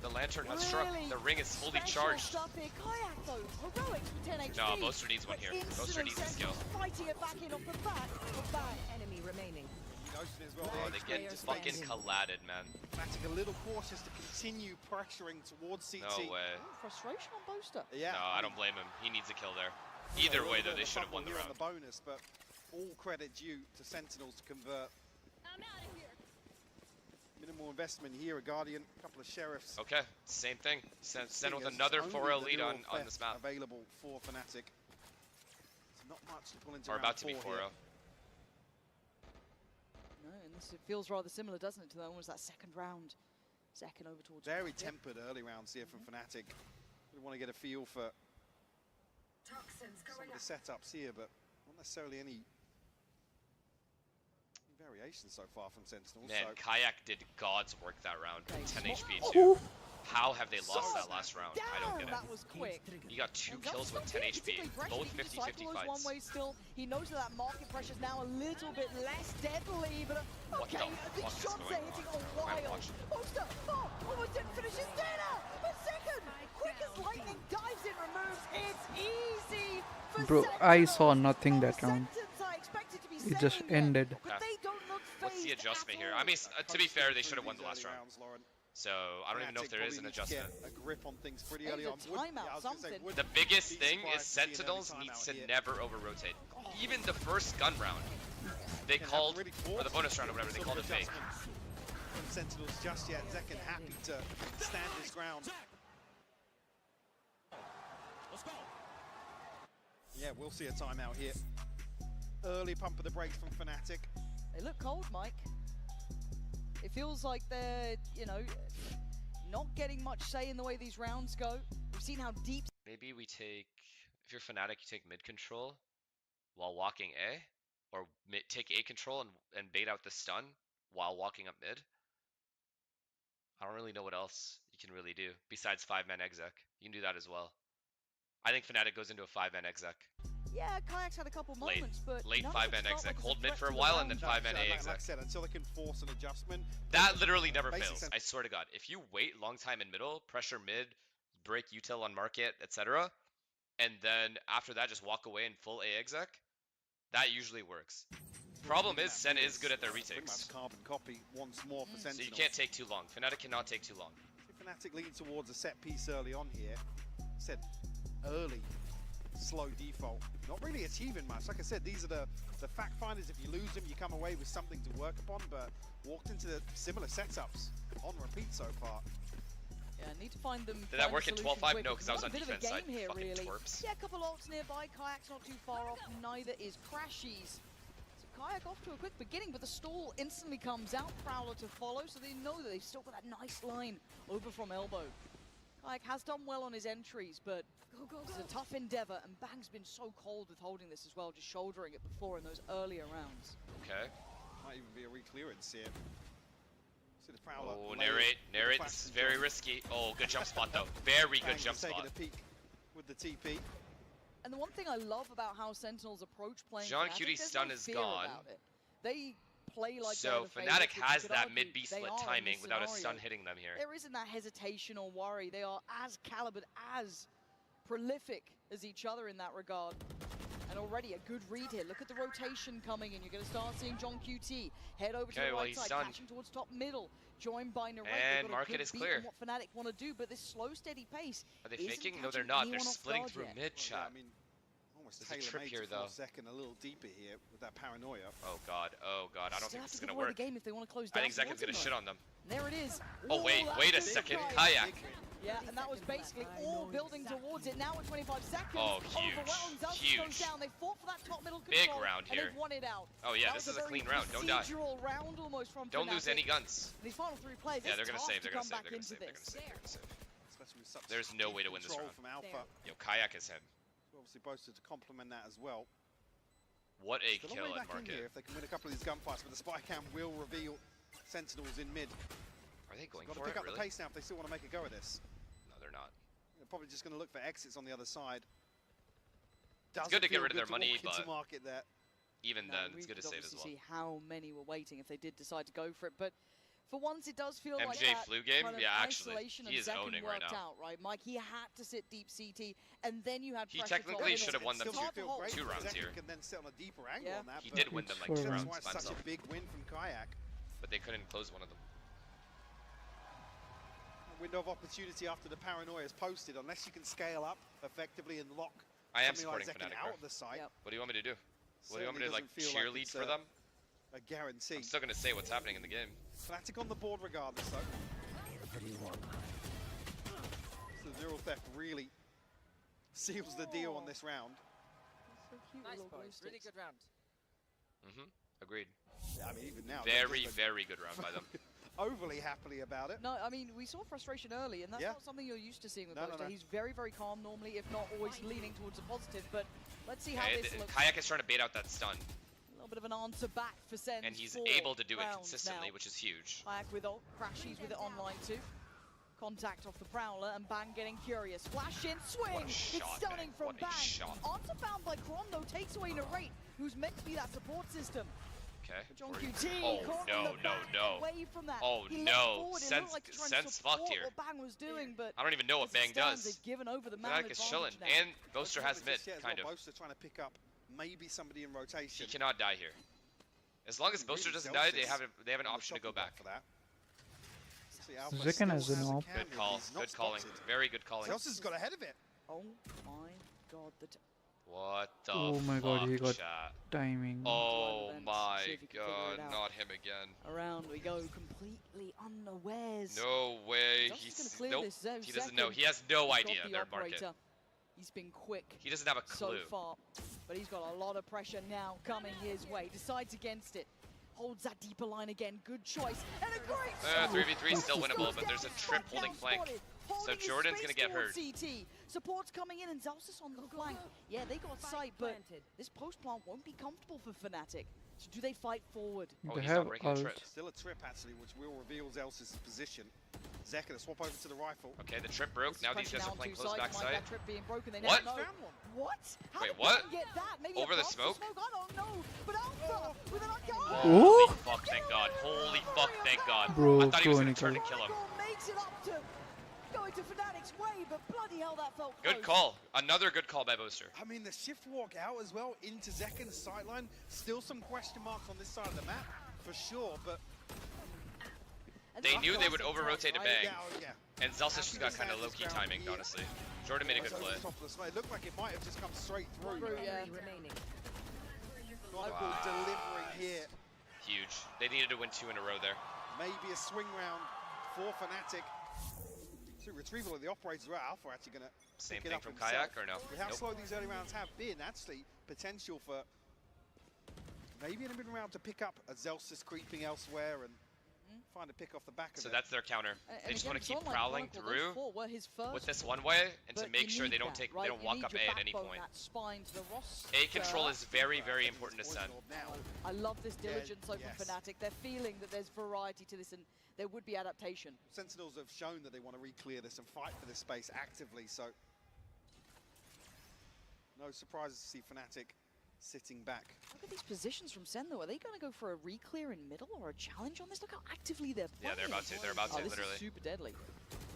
The lantern has struck. really The ring is fully special charged. stuff here. Kayak though, heroics with 10 HP. No, Boaster needs one here. But Boaster needs a skill. Sentinels fighting it back in off the back of Bang. Enemy remaining. Notion as well. Oh, the they get H-Players fucking space. colladed, man. Fnatic a little cautious to continue pressuring towards CT. No way. Frustration on Boaster. Yeah. No, I don't blame him. He needs a kill there. Either way, though, they should have won the On round. the bonus, but all credit due to Sentinels to convert. Minimal investment here, a Guardian, a couple of Sheriffs. Okay, same thing. Send with Fingers, another only 4L the lead neural on theft this map. available for Fnatic. Not much to pull into Or round about to be 4 4-0. here. No, and this, it feels rather similar, doesn't it, to the almost that second round. Second over towards Very tempered early rounds here from Fnatic. We want to get a feel for some of the setups here, but not necessarily any variation so far from Sentinels. Man, so Kayak did God's work that round. Okay, 10 small- HP Oh! too. How have they lost So that last round? I don't get it. That was quick. He got 2 And kills with Zelt's 10 not being HP. particularly pressured. Both He can 50-50 cycle those fights. one way still. He knows that market pressure's now a little bit less deadly, but What okay, the the fuck is shots are going hitting on? a Man, while. watch. Poster, almost didn't finish his dinner. But second, quick as lightning, dives in, removes. It's easy for Bro, I saw nothing that round. Sentence I expected to be It just saying there, ended. but they don't look What's the phased adjustment at here? all. I mean, to be fair, they should have won These the last early round. rounds, Lauren. So I don't even know if there is an Fnatic probably adjustment. needs to get a grip on things pretty Maybe early a on. timeout, I was gonna say, something. would The biggest be thing surprised is to see an early Sentinels timeout needs to here. never over-rotate. Even the first gun round, they Can called, have really or the forced bonus round or whatever, they sort called of it fake. adjustments From Sentinels just yet. Zekken happy to stand his ground. Let's go. Yeah, we'll see a timeout here. Early pump of the brakes from Fnatic. They look cold, Mike. It feels like they're, you know, not getting much say in the way these rounds go. We've seen how deep. Maybe we take, if you're Fnatic, you take mid control while walking A, or take A control and bait out the stun while walking up mid. I don't really know what else you can really do besides 5-man exec. You can do that as well. I think Fnatic goes into a 5-man exec. Yeah, Kayak's had a couple Late- moments, but late none of 5-man it's felt exec. like it's Hold mid threat for a to the while and round. then 5-man A like exec. I said, until they can force an adjustment. That literally never Basic fails. sense- I swear to God. If you wait long time in middle, pressure mid, break util on market, etc., and then after that just walk away in full A exec, that usually works. Problem is, Sen is good at their Pretty retakes. much carbon copy once more for So Sentinels. you can't take too long. Fnatic cannot take too long. Fnatic leads towards a set piece early on here. Said early, slow default. Not really achieving much. Like I said, these are the fact finders. If you lose them, you come away with something to work upon, but walked into the similar setups on repeat so far. Yeah, need to find them. Did that find work a in solution 12-5? quick. No, because I was on Bit of a defense side. game here, Fucking really. twerps. Yeah, a couple ults nearby. Kayak's not too far off. Neither is Crashies. So Kayak off to a quick beginning, but the stall instantly comes out. Prowler to follow, so they know that they've still got that nice line over from elbow. Kayak has done well on his entries, but it's a tough endeavor, and Bang's been so cold with holding this as well, just shouldering it before in those earlier rounds. Okay. Might even be a reclearance here. See the Prowler. Oh, layer narrate. with This is fast very control. risky. Oh, good jump spot though. Very good Bang's jump taking spot. a peek with the TP. And the one thing I love about how Sentinels approach playing John Fnatic, Cutie's there's stun no is fear gone. about it. They play like So they're the Fnatic favorites, which you has could that argue mid B they split are in timing this without a scenario. stun hitting them here. There isn't that hesitation or worry. They are as calibered, as prolific as each other in that regard. And already a good read here. Look at the rotation coming in. You're going to start seeing John QT head over to Okay, the well, right he's side, stunned. catching towards top middle. Joined by Narrate. And They've got a market good is beat clear. on what Fnatic want to do, but this slow, steady pace Are they isn't faking? No, they're catching not. They're anyone off splitting guard through yet. mid Yeah, chat. I mean, almost There's a trip tailor-made here, to though. force Zekken a little deeper here with that paranoia. Oh god. Oh god. I don't Still think have this is to gonna give away work. the game if they want to close I down think Zekken's towards gonna them, shit though. on them. There it is. Oh wait, that's wait a big second. Kayak. Kayak. Yeah, and that was basically all building towards it. Now at 25 seconds, Oh, huge. overwhelmed. Zeltz Huge. goes down. They fought for that top middle Big control, round and here. they've won it out. Oh yeah, That this was is a very clean round. Don't die. procedural round almost from Don't lose Fnatic. any guns. These final three players, Yeah, it's they're gonna tough save. to They're gonna come save. back They're gonna into save. They're gonna this. save. They're gonna save. Especially with such There's no way to win this control round. from Alpha. Yo, Kayak is him. Obviously boasted to complement that as well. What a Still a kill way at back in here market. if they can win a couple of these gunfights, but the spy cam will reveal Sentinels in mid. Are they going Got to for pick it? up the Really? pace now if they still want to make a go at this. No, they're not. They're probably just going to look for exits on the other side. It's good to get rid of their to money, walk into but market there. even No, then, we it's good to could save as obviously well. see how many were waiting if they did decide to go for it, but for once it does feel like MJ that flu game? kind of Yeah, actually, isolation he of is Zekken owning right worked now. out, right? Mike, he had to sit deep CT, and then you had He pressure technically top middle. should have won them It's hard to hold. two rounds Zekken here. can then sit on a deeper angle Yeah. on that. He but did win them like It's 2 4 rounds That's why by it's such himself, a big win from Kayak. but they couldn't close one of them. A window of opportunity after the paranoia is posted, unless you can scale up effectively and lock I am something like supporting Zekken Fnatic, out bro. of the site. Yep. What do you want me to do? What do you want me to Certainly like doesn't feel like cheerlead it's for them? a guarantee. I'm still gonna say what's happening in the game. Fnatic on the board regardless though. So Zero Theft really seals the deal on this round. Nice boys, really good round. Agreed. Yeah, I mean, even now. Very, very good round by them. Overly happily about it. No, I mean, we saw frustration early, and that's not something you're used to seeing with Boaster. He's very, very calm normally, if not always leaning towards a positive, but let's see how this looks. Kayak is trying to bait out that stun. A little bit of an answer back for Sen. And he's able to do it consistently, which is huge. Kayak with ult, Crashies with it online too. Contact off the Prowler, and Bang getting curious. Flash in, swing! It's stunning from Bang. Answer found by Kron, though, takes away Narrate, who's meant to be that support system. Okay. John QT, oh, no. Away from that. Oh, no. Sense fucked here. What Bang was doing, but I don't even know what Bang does. Given over the Fnatic is chilling. And Boaster has mid, kind of. Boaster trying to pick up maybe somebody in rotation. He cannot die here. As long as Boaster doesn't die, they have an option to go back. For that. Zekken has an op. Good call. Good calling. Very good calling. Zelsis got ahead of it. Oh my god, what the Oh my god, he got chat? timing. Oh my god, not him again. Around we go, completely unawares. No way. Nope. He doesn't know. He has no idea their market. He's been quick. He doesn't have a clue. So far, but he's got a lot of pressure now coming his way. Decides against it. Holds that deeper line again. Good choice. And a great 3v3 still winnable, but there's a trip holding flank. So Jordan's gonna get hurt. CT. Support's coming in and Zelsis on the flank. Yeah, they got sight, but this post plant won't be comfortable for Fnatic. So do they fight forward? Oh, he's not breaking a trip. Still a trip actually, which will reveal Zelsis' position. Zek gonna swap over to the rifle. Okay, the trip broke. Now these guys are playing close backside. That trip being broken, they what? What? How Wait, did what? Get that? Maybe over the smoke? I don't know. But Alpha with an Holy fuck, thank God. Holy fuck, thank God. Bro, I thought he was gonna turn and kill him. Makes it up to going to Fnatic's way, but bloody hell that felt close. Good call. Another good call by Boaster. I mean, the shift walk out as well into Zekken's sideline. Still some question marks on this side of the map, for sure, but... They knew they would over-rotate a Bang. Yeah. And Zelsis just got kind of low-key timing, honestly. Jordan made a good play. It looked like it might have just come straight through. Yeah. Delivery here. Huge. They needed to win 2 in a row there. Maybe a swing round for Fnatic. So retrieval of the operator as well. Alpha actually going to same thing from Kayak or no? With how slow these early rounds have been, actually potential for maybe in a mid-round to pick up a Zelsis creeping elsewhere and find a pick off the back of it. So that's their counter. They just want to keep Online prowling Chronicle, through with this one way and to make sure they don't walk up A at any point. A control is very, very important to Sen. I love this diligence over Fnatic. They're feeling that there's variety to this and there would be adaptation. Sentinels have shown that they want to re-clear this and fight for this space actively, so no surprises to see Fnatic sitting back. Look at these positions from Sen though. Are they going to go for a re-clear in middle or a challenge on this? Look how actively they're playing. Yeah, they're about to. They're about to, literally. This is super deadly.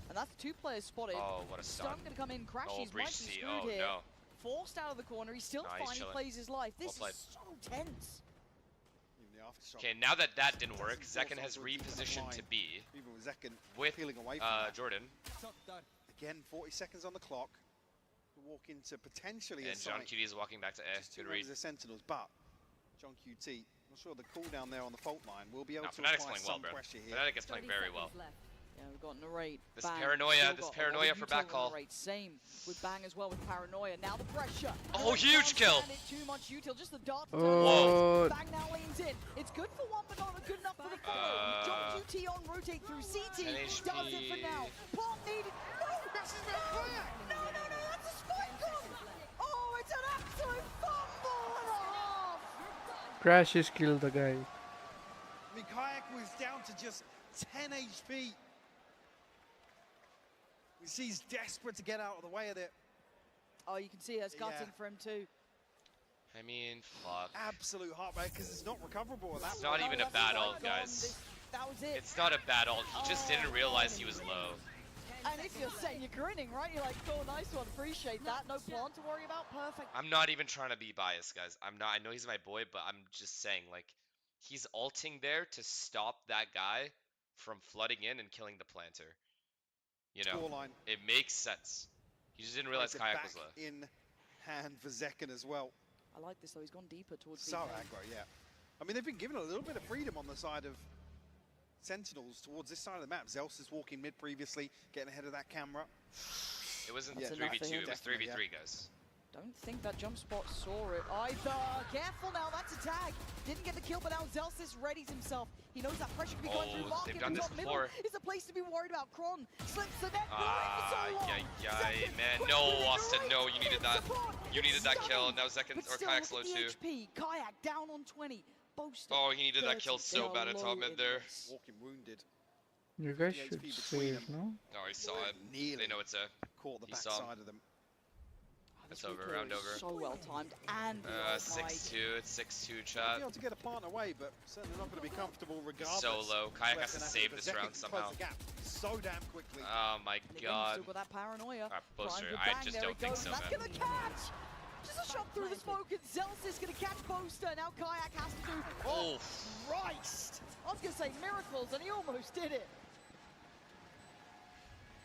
And that's 2 players spotted. Oh, what a stun. Stun going to come in. Crashies might be screwed oh, here. No. Forced out of the corner. He's still fine. He plays his life. This is so tense. Okay, now that that didn't work, Zekken has repositioned to B even with Zekken with peeling away from Jordan. Again, 40 seconds on the clock. Walk into potentially and John QT is walking back to A. Good read. The Sentinels, but John QT, not sure the cooldown there on the fault line will be able to Fnatic's apply playing well, some bro. pressure here. Fnatic is playing very well. Yeah, we've got Narrate. This Bang. paranoia for back call. Same with Bang as well with Paranoia. Now the pressure. Oh, huge kill. Too much util, just the dart. Oh. Bang now leans in. It's good for one, but not good enough for the follow. John QT on rotate through CT. Does it for now. Plant needed. No, that's a spike gun. Oh, it's an absolute fumble and a half. Crashes killed the guy. I mean, Kayak was down to just 10 HP. You see he's desperate to get out of the way of it. Oh, you can see us gutting for him too. I mean, fuck. Absolute heartbreak because it's not recoverable at that It's not even a bad ult, guys. That was it. It's not a bad ult. He just didn't realize he was low. And if you're Sen, you're grinning, right? You're like, oh, nice one. Appreciate that. No plant to worry about. Perfect. I'm not even trying to be biased, guys. I'm not. I know he's my boy, but I'm just saying, like, he's ulting there to stop that guy from flooding in and killing the planter. You know, it makes sense. He just didn't realize Kayak was low. In hand for Zekken as well. I like this though. He's gone deeper towards so aggro, yeah. I mean, they've been given a little bit of freedom on the side of Sentinels towards this side of the map. Zels is walking mid previously, getting ahead of that camera. It wasn't 3v2, it was 3v3, guys. Don't think that jump spot saw it either. Careful now, that's a tag. Didn't get the kill, but now Zelsis readies himself. He knows that pressure could be going through. They've done this before. Is a place to be worried about. Kron slips the net. Man. No, Austin, no, you needed that. You needed that kill. Now Zekins or Kayak's low too. HP. Kayak down on 20. Boaster. Oh, he needed that kill so bad at top mid there. Walking wounded. You guys should save, no? No, he saw it. They know it's a. Caught the He saw backside of them. It's over, round over. So well timed and 6-2, it's 6-2 Be chat. able to get a plant away, but certainly not going to be comfortable regardless. So low. Kayak has to Less save than this Zekins round close somehow. the gap so damn quickly. Oh my god. Still got that paranoia. Alright, Boaster, Trying to I bang, just there don't it think goes. so, That's man. gonna catch! Just a shot through the smoke, and Zelsis gonna catch Boaster. Now Kayak has to do. Oh, Christ! I was gonna say miracles, and he almost did it.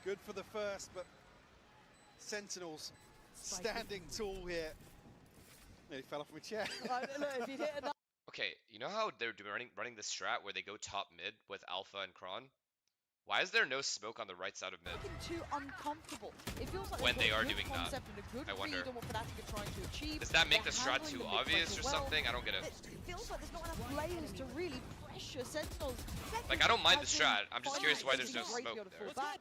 Good for the first, but Sentinels standing tall here. Nearly fell off my chair. Look, if you hit enough. Okay, you know how they're running this strat where they go top mid with Alpha and Kron? Why is there no smoke on the right side of mid? Too uncomfortable. It feels like When they've they got are a good doing that, concept and a good I wonder. read on what Fnatic are trying to achieve. Does that make They're the strat handling too the mid obvious pressure or well. something? I don't get it. It feels like there's not enough layers to really pressure Sentinels. Like, I don't mind the Has been strat. I'm just curious why there's no great to be smoke able to there. fall back.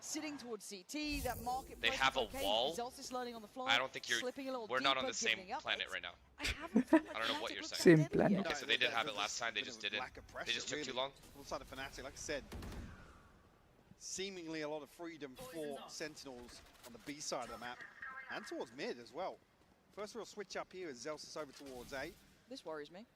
Sitting towards CT, that market They presence have a okay. wall. Zelsis learning on the fly. I don't think you're. Slipping a little We're not on deeper, the same giving up. planet right now. I haven't I don't know what you're saying. Same planet. Okay, so they did have it last time. They just didn't. Lack of pressure, They just took too really. long. On the side of Fnatic, like I said, seemingly a lot of freedom for Sentinels on the B side of the map and towards mid as well. First real switch up here is Zelsis over towards A. This worries me.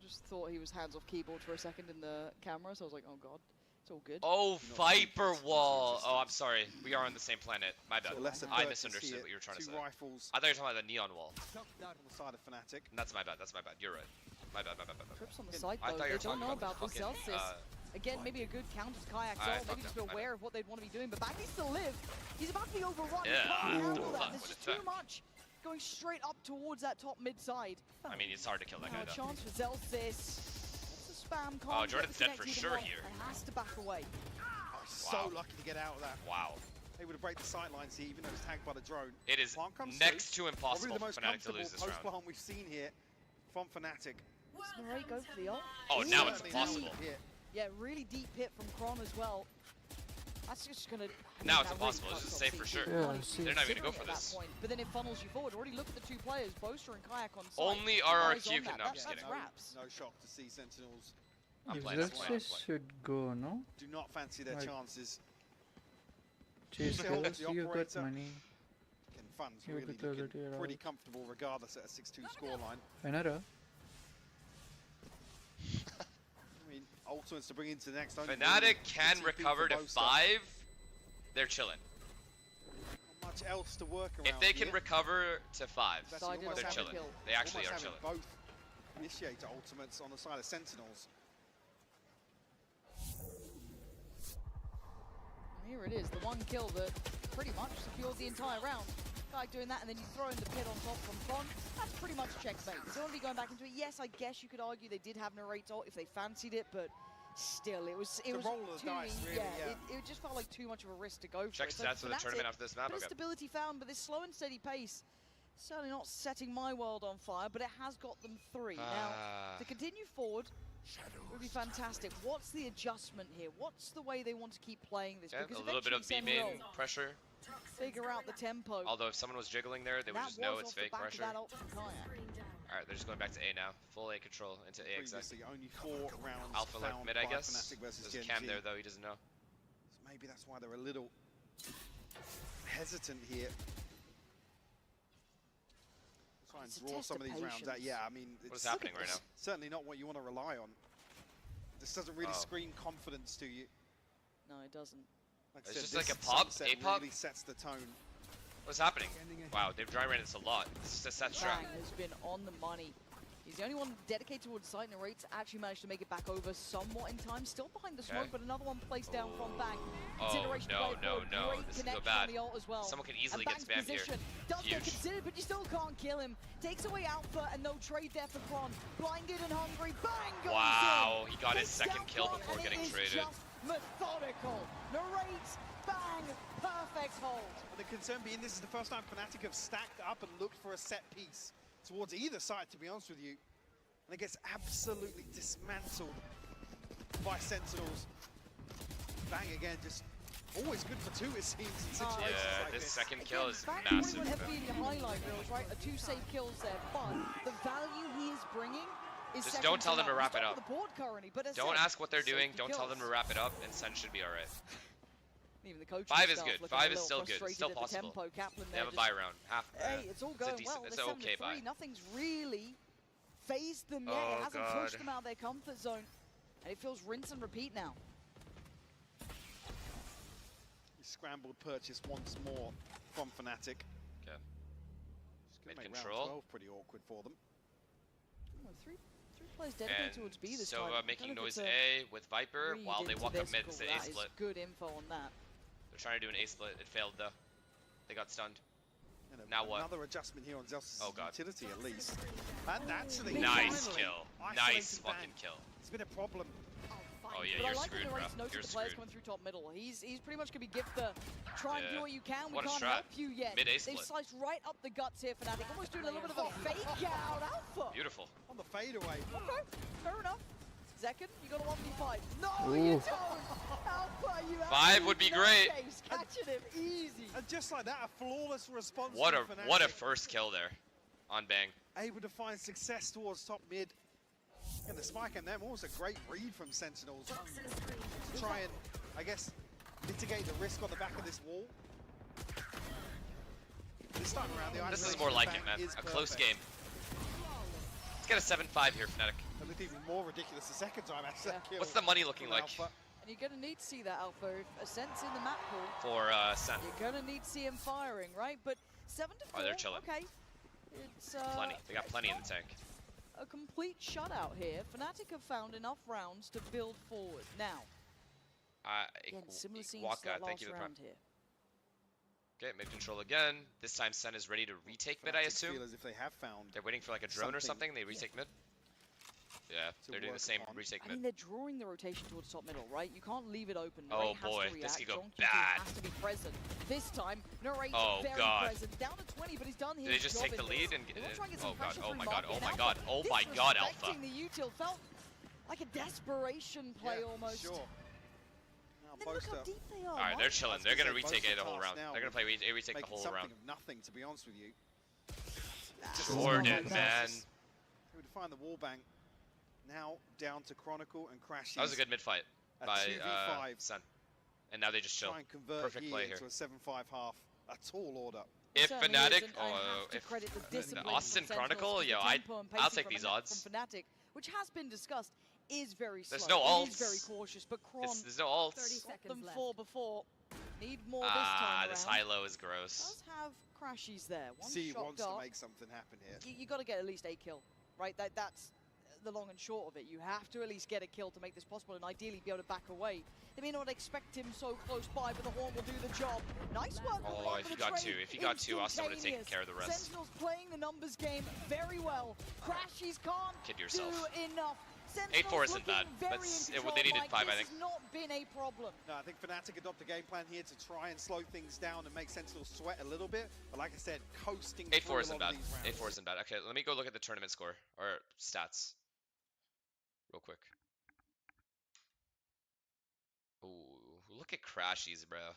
Just thought he was hands off keyboard for a second in the camera, so I was like, oh god, it's all good. Oh, Viper Wall. Oh, I'm sorry. We are on the same planet. My bad. I misunderstood what you were trying to say. Rifles. I thought you were talking about the neon wall. On the side of Fnatic. That's my bad. That's my bad. You're right. My bad. Trips on the side I though, thought you they were don't talking know about about the this fucking, Zelsis. Again, maybe a good counter to Kayak's I ult, maybe fucked just be up, I aware of what they'd want to be doing, but Baggy's still live. He's about to be overrun. Yeah, He can't handle that. fuck, There's what just a too much going straight up towards that top mid side. I mean, it's hard to kill that Now guy a though. chance for Zelsis. It's a spam Oh, can't Jordan's get dead the for connect sure even here. and has to back away. Oh, so Wow. lucky to get out of that. Wow. Able to break the sight lines here, even though it's tagged by the drone. It is Plant comes next through. to impossible Probably the for most Fnatic to comfortable lose this post round. plant we've seen here from Fnatic. Does Narrate go for the ult? Oh, now it's Certainly impossible. not here. Yeah, really deep hit from Kron as well. That's just gonna. Now it's that impossible. really It's just cuts safe for off sure. CT. Yeah, Not even see. They're not even gonna go considering for at that this. point, but then it funnels you forward. Already look at the two players, Boaster and Kayak on site. Only Eyes RRQ on can. that. No, I'm just That's kidding. wraps. No shock to see Sentinels I'm If playing. I'm playing. I'm Zelsis playing. should go, no? do not fancy their Right. chances. Chase Still, kills, the you got operator. money. Can funds You really could close looking it here, pretty right? comfortable regardless at a 6-2 scoreline. Another. I mean, ultimates to bring into the next. only Fnatic really can TP recover for to Boaster. 5. They're chilling. Not much else to work around. If they can here. recover to 5, That's Side almost they're having chilling. kill. They actually are almost chilling. having both initiator ultimates on the side of Sentinels. And here it is, the one kill that pretty much secured the entire round. Like doing that, and then you throw in the pit on top from Kron. That's pretty much checkmate. He's already going back into it. Yes, I guess you could argue they did have Narrate's ult if they fancied it, but still, it was a roll of the too dice, easy. really, Yeah, yeah. It just felt like too much of a risk to go for Check it. So stats for the Fnatic, tournament after this map. bit of Okay. stability found, but this slow and steady pace certainly not setting my world on fire, but it has got them 3. Now, to continue forward would be fantastic. What's the adjustment here? What's the way they want to keep playing this? Yeah, Because a little bit of B eventually main Sen will pressure. figure out the tempo. Although if someone was jiggling there, they would That just know was it's off the fake back of pressure. that ult from Kayak. Alright, they're just going back to A now. Full A control into A exact. Previously, only 4 rounds Alpha left found mid, by I guess. Fnatic versus There's a Gen cam G. there though, he doesn't know. So maybe that's why they're a little hesitant here. Try and It's a draw test some of of these rounds out. patience. Yeah, I mean, What is it's happening right now? certainly not what you want to rely on. This doesn't really Oh. scream confidence to you. No, it doesn't. Like It's I said, just like this a pop, sunset a pop. really sets the tone. What's happening? Wow, they've dry ran this a lot. This is a set Bang strat. has been on the money. He's the only one dedicated towards site, and Narrate's actually managed to make it back over somewhat in time. Still behind the smoke, Okay. but another one placed down from Bang. Oh, Consideration to no, play it no, forward. no. Great This is so connection bad. on the ult as well. Someone can easily And get Bang's spammed here. position does get Huge. considered, but you still can't kill him. Takes away Alpha, and no trade there for Kron. Blinded and hungry. Bang goes Wow, in. he got his Takes second down kill Kron, before and it getting is traded. just methodical. Narrates, bang, perfect hold. And the concern being this is the first time Fnatic have stacked up and looked for a set piece towards either side, to be honest with you. And it gets absolutely dismantled by Sentinels. Bang again, just always good for two, it seems, in situations like this this. second kill is Back massive. to heavily in your highlight reels, right? 2 safe kills there, but the value he is bringing is Just second don't tell to them to none. wrap He's it top up. of the board currently, but as Don't said, ask what they're doing. safety Don't tell them to kills. wrap it up, and Sen should be alright. Even the coaching 5 is staff good. looking 5 a is little still good. frustrated Still at the possible. tempo. Kaplan They have a there buy just- round. Half. Hey, it's all going well. It's They're an 7 okay to 3. buy. Nothing's really phased them yet. Oh, It hasn't God. pushed them out of their comfort zone. And it feels rinse and repeat now. Scrambled purchase once more from Fnatic. Okay. Just gonna make Mid-control. round 12 pretty awkward for them. Well, three players dedicated And towards B this Sova time. making Don't know if noise it's A with Viper read while they into walk up this mid. call. It's an A That is split. good info on that. They're trying to do an A split. It failed though. They got stunned. And Now what? Another adjustment here on Zelsa's Oh, God. utility at least. And actually, Nice finally, kill. Nice isolated fucking Bang. kill. It's been a problem. Oh yeah, But I you're like that screwed, the bro. race notes You're the players screwed. coming through top middle. He's pretty much going to be gift the try and Yeah. do what you can. We What a can't strat. help you yet. Mid A They've split. sliced right up the guts here, Fnatic. Almost doing a little bit of a fake out alpha. Beautiful. On the fadeaway. Okay, fair enough. Zekin, you got a 1v5. No, Ooh. you don't. Alpha, you 5 would be no great. case. Catching him easy. And just like that, a flawless response What from a Fnatic. what a first kill there on Bang. Able to find success towards top mid. And the spike and them almost a great read from Sentinels. To try and, I guess, mitigate the risk on the back of this wall. This time around, the This is isolation more like Bang it, man. is A close perfect. game. Let's get a 7-5 here, Fnatic. It looked even more ridiculous the second time after that kill. What's the money looking from like Alpha. And you're going to need to see that Alpha. If Ascent's in the map pool, for Sen? you're going to need to see him firing, right? But 7 to 4. Oh, they're chilling. Okay. It's Plenty. They got plenty in the tank. a complete shutout here. Fnatic have found enough rounds to build forward. Now, again, similar scenes to Waka, that thank last you for the prime. round here. Okay, mid control again. This time Sen is ready to retake mid, I Fnatic assume. feel as if they have found They're waiting for like a drone or something. something. They retake mid. Yeah, To they're doing the work same on. retake I mean, mid. they're drawing the rotation towards top middle, right? You can't leave it open. Oh, Narrate has boy, to this react. could go John Q2 bad. has to be present. This time, Narrate Oh, very God. present. Down to 20, but he's done his Did they just job take the in lead this. and They want to try and get some oh god, pressure oh through my god, market. oh And my Alpha god, oh my god, Alpha. disrespecting the util felt like a desperation play almost. Sure. Then look how deep they are. Alright, they're Mike. chilling. They're gonna retake A the whole round. They're gonna play A retake the Making whole something round. of nothing, to be honest with you. Jordan, man. Able to find the wall bank. Now down to Chronicle and Crash. That was a good mid fight A by 2v5. Sen. And now they just chill. Try and convert Perfect play here. into a 7-5 half. A tall order. If Certainly Fnatic, is, and I have to if credit the discipline Austin from Sentinels, Chronicle, 'cause the yo, tempo and I'll pacing take from these Fna- odds. From Fnatic, which has been discussed, is very slow. There's no It is ults. very cautious, but Kron There's no ults. 30 Got them four before. Need more this time Ah, around. this high-low is gross. Does have crashies there. One C shot wants dart. to make something happen here. You got to get at least a kill, right? That's the long and short of it. You have to at least get a kill to make this possible, and ideally be able to back away. They may not expect him so close by, but the horn will do the job. Nice work. Oh, on if the he got trade. two, if he got two, Austin would have taken Instantaneous. care of the rest. Sentinels playing the numbers game very well. Crashies can't Kid yourself. do enough. 8-4 isn't looking bad. very That's in it, control, they needed Mike. 5, I This think. has not been a problem. No, I think Fnatic adopt a game plan here to try and slow things down and make Sentinels sweat a little bit. But like I said, coasting 8-4 through a isn't lot bad. of these rounds. 8-4 isn't bad. Okay, let me go look at the tournament score or stats, real quick. Ooh, look at Crashies, bro.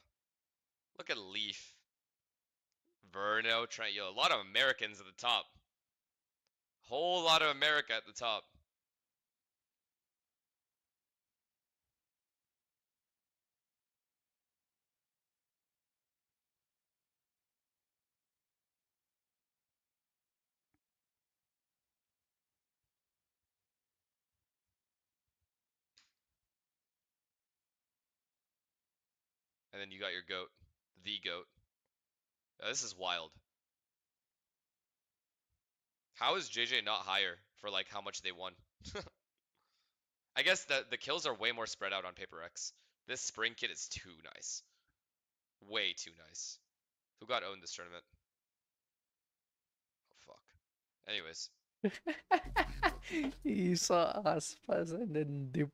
Look at Leaf, Verno, Trent. Yo, a lot of Americans at the top. Whole lot of America at the top. And then you got your GOAT, the GOAT. Yeah, this is wild. How is JJ not higher for like how much they won? I guess the kills are way more spread out on Paper X. This Spring Kit is too nice. Way too nice. Who got owned this tournament? Oh fuck. Anyways. He saw Aspas and then dipped.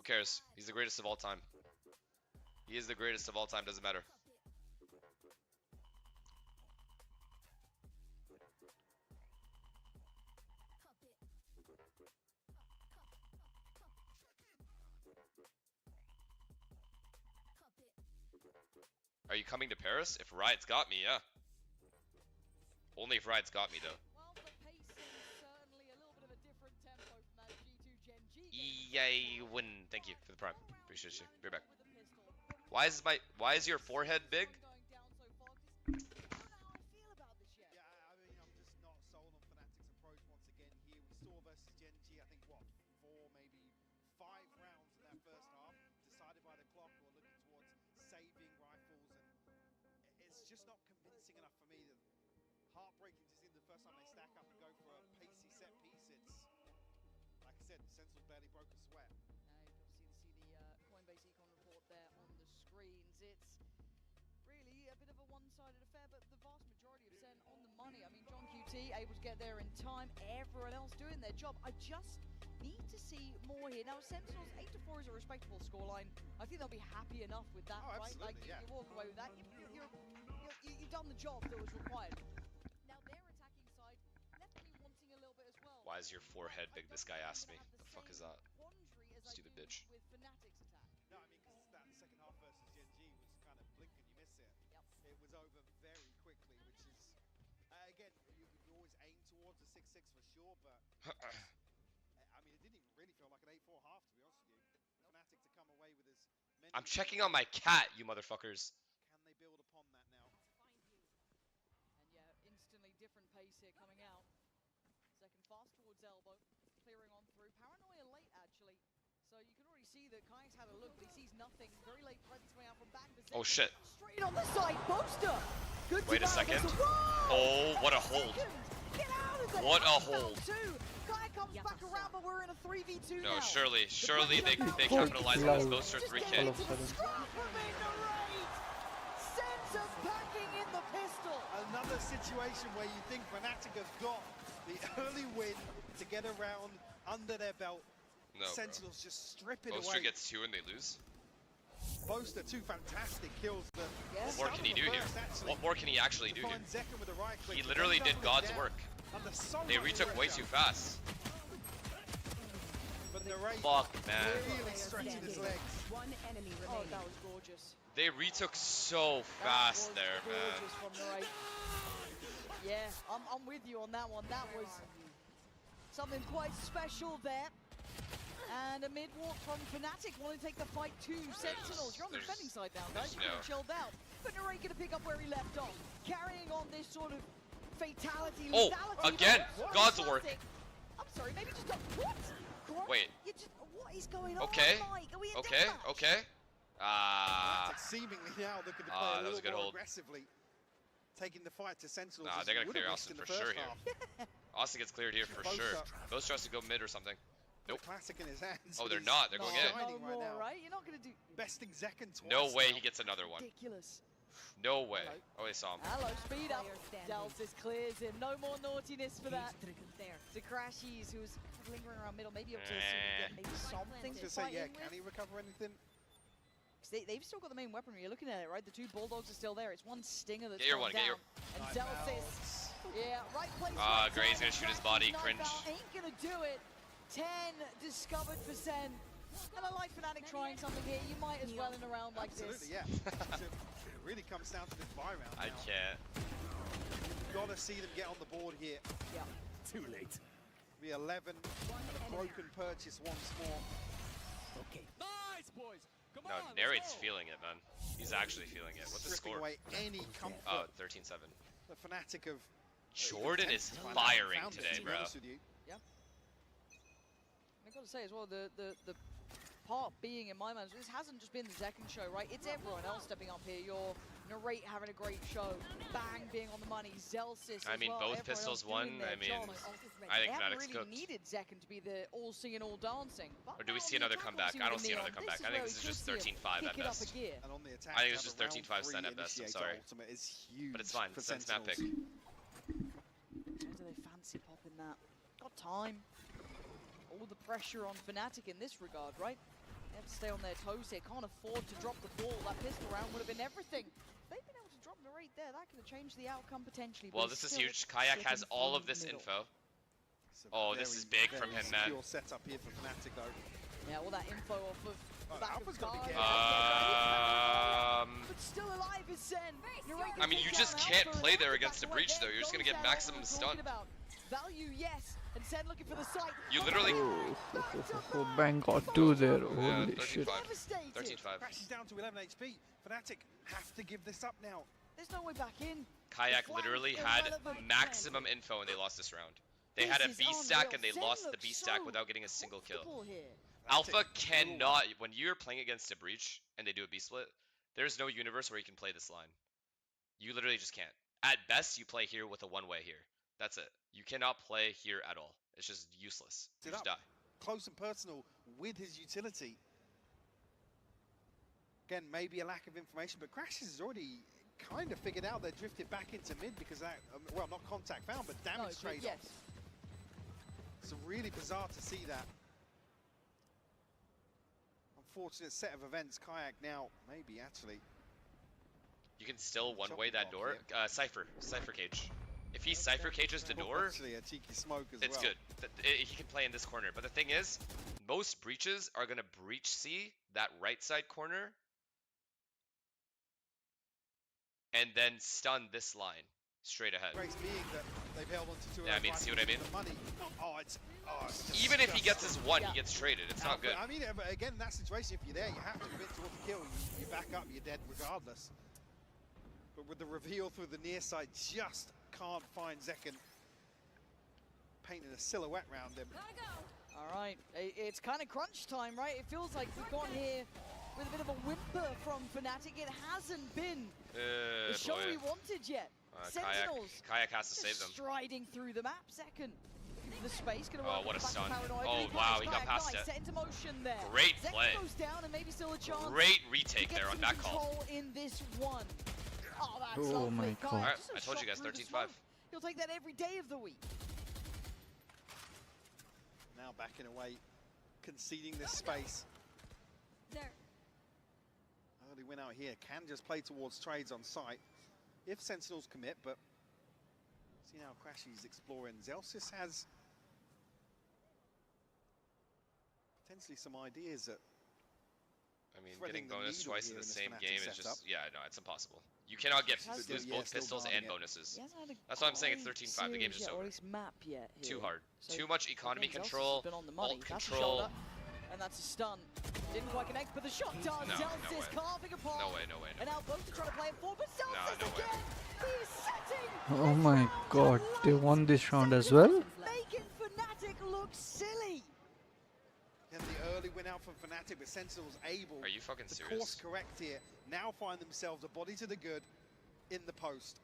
cares? He's the greatest of all time. He is the greatest of all time, doesn't matter. Are you coming to Paris? If Riot's got me, yeah. Only if Riot's got me, though. Yay, win. Thank you for the prime. Appreciate you. Be right back. Why is your forehead big? Yeah, I mean, I'm just not sold on Fnatic's approach once again here. We saw versus Gen G, I think, what, 4, maybe 5 rounds in that first half, decided by the clock or looking towards saving rifles, and it's just not convincing enough for me. Heartbreaking to see the first time they stack up and go for a pacey set piece. It's, like I said, Sentinel barely broke a sweat. You can see the Coinbase econ report there on the screens. It's really a bit of a one-sided affair, but the vast majority of SEN on the money. I mean, John QT able to get there in time, everyone else doing their job. I just need to see more here. Now, Sentinels 8-4 is a respectable scoreline. I think they'll be happy enough with that, right? Like, yeah. you walk away with that. You've done the job that was required. Now, their attacking side left me wanting a little bit as well. Why is your forehead big? This guy asked me. The fuck is that? Stupid bitch. With Fnatic's attack. No, I mean, because that second half versus Gen G was kind of blink and you miss it. It was over very quickly, which is, again, you always aim towards a 6-6 for sure, but I mean, it didn't even really feel like an 8-4 half, to be honest with you. Fnatic to come away with as many. I'm checking on my cat, you motherfuckers. Can they build upon that now? And yeah, instantly different pace here coming out. Second fast towards elbow, clearing on through. Paranoia late, actually. So you can already see that Kai's had a look, but he sees nothing. Very late presence coming out from back. Oh shit. Straight on the side, Boaster! Good Wait a second. Oh, what a hold. Get out of there! What a hold. Kai comes back around, but we're in a 3v2 No, now. surely they capitalize on this Boaster 3 kit. Packing in the pistol. Another situation where you think Fnatic have got the early win to get around under their belt. No, Sentinels just strip it Boaster away. gets 2 and they lose. Boaster, 2 fantastic kills. What more can he do here? What more can he actually do here? With a right click. He literally did God's work. They retook way too fast. But the race Fuck, man. really stretching his legs. One enemy remaining. Oh, that was gorgeous. They retook so fast there, man. From the right. Yeah, I'm with you on that one. That was something quite special there. And a mid-walk from Fnatic wanting to take the fight to Sentinels. You're on the defending side now, guys. You're getting chilled out. But Narray gonna pick up where he left off. Carrying on this sort of fatality. Oh, lethality. again, God's work. I'm sorry, maybe just a, what? Wait. What is going on? Okay. Mike? Are we in Okay. deathmatch? Okay. Seemingly now looking to play that a was a little good more hold. aggressively. Taking the fight to Sentinels. Nah, as they're he gonna would've clear missed Austin in the for first sure here. half. Austin gets cleared here for sure. Boaster has to go mid or something. Nope. Classic in his hands. Oh, they're not. They're going in. Shining No right more, now. right? You're not gonna do. Besting Zekken twice. No way now. he gets another one. Ridiculous. No way. Oh, they saw him. Hello, speed up. Deltas clears him. No more naughtiness for that. To Crashies, who's lingering around middle, maybe up to get maybe something to Just say, fight yeah, in can with. he recover anything? They've still got the main weaponry. You're looking at it, right? The 2 Bulldogs are still there. It's one Stinger that's Get your gone one, get down. your- And Delsis, yeah, right place. Ah, right Gray's time. gonna shoot his body. Knife Cringe. out ain't gonna do it. 10 discovered for Sen. And I like Fnatic trying something here. You might as well in a round like Absolutely, this. yeah. So it really comes down to this buy round I now. can't. You've got to see them get on the board here. Yeah. Too late. Be 11 and a broken purchase once more. Okay. Nice, boys. Come No, on. Narrate's feeling it, man. He's actually feeling it. What's the Stripping score? away any comfort. Oh, 13-7. The Fnatic of Jordan is Found firing it, today, to be bro. honest with you. Yeah. I've got to say as well, the part being in my mind, this hasn't just been the Zekken show, right? It's everyone else stepping up here. Your Narrate having a great show, Bang being on the money, Zelsis I as mean, well. both Everyone pistols else won. doing their I mean, job. I They think haven't Fnatic's really cooked. needed Zekken to be the all singing, all dancing. But Or do we now see the another attack comeback? obviously I don't with see another Neon. comeback. This I think where this is we just could see him 13-5 at pick it up best. a gear. And on the attack, I think it's to just have a 13-5 round Sen at 3 best, I'm initiator sorry. ultimate is huge But it's fine. for Sen's map pick. Sentinels. How do they fancy popping that? Got time. All the pressure on Fnatic in this regard, right? They have to stay on their toes here. Can't afford to drop the ball. That pistol round would have been everything. They've been able to drop the rate there. That could have changed the outcome potentially. Well, this is huge. Kayak has all of this info. Oh, this is big from him, man. Secure setup here for Fnatic, though. Yeah, all that info off of the back Alpha's of got to be But still alive is Sen. I mean, you just can't play there against a breach, though. You're just gonna get maximum stun. Value, yes. And Sen looking for the site. You literally. Oh, Bang got 2 there. Yeah, Holy shit. 13-5. Crashes down to 11 HP. Fnatic have to give this up now. There's no way back in. Kayak literally had maximum info and they lost this round. They had a B stack and they lost the B stack without getting a single kill. Alpha cannot, when you're playing against a breach and they do a B split, there's no universe where you can play this line. You literally just can't. At best, you play here with a one-way here. That's it. You cannot play here at all. It's just useless. You just die. Close and personal with his utility. Again, maybe a lack of information, but Crashes has already kind of figured out they're drifted back into mid because that, well, not contact found, but damage trade-off. Yes. It's really bizarre to see that. Unfortunate set of events. Kayak now, maybe actually. You can still one-way that door. Cypher cage. If he Cypher cages the door, actually a cheeky smoke as it's well. good. He can play in this corner. But the thing is, most breaches are going to breach C, that right side corner, and then stun this line straight ahead. Grace being that they've held on to two. Yeah, I mean, see what I mean? Money. Oh, it's even if he gets his one, he gets traded. It's not good. I mean, again, in that situation, if you're there, you have to commit towards the kill. You back up, you're dead regardless. But with the reveal through the near side, just can't find Zekken. Painting a silhouette around him. All right, it's kind of crunch time, right? It feels like we've gone here with a bit of a whimper from Fnatic. It hasn't been the show we wanted yet. Sentinels Kayak has to save them. Striding through the map. Second, the space. Oh, what a stun. Oh, wow, he got past it. Set into motion there. Great play. Goes down and maybe still a chance. Great retake there on back call. In this one. Oh, that's Oh my god. Alright, I told you guys, 13-5. He'll take that every day of the week. Now backing away, conceding this space. There. Early win out here, can just play towards trades on site if Sentinels commit, but see now Crashy's exploring. Zelsis has potentially some ideas at I mean, getting bonus twice in the same game is just, yeah, no, it's impossible. You cannot lose both pistols and bonuses. That's why I'm saying it's 13-5, the game's just over. Too hard. Too much economy control, ult control. And that's a stun. Didn't quite connect, but the shot does. Zelsis carving apart. No way. And now both are trying to play it forward, but Zelsis again. He is setting. Oh my god, they won this round as well? Making Fnatic look silly. And the early win out from Fnatic, but Sentinels able Are you fucking to serious? course correct here. Now find themselves a body to the good in the post.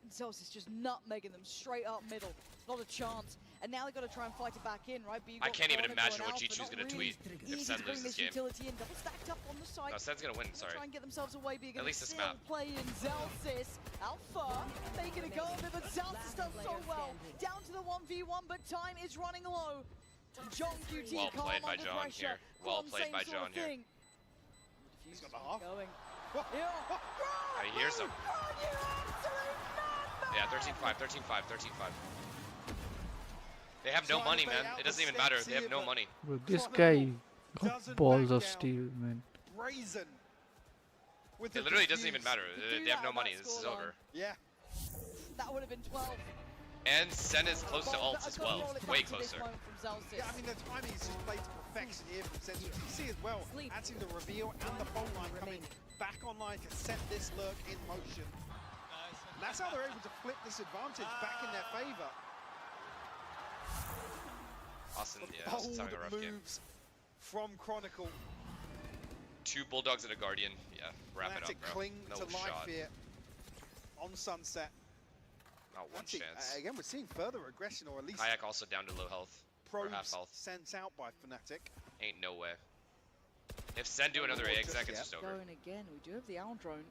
And Zelsis just nutmegging them straight up middle. Not a chance. And now they've got to try and fight it back in, right? But I can't even imagine what G2's going to tweet if Sen loses this game. Utility in, double stacked up on the side. No, Sen's going to win, sorry. Try and get themselves away, but At least this still map. playing Zelsis. Alpha making a go of it, but Zelsis does so well. Down to the 1v1, but time is running low. John QT Well calm played by under John pressure. here. Well played by John here. He's got the half. Going. I hear some. Yeah, 13-5, 13-5, 13-5. They have no money, man. It doesn't even matter. They have no money. Bro, this guy got balls of steel, man. Brazen. It literally doesn't even matter. They have no money. This is over. Yeah. That would have been 12. And Sen is close to ult as well. Way closer. Yeah, I mean, the timing is just played to perfection here from Sentinels. You see as well, actually the reveal and the fault line coming back online to set this lurk in motion. That's how they're able to flip this advantage back in their favor. Austin, yeah, Austin's having a rough game. Moves from Chronicle. 2 Bulldogs and a Guardian. Yeah, wrap it up, bro. Cling No to life shot. here on Sunset. Not one chance. Again, we're seeing further aggression, or at least Kayak also down to low health. Or half probes health. sent out by Fnatic. Ain't no way. If Sen do another exec, it's just over. Going again. We do have the owl drone.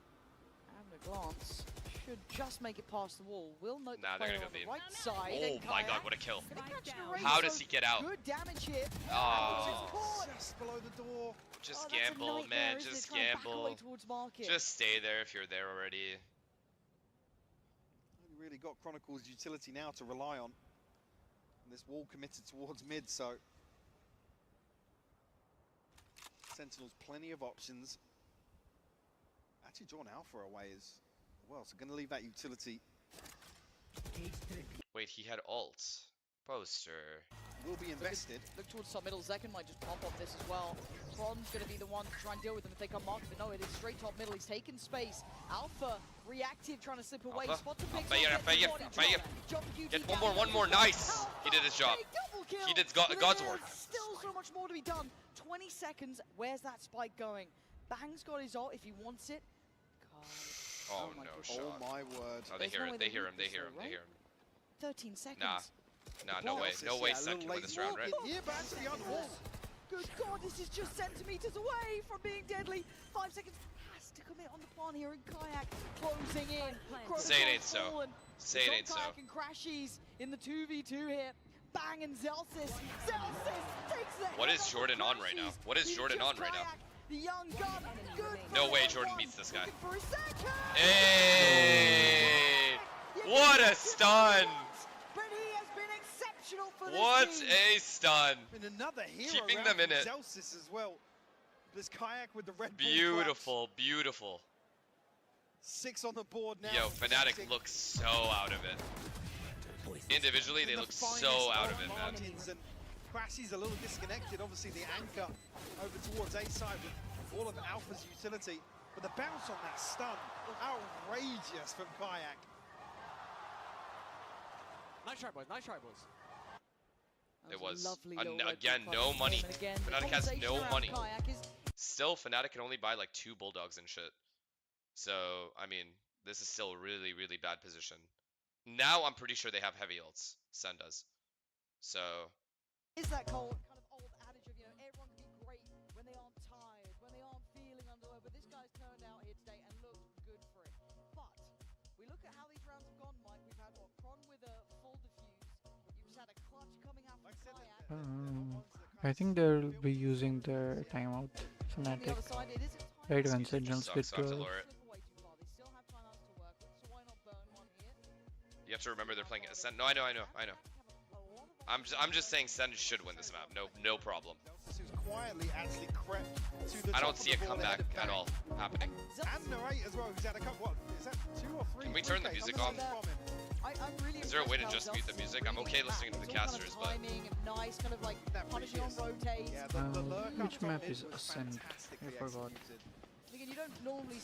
Having a glance. should just make it past the wall. Will note Nah, the they're player gonna on go the B. right side. Oh and my god, Kayak what a kill. gonna catch the race, How does so he get out? Good damage here. Oh. Just below the door. Just that's a gamble, nightmare, man. isn't it? Just Trying to back away gamble. towards market. Just stay there if you're there already. Only really got Chronicle's utility now to rely on. And this wall committed towards mid, so Sentinels plenty of options. Actually drawn Alpha away as well, so gonna leave that utility. Wait, he had ult. Poster. Will be invested. Look towards top middle. Zekken might just pop off this as well. Tron's going to be the one to try and deal with them if they come marked, but no, it is straight top middle. He's taken space. Alpha reactive, trying to slip away. Alpha. Spot the pick. Get one more. Nice. He did his job. He did God's work. Still so much more to be done. 20 seconds. Where's that spike going? Bang's got his ult if he wants it. Oh no, shot. Oh my word. Oh, they hear him. They hear him. They hear him. They hear him. 13 seconds. Nah, no way. No way Sen can win this round, right? Yeah, but actually on the wall. Good God, this is just centimeters away from being deadly. 5 seconds has to commit on the plan here, and Kayak closing in. Say it ain't so. Say it ain't so. Kayak and Crashies in the 2v2 here. Bang and Zelsis. Zelsis takes the What head is off Jordan of on right now? Crashies. What is He's Jordan just on right now? Kayak, the young gun. Good No for way everyone. Jordan beats this guy. Looking for a second. Hey! What a stun! But he has been exceptional for What this team. a stun! And another hero Keeping round them in from it. Zelsis as well. This Kayak with the Red Bull Beautiful, beautiful. clutch. 6 on the board now. Yo, Fnatic looks so out of it. Individually, they look so out of it, man. And Crassy's a little disconnected. Obviously, the anchor over towards A side with all of Alpha's utility. But the bounce on that stun, outrageous from Kayak. Nice try, boys. Nice try, boys. It was. lovely And little red again, bull no clutch money. from him. And again, the Fnatic has conversation no around money. Kayak is Still, Fnatic can only buy like 2 Bulldogs and shit. So, I mean, this is still a really, really bad position. Now I'm pretty sure they have heavy ults. Sen does. So, that cold kind of old adage of, you know, everyone can be great when they aren't tired, when they aren't feeling underway. But this guy's turned out here today and looked good for it. But we look at how these rounds have gone, Mike. We've had Kron with a full defuse. You've just had a clutch coming out from Kayak. I think they'll be using their timeout. On the Fnatic. other side, it is a Right when Sentinels get sucks to to lure it. You have to remember they're playing Sen. No, I know. I'm just saying Sen should win this map. No problem. Quietly actually crept to the I top don't of see the a board comeback ahead of at Bang. all happening. And Narrate as well, who's had a couple, what, is that 2 or 3? Can we turn the free music kicks off? from him? I'm really Is there a way to impressed just how mute the Zelsis music? is I'm okay bringing it listening to back. the It's all kind casters, of but timing and nice, kind of like punishing on rotates. Yeah, the lurk up Which top map mid is was Ascent? I fantastically forgot. executed. Again, you don't normally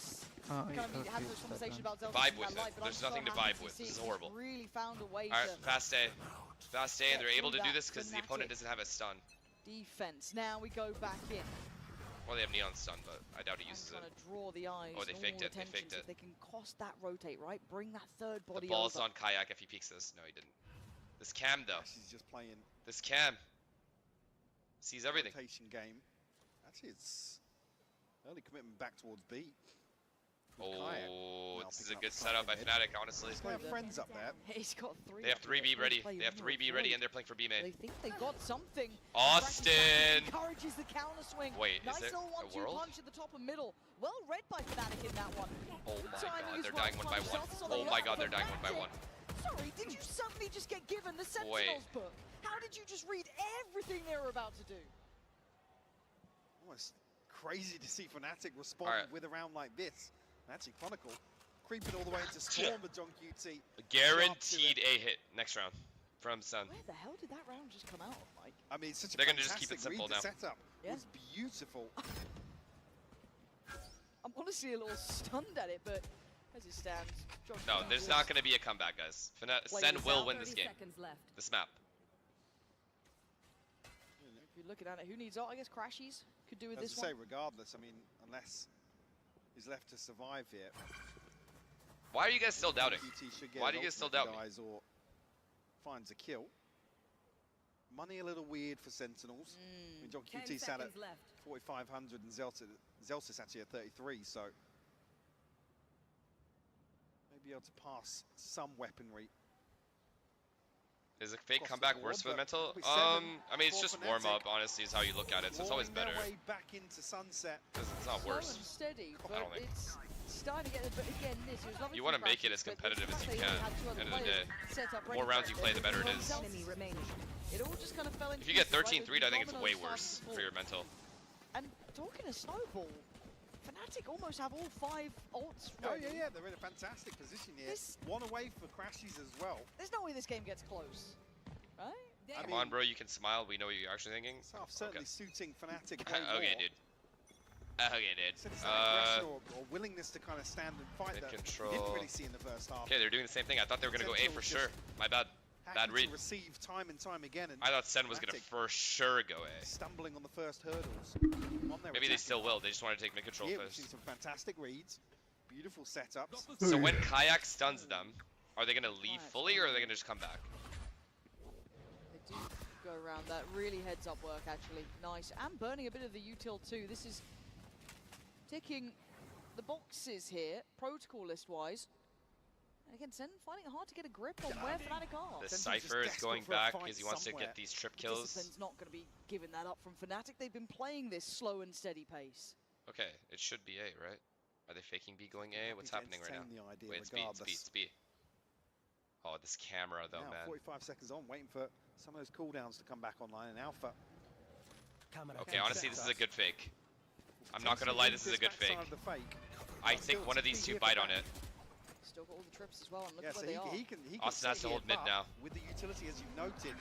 Oh, kind of okay, have it's those that conversations one. about Zelda Vibe in with that it. light, but There's I'm so nothing to happy vibe with. see This is he's horrible. really found a way Alright, to fast A. Fast A, and they're able to do that this because the opponent Fnatic. doesn't have a stun. defense. Now we go back in. Well, they have Neon stun, but I doubt he uses it. Trying to draw the eyes. Oh, they and faked all it, they faked attention, so it. They can cost that rotate, right? Bring that third The body ball's over. on Kayak if he peeks this. No, he didn't. This Cam, though. She's just playing This Cam sees everything. rotation game. Actually, it's early commitment back towards B. Oh, this is a good setup by Fnatic, honestly. He's got friends up there. He's got 3. They have 3B ready. They have 3B ready, and they're playing for B They main. think they got something. Austin! Encourages the counter swing. Wait, is nice there little a 1-2 world? punch at the top and middle. Well read by Fnatic in that one. Oh Good my timing god, as they're well. dying one by Punch one. shots on Oh the my up god, they're from dying one by Fnatic. one. Sorry, did you suddenly just get given the Sentinels book? How did you just read everything they were about to do? Almost crazy to see Fnatic respond Alright. with a round like this. Actually, Chronicle creeping all the way into Storm with John QT. Guaranteed a hit next round from Sun. Where the hell did that round just come out of, Mike? I mean, it's such a They're gonna just keep it fantastic simple read. The now. setup Yeah. was beautiful. I'm honestly a little stunned at it, but as it stands, John No, QT there's is- not going to be a comeback, guys. Sen will win this game. This map. If you're looking at it, who needs ult? I guess Crashies could do with As this I say, one. regardless, I mean, unless he's left to survive here. Why are you guys still doubting? QT should get Why his do you guys still ultimate doubt me? guys or finds a kill. Money a little weird for Sentinels. I mean, John QT sat at 4,500 and Zelsis actually at 33, so be able to pass some weaponry. Is a fake Across the comeback board, worse for the but mental? probably 7 I mean, it's for just warm Fnatic. up, honestly, is how you look at it, so it's always Clawing better. their way back into Sunset. It's not Slow worse. and steady, I but don't think. it's starting to get. But again, this was lovely. You want want to make it as competitive as you can. End of the day, the more rounds you play, the better it is. It all just kind of fell into. If you get place, right? 13-3, I think it's Dominoes way started worse to fall. for your mental. And talking of snowball, Fnatic almost have all 5 ults Oh ready. yeah, they're in a fantastic position here. One away for Crashies as well. There's no way this game gets close, right? Come on, bro, you can smile. We know what you're actually thinking. Certainly suiting Fnatic Okay, dude. Okay, dude. So it's that aggression or willingness to kind of stand and fight that control. we didn't really see in the first half. Okay, they're doing the same thing. I thought they were going to go A for sure. My bad. Bad Having read. to receive time and time again. And I thought Sen was going to Fnatic for sure go A. stumbling on the first hurdles. On their Maybe they attacking still will. They just want to take mid-control Here we've first. seen some fantastic reads, beautiful setups. So when Kayak stuns them, are they going to leave fully or are they going to just come back? They do go around that. Really heads up work, actually. Nice. And burning a bit of the util too. This is ticking the boxes here, protocol list-wise. And again, Sen finding it hard to get a grip on where Fnatic are. The Cypher is going back because he wants to get these trip kills. Discipline's not going to be giving that up from Fnatic. They've been playing this slow and steady pace. Okay, it should be A, right? Are they faking B going A? What's happening right now? Wait, it's B, it's B, it's B. Oh, this camera though, Now, man. 45 seconds on, waiting for some of those cooldowns to come back online in Alpha. Okay, honestly, this is a good fake. I'm not gonna lie, this is a good fake. I think one of these two bite on it. Still got all the trips as well, and look Yeah, where so they are. he can Austin has sit to hold here, mid but now. With the utility, as you noted,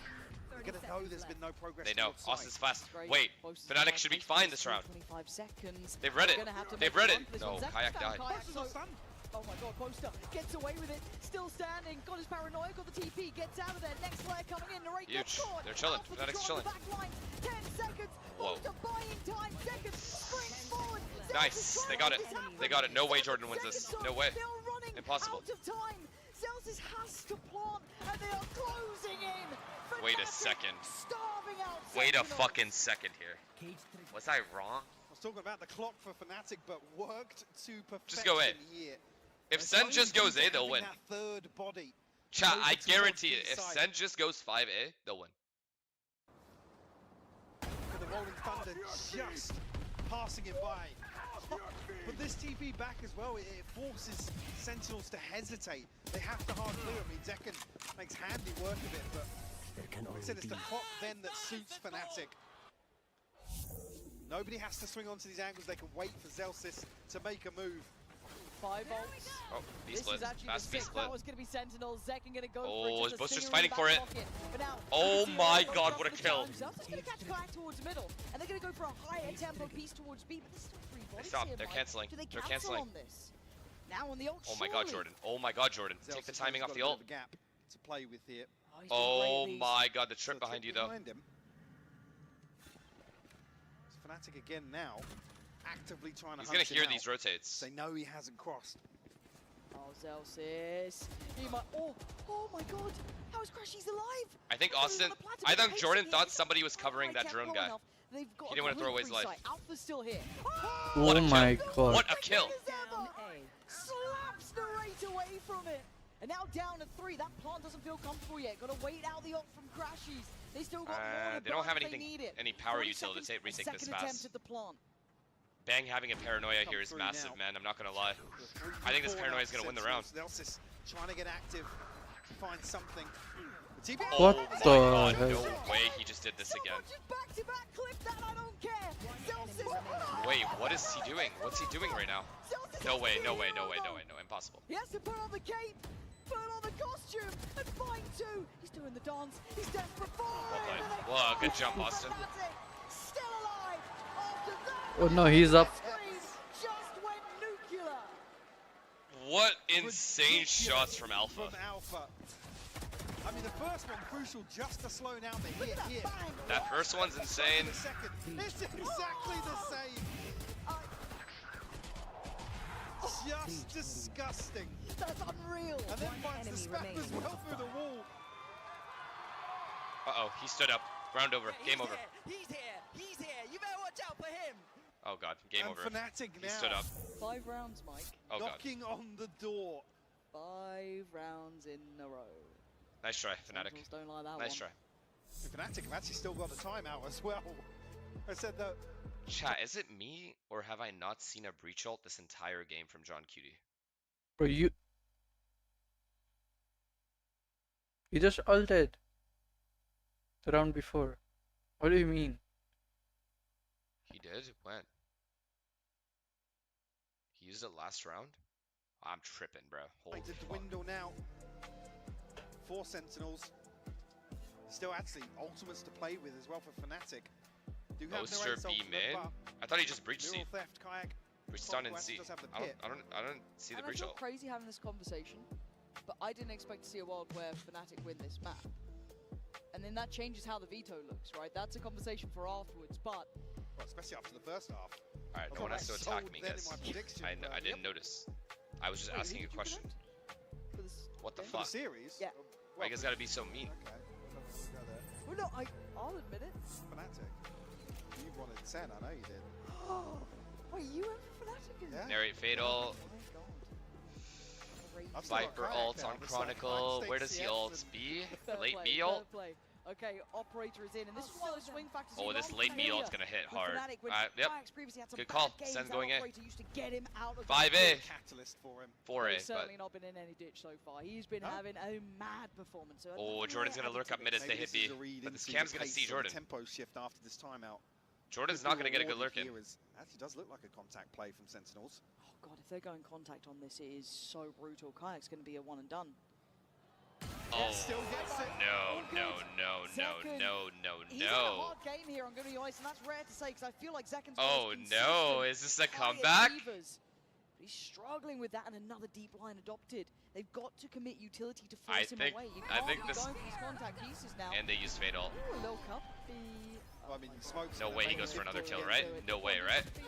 they're going to know there's been no progress. They know. towards side. Austin's fast. Great. Wait, Close to Fnatic the should be line, fine this round. 25 seconds. They've read it. They're gonna have to They've make read a it. run for this No, one. Zach Kayak found died. Kayak, so- Oh my god, Poster gets away with it, still standing, got his paranoia, got the TP, gets out of there, next player coming in, Narrate gets Huge. caught. They're chilling. Alpha Fnatic's control chilling. on the back line, 10 seconds, Whoa. Poster buying time, seconds, sprints forward. Nice. They got it. They got it. No way Jordan wins this. No way. Still running Impossible. out of time. Celsius has to plant, and they are closing in. Wait a Fnatic second. Starving out Wait a Sentinels. fucking second here. Was I wrong? I was talking about the clock for Fnatic, but worked to perfection Just go A. here. If As Sen long just as goes he's A, they'll having win. that third body. Chat, over I towards guarantee it. the If side. Sen just goes 5A, they'll win. For the Rolling Thunder just passing it by. But this TP back as well, it forces Sentinels to hesitate. They have to hard clear. I mean, Decken makes handy work of it, but like I said, it's the clock then that suits Fnatic. Nobody has to swing onto these angles. They can wait for Zelsis to make a move. 5 ults. Oh, B This split. is actually Fast the B sick. split. That was going to be Sentinels. Zekken going to go Oh, for it. is Buster's Stinger fighting in the for back it? pocket. But now, Oh Zero my goes god, up what a for the kill. challenge. Zelda's going to catch Kayak towards middle, and they're going to go for a higher tempo piece towards B, but there's still 3 bodies Stop. here, They're Mike. canceling. Do they They're cancel canceling. on this? Now on the ult, Oh my god, surely. Jordan. Oh my god, Jordan. Take the Zelsis timing has off got the a bit ult. of a gap to play with here. he's doing Oh great, Lees. my god, the trip So behind trip you though. behind him. It's Fnatic again now, actively trying to He's hunt gonna him hear out. these rotates. They know he hasn't crossed. Oh, Zelsis. He might. Oh my god. How is Crashies alive? I think He's on Austin. the platter, I but think pacing Jordan here. thought somebody was covering that High drone tempo guy. enough. They've got He didn't want to throw away complete his life. free sight. Alpha's still here. What a Oh kill. my god. What a kill. Slaps the rate away from it. And now down to 3. That plant doesn't feel comfortable yet. Got to wait out the ult from Crashies. They still got more to They don't burn have if anything, they need it. any power 40 utility to seconds, retake this second attempt fast. at the plant. Bang having a paranoia Come here is through massive, now. man. I'm not gonna lie. I think this paranoia is gonna win the round. Nelsis trying to get active, find something. The TP What Oh my the god, hell? no way he just did this again. Just back to back clip that, I don't care. Zelsis. Wait, what is he doing? What's he doing right now? No way, no way, no way, no way, no, impossible. He has to put on the cape, put on the costume, and find 2. He's doing the dance. He's desperate for Well it. played. Whoa, good jump, Austin. Still alive after that. Oh no, he's up. Just went nuclear. What insane shots from Alpha. From Alpha. I mean, the first one crucial just to slow down the hit here. That first one's insane. The second, it's exactly the same. Just disgusting. That's unreal. And then finds the spec as well through the wall. Uh-oh, he stood up. Round over. Game over. He's here. He's here. You better watch out for him. Oh god, game And over. Fnatic He now. stood up. 5 rounds, Mike. Oh god. Knocking on the door 5 rounds in a row. Nice try, Fnatic. Sentinels don't like that Nice one. try. Fnatic have actually still got the timeout as well. I said that. Chat, is it me or have I not seen a breach ult this entire game from John Cutie? Bro, you just ulted the round before. What do you mean? He did? When? He used it last round? I'm tripping, bro. Holy They did the fuck. window now. 4 Sentinels. Still actually ultimates to play with as well for Fnatic. Do have Oster their ace B ultimate, mid? but I thought he just breached C. Neural Theft, Kayak. Breached on in Conquest C. does have the I don't, pit. I don't see the And breach it's not ult. crazy having this conversation, but I didn't expect to see a world where Fnatic win this map. And then that changes how the veto looks, right? That's a conversation for afterwards, but... Well, especially after the first half. Alright, no one has to attack me, guys. I didn't notice. I was just Wait, asking who a did you question. For this What the game? For the fuck? series? Yeah. Why you guys gotta be so mean? Okay. Well, no, I'll admit it. Fnatic. You wanted SEN, I know you did. Wait, you went for Fnatic? Yeah. Narrate Fatal. I've still got Viper Kayak ult now, on it's like Chronicle. Nine Where does he States ult? CS B? Fair Late play, B fair ult? play. Okay, Operator is in, and this is why the swing factors Oh, are this not late B familiar ult's gonna hit with hard. Fnatic when Yep. Kayak's previously had some Good bad call. games, Sen's that going A. Operator used to get him out of 5A. that Catalyst for him. 4A, He's certainly but... not been in any ditch so far. He's been having a mad performance. So Oh, another Jordan's layer gonna lurk added up to mid this. as they hit B. But this cam's gonna see Jordan. Tempo shift after this timeout. Jordan's Could not be gonna get a good lurk rewarded in. here as- Actually does look like a contact play from Sentinels. Oh god, if they're going contact on this, it is so brutal. Kayak's going to be a one and done. Oh, still gets it. no, no, no, no, Second. no, no, He's had a no. hard game here, I'm going to be honest, and that's rare to say because I feel like Zekan's Oh no, is this a comeback? He's struggling with that, and another deep line adopted. They've got to commit utility to I force him think- away. You I can't think be this- going for these contact pieces now. And they use Fatal. Ooh, a little cup. Well, I mean, smokes. No way he goes for another kill, right? No way, right? Do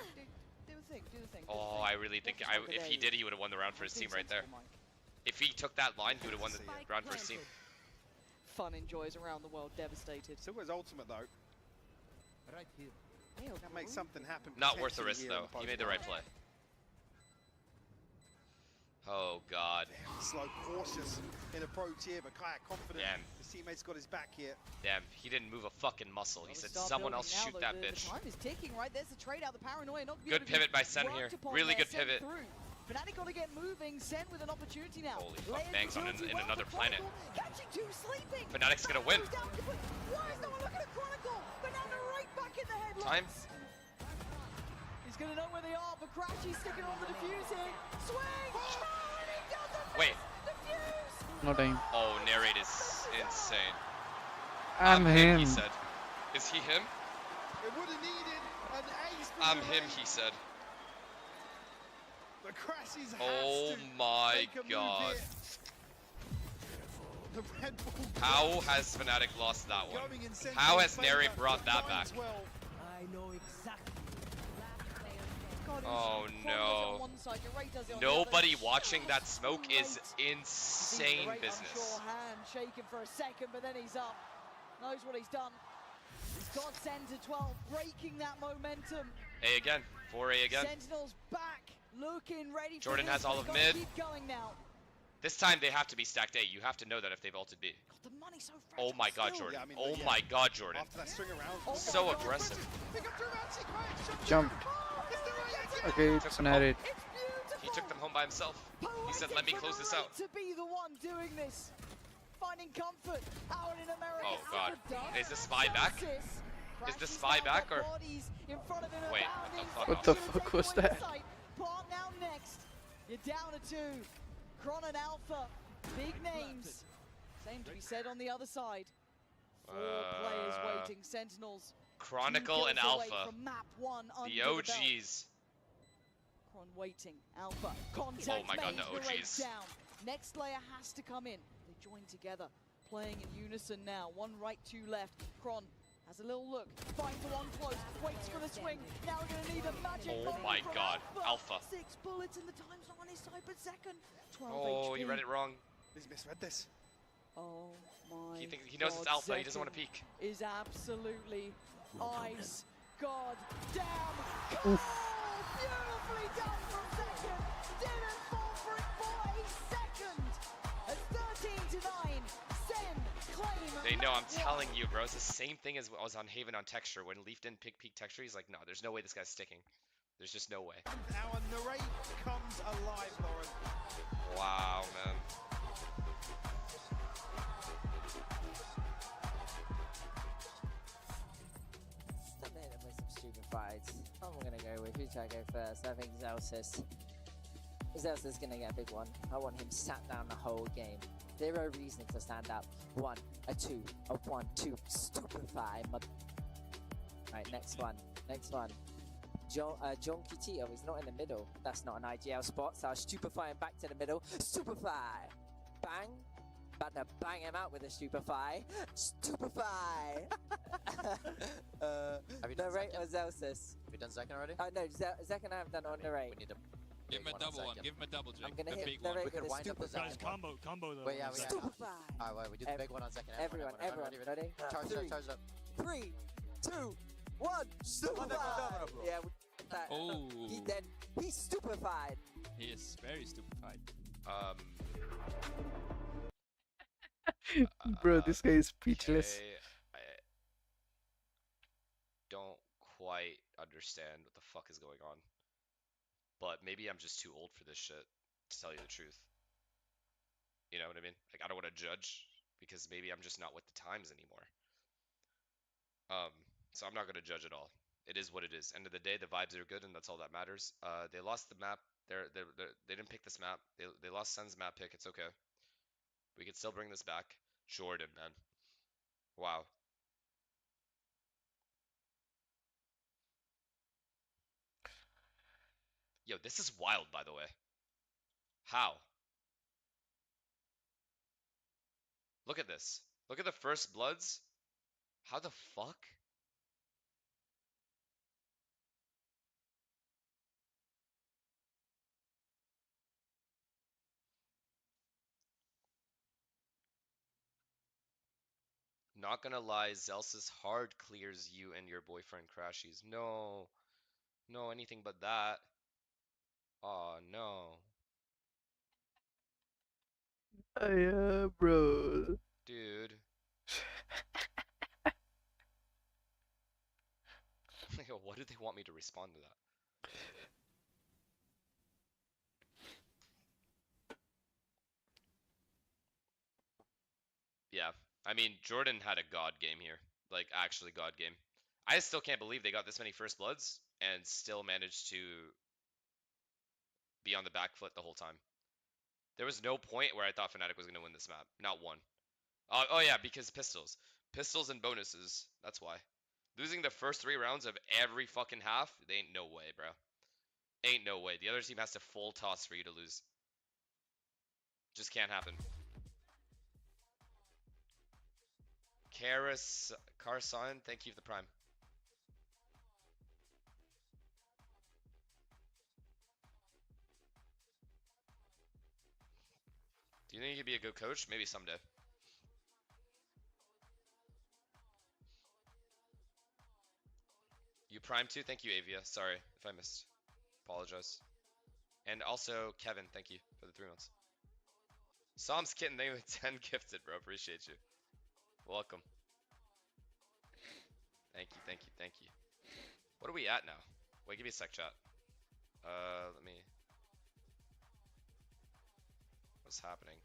the thing, do the thing. Oh, I really think if he did, he would have won the round for his team right there. If he took that line, he would have won the round for his team. Fun enjoys around the world devastated. Still his ultimate though. Right here. Can make something happen. Not worth the potentially risk here in though. He the made the right play. Oh god. Slow, cautious in a pro tier, but Kayak confident. Damn. His teammate's got his back here. Damn, he didn't move a fucking muscle. He said Start someone building else now, shoot though. that The bitch. time is ticking, right? There's the trade out, the paranoia. Not Good beautifully pivot by Sen worked here. upon Really there, good Sen pivot. through. Fnatic got to get moving. Sen with an opportunity now. Holy fuck, Layers Bangs on utility in well another for planet. Chronicle. Catching two, sleeping. Fnatic's gonna win. Goes down complete. Why is no one looking at Chronicle? Banana right back in the headlights. Time. He's going to know where they are, but Crashy's sticking on the defuse here. Swing! Oh, and he doesn't Wait. defuse! No time. Oh, narrate is insane. I'm him. He said. Is he him? It would have needed an ace. from I'm the him, range. he said. The Crashies has Oh to my make a move god. here. The Red Bull How has Fnatic lost that one? going in Sentinel's How has favor. Narrate brought that Line back? 12. I know exactly. God, Oh Chronicle's no. on one side, Narrate does it on the Nobody other. watching that smoke is Great. insane Narrate, business. unsure hand, shaking for a second, but then he's up. Knows what he's done. He's got Sen to 12, breaking that momentum. A again. 4A again. Sentinels back, looking ready. Jordan for has this, all but of they've gotta mid. Keep going now. This time they have to be stacked A. You have to know that if they've ulted B. God, the money's so Oh my god, still. Jordan. Yeah, I mean, Oh yeah. my god, Jordan. After that string around. Oh my So God. aggressive. Pick up through Ramsey, Kayak shot. Jump. It's the right Okay, Took it's them narrate. It's beautiful. He took them home by himself. He said, let me close this out. To be the one doing this, finding comfort out in America. Oh, God. Overdone. Is the spy back? Genesis. Is the Crashes spy down back, their or- bodies in front of him and Wait, around what the him. fuck? What the fuck was that? Part now next. You're down to 2. Chron and Alpha, big names. Same to be said on the other side. 4 players waiting. Sentinels. 2 Chronicle and kills away Alpha. from map 1 under The belt. OGs. Chron waiting. Alpha. Contact Oh my God, made. the Narrate OGs. down. Next layer has to come in. They join together, playing in unison now. 1 right, 2 left. Chron has a little look. Finds the one close. Waits for the swing. Now we're gonna need a magic Oh moment my from God, Alpha. 6 bullets and the time's not on his side, but second. 12 Oh, HP. you read it wrong. He's misread this. Oh my He knows it's God, Alpha. He doesn't want to Second peek. Is absolutely ice. God damn. Oof. Oh, beautifully done from Second. Didn't fall for it for second. At 13-9, Sen claim. They know, I'm map telling one. you, bro. It's the same thing as I was on Haven on Texture. When Leaf didn't pick Peak Texture, he's like, no, there's no way this guy's sticking. There's just no way. Our narrate comes alive, Lauren. Wow, man. Stop there to play some stupid fights. I'm gonna go with who should I go first? I think Zelsis. Zelsis is gonna get a big one. I want him sat down the whole game. Zero reason to stand up. 1, a 2, a 1, 2. Stupefy. Right, next one. Next one. John Kitito is not in the middle. That's not an IGL spot, so I'll stupefy him back to the middle. Stupefy! Bang! About to bang him out with a stupefy. Stupefy! Have you done Narrate second? or Zelsis? Have you done second already? No, Zek and I have done on narrate. We need to Give him a double one. Give him a double, Jake. I'm gonna The hit big one. narrate We could with a wind up the stupefy. second one. Combo though. Wait, yeah, we Stupefy! Alright, wait, we do the big one on second. Everyone, ready? Charge it up, charge it up. 3, 2, 1, stupefy! Yeah, that. Oh. He dead. He's stupefied. He is very stupefied. Bro, this guy is speechless. Okay, I don't quite understand what the fuck is going on. But maybe I'm just too old for this shit, to tell you the truth. You know what I mean? Like, I don't want to judge, because maybe I'm just not with the times anymore. So I'm not going to judge at all. It is what it is. End of the day, the vibes are good, and that's all that matters. They lost the map. They didn't pick this map. They lost Sen's map pick. It's okay. We can still bring this back. Jordan, man. Wow. Yo, this is wild, by the way. How? Look at this. Look at the first bloods. How the fuck? Not gonna lie, Zelsa's hard clears you and your boyfriend Crashies. No. No, anything but that. Oh, no. Yeah, bro. Dude. Yo, what do they want me to respond to that? Yeah. I mean, Jordan had a god game here. Like, actually god game. I still can't believe they got this many first bloods and still managed to be on the back foot the whole time. There was no point where I thought Fnatic was going to win this map. Not one. Oh yeah, because pistols. Pistols and bonuses. That's why. Losing the first 3 rounds of every fucking half, they ain't no way, bro. Ain't no way. The other team has to full toss for you to lose. Just can't happen. Carson, thank you for the prime. Do you think you could be a good coach? Maybe someday. You prime too? Thank you, Avia. Sorry if I missed. Apologize. And also, Kevin, thank you for the 3 months. Psalm's kitten, they with 10 gifted, bro. Appreciate you. Welcome. Thank you, thank you, thank you. What are we at now? Wait, give me a sec, chat. Let me... What's happening?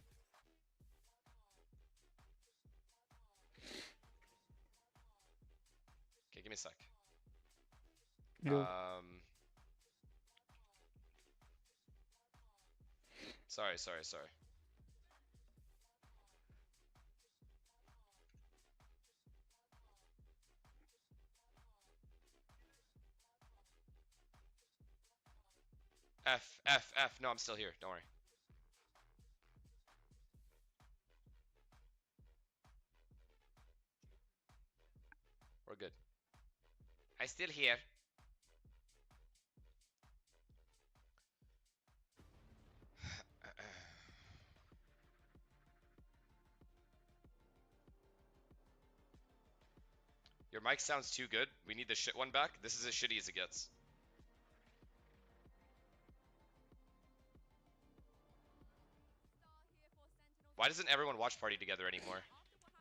Okay, give me a sec. Yo. Sorry. F. No, I'm still here. Don't worry. We're good. I still here. Your mic sounds too good. We need the shit one back. This is as shitty as it gets. Why doesn't everyone watch party together anymore?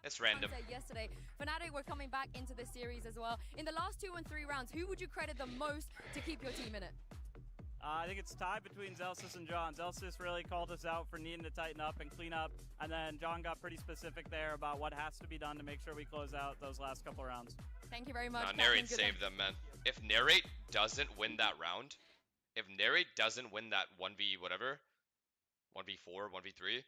It's random. Yesterday, Fnatic were coming back into the series as well. In the last 2 and 3 rounds, who would you credit the most to keep your team in it? I think it's tied between Zelsis and John. Zelsis really called us out for needing to tighten up and clean up, and then John got pretty specific there about what has to be done to make sure we close out those last couple rounds. Thank you very much. Nah, Narrate saved them, man. If Narrate doesn't win that round, if Narrate doesn't win that 1v whatever, 1v4, 1v3,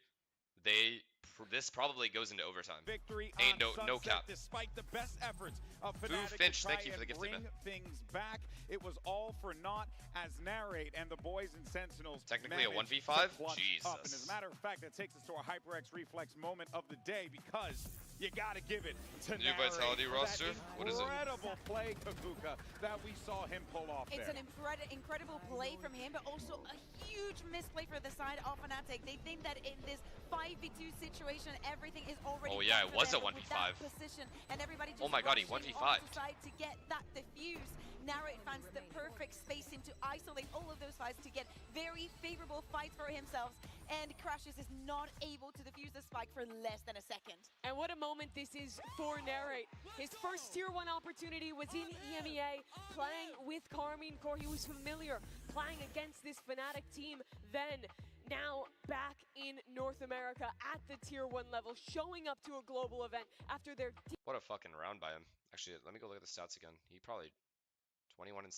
this probably goes into overtime. Victory Ain't on no Sunset, cap. despite the best efforts of Foo Fnatic Finch, to try thank you for the and gifted bring man. things back. It was all for naught as Narrate and the boys in Sentinels Technically a managed 1v5? to clutch up. And Jesus. as a matter of fact, that takes us to our HyperX Reflex moment of the day because you gotta give it to New Narrate Vitality for roster? that What is it? incredible play, Kakuka, that we saw him pull off It's there. an incredible play from him, but also a huge misplay for the side of Fnatic. They think that in this 5v2 situation, everything is already Oh, yeah, done it for was a them with 1v5. that position, and everybody just Oh my god, he rushing 1v5'd. onto side to get that defuse. Narrate finds the perfect spacing to isolate all of those fights to get very favorable fights for himself, and Crashes is not able to defuse the spike for less than a second. And what a moment this is for Narrate. His first Tier 1 opportunity was in EMEA, playing with Carmine Core. He was familiar playing against this Fnatic team then. Now back in North America at the Tier 1 level, showing up to a global event after their... What a fucking round by him. Actually, let me go look at the stats again. He probably 21 and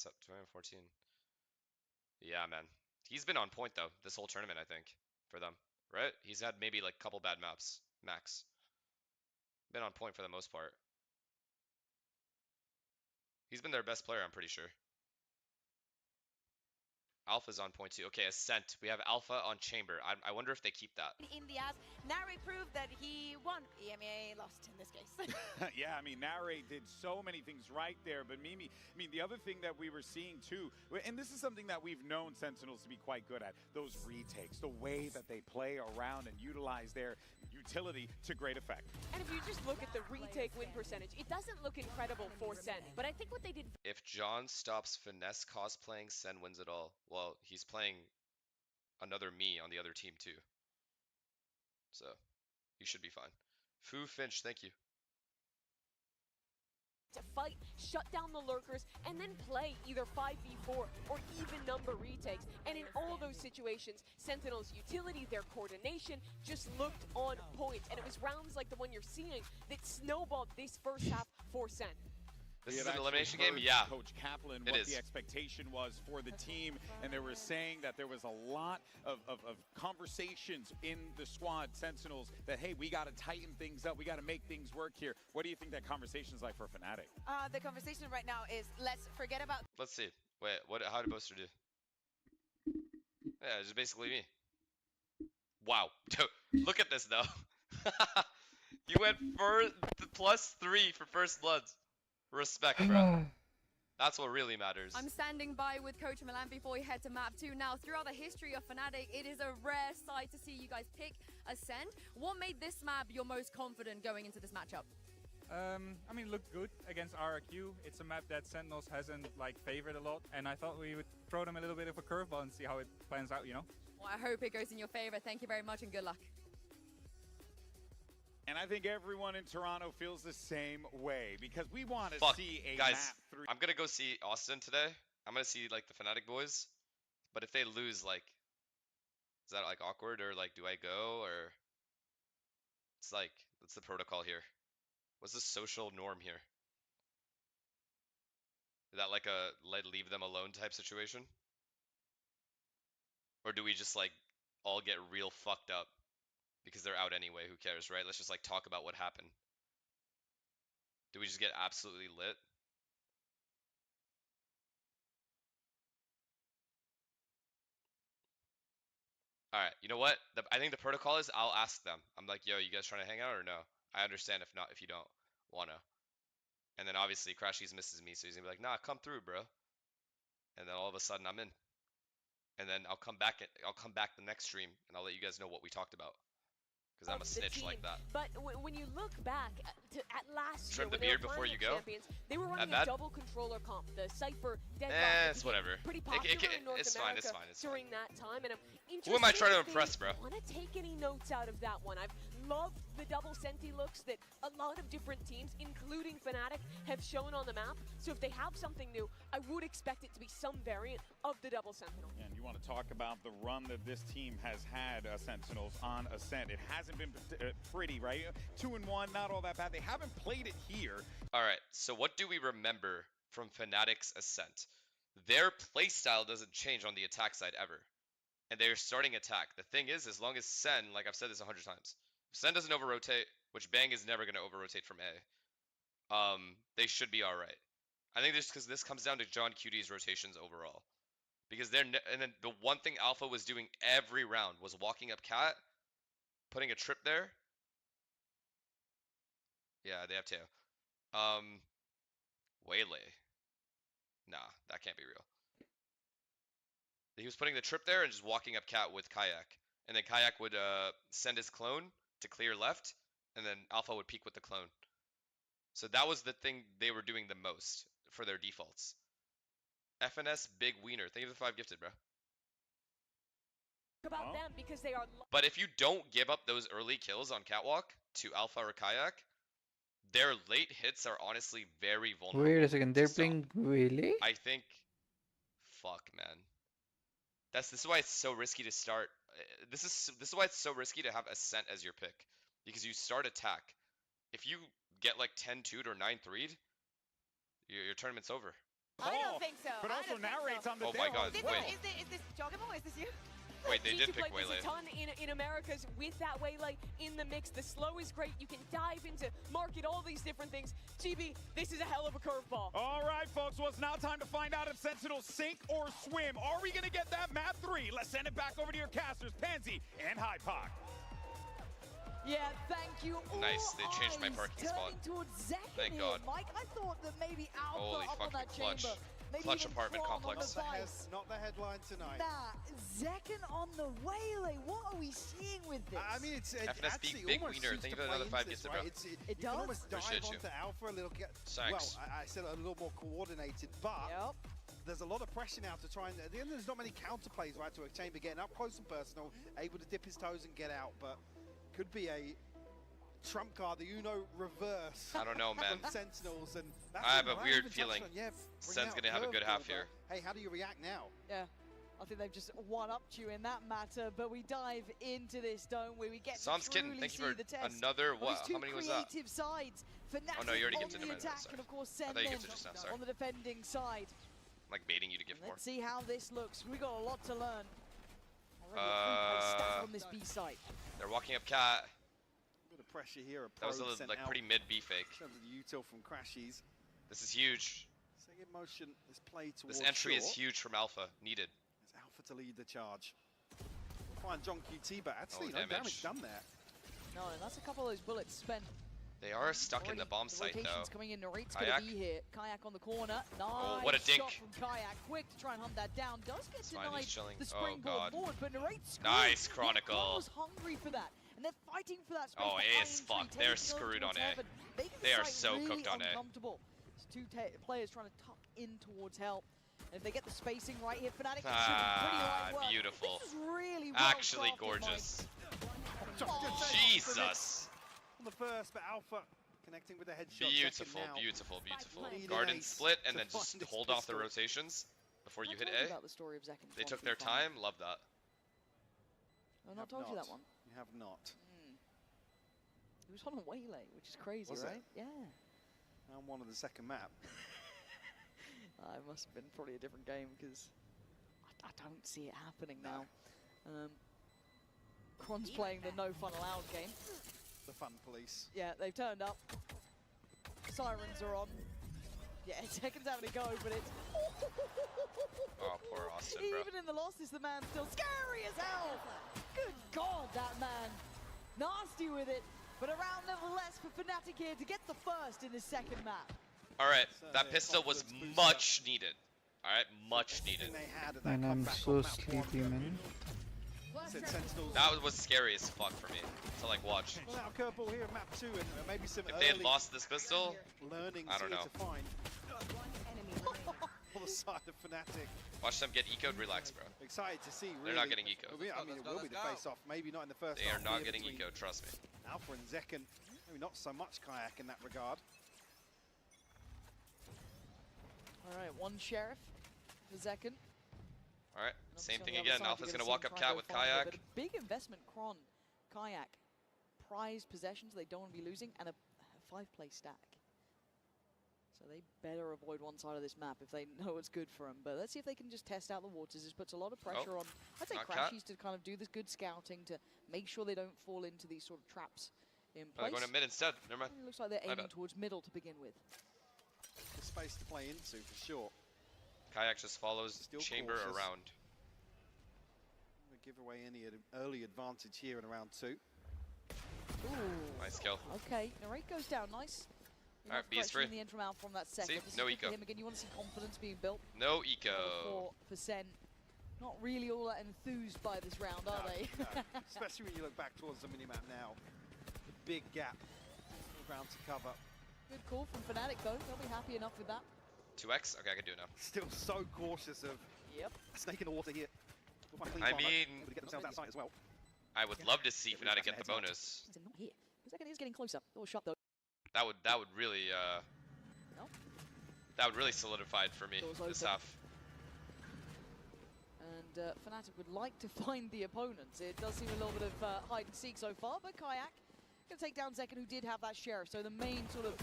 14. Yeah, man. He's been on point though this whole tournament, I think, for them. Right? He's had maybe like a couple bad maps, max. Been on point for the most part. He's been their best player, I'm pretty sure. Alpha's on point too. Okay, Ascent. We have Alpha on Chamber. I wonder if they keep that. In the ass, Narrate proved that he won. EMEA lost in this case. Yeah, I mean, Narrate did so many things right there, but Mimi, I mean, the other thing that we were seeing too, and this is something that we've known Sentinels to be quite good at, those retakes, the way that they play around and utilize their utility to great effect. And if you just look at the retake win percentage, it doesn't look incredible for SEN, but I think what they did... If John stops finesse cosplaying, Sen wins it all. Well, he's playing another me on the other team too. So, you should be fine. Foo Finch, thank you. To fight, shut down the lurkers, and then play either 5v4 or even number retakes. And in all those situations, Sentinel's utility, their coordination, just looked on point. And it was rounds like the one you're seeing that snowballed this first half for SEN. This We is had an actually elimination game? heard Yeah. from Coach Kaplan, It what is. the expectation was for the team, and they were saying that there was a lot of conversations in the squad, Sentinels, that, hey, we got to tighten things up, we got to make things work here. What do you think that conversation is like for Fnatic? The conversation right now is let's forget about... Let's see. Wait, how did Boaster do? Yeah, it's basically me. Wow. Look at this though. You went for +3 for first bloods. Respect, bro. That's what really matters. I'm standing by with Coach Milan before we head to map 2. Now, throughout the history of Fnatic, it is a rare sight to see you guys pick Ascend. What made this map your most confident going into this matchup? I mean, looked good against RRQ. It's a map that Sentinels hasn't favored a lot, and I thought we would throw them a little bit of a curveball and see how it plans out, you know? Well, I hope it goes in your favor. Thank you very much and good luck. And I think everyone in Toronto feels the same way, because we want to Fuck, see a guys, map through. I'm gonna go see Austin today. I'm gonna see the Fnatic boys. But if they lose, is that awkward, or do I go, or it's what's the protocol here? What's the social norm here? Is that a leave them alone type situation? Or do we just all get real fucked up because they're out anyway? Who cares, right? Let's just talk about what happened. Do we just get absolutely lit? Alright, you know what? I think the protocol is I'll ask them. I'm like, yo, you guys trying to hang out or no? I understand if not, if you don't wanna. And then obviously Crashies misses me, so he's gonna be like, nah, come through, bro. And then all of a sudden I'm in. And then I'll come back the next stream and I'll let you guys know what we talked about. Because Because I'm a snitch like that. But when you look back at last Trim year, the beard before you go. Champions, they were running a double controller comp, the Cypher Dead It's whatever. Pretty popular in North it's America fine. It's fine. during that time. And I'm interested Who am I trying to if they impress, bro? want to take any notes out of that one. I've loved the double Senti looks that a lot of different teams, including Fnatic, have shown on the map. So if they have something new, I would expect it to be some variant of the double Sentinel. And you want to talk about the run that this team has had, Sentinels on Ascent. It hasn't been pretty, right? 2-1, not all that bad. They haven't played it here. All right, so what do we remember from Fnatic's Ascent? Their playstyle doesn't change on the attack side ever. And they're starting attack. The thing is, as long as SEN, like I've said this 100 times, if SEN doesn't over-rotate, which Bang is never going to over-rotate from A, they should be all right. I think just because this comes down to John QD's rotations overall. Because and then the one thing Alpha was doing every round was walking up Cat, putting a trip there. Yeah, they have Teo. Waylay. Nah, that can't be real. He was putting the trip there and just walking up Cat with Kayak. And then Kayak would send his clone to clear left, and then Alpha would peek with the clone. So that was the thing they were doing the most for their defaults. FNS Big Wiener. Thank you for the 5 gifted, bro. About them because they are. But if you don't give up those early kills on Catwalk to Alpha or Kayak, their late hits are honestly very vulnerable. Wait a second, they're playing Waylay? I think, fuck, man. This is why it's so risky to start. This is why it's so risky to have Ascent as your pick, because you start attack. If you get like 10-2'd or 9-3'd, your tournament's over. I don't think so. But also narrates on the Oh my god, Is wait. this Jogamo? Is this you? Wait, they did G2 pick played Waylay. this a ton in Americas with that Waylay in the mix. The slow is great. You can dive into market, all these different things. GB, this is a hell of a curveball. All right, folks. Well, it's now time to find out if Sentinels sink or swim. Are we going to get that map 3? Let's send it back over to your casters, Pansy and Hypoc. Yeah, thank you. Nice, they changed my parking spot. Thank God. Mike, I thought that maybe Alpha Holy up on fucking that clutch. chamber. Maybe Clutch even apartment Prong on complex. the Vice. Not the headline tonight. Nah, Zekken on the Waylay. What are we seeing with this? I mean, it's FNS actually Big almost Wiener. suits Thank you to for another play 5 into this, gifted, right? bro. You does? can almost dive Appreciate you. onto Alpha a little. Thanks. Well, I said a little more coordinated, but there's a lot of pressure now to try and. At the end, there's not many counterplays, right, to a chamber getting up close and personal, able to dip his toes and get out, but could be a trump card, the Uno reverse. I don't know, man. From Sentinels, and that's I have a what weird even touched feeling on. Yeah, Sen's gonna have a good half here. Hey, how do you react now? Yeah. I think they've just one-upped you in that matter, but we dive into this dome where we get Sam's to kidding. truly Thank see you for the test. another of what? these two How many was that? creative sides. Fnatic Oh no, you already on gifted the him. attack, Sorry. and of course I Sen thought you then gifted just now. Sorry. on the defending side. I'm like baiting you to give more. Let's see how this looks. We got a lot to learn. Already a 3-play stack on this B site. They're walking up Cat. A bit of pressure here. That was a like pretty mid B fake. In terms of the util from Crashies. This is huge. Second motion is played towards This entry is short. huge from Alpha. Needed. It's Alpha to lead the charge. We'll find John QT, but actually no damage. damage done there. No, and that's a couple of those bullets spent. They are stuck in the bomb The site though. rotation's coming in. Narrate's going Kayak. to be here. Kayak on the corner. Nice Oh, what a dink. shot from Kayak. Quick to try and hunt that down. Does get It's fine, denied he's chilling. the Oh, springboard God. forward, but Narrate screwed. Nice Yeah, Chronicle. was hungry for that. And they're fighting for that space. Oh, for A is Iron fucked. Tree, They're taking on screwed on towards A. heaven, making the They are site so really cooked on A. uncomfortable. It's two players trying to tuck in towards hell. And if they get the spacing right here, Fnatic it should be pretty light work. Beautiful. This is really well Actually crafted, gorgeous. Oh, Jesus. On the first, but Alpha connecting with the headshot. Beautiful, second now. beautiful, beautiful. Needed Garden ace split and to then just find this hold off the pistol. rotations before you I hit told you A. about the story of Zekken's They one took through their five. time. Love that. I've not told you that one. You have not. It was on a Waylay, which is crazy, Was it? right? Yeah. Round one of the second map. It must have been probably a different game because I don't see it happening now. Kron's playing the no fun allowed game. The fun police. Yeah, they've turned up. Sirens are on. Yeah, Tekken's having a go, but it's... Oh, poor Austin, bro. Even in the losses, the man's still scary as hell. Good God, that man. Nasty with it. But a round nevertheless for Fnatic here to get the first in the second map. All right, that pistol was much needed. All right, much needed. And I'm so sleepy, man. Said Sentinels. That was scary as fuck for me to like watch. Well, now curveball here in map 2, and maybe some If they had lost this pistol, learnings I don't here know. to find. On the side of Fnatic. Watch them get eco'd. Relax, bro. Excited to see. Really. They're not getting eco'd. I mean, it will be the face-off. Maybe not in the first. They are half not here getting between eco'd. Trust me. Alpha and Zekken. Maybe not so much Kayak in that regard. All right, one Sheriff for Zekken. All right, And same obviously thing on the again. other side, Alpha's you're gonna gonna walk see up him cat try with to find a Kayak. bit of big investment, Kron. Kayak, prized possessions they don't want to be losing, and a 5-play stack. So they better avoid one side of this map if they know what's good for them. But let's see if they can just test out the waters. This puts a lot of pressure on, I'd say, not cat. Crashies to kind of do this good scouting to make sure they don't fall into these sort of traps in Oh, they're place. going to mid instead. Never mind. It looks like they're My aiming bad. towards middle to begin with. The space to play into for sure. Kayak just follows Still Chamber cautious. around. Gonna give away any early advantage here in round 2. Ooh. Nice kill. Okay, Narrate goes down. Nice. All right, Enough B is pressure free. in the end from Alpha from that second. See? This is No good for eco. him again. You want to see confidence being built. No eco. For Sen. Not really all that enthused by this round, are they? No. Especially when you look back towards the minimap now. The big gap. Ground to cover. Good call from Fnatic though. They'll be happy enough with that. 2x? Okay, I can do it now. Still so cautious of snake in the water here. I mean, able to get themselves outside as well. I would love to see Fnatic get the bonus. He's not here. The second is getting closer. Little shot though. That would really that would really solidify it for me Doors this open. half. And Fnatic would like to find the opponents. It does seem a little bit of hide and seek so far, but Kayak going to take down Zekken, who did have that Sheriff. So the main sort of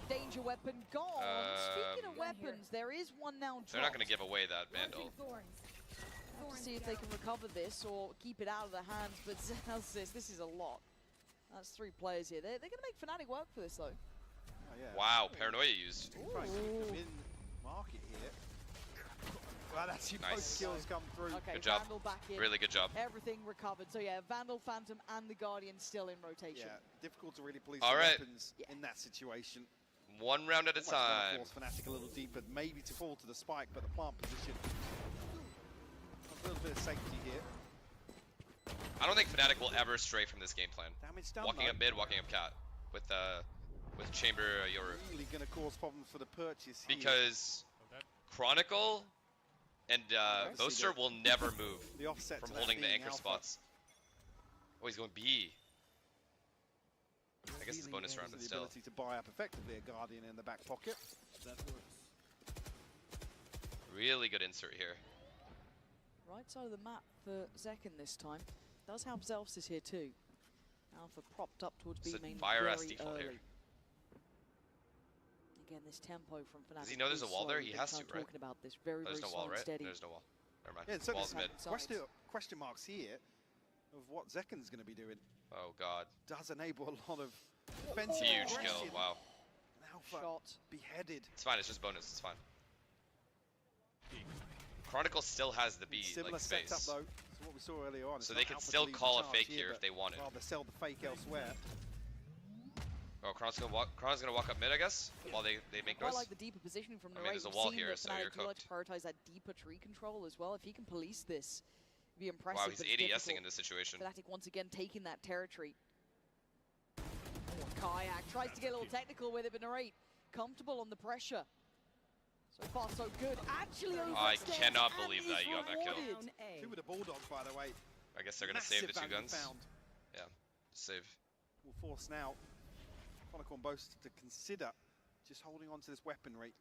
danger weapon gone. Speaking of weapons, there is one now dropped. They're not going to give away that Vandal. Have to see if they can recover this or keep it out of their hands, but Zelsis, this is a lot. That's 3 players here. They're going to make Fnatic work for this, though. Oh, yeah. Wow, Paranoia used. Try and keep them in market here. Well, that's your both kills come through. Okay, Good job. Vandal back in. Really good job. Everything recovered. So yeah, Vandal, Phantom, and the Guardian still in rotation. Yeah, difficult to really police All the right. weapons in that situation. One round at a Almost gonna time. force Fnatic a little deeper, maybe to fall to the spike, but the plant position. A little bit of safety here. I don't think Fnatic will ever stray from this game plan. Damage done, Walking though. up mid, walking up cat with Chamber Yoru. Really going to cause problems for the purchase here. Because Chronicle and Boaster will never move The offset from to that holding the being anchor Alpha. spots. Oh, he's going B. I guess it's a Really bonus round, has but the still. ability to buy up effectively a Guardian in the back pocket. That works. Really good insert here. Right side of the map for Zekken this time. Does have Zelsis here too. Alpha propped up towards B It's a main fire-ass very default early. here. Again, this tempo from Fnatic. Does he know there's is a wall there? slow. He They're has kind to, of right? talking about this very, There's very no wall, slow and right? steady. There's no wall. Never mind. Yeah, so Wall's there's mid. question marks here of what Zekken's going to be doing. Oh, God. Does enable a lot of defensive Huge aggression. kill. Wow. Alpha Shot. beheaded. It's fine. It's just bonus. It's fine. Chronicle still has the B Similar like space. setup though to what we saw earlier on. It's So not they could Alpha to still lead the call a charge fake here if but they wanted. rather sell the fake elsewhere. Oh, Chron's gonna walk up mid, I guess, while they make Quite noise. like the deeper positioning from I mean, Narrate. there's a We've wall seen here, that so Fnatic you're do like to prioritize that deeper tree control as well. If he can police this, it'd be impressive. Wow, he's but it's ADSing difficult. in this situation. Fnatic once again taking that territory. Oh, Kayak tries to get a little technical with it, but Narrate comfortable on the pressure. So far, so good. Actually, I overextends cannot and believe is that you got that kill. rewarded. Two with the Bulldogs, by the way. I guess they're gonna save the Massive two value guns. found. Yeah, save. Will force now Chronicle and Boast to consider just holding on to this weaponry.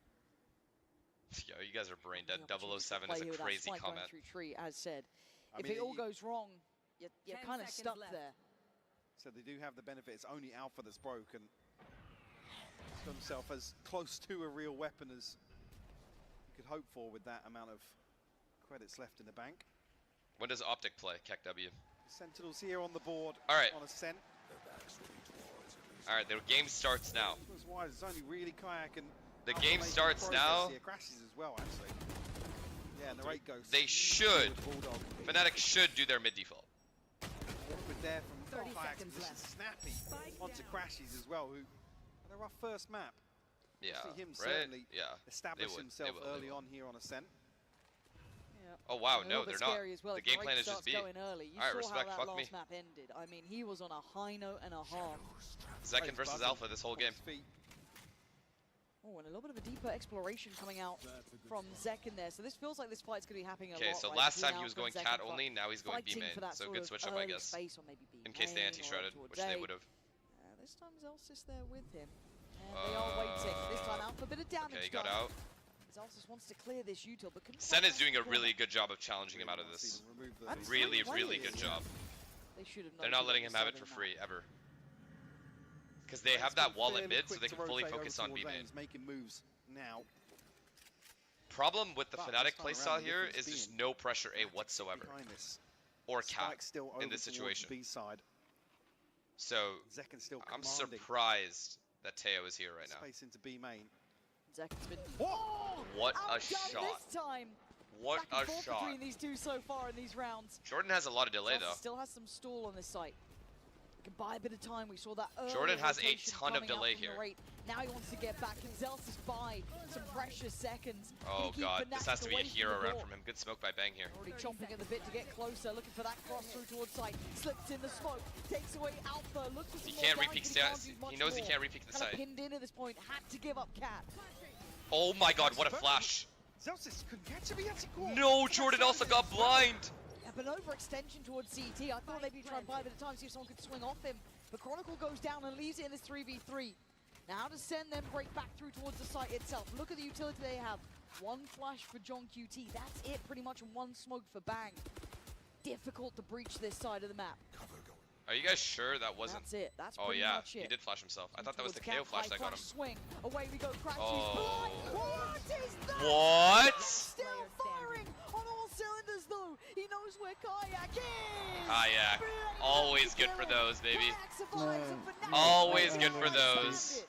Yo, you guys are brain dead. The opportunity to 007 play is here a with that crazy spike going comment. through tree, as said. I If mean, it all you- goes wrong, you're 10 kind of seconds stuck left. there. So they do have the benefit. It's only Alpha that's broken. He's got himself as close to a real weapon as you could hope for with that amount of credits left in the bank. When does Optic play? Keck W. Sentinels here on the board. All right. On Ascent. All right, the game starts now. That's why it's only really Kayak and The Alpha game making starts progress now. Here. Crashes as well, actually. Yeah, and the rate goes. They should. Bulldog. Fnatic should do their mid default. Awkward there from 30 Kayak's seconds position. left. Snappy onto Crashes as well, who had a rough first map. Yeah, See him right? certainly Yeah. establish they himself will, they early will. on here on Ascent. Yeah, Oh wow, A no, little bit they're not. scary as well. The If game Drake plan is just starts B. going early. You Alright, saw respect, how that fuck me. last map ended. I mean, he was on a high note and a half. Zekin versus Alpha this whole game. Oh, and a little bit of a deeper exploration coming out from Zekin there. So this feels like this fight's going to be happening a lot. Okay, so right, last between time he was Alpha and going Zekin, cat but only, now he's going B fighting main. for that So sort good of switch up, I early guess. space, or maybe B In case they main, or anti-shrouded, toward which they J. would have. This time Zelsis there with him. And they are waiting. This time Alpha, a bit of damage Okay, he got done. out. Zelsis wants to clear this util, but couldn't Sen quite is doing a find the corner. really good job of challenging him out of this. That's Really, three really players. good job. They should have They're not letting him have it for free, ever. Because they have that wall at mid, so they can fully focus on B main. Making moves now. Problem with the But Fnatic this time playstyle around, the here difference is just being no pressure A whatsoever. Behind this. Or cap Spike still in over this towards situation. the B side. So, Zekin still I'm commanding surprised that Teo is here right now. space into B main. Zekin's been What a outdone shot. this time. What Back and a forth shot. between these two so far in these rounds. Jordan has a lot of delay Zelsis though. still has some stall on this site. Can buy a bit of time. We saw that early Jordan has a rotation ton of coming out delay from the here. rate. Now he wants to get back. Can Zelsis buy some precious seconds? Oh Can he keep god, this Fnatic has to be a away from hero the round ball? from him. Good smoke by Bang here. Already chomping at the bit to get closer, looking for that cross through towards site. Slips in the smoke, takes away Alpha, looks for some He more can't damage, re-peek but he can't stats. do much He knows he more. can't re-peek the Kinda side. pinned in at this point, had to give up Cat. Oh my god, what a flash. Zelsis couldn't catch him, he had to go. No, Jordan also got blind. Yeah, but an overextension towards CT. I thought maybe he'd try and buy a bit of time, see if someone could swing off him. But Chronicle goes down and leaves it in this 3v3. Now how does Sen then break back through towards the site itself? Look at the utility they have. One flash for John QT. That's it pretty much, and one smoke for Bang. Difficult to breach this side of the map. Are you guys sure that wasn't? That's it. That's Oh pretty yeah, much it. he did flash himself. I thought that was the Towards KO flash that got him. Swing. Away we go. Crash. Oh. What is that? What? Still firing on all cylinders though. He knows where Kayak is. Kayak. Always good for those, baby. Kayak survives, and Fnatic Always good for those.